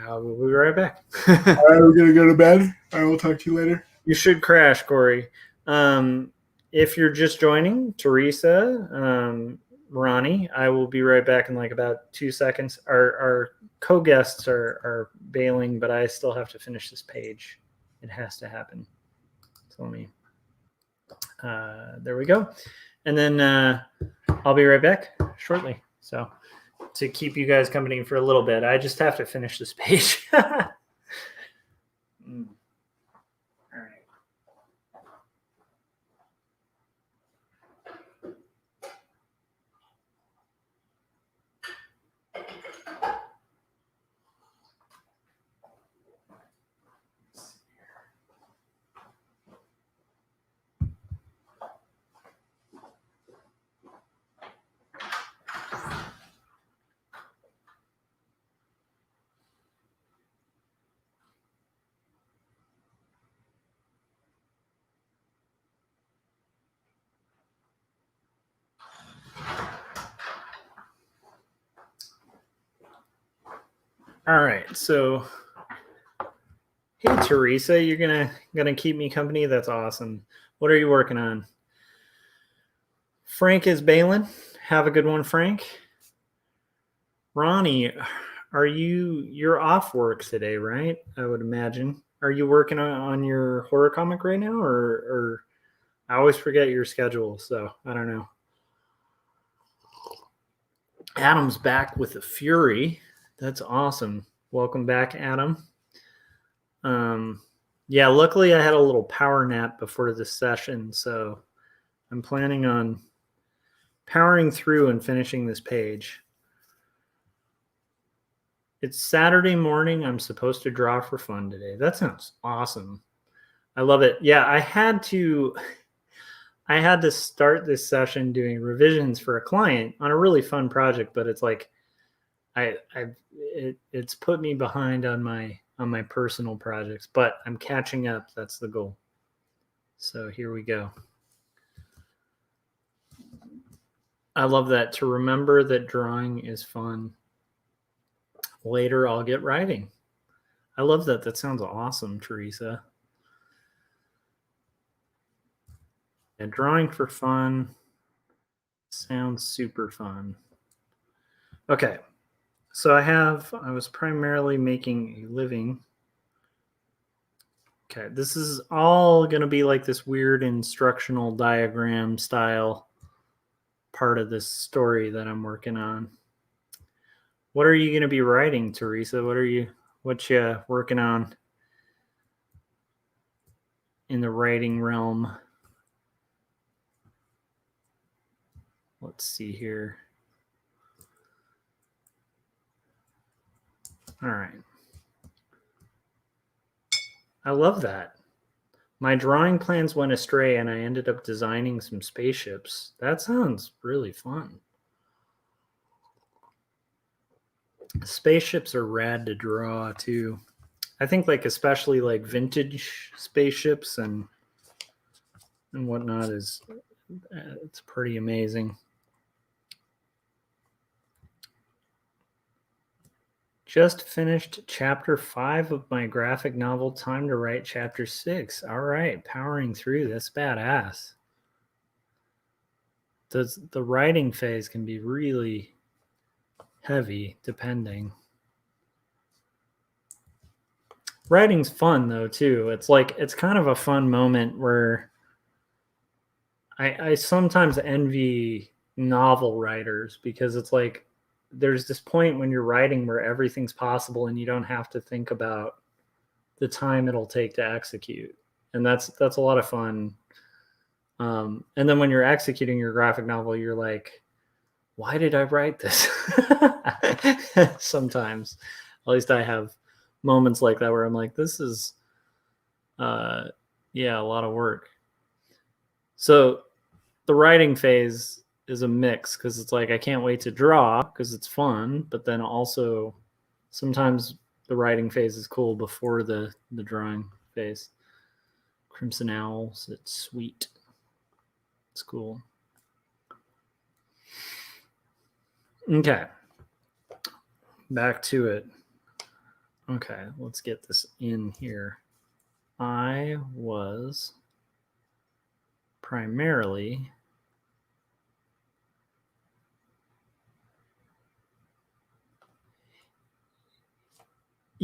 I'll be right back. All right, we're going to go to bed. I will talk to you later. You should crash, Corey. If you're just joining, Teresa, Ronnie, I will be right back in like about 2 seconds. Our co-guests are bailing, but I still have to finish this page. It has to happen. So let me, there we go. And then I'll be right back shortly. So to keep you guys company for a little bit, I just have to finish this page. All right. All right. So, hey, Teresa, you're gonna keep me company. That's awesome. What are you working on? Frank is bailing. Have a good one, Frank. Ronnie, you're off work today, right? I would imagine. Are you working on your horror comic right now, or I always forget your schedule, so I don't know. Adam's back with the Fury. That's awesome. Welcome back, Adam. Yeah, luckily I had a little power nap before the session, so I'm planning on powering through and finishing this page. It's Saturday morning. I'm supposed to draw for fun today. That sounds awesome. I love it. Yeah, I had to start this session doing revisions for a client on a really fun project, but it's like it's put me behind on my personal projects, but I'm catching up. That's the goal. So here we go. I love that, to remember that drawing is fun. Later, I'll get writing. I love that. That sounds awesome, Teresa. And drawing for fun sounds super fun. Okay. So I was primarily making a living. Okay. This is all going to be like this weird instructional diagram style part of this story that I'm working on. What are you going to be writing, Teresa? What you working on in the writing realm? Let's see here. All right. I love that. My drawing plans went astray and I ended up designing some spaceships. That sounds really fun. Spaceships are rad to draw too. I think like especially like vintage spaceships and whatnot is it's pretty amazing. Just finished chapter 5 of my graphic novel. Time to write chapter 6. All right, powering through. That's badass. The writing phase can be really heavy depending. Writing's fun though too. It's kind of a fun moment where I sometimes envy novel writers, because it's like there's this point when you're writing where everything's possible and you don't have to think about the time it'll take to execute, and that's a lot of fun. And then when you're executing your graphic novel, you're like, why did I write this? Sometimes, at least I have moments like that where I'm like, this is a lot of work. So the writing phase is a mix, because it's like I can't wait to draw because it's fun, but then also sometimes the writing phase is cool before the drawing phase. Crimson Owls, it's sweet. It's cool. Okay. Back to it. Okay, let's get this in here. I was primarily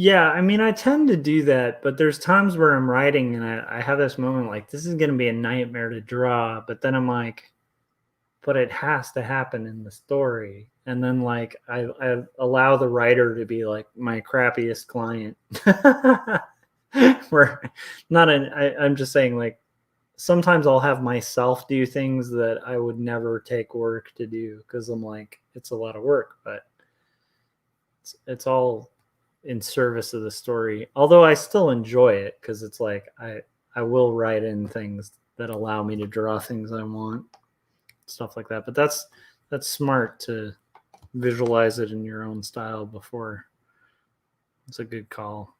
I mean, I tend to do that, but there's times where I'm writing and I have this moment like, this is going to be a nightmare to draw, but then I'm like, but it has to happen in the story. And then like I allow the writer to be like my crappiest client. Where I'm just saying, like, sometimes I'll have myself do things that I would never take work to do, because I'm like, it's a lot of work, but it's all in service of the story. Although I still enjoy it, because it's like I will write in things that allow me to draw things I want, stuff like that. But that's smart to visualize it in your own style before. It's a good call.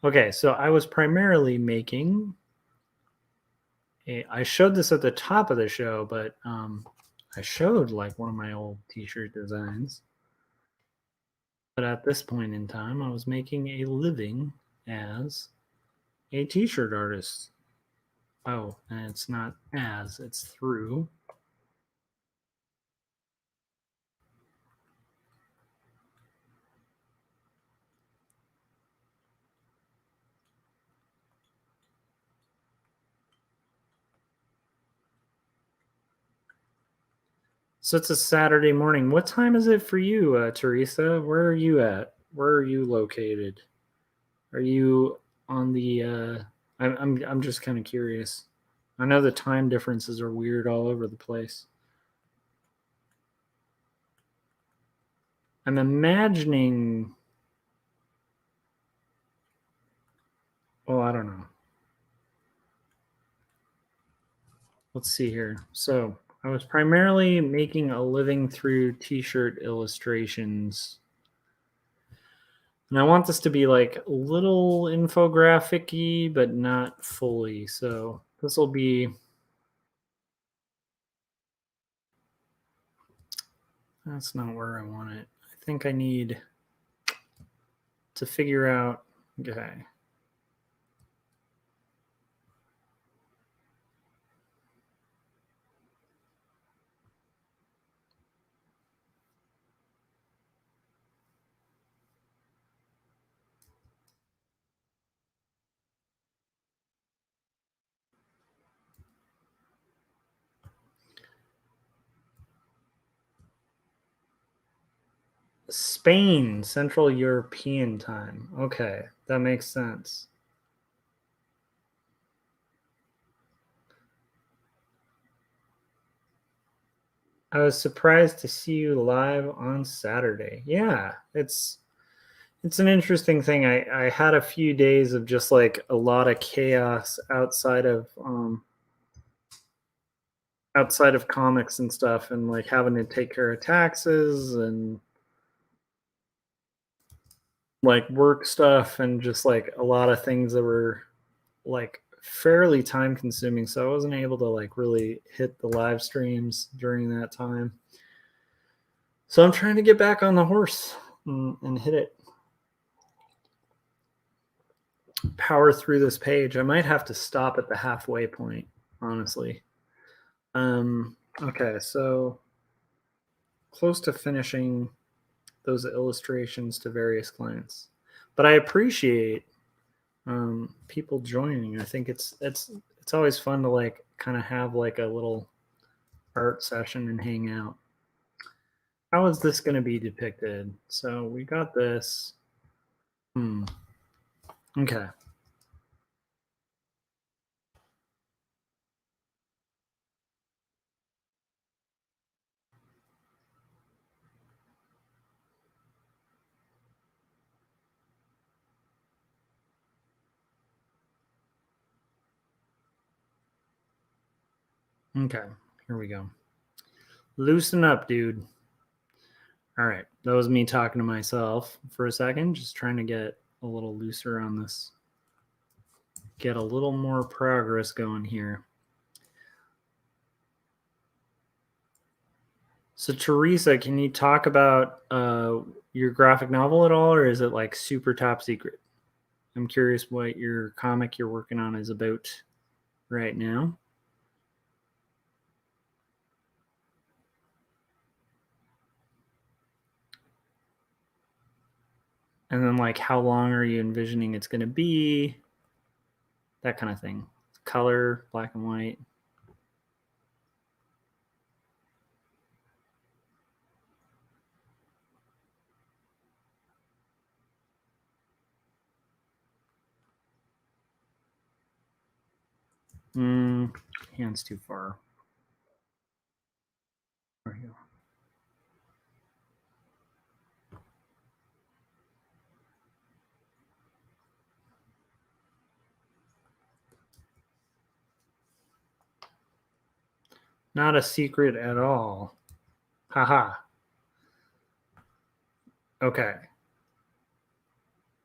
Okay, so I was primarily making I showed this at the top of the show, but I showed like one of my old t-shirt designs. But at this point in time, I was making a living as a t-shirt artist. Oh, and it's not as, it's through. So it's a Saturday morning. What time is it for you, Teresa? Where are you at? Where are you located? Are you on the? I'm just kind of curious. I know the time differences are weird all over the place. I'm imagining. Well, I don't know. Let's see here. So I was primarily making a living through t-shirt illustrations. And I want this to be like a little infographic-y, but not fully. So this will be, that's not where I want it. I think I need to figure out, okay. Spain, Central European time. Okay, that makes sense. I was surprised to see you live on Saturday. Yeah, it's an interesting thing. I had a few days of just like a lot of chaos outside of comics and stuff, and like having to take care of taxes and like work stuff and just like a lot of things that were like fairly time consuming, so I wasn't able to like really hit the live streams during that time. So I'm trying to get back on the horse and hit it, power through this page. I might have to stop at the halfway point, honestly. Okay, so close to finishing those illustrations to various clients, but I appreciate people joining. I think it's always fun to like kind of have like a little art session and hang out. How is this going to be depicted? So we got this. Okay. Okay, here we go. Loosen up, dude. All right, that was me talking to myself for a second, just trying to get a little looser on this. Get a little more progress going here. So Teresa, can you talk about your graphic novel at all, or is it like super top secret? I'm curious what your comic you're working on is about right now. And then like how long are you envisioning it's going to be? That kind of thing. Color, black and white. Hand's too far. There you go. Not a secret at all. Haha. Okay.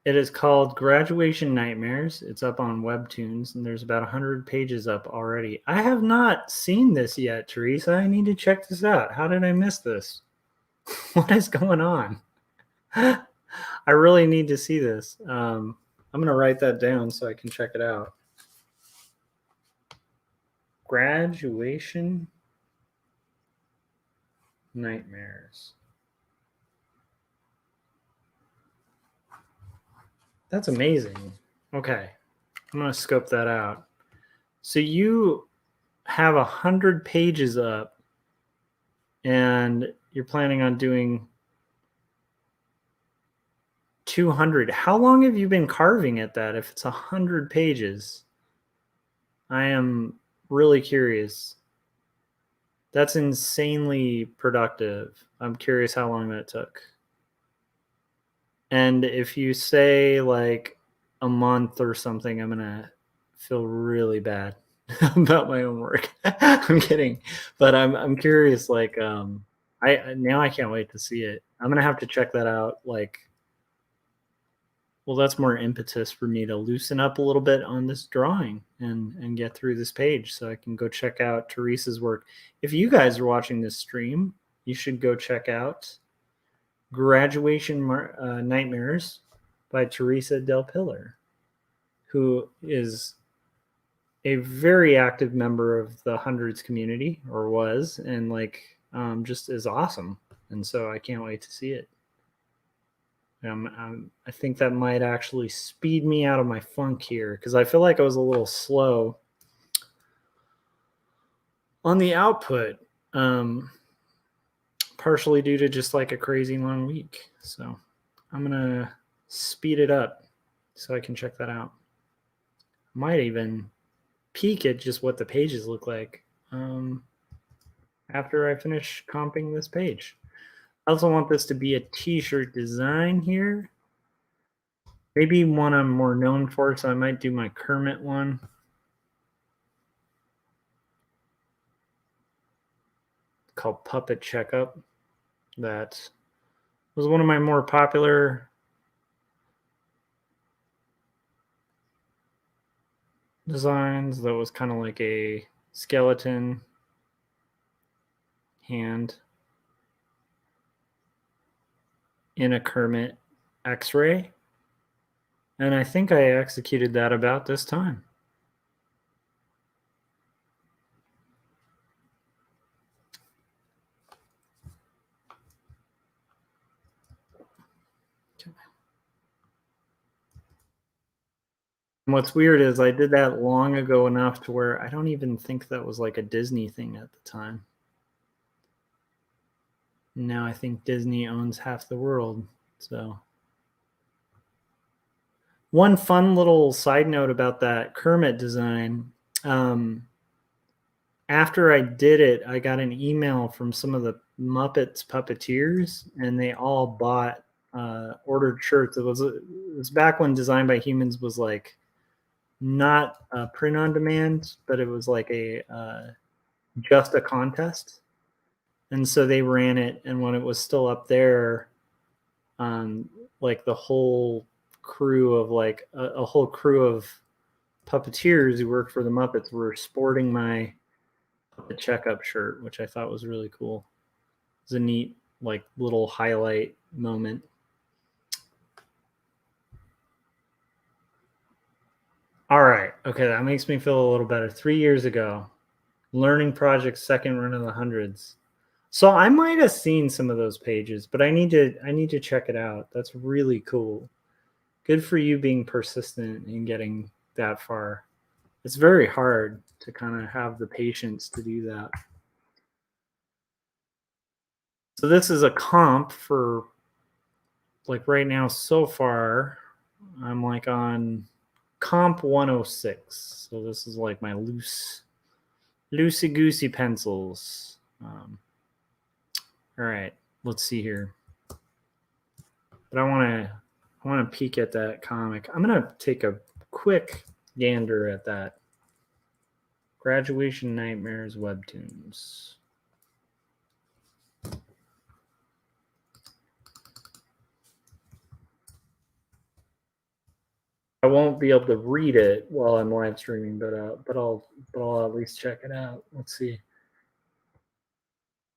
It is called Graduation Nightmares. It's up on Webtoons, and there's about 100 pages up already. I have not seen this yet, Teresa. I need to check this out. How did I miss this? What is going on? I really need to see this. I'm gonna write that down so I can check it out. Graduation nightmares. That's amazing. Okay, I'm gonna scope that out. So you have 100 pages up, and you're planning on doing 200. How long have you been carving at that? If it's 100 pages, I am really curious. That's insanely productive. I'm curious how long that took. And if you say like a month or something, I'm gonna feel really bad about my own work. I'm kidding, but I'm curious. Like, I can't wait to see it. I'm gonna have to check that out. Like, well, that's more impetus for me to loosen up a little bit on this drawing and get through this page, so I can go check out Teresa's work. If you guys are watching this stream, you should go check out Graduation Nightmares by Teresa Del Pillar, who is a very active member of the hundreds community, or was, and like just is awesome. And so I can't wait to see it. I think that might actually speed me out of my funk here, because I feel like I was a little slow on the output, partially due to just like a crazy long week. So I'm gonna speed it up so I can check that out. Might even peek at just what the pages look like after I finish comping this page. I also want this to be a t-shirt design here. Maybe one I'm more known for, so I might do my Kermit one. Called Puppet Checkup. That was one of my more popular designs. That was kind of like a skeleton hand in a Kermit X-ray. And I think I executed that about this time. Okay. And what's weird is I did that long ago enough to where I don't even think that was like a Disney thing at the time. Now I think Disney owns half the world. So one fun little side note about that Kermit design. After I did it, I got an email from some of the Muppets puppeteers, and they all bought ordered shirts. It was back when Design by Humans was like not print on demand, but it was like a just a contest. And so they ran it, and when it was still up there, like the whole crew of like a whole crew of puppeteers who worked for the Muppets were sporting my Puppet Checkup shirt, which I thought was really cool. It was a neat like little highlight moment. All right, okay, that makes me feel a little better. 3 years ago, learning project, second run of the hundreds. So I might have seen some of those pages, but I need to check it out. That's really cool. Good for you being persistent and getting that far. It's very hard to kind of have the patience to do that. So this is a comp for like right now so far. I'm like on comp 106. So this is like my loosey goosey pencils. All right, let's see here. But I want to peek at that comic. I'm gonna take a quick gander at that. Graduation Nightmares webtoons. I won't be able to read it while I'm live streaming, but I'll at least check it out. Let's see,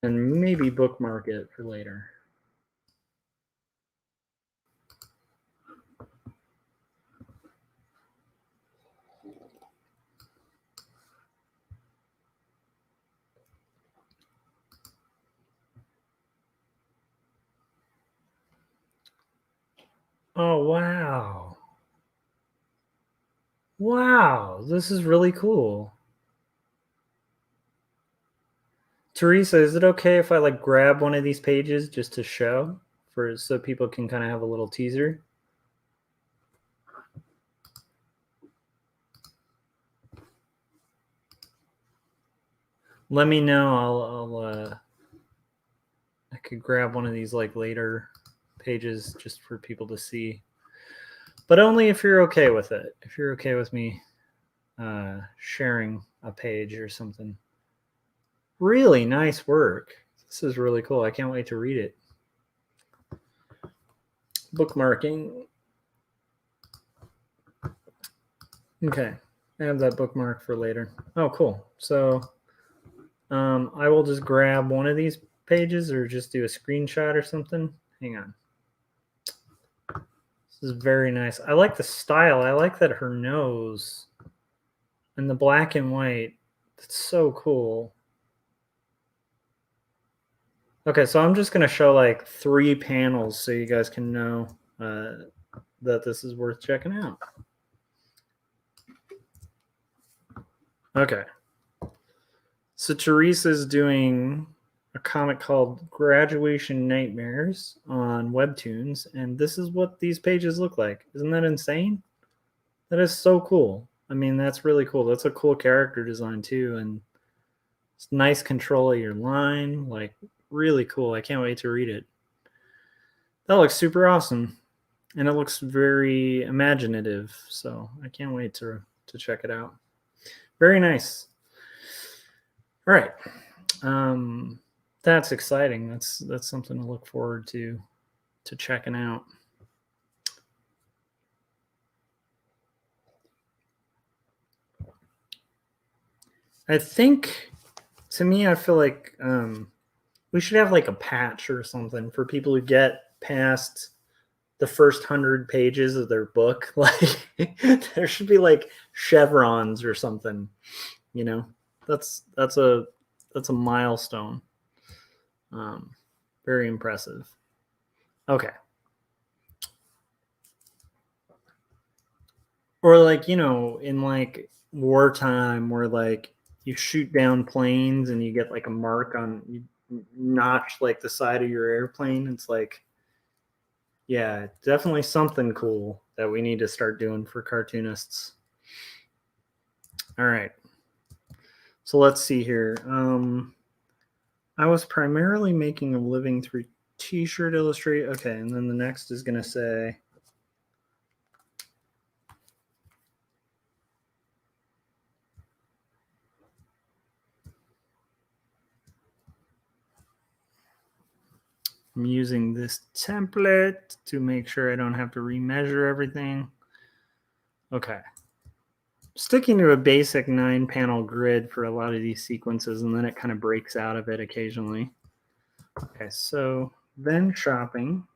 and maybe bookmark it for later. Oh, wow. Wow, this is really cool. Teresa, is it okay if I like grab one of these pages just to show for so people can kind of have a little teaser? Let me know. I could grab one of these like later pages just for people to see, but only if you're okay with it. If you're okay with me sharing a page or something. Really nice work. This is really cool. I can't wait to read it. Bookmarking. Okay, I have that bookmark for later. Oh, cool. So I will just grab one of these pages or just do a screenshot or something. Hang on. This is very nice. I like the style. I like that her nose and the black and white. It's so cool. Okay, so I'm just going to show like 3 panels so you guys can know that this is worth checking out. Okay. So Teresa's doing a comic called Graduation Nightmares on Webtoons, and this is what these pages look like. Isn't that insane? That is so cool. I mean, that's really cool. That's a cool character design too, and it's nice control of your line. Like, really cool. I can't wait to read it. That looks super awesome, and it looks very imaginative. So I can't wait to check it out. Very nice. All right. That's exciting. That's something to look forward to checking out. I think, to me, I feel like we should have like a patch or something for people who get past the first 100 pages of their book. Like there should be like chevrons or something. You know, that's a milestone. Very impressive. Okay. Or like, you know, in like wartime where like you shoot down planes and you get like a mark on, you notch like the side of your airplane. It's like, yeah, definitely something cool that we need to start doing for cartoonists. All right. So let's see here. I was primarily making a living through t-shirt illustrate. Okay, and then the next is going to say, I'm using this template to make sure I don't have to remeasure everything. Okay. Sticking to a basic 9-panel grid for a lot of these sequences, and then it kind of breaks out of it occasionally. Okay, so then shopping.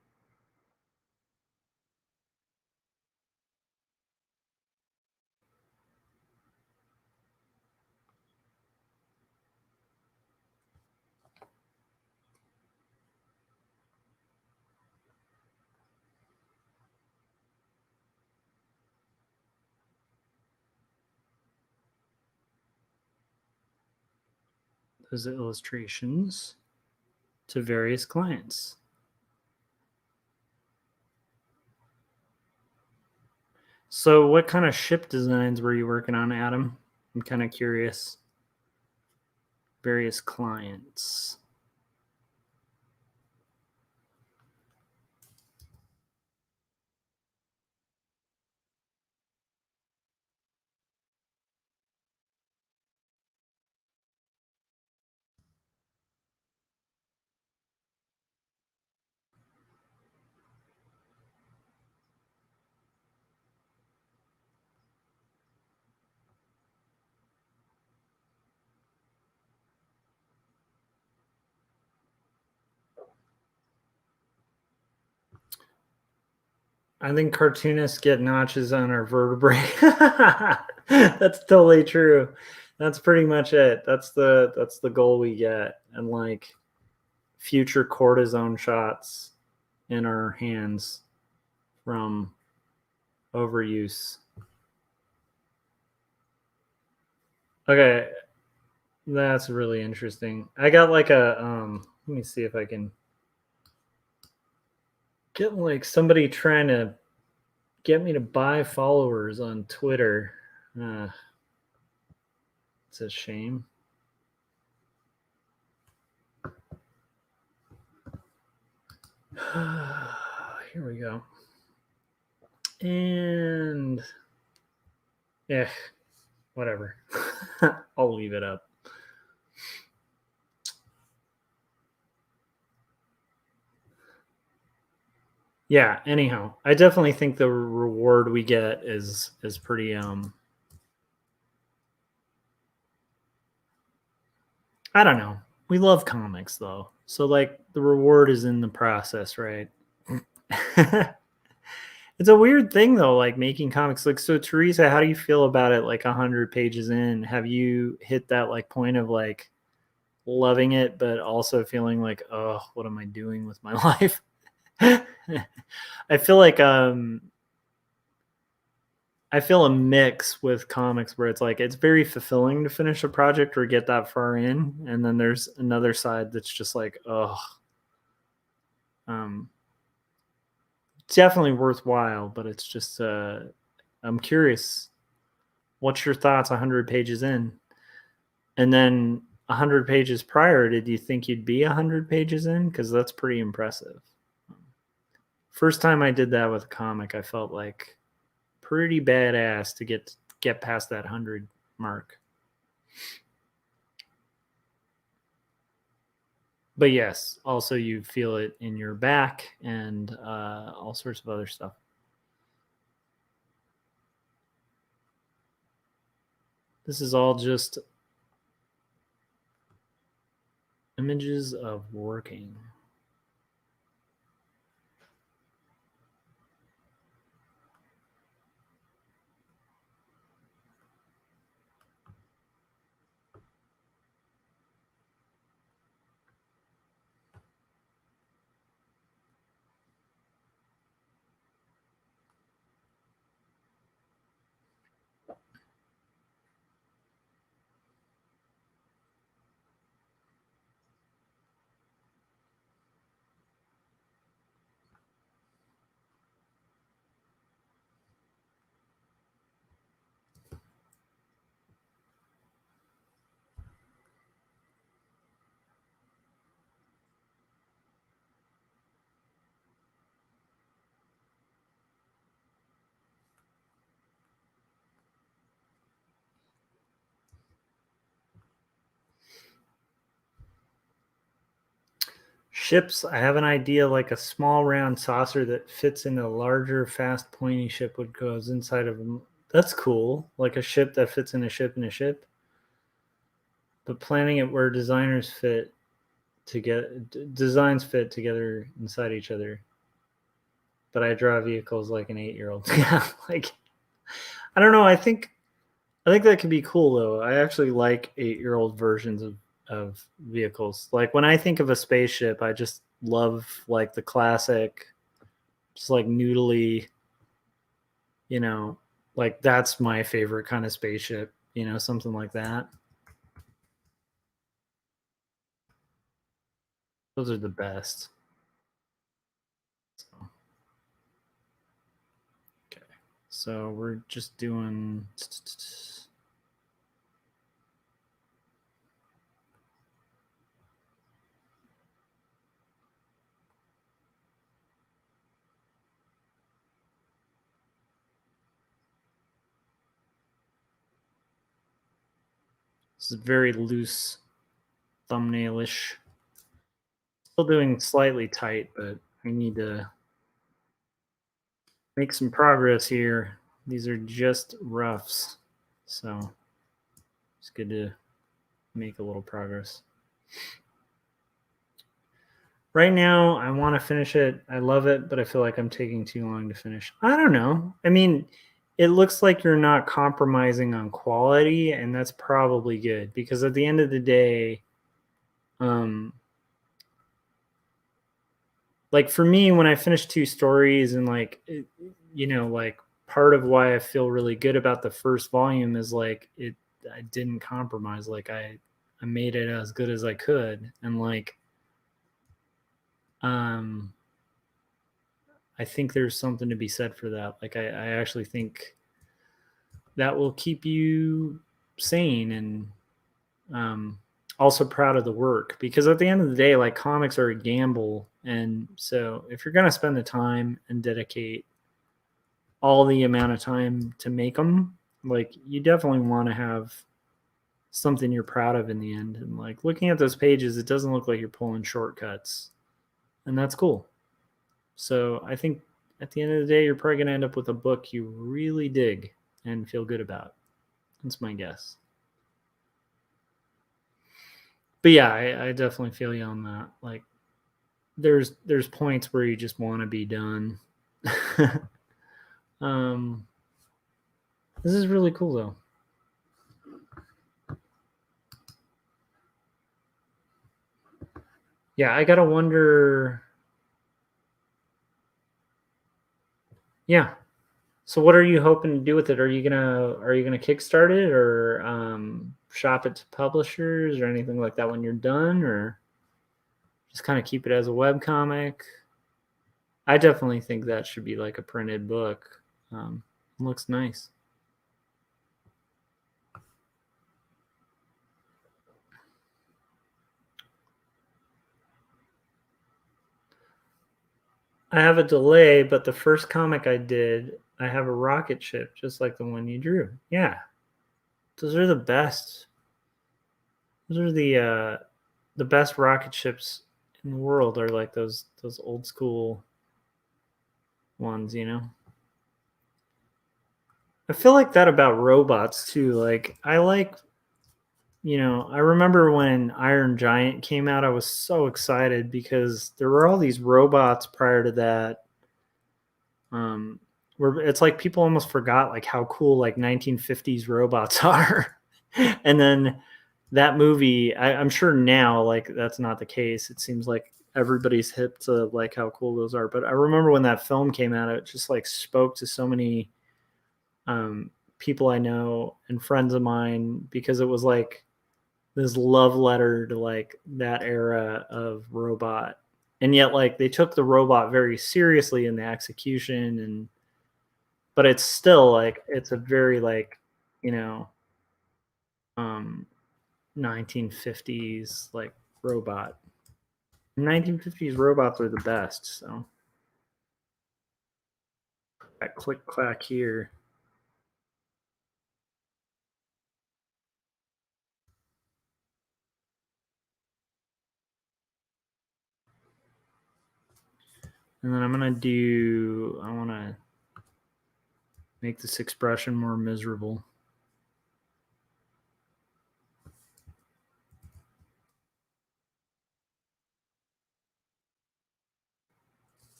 Those illustrations to various clients. So what kind of ship designs were you working on, Adam? I'm kind of curious. Various clients. I think cartoonists get notches on our vertebrae. That's totally true. That's pretty much it. That's the goal we get, and like future cortisone shots in our hands. from overuse. Okay, that's really interesting. I got like a let me see if I can get like somebody trying to get me to buy followers on Twitter. It's a shame. Here we go. And yeah, whatever. I'll leave it up. Yeah, anyhow, I definitely think the reward we get is pretty I don't know. We love comics though. So like the reward is in the process, right? It's a weird thing though, like making comics. Like, so Teresa, how do you feel about it like 100 pages in? Have you hit that like point of like loving it but also feeling like, oh, what am I doing with my life? I feel like I feel a mix with comics where it's like it's very fulfilling to finish a project or get that far in, and then there's another side that's just like, oh, definitely worthwhile, but it's just I'm curious, what's your thoughts 100 pages in? And then 100 pages prior, did you think you'd be 100 pages in? Because that's pretty impressive. First time I did that with a comic, I felt like pretty badass to get past that 100 mark. But yes, also you feel it in your back and all sorts of other stuff. This is all just images of working. Ships, I have an idea like a small round saucer that fits in a larger, fast, pointy ship would goes inside of them. That's cool. Like a ship that fits in a ship in a ship. But planning it where designs fit together inside each other. But I draw vehicles like an 8-year-old. Yeah, like I don't know. I think that could be cool though. I actually like 8-year-old versions of vehicles. Like when I think of a spaceship, I just love like the classic, just like noodly, like that's my favorite kind of spaceship, something like that. Those are the best. So, okay. So we're just doing this is very loose thumbnailish. Still doing slightly tight, but I need to make some progress here. These are just roughs, so it's good to make a little progress. Right now, I want to finish it. I love it, but I feel like I'm taking too long to finish. I don't know. I mean, it looks like you're not compromising on quality, and that's probably good because at the end of the day, like for me, when I finish two stories and like, like part of why I feel really good about the first volume is like I didn't compromise. Like I made it as good as I could. And like, I think there's something to be said for that. Like I actually think that will keep you sane and also proud of the work, because at the end of the day, like comics are a gamble. And so if you're going to spend the time and dedicate all the amount of time to make them, like you definitely want to have something you're proud of in the end. And like looking at those pages, it doesn't look like you're pulling shortcuts, and that's cool. So I think at the end of the day, you're probably going to end up with a book you really dig and feel good about. That's my guess. But yeah, I definitely feel you on that. Like there's points where you just want to be done. This is really cool though. Yeah, I gotta wonder. Yeah. So what are you hoping to do with it? Are you gonna kickstart it, or shop it to publishers or anything like that when you're done, or just kind of keep it as a web comic? I definitely think that should be like a printed book. It looks nice. I have a delay, but the first comic I did, I have a rocket ship just like the one you drew. Yeah. Those are the best. Those are the best rocket ships in the world, are like those old school ones, you know. I feel like that about robots too. Like I remember when Iron Giant came out, I was so excited because there were all these robots prior to that. Where it's like people almost forgot like how cool like 1950s robots are. And then that movie, I'm sure now like that's not the case. It seems like everybody's hip to like how cool those are. But I remember when that film came out, it just like spoke to so many people I know and friends of mine, because it was like this love letter to like that era of robot. And yet like they took the robot very seriously in the execution, and but it's still like it's a very like, you know, um 1950s like robot. 1950s robots are the best. So that click clack here. And then I want to make this expression more miserable.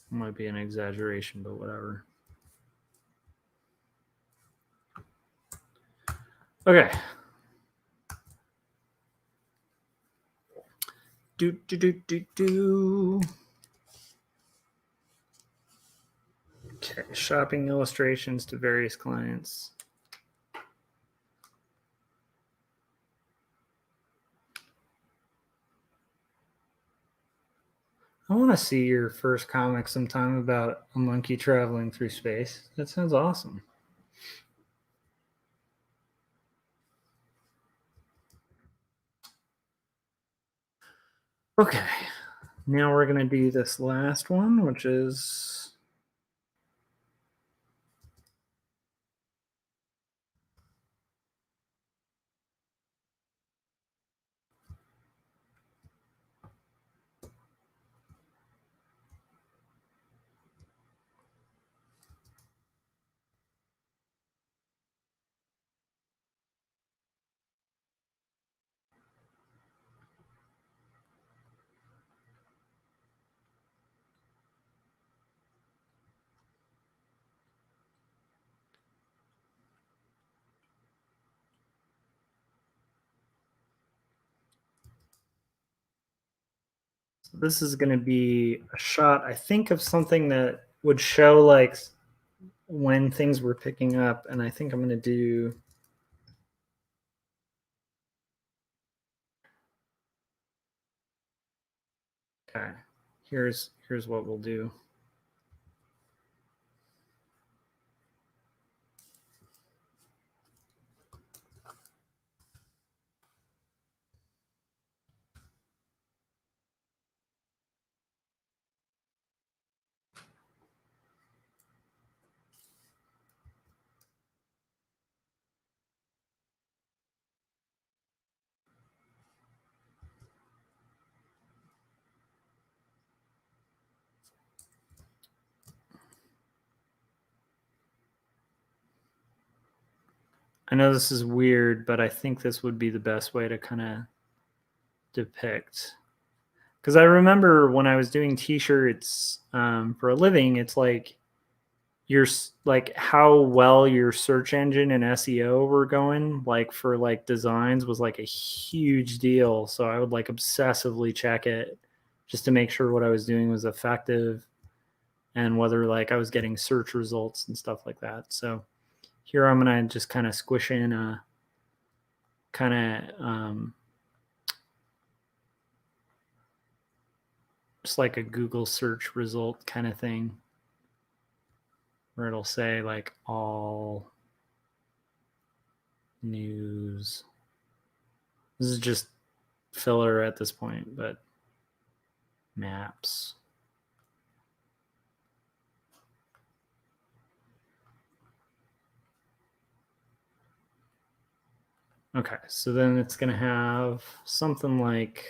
Might be an exaggeration, but whatever. Okay. Do. Okay, shopping illustrations to various clients. I want to see your first comic sometime about a monkey traveling through space. That sounds awesome. Okay, now we're going to do this last one, which is So this is going to be a shot, I think, of something that would show like when things were picking up, and I think I'm going to do. Okay, here's what we'll do. I know this is weird, but I think this would be the best way to kind of depict. Because I remember when I was doing t-shirts for a living, it's like your like how well your search engine and SEO were going, like for like designs was like a huge deal. So I would like obsessively check it just to make sure what I was doing was effective and whether like I was getting search results and stuff like that. So here I'm gonna just kind of squish in a kind of just like a Google search result kind of thing where it'll say like all news. This is just filler at this point, but maps. Okay, so then it's going to have something like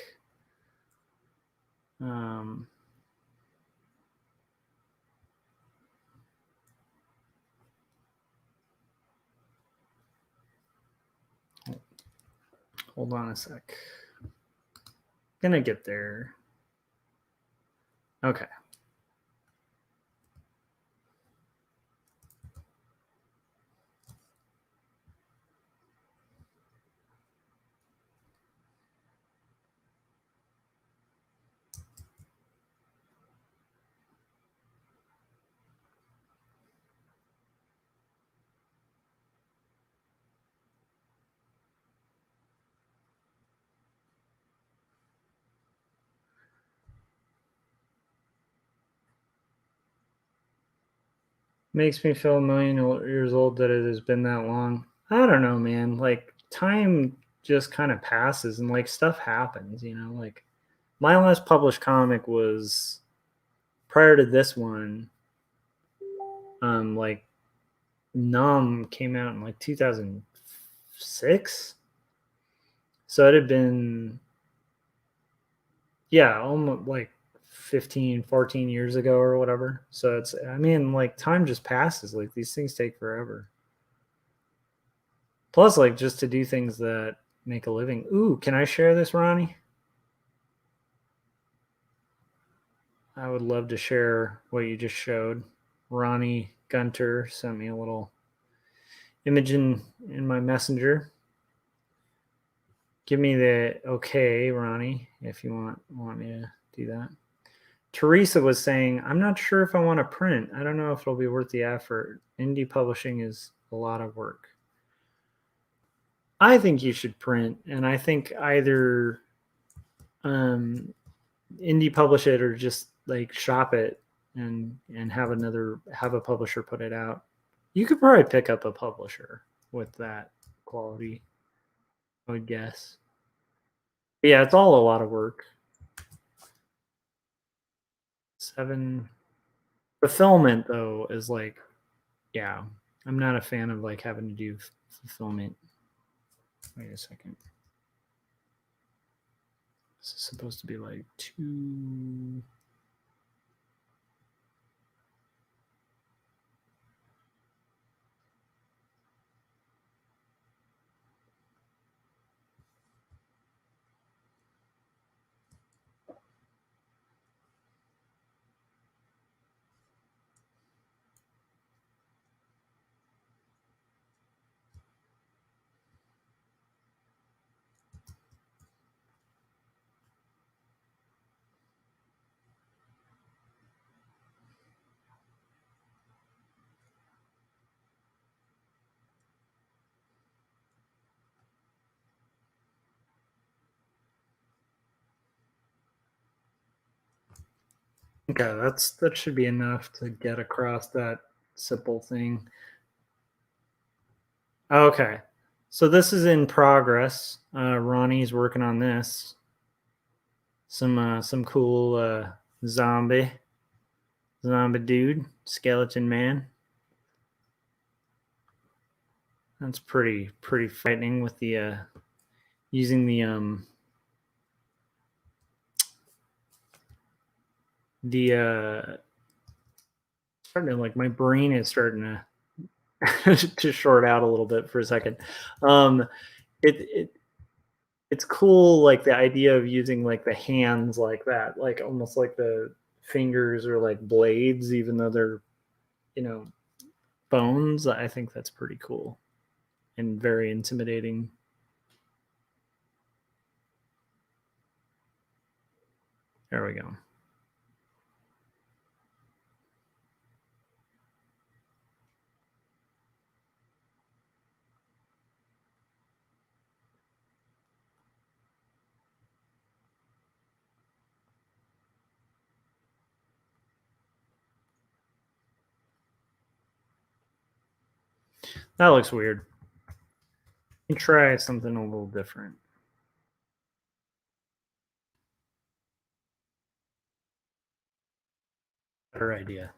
hold on a sec. Gonna get there. Okay. Makes me feel a million years old that it has been that long. I don't know, man. Like time just kind of passes and like stuff happens, you know? Like my last published comic was prior to this one. Like Numb came out in like 2006. So it had been almost like 15, 14 years ago or whatever. So it's, I mean, like time just passes. Like these things take forever. Plus, like just to do things that make a living. Ooh, can I share this, Ronnie? I would love to share what you just showed. Ronnie Gunter sent me a little image in my messenger. Give me the okay, Ronnie, if you want me to do that. Teresa was saying, I'm not sure if I want to print. I don't know if it'll be worth the effort. Indie publishing is a lot of work. I think you should print, and I think either indie publish it or just like shop it and have a publisher put it out. You could probably pick up a publisher with that quality, I would guess. But yeah, it's all a lot of work. 7 fulfillment though is like, yeah, I'm not a fan of like having to do fulfillment. Wait a second. This is supposed to be like 2. Okay, that should be enough to get across that simple thing. Okay, so this is in progress. Ronnie's working on this. Some cool zombie dude, skeleton man. That's pretty frightening with the using the starting to, like, my brain is starting to to short out a little bit for a second. Um, it's cool, like the idea of using like the hands like that, like almost like the fingers are like blades, even though they're, you know, bones. I think that's pretty cool and very intimidating. There we go. That looks weird. You try something a little different. Better idea.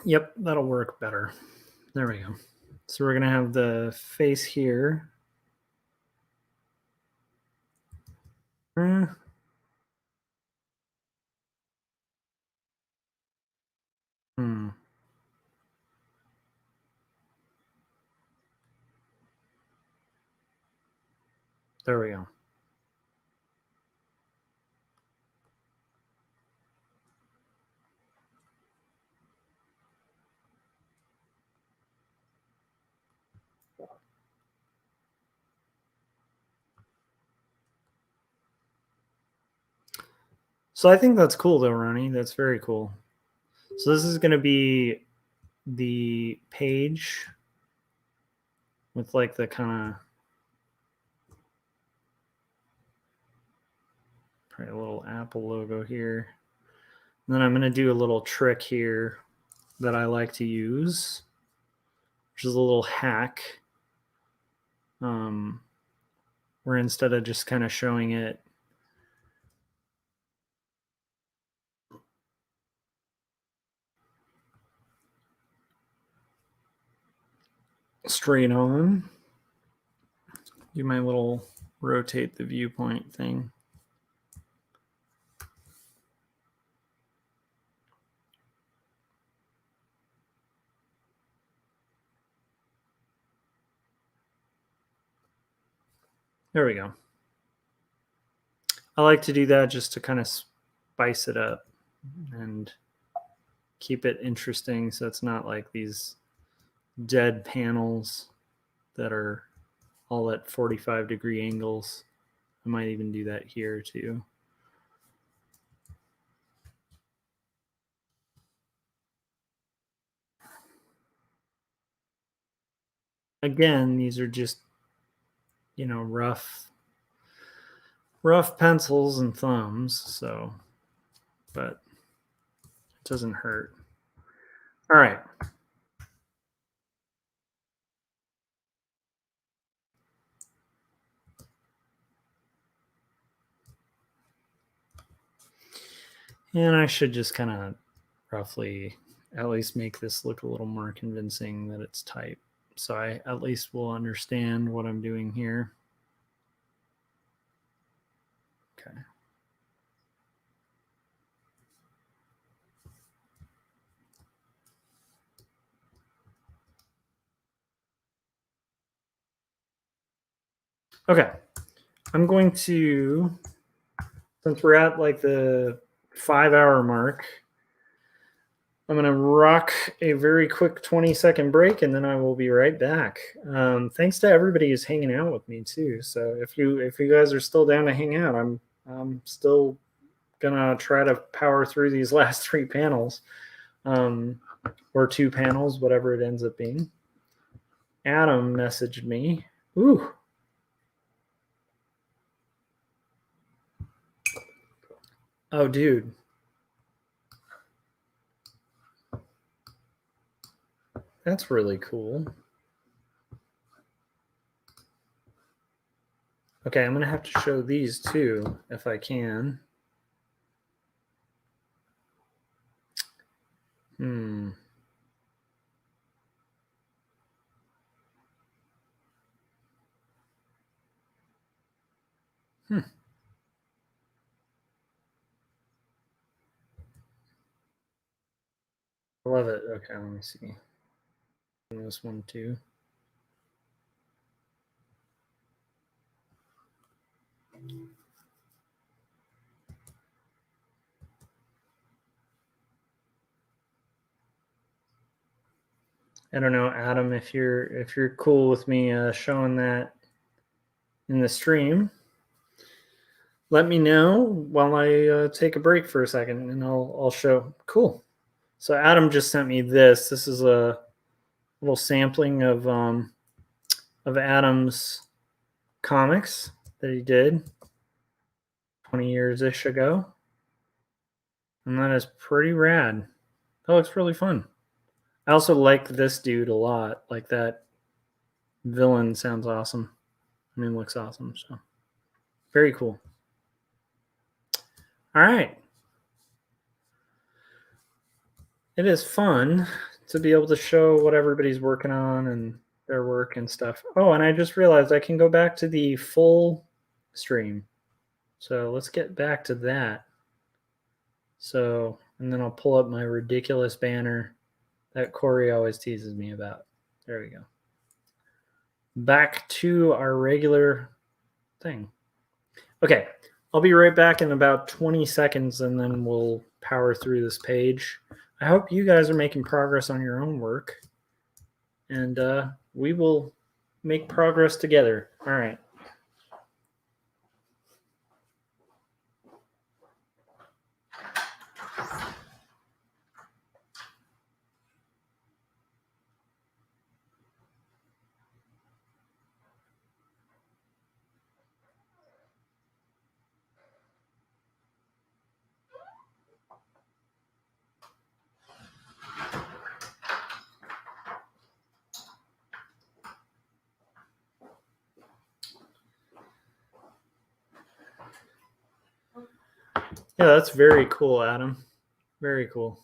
Yep, that'll work better. There we go. So we're gonna have the face here. Hmm. There we go. So I think that's cool though, Ronnie. That's very cool. So this is going to be the page with like the kind of probably a little Apple logo here. And then I'm going to do a little trick here that I like to use, which is a little hack. Where instead of just kind of showing it straight on, do my little rotate the viewpoint thing. There we go. I like to do that just to kind of spice it up and keep it interesting, so it's not like these dead panels that are all at 45-degree angles. I might even do that here too. Again, these are just, you know, rough pencils and thumbs, so, but it doesn't hurt. All right. And I should just kind of roughly at least make this look a little more convincing that it's type. So I at least will understand what I'm doing here. Okay. Okay. I'm going to, since we're at like the 5-hour mark, I'm going to rock a very quick 20-second break, and then I will be right back. Thanks to everybody who's hanging out with me too. So if you guys are still down to hang out, I'm still gonna try to power through these last 3 panels, or 2 panels, whatever it ends up being. Adam messaged me. Ooh. Oh, dude. That's really cool. Okay, I'm going to have to show these too, if I can. Hmm. I love it. Okay, let me see. This one too. I don't know, Adam, if you're cool with me showing that in the stream. Let me know while I take a break for a second, and I'll show. Cool. So Adam just sent me this. This is a little sampling of Adam's comics that he did 20 years ish ago, and that is pretty rad. That looks really fun. I also like this dude a lot. Like that villain sounds awesome. I mean, looks awesome. So very cool. All right. It is fun to be able to show what everybody's working on and their work and stuff. Oh, and I just realized I can go back to the full stream. So let's get back to that. So, and then I'll pull up my ridiculous banner that Corey always teases me about. There we go. Back to our regular thing. Okay, I'll be right back in about 20 seconds and then we'll power through this page. I hope you guys are making progress on your own work. And we will make progress together. All right. Yeah, that's very cool, Adam. Very cool.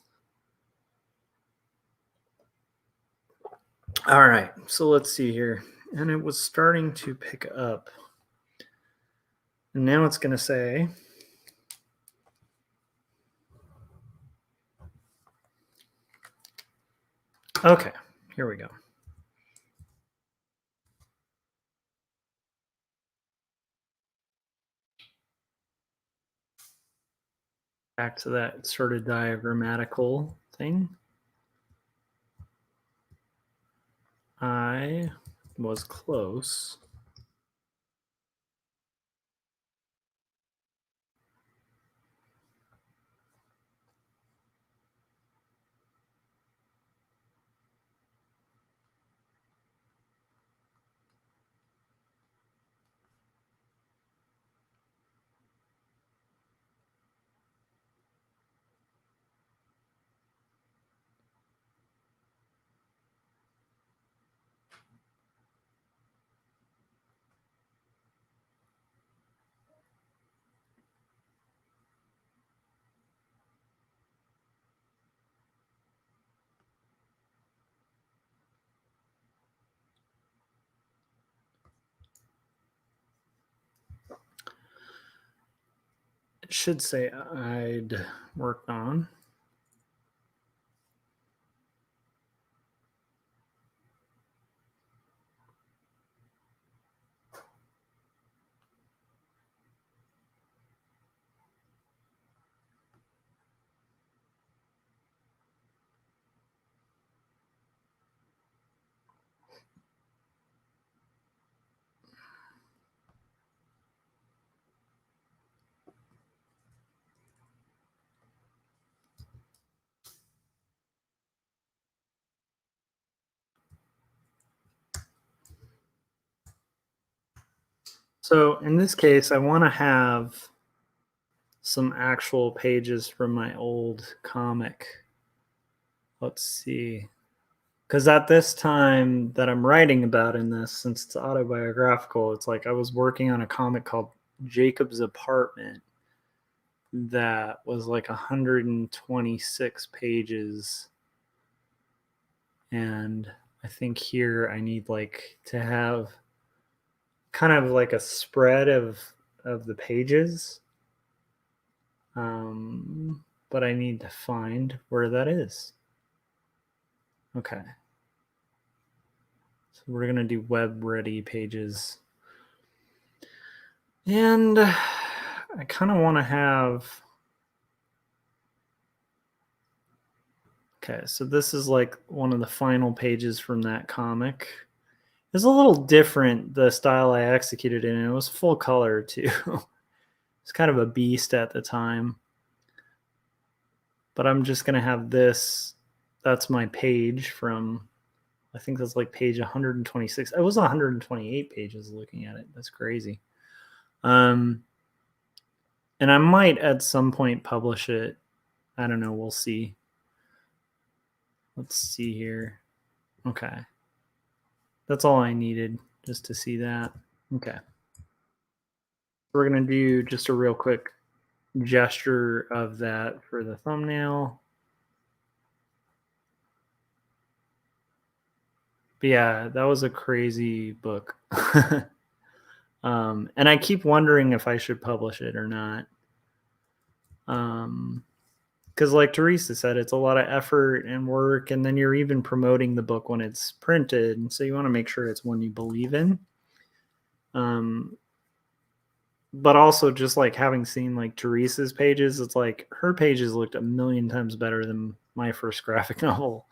All right, so let's see here. And it was starting to pick up. And now it's going to say, okay, here we go. Back to that sort of diagrammatical thing. I was close. It should say I'd worked on. So in this case, I want to have some actual pages from my old comic. Let's see. Because at this time that I'm writing about in this, since it's autobiographical, it's like I was working on a comic called Jacob's Apartment that was like 126 pages. And I think here I need like to have kind of like a spread of the pages. But I need to find where that is. Okay. So we're going to do web ready pages. And I kind of want to have... Okay, so this is like one of the final pages from that comic. It's a little different, the style I executed in. It was full color too. It's kind of a beast at the time. But I'm just going to have this. That's my page from, I think that's like page 126. It was 128 pages looking at it. That's crazy. And I might at some point publish it. I don't know. We'll see. Let's see here. Okay. That's all I needed just to see that. Okay. We're going to do just a real quick gesture of that for the thumbnail. But yeah, that was a crazy book. And I keep wondering if I should publish it or not. Because like Teresa said, it's a lot of effort and work, and then you're even promoting the book when it's printed, and so you want to make sure it's one you believe in. But also just like having seen like Teresa's pages, it's like her pages looked a million times better than my first graphic novel.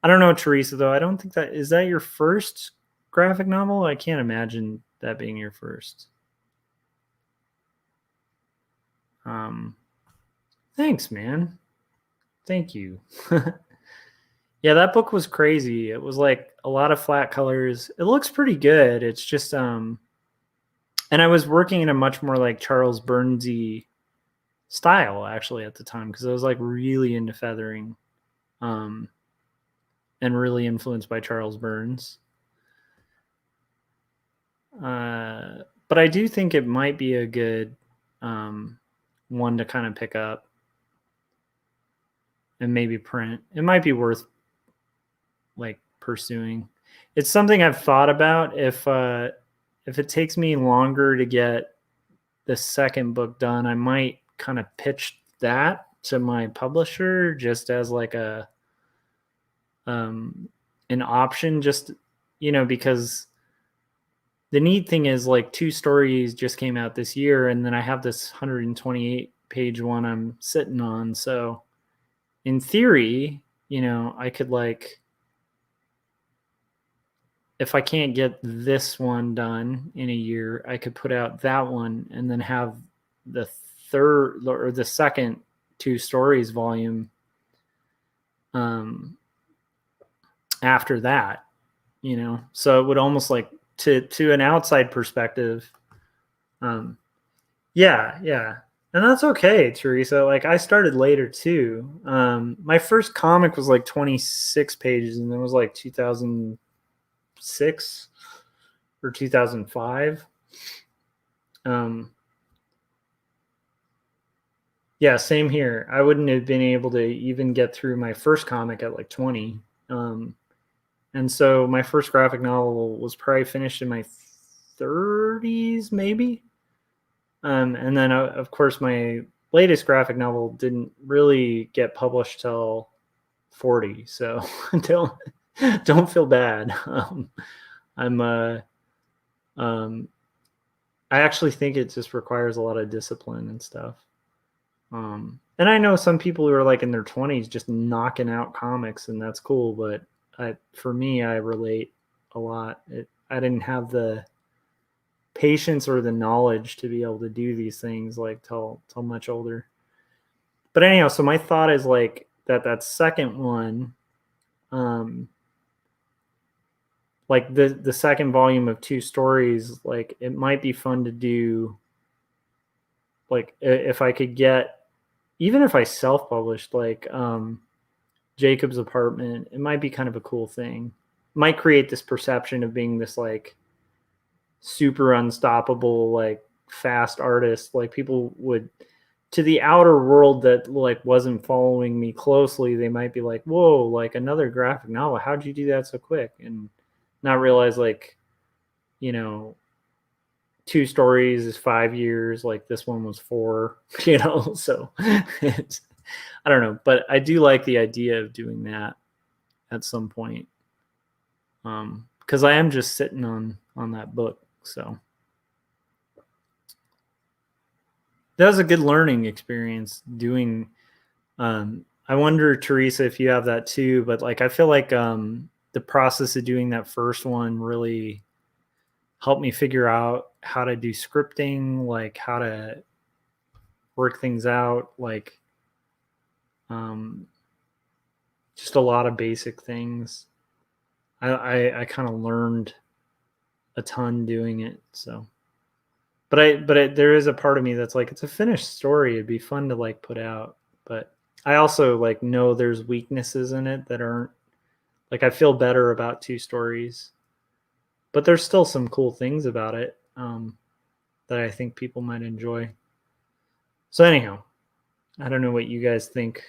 I don't know, Teresa, though. I don't think that... Is that your first graphic novel? I can't imagine that being your first. Thanks, man. Thank you. Yeah, that book was crazy. It was like a lot of flat colors. It looks pretty good. It's just and I was working in a much more like Charles Burnsy style actually at the time, because I was like really into feathering. And really influenced by Charles Burns. But I do think it might be a good one to kind of pick up and maybe print. It might be worth like pursuing. It's something I've thought about. If it takes me longer to get the second book done, I might kind of pitch that to my publisher just as like a an option, just, you know, because the neat thing is like 2 stories just came out this year, and then I have this 128 page one I'm sitting on. So in theory, you know, I could like, if I can't get this one done in a year, I could put out that one and then have the third or the second 2 stories volume after that, you know. So it would almost like, to an outside perspective, yeah, and that's okay, Teresa. Like I started later too. My first comic was like 26 pages, and it was like 2006 or 2005. Yeah, same here. I wouldn't have been able to even get through my first comic at like 20. And so my first graphic novel was probably finished in my 30s, maybe. And then, of course, my latest graphic novel didn't really get published till 40. So don't feel bad. I actually think it just requires a lot of discipline and stuff. And I know some people who are like in their 20s just knocking out comics, and that's cool. But for me, I relate a lot. I didn't have the patience or the knowledge to be able to do these things like till much older. But anyhow, so my thought is like that second one, like the second volume of 2 stories, like it might be fun to do, like if I could get, even if I self-published, like Jacob's Apartment, it might be kind of a cool thing. Might create this perception of being this like super unstoppable, like fast artist. Like people would, to the outer world that like wasn't following me closely, they might be like, whoa, like another graphic novel, how'd you do that so quick? And not realize, like, you know, 2 stories is 5 years, like this one was 4, you know. So it's, I don't know, but I do like the idea of doing that at some point, because I am just sitting on that book. So that was a good learning experience doing. I wonder, Teresa, if you have that too, but like I feel like the process of doing that first one really helped me figure out how to do scripting, like how to work things out, like just a lot of basic things. I kind of learned a ton doing it. So, but there is a part of me that's like, it's a finished story. It'd be fun to like put out, but I also like know there's weaknesses in it that aren't, like, I feel better about 2 stories, but there's still some cool things about it that I think people might enjoy. So anyhow, I don't know what you guys think.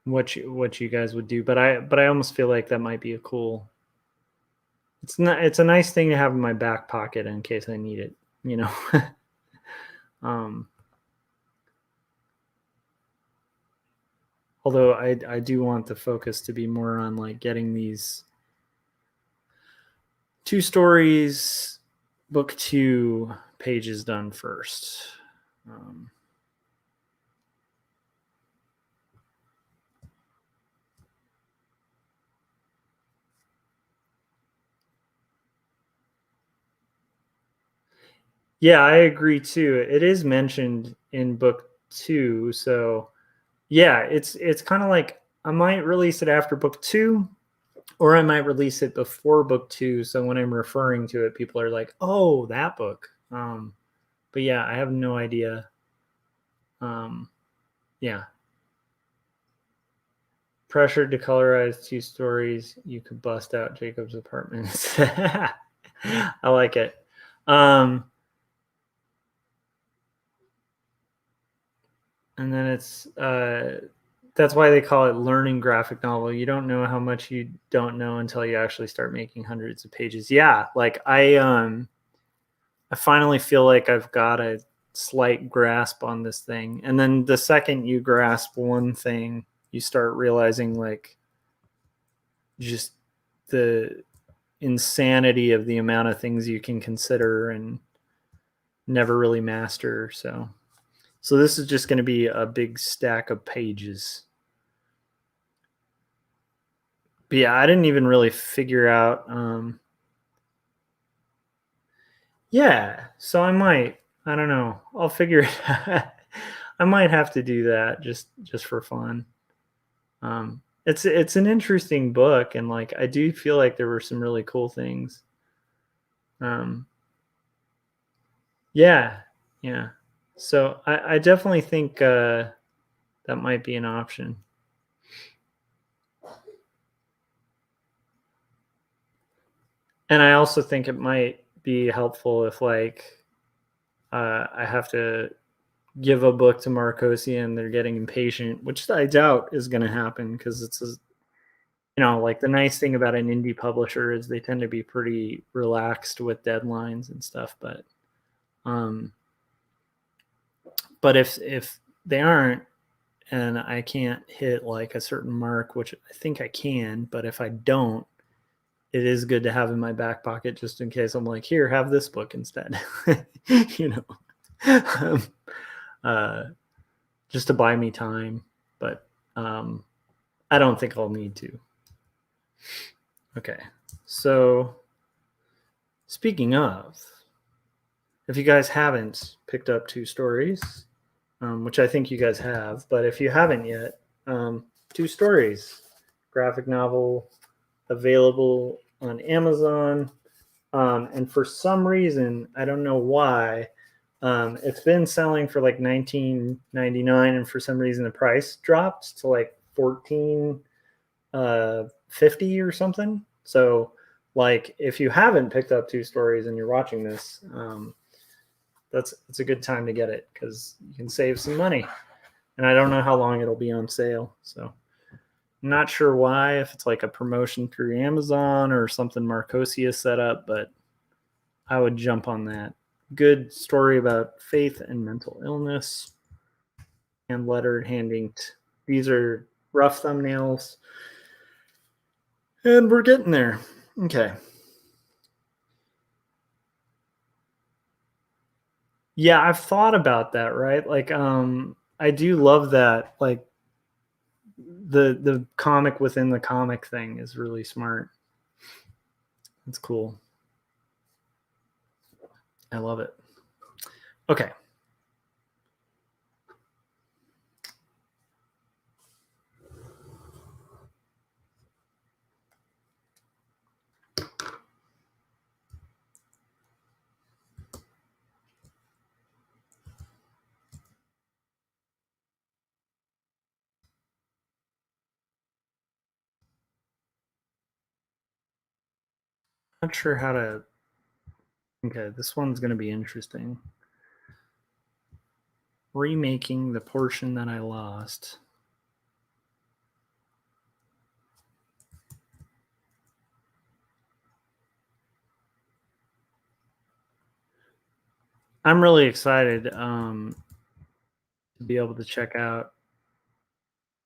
What you guys would do, but I almost feel like that might be a cool. It's a nice thing to have in my back pocket in case I need it, you know. Although I do want the focus to be more on like getting these 2 stories, book 2 pages done first. Yeah, I agree too. It is mentioned in book 2, so yeah, it's kind of like I might release it after book 2, or I might release it before book 2. So when I'm referring to it, people are like, "Oh, that book." But yeah, I have no idea. Yeah, pressured to colorize 2 stories, you could bust out Jacob's Apartment. I like it. And then it's that's why they call it learning graphic novel. You don't know how much you don't know until you actually start making hundreds of pages. Yeah, like I finally feel like I've got a slight grasp on this thing. And then the second you grasp one thing, you start realizing like just the insanity of the amount of things you can consider and never really master. So this is just going to be a big stack of pages. But yeah, I didn't even really figure out. Yeah, so I might. I don't know. I'll figure it out. I might have to do that just for fun. It's an interesting book, and like I do feel like there were some really cool things. Yeah, yeah. So I definitely think that might be an option. And I also think it might be helpful if like I have to give a book to Marcosi and they're getting impatient, which I doubt is going to happen because it's, you know, like the nice thing about an indie publisher is they tend to be pretty relaxed with deadlines and stuff. But if they aren't, and I can't hit like a certain mark, which I think I can, but if I don't, it is good to have in my back pocket just in case I'm like, here, have this book instead, you know, just to buy me time. But I don't think I'll need to. Okay, so speaking of, if you guys haven't picked up 2 stories, which I think you guys have, but if you haven't yet, 2 stories, graphic novel, available on Amazon. And for some reason, I don't know why, it's been selling for like $19.99, and for some reason the price dropped to like $14.50 or something. So, like, if you haven't picked up Two Stories and you're watching this, it's a good time to get it because you can save some money. And I don't know how long it'll be on sale, so I'm not sure why, if it's like a promotion through Amazon or something Marcosia set up, but I would jump on that. Good story about faith and mental illness, and lettered, hand inked. These are rough thumbnails, and we're getting there. Okay. Yeah, I've thought about that, right? Like, I do love that. Like, the comic within the comic thing is really smart. It's cool. I love it. Okay. Not sure how to. Okay, this one's going to be interesting. Remaking the portion that I lost. I'm really excited to be able to check out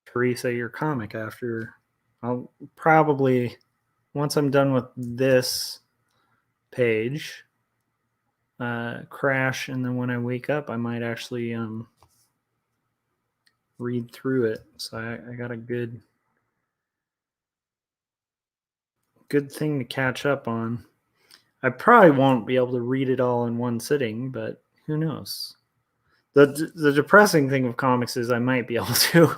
Teresa, your comic after. I'll probably, once I'm done with this page, crash, and then when I wake up, I might actually read through it. So I got a good thing to catch up on. I probably won't be able to read it all in one sitting, but who knows? The depressing thing with comics is I might be able to.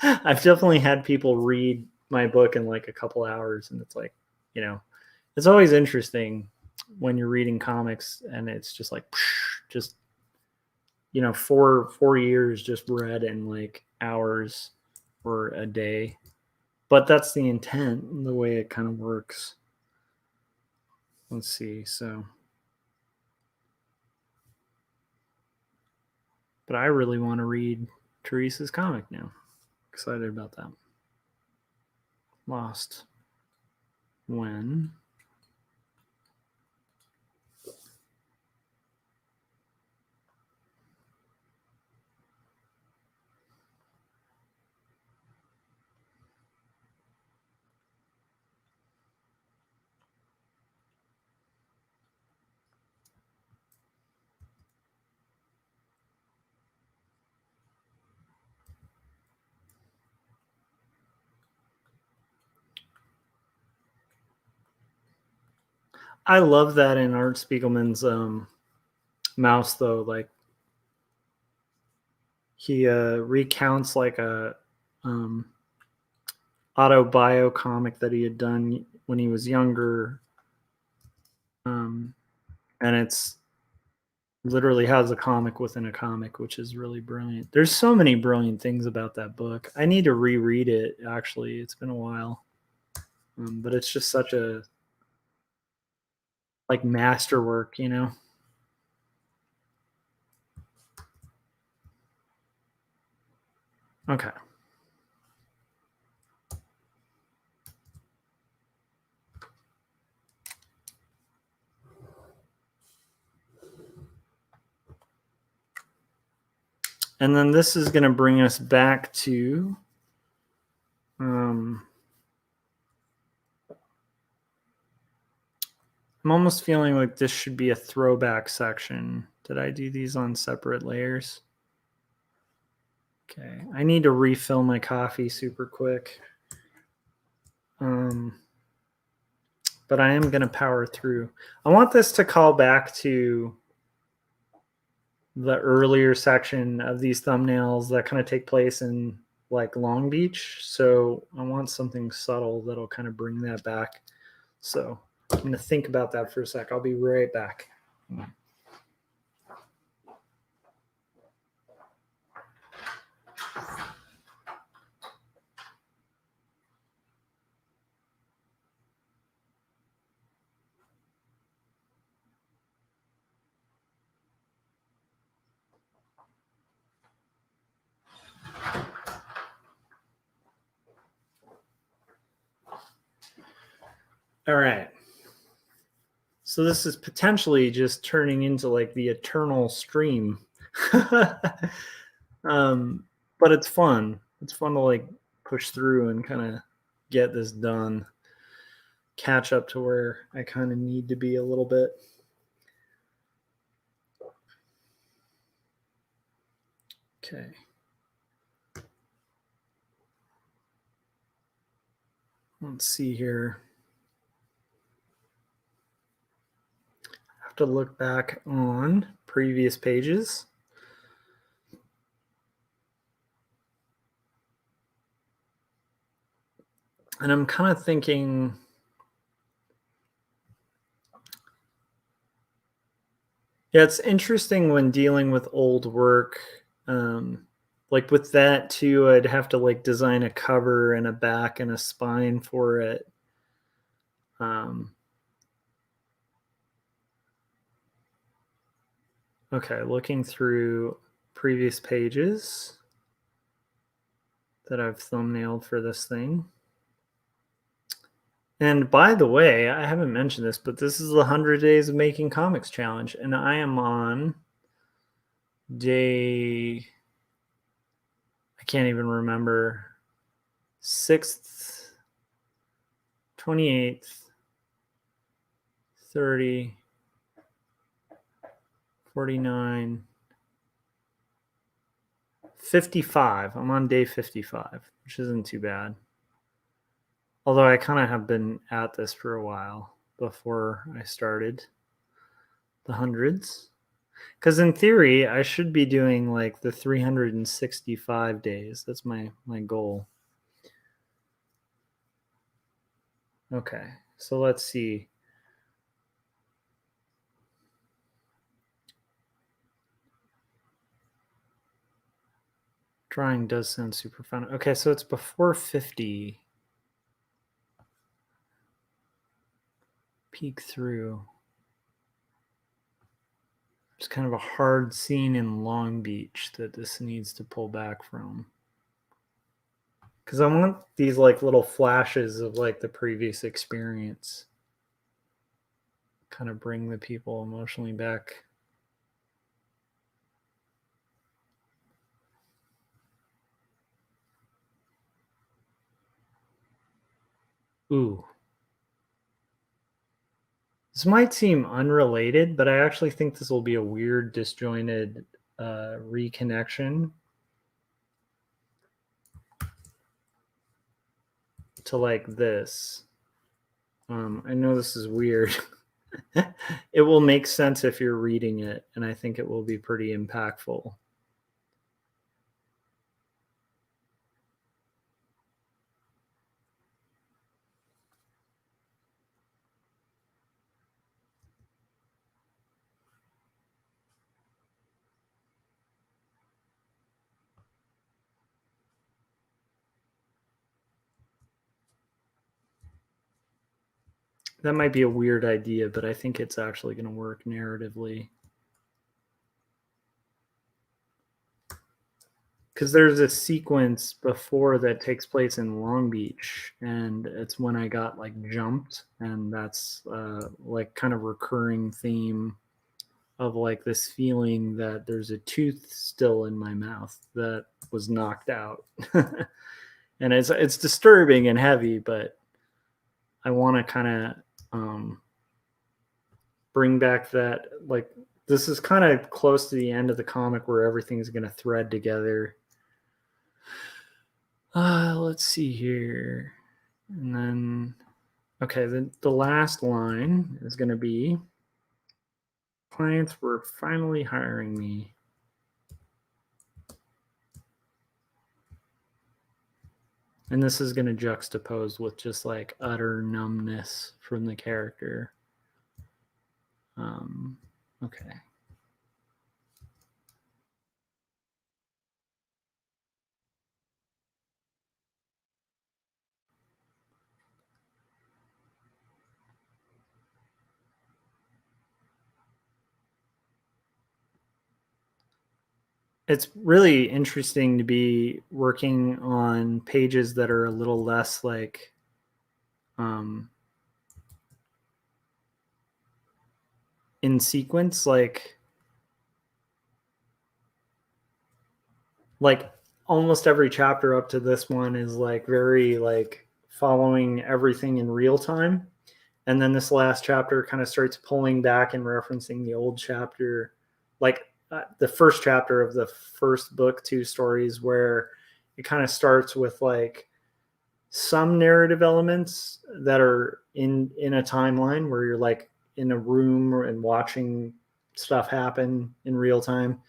I've definitely had people read my book in like a couple hours, and it's like, it's always interesting when you're reading comics and it's just like, just 4 years just read in like hours or a day. But that's the intent and the way it kind of works. Let's see. So, but I really want to read Teresa's comic now. Excited about that. Lost when I love that in Art Spiegelman's Mouse, though. Like, he recounts like a autobio comic that he had done when he was younger, and it's literally has a comic within a comic, which is really brilliant. There's so many brilliant things about that book. I need to reread it. Actually, it's been a while, but it's just such a like masterwork, Okay. And then this is going to bring us back to I'm almost feeling like this should be a throwback section. Did I do these on separate layers? Okay, I need to refill my coffee super quick. But I am going to power through. I want this to call back to the earlier section of these thumbnails that kind of take place in like Long Beach. So I want something subtle that'll kind of bring that back. So I'm going to think about that for a sec. I'll be right back. All right. So this is potentially just turning into like the eternal stream. But it's fun. It's fun to like push through and kind of get this done. Catch up to where I kind of need to be a little bit. Okay. Let's see here. I have to look back on previous pages. And I'm kind of thinking, yeah, it's interesting when dealing with old work. Like with that too, I'd have to like design a cover and a back and a spine for it. Okay, looking through previous pages that I've thumbnailed for this thing. And by the way, I haven't mentioned this, but this is the 100 Days of Making Comics Challenge, and I am on day, I can't even remember, 6th, 28th, 30, 49, 55. I'm on day 55, which isn't too bad. Although I kind of have been at this for a while before I started the hundreds. Because in theory, I should be doing like the 365 days. That's my goal. Okay, so let's see. Drawing does sound super fun. Okay, so it's before 50. Peek through. It's kind of a hard scene in Long Beach that this needs to pull back from. Because I want these like little flashes of like the previous experience. Kind of bring the people emotionally back. Ooh. This might seem unrelated, but I actually think this will be a weird, disjointed reconnection to like this. I know this is weird. It will make sense if you're reading it, and I think it will be pretty impactful. That might be a weird idea, but I think it's actually going to work narratively. Because there's a sequence before that takes place in Long Beach, and it's when I got like jumped, and that's like kind of recurring theme of like this feeling that there's a tooth still in my mouth that was knocked out. And it's disturbing and heavy, but I want to kind of bring back that, like, this is kind of close to the end of the comic where everything's going to thread together. Let's see here. And then, okay, the last line is going to be, clients were finally hiring me. And this is going to juxtapose with just like utter numbness from the character. Okay. It's really interesting to be working on pages that are a little less like in sequence, like almost every chapter up to this one is like very like following everything in real time, and then this last chapter kind of starts pulling back and referencing the old chapter, like the first chapter of the first book, two stories, where it kind of starts with like some narrative elements that are in a timeline where you're like in a room and watching stuff happen in real time,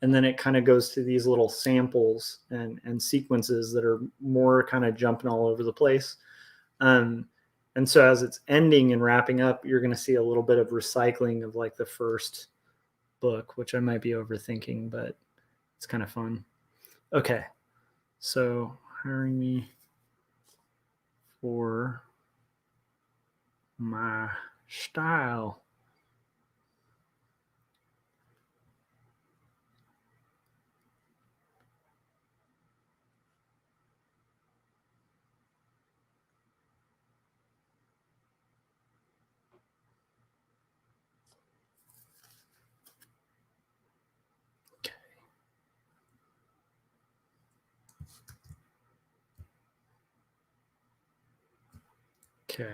and then it kind of goes to these little samples and sequences that are more kind of jumping all over the place. And so as it's ending and wrapping up, you're going to see a little bit of recycling of like the first book, which I might be overthinking, but it's kind of fun. Okay, so hiring me for my style. Okay.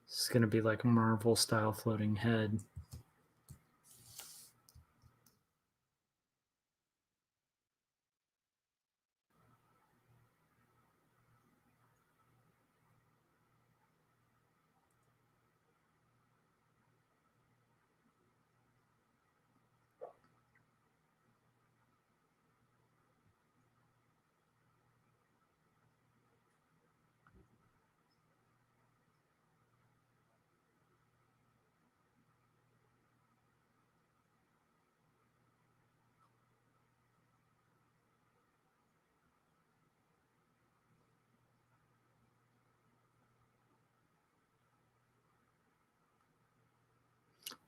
This is going to be like a Marvel style floating head.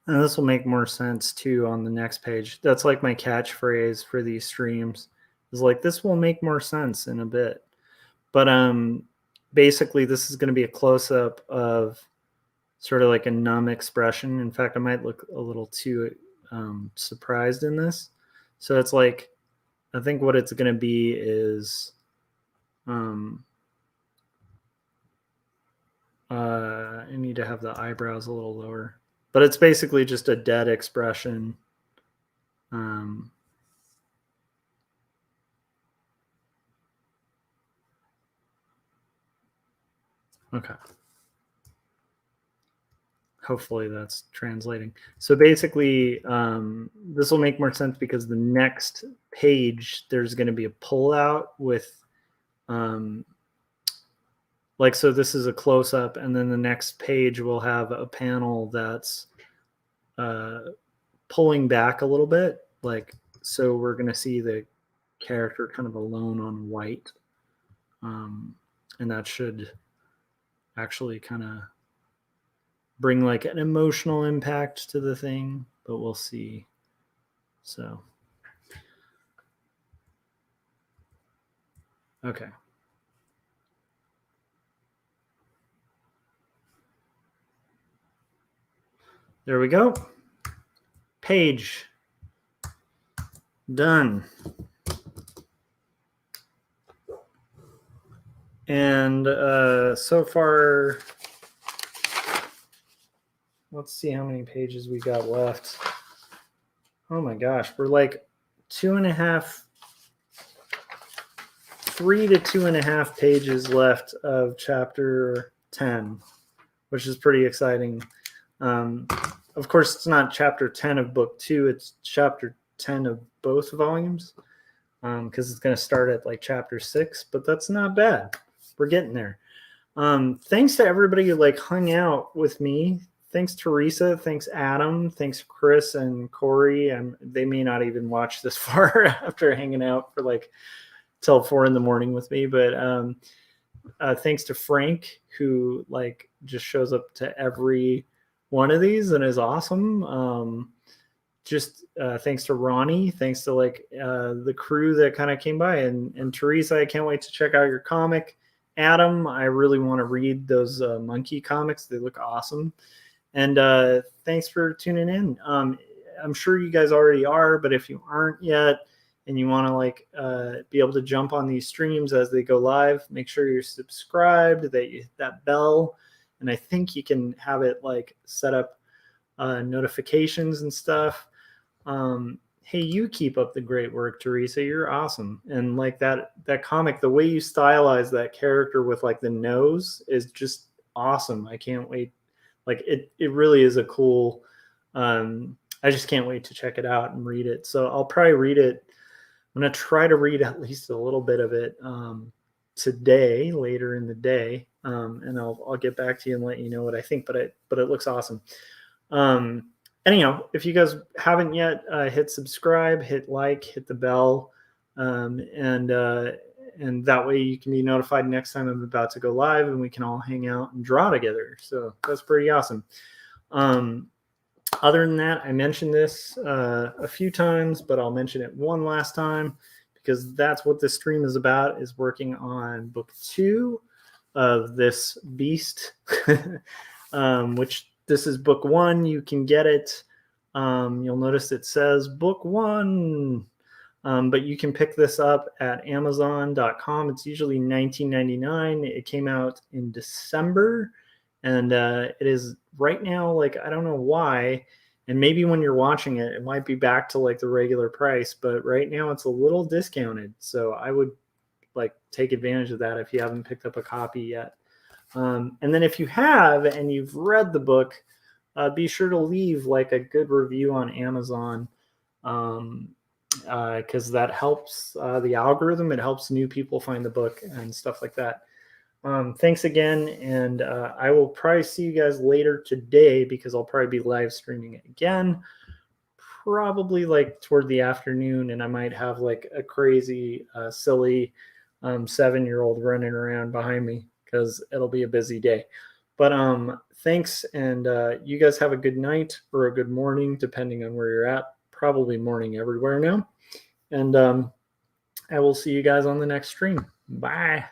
And this will make more sense too on the next page. That's like my catchphrase for these streams is like, this will make more sense in a bit. But basically this is going to be a close-up of sort of like a numb expression. In fact, I might look a little too surprised in this. So it's like, I think what it's going to be is I need to have the eyebrows a little lower, but it's basically just a dead expression. Okay. Hopefully that's translating. So basically, this will make more sense because the next page, there's going to be a pullout with, like, so this is a close up, and then the next page will have a panel that's pulling back a little bit. Like, so we're going to see the character kind of alone on white. And that should actually kind of bring like an emotional impact to the thing, but we'll see. So, okay. There we go. Page done. And so far, let's see how many pages we got left. oh my gosh, we're like 3 to 2.5 pages left of chapter 10, which is pretty exciting. Of course, it's not chapter 10 of book 2, it's chapter 10 of both volumes, because it's going to start at like chapter 6, but that's not bad. We're getting there. Thanks to everybody who like hung out with me. Thanks, Teresa. Thanks, Adam. Thanks, Chris and Corey. And they may not even watch this far after hanging out for like till 4 a.m. with me. But thanks to Frank, who like just shows up to every one of these and is awesome. Just thanks to Ronnie. Thanks to like the crew that kind of came by. And Teresa, I can't wait to check out your comic. Adam, I really want to read those monkey comics. They look awesome. And thanks for tuning in. I'm sure you guys already are, but if you aren't yet and you want to like be able to jump on these streams as they go live, make sure you're subscribed, that you hit that bell. And I think you can have it like set up notifications and stuff. Hey, you keep up the great work, Teresa. You're awesome. And like that comic, the way you stylize that character with like the nose is just awesome. I can't wait. Like it really is a cool. I just can't wait to check it out and read it. So I'll probably read it. I'm gonna try to read at least a little bit of it today, later in the day, and I'll get back to you and let you know what I think. But it looks awesome. Anyhow, if you guys haven't yet, hit subscribe, hit like, hit the bell, and that way you can be notified next time I'm about to go live, and we can all hang out and draw together. So that's pretty awesome. Other than that, I mentioned this a few times, but I'll mention it one last time because that's what this stream is about, is working on book 2 of this beast, which this is book 1. You can get it. You'll notice it says book 1, but you can pick this up at Amazon.com. It's usually $19.99. It came out in December, and it is right now, like, I don't know why, and maybe when you're watching it, it might be back to like the regular price, but right now it's a little discounted. So I would like take advantage of that if you haven't picked up a copy yet. And then if you have and you've read the book, be sure to leave like a good review on Amazon, because that helps the algorithm. It helps new people find the book and stuff like that. Thanks again, and I will probably see you guys later today because I'll probably be live streaming it again, probably like toward the afternoon, and I might have like a crazy, silly 7-year-old running around behind me because it'll be a busy day. But thanks, and you guys have a good night or a good morning, depending on where you're at. Probably morning everywhere now. And I will see you guys on the next stream. Bye.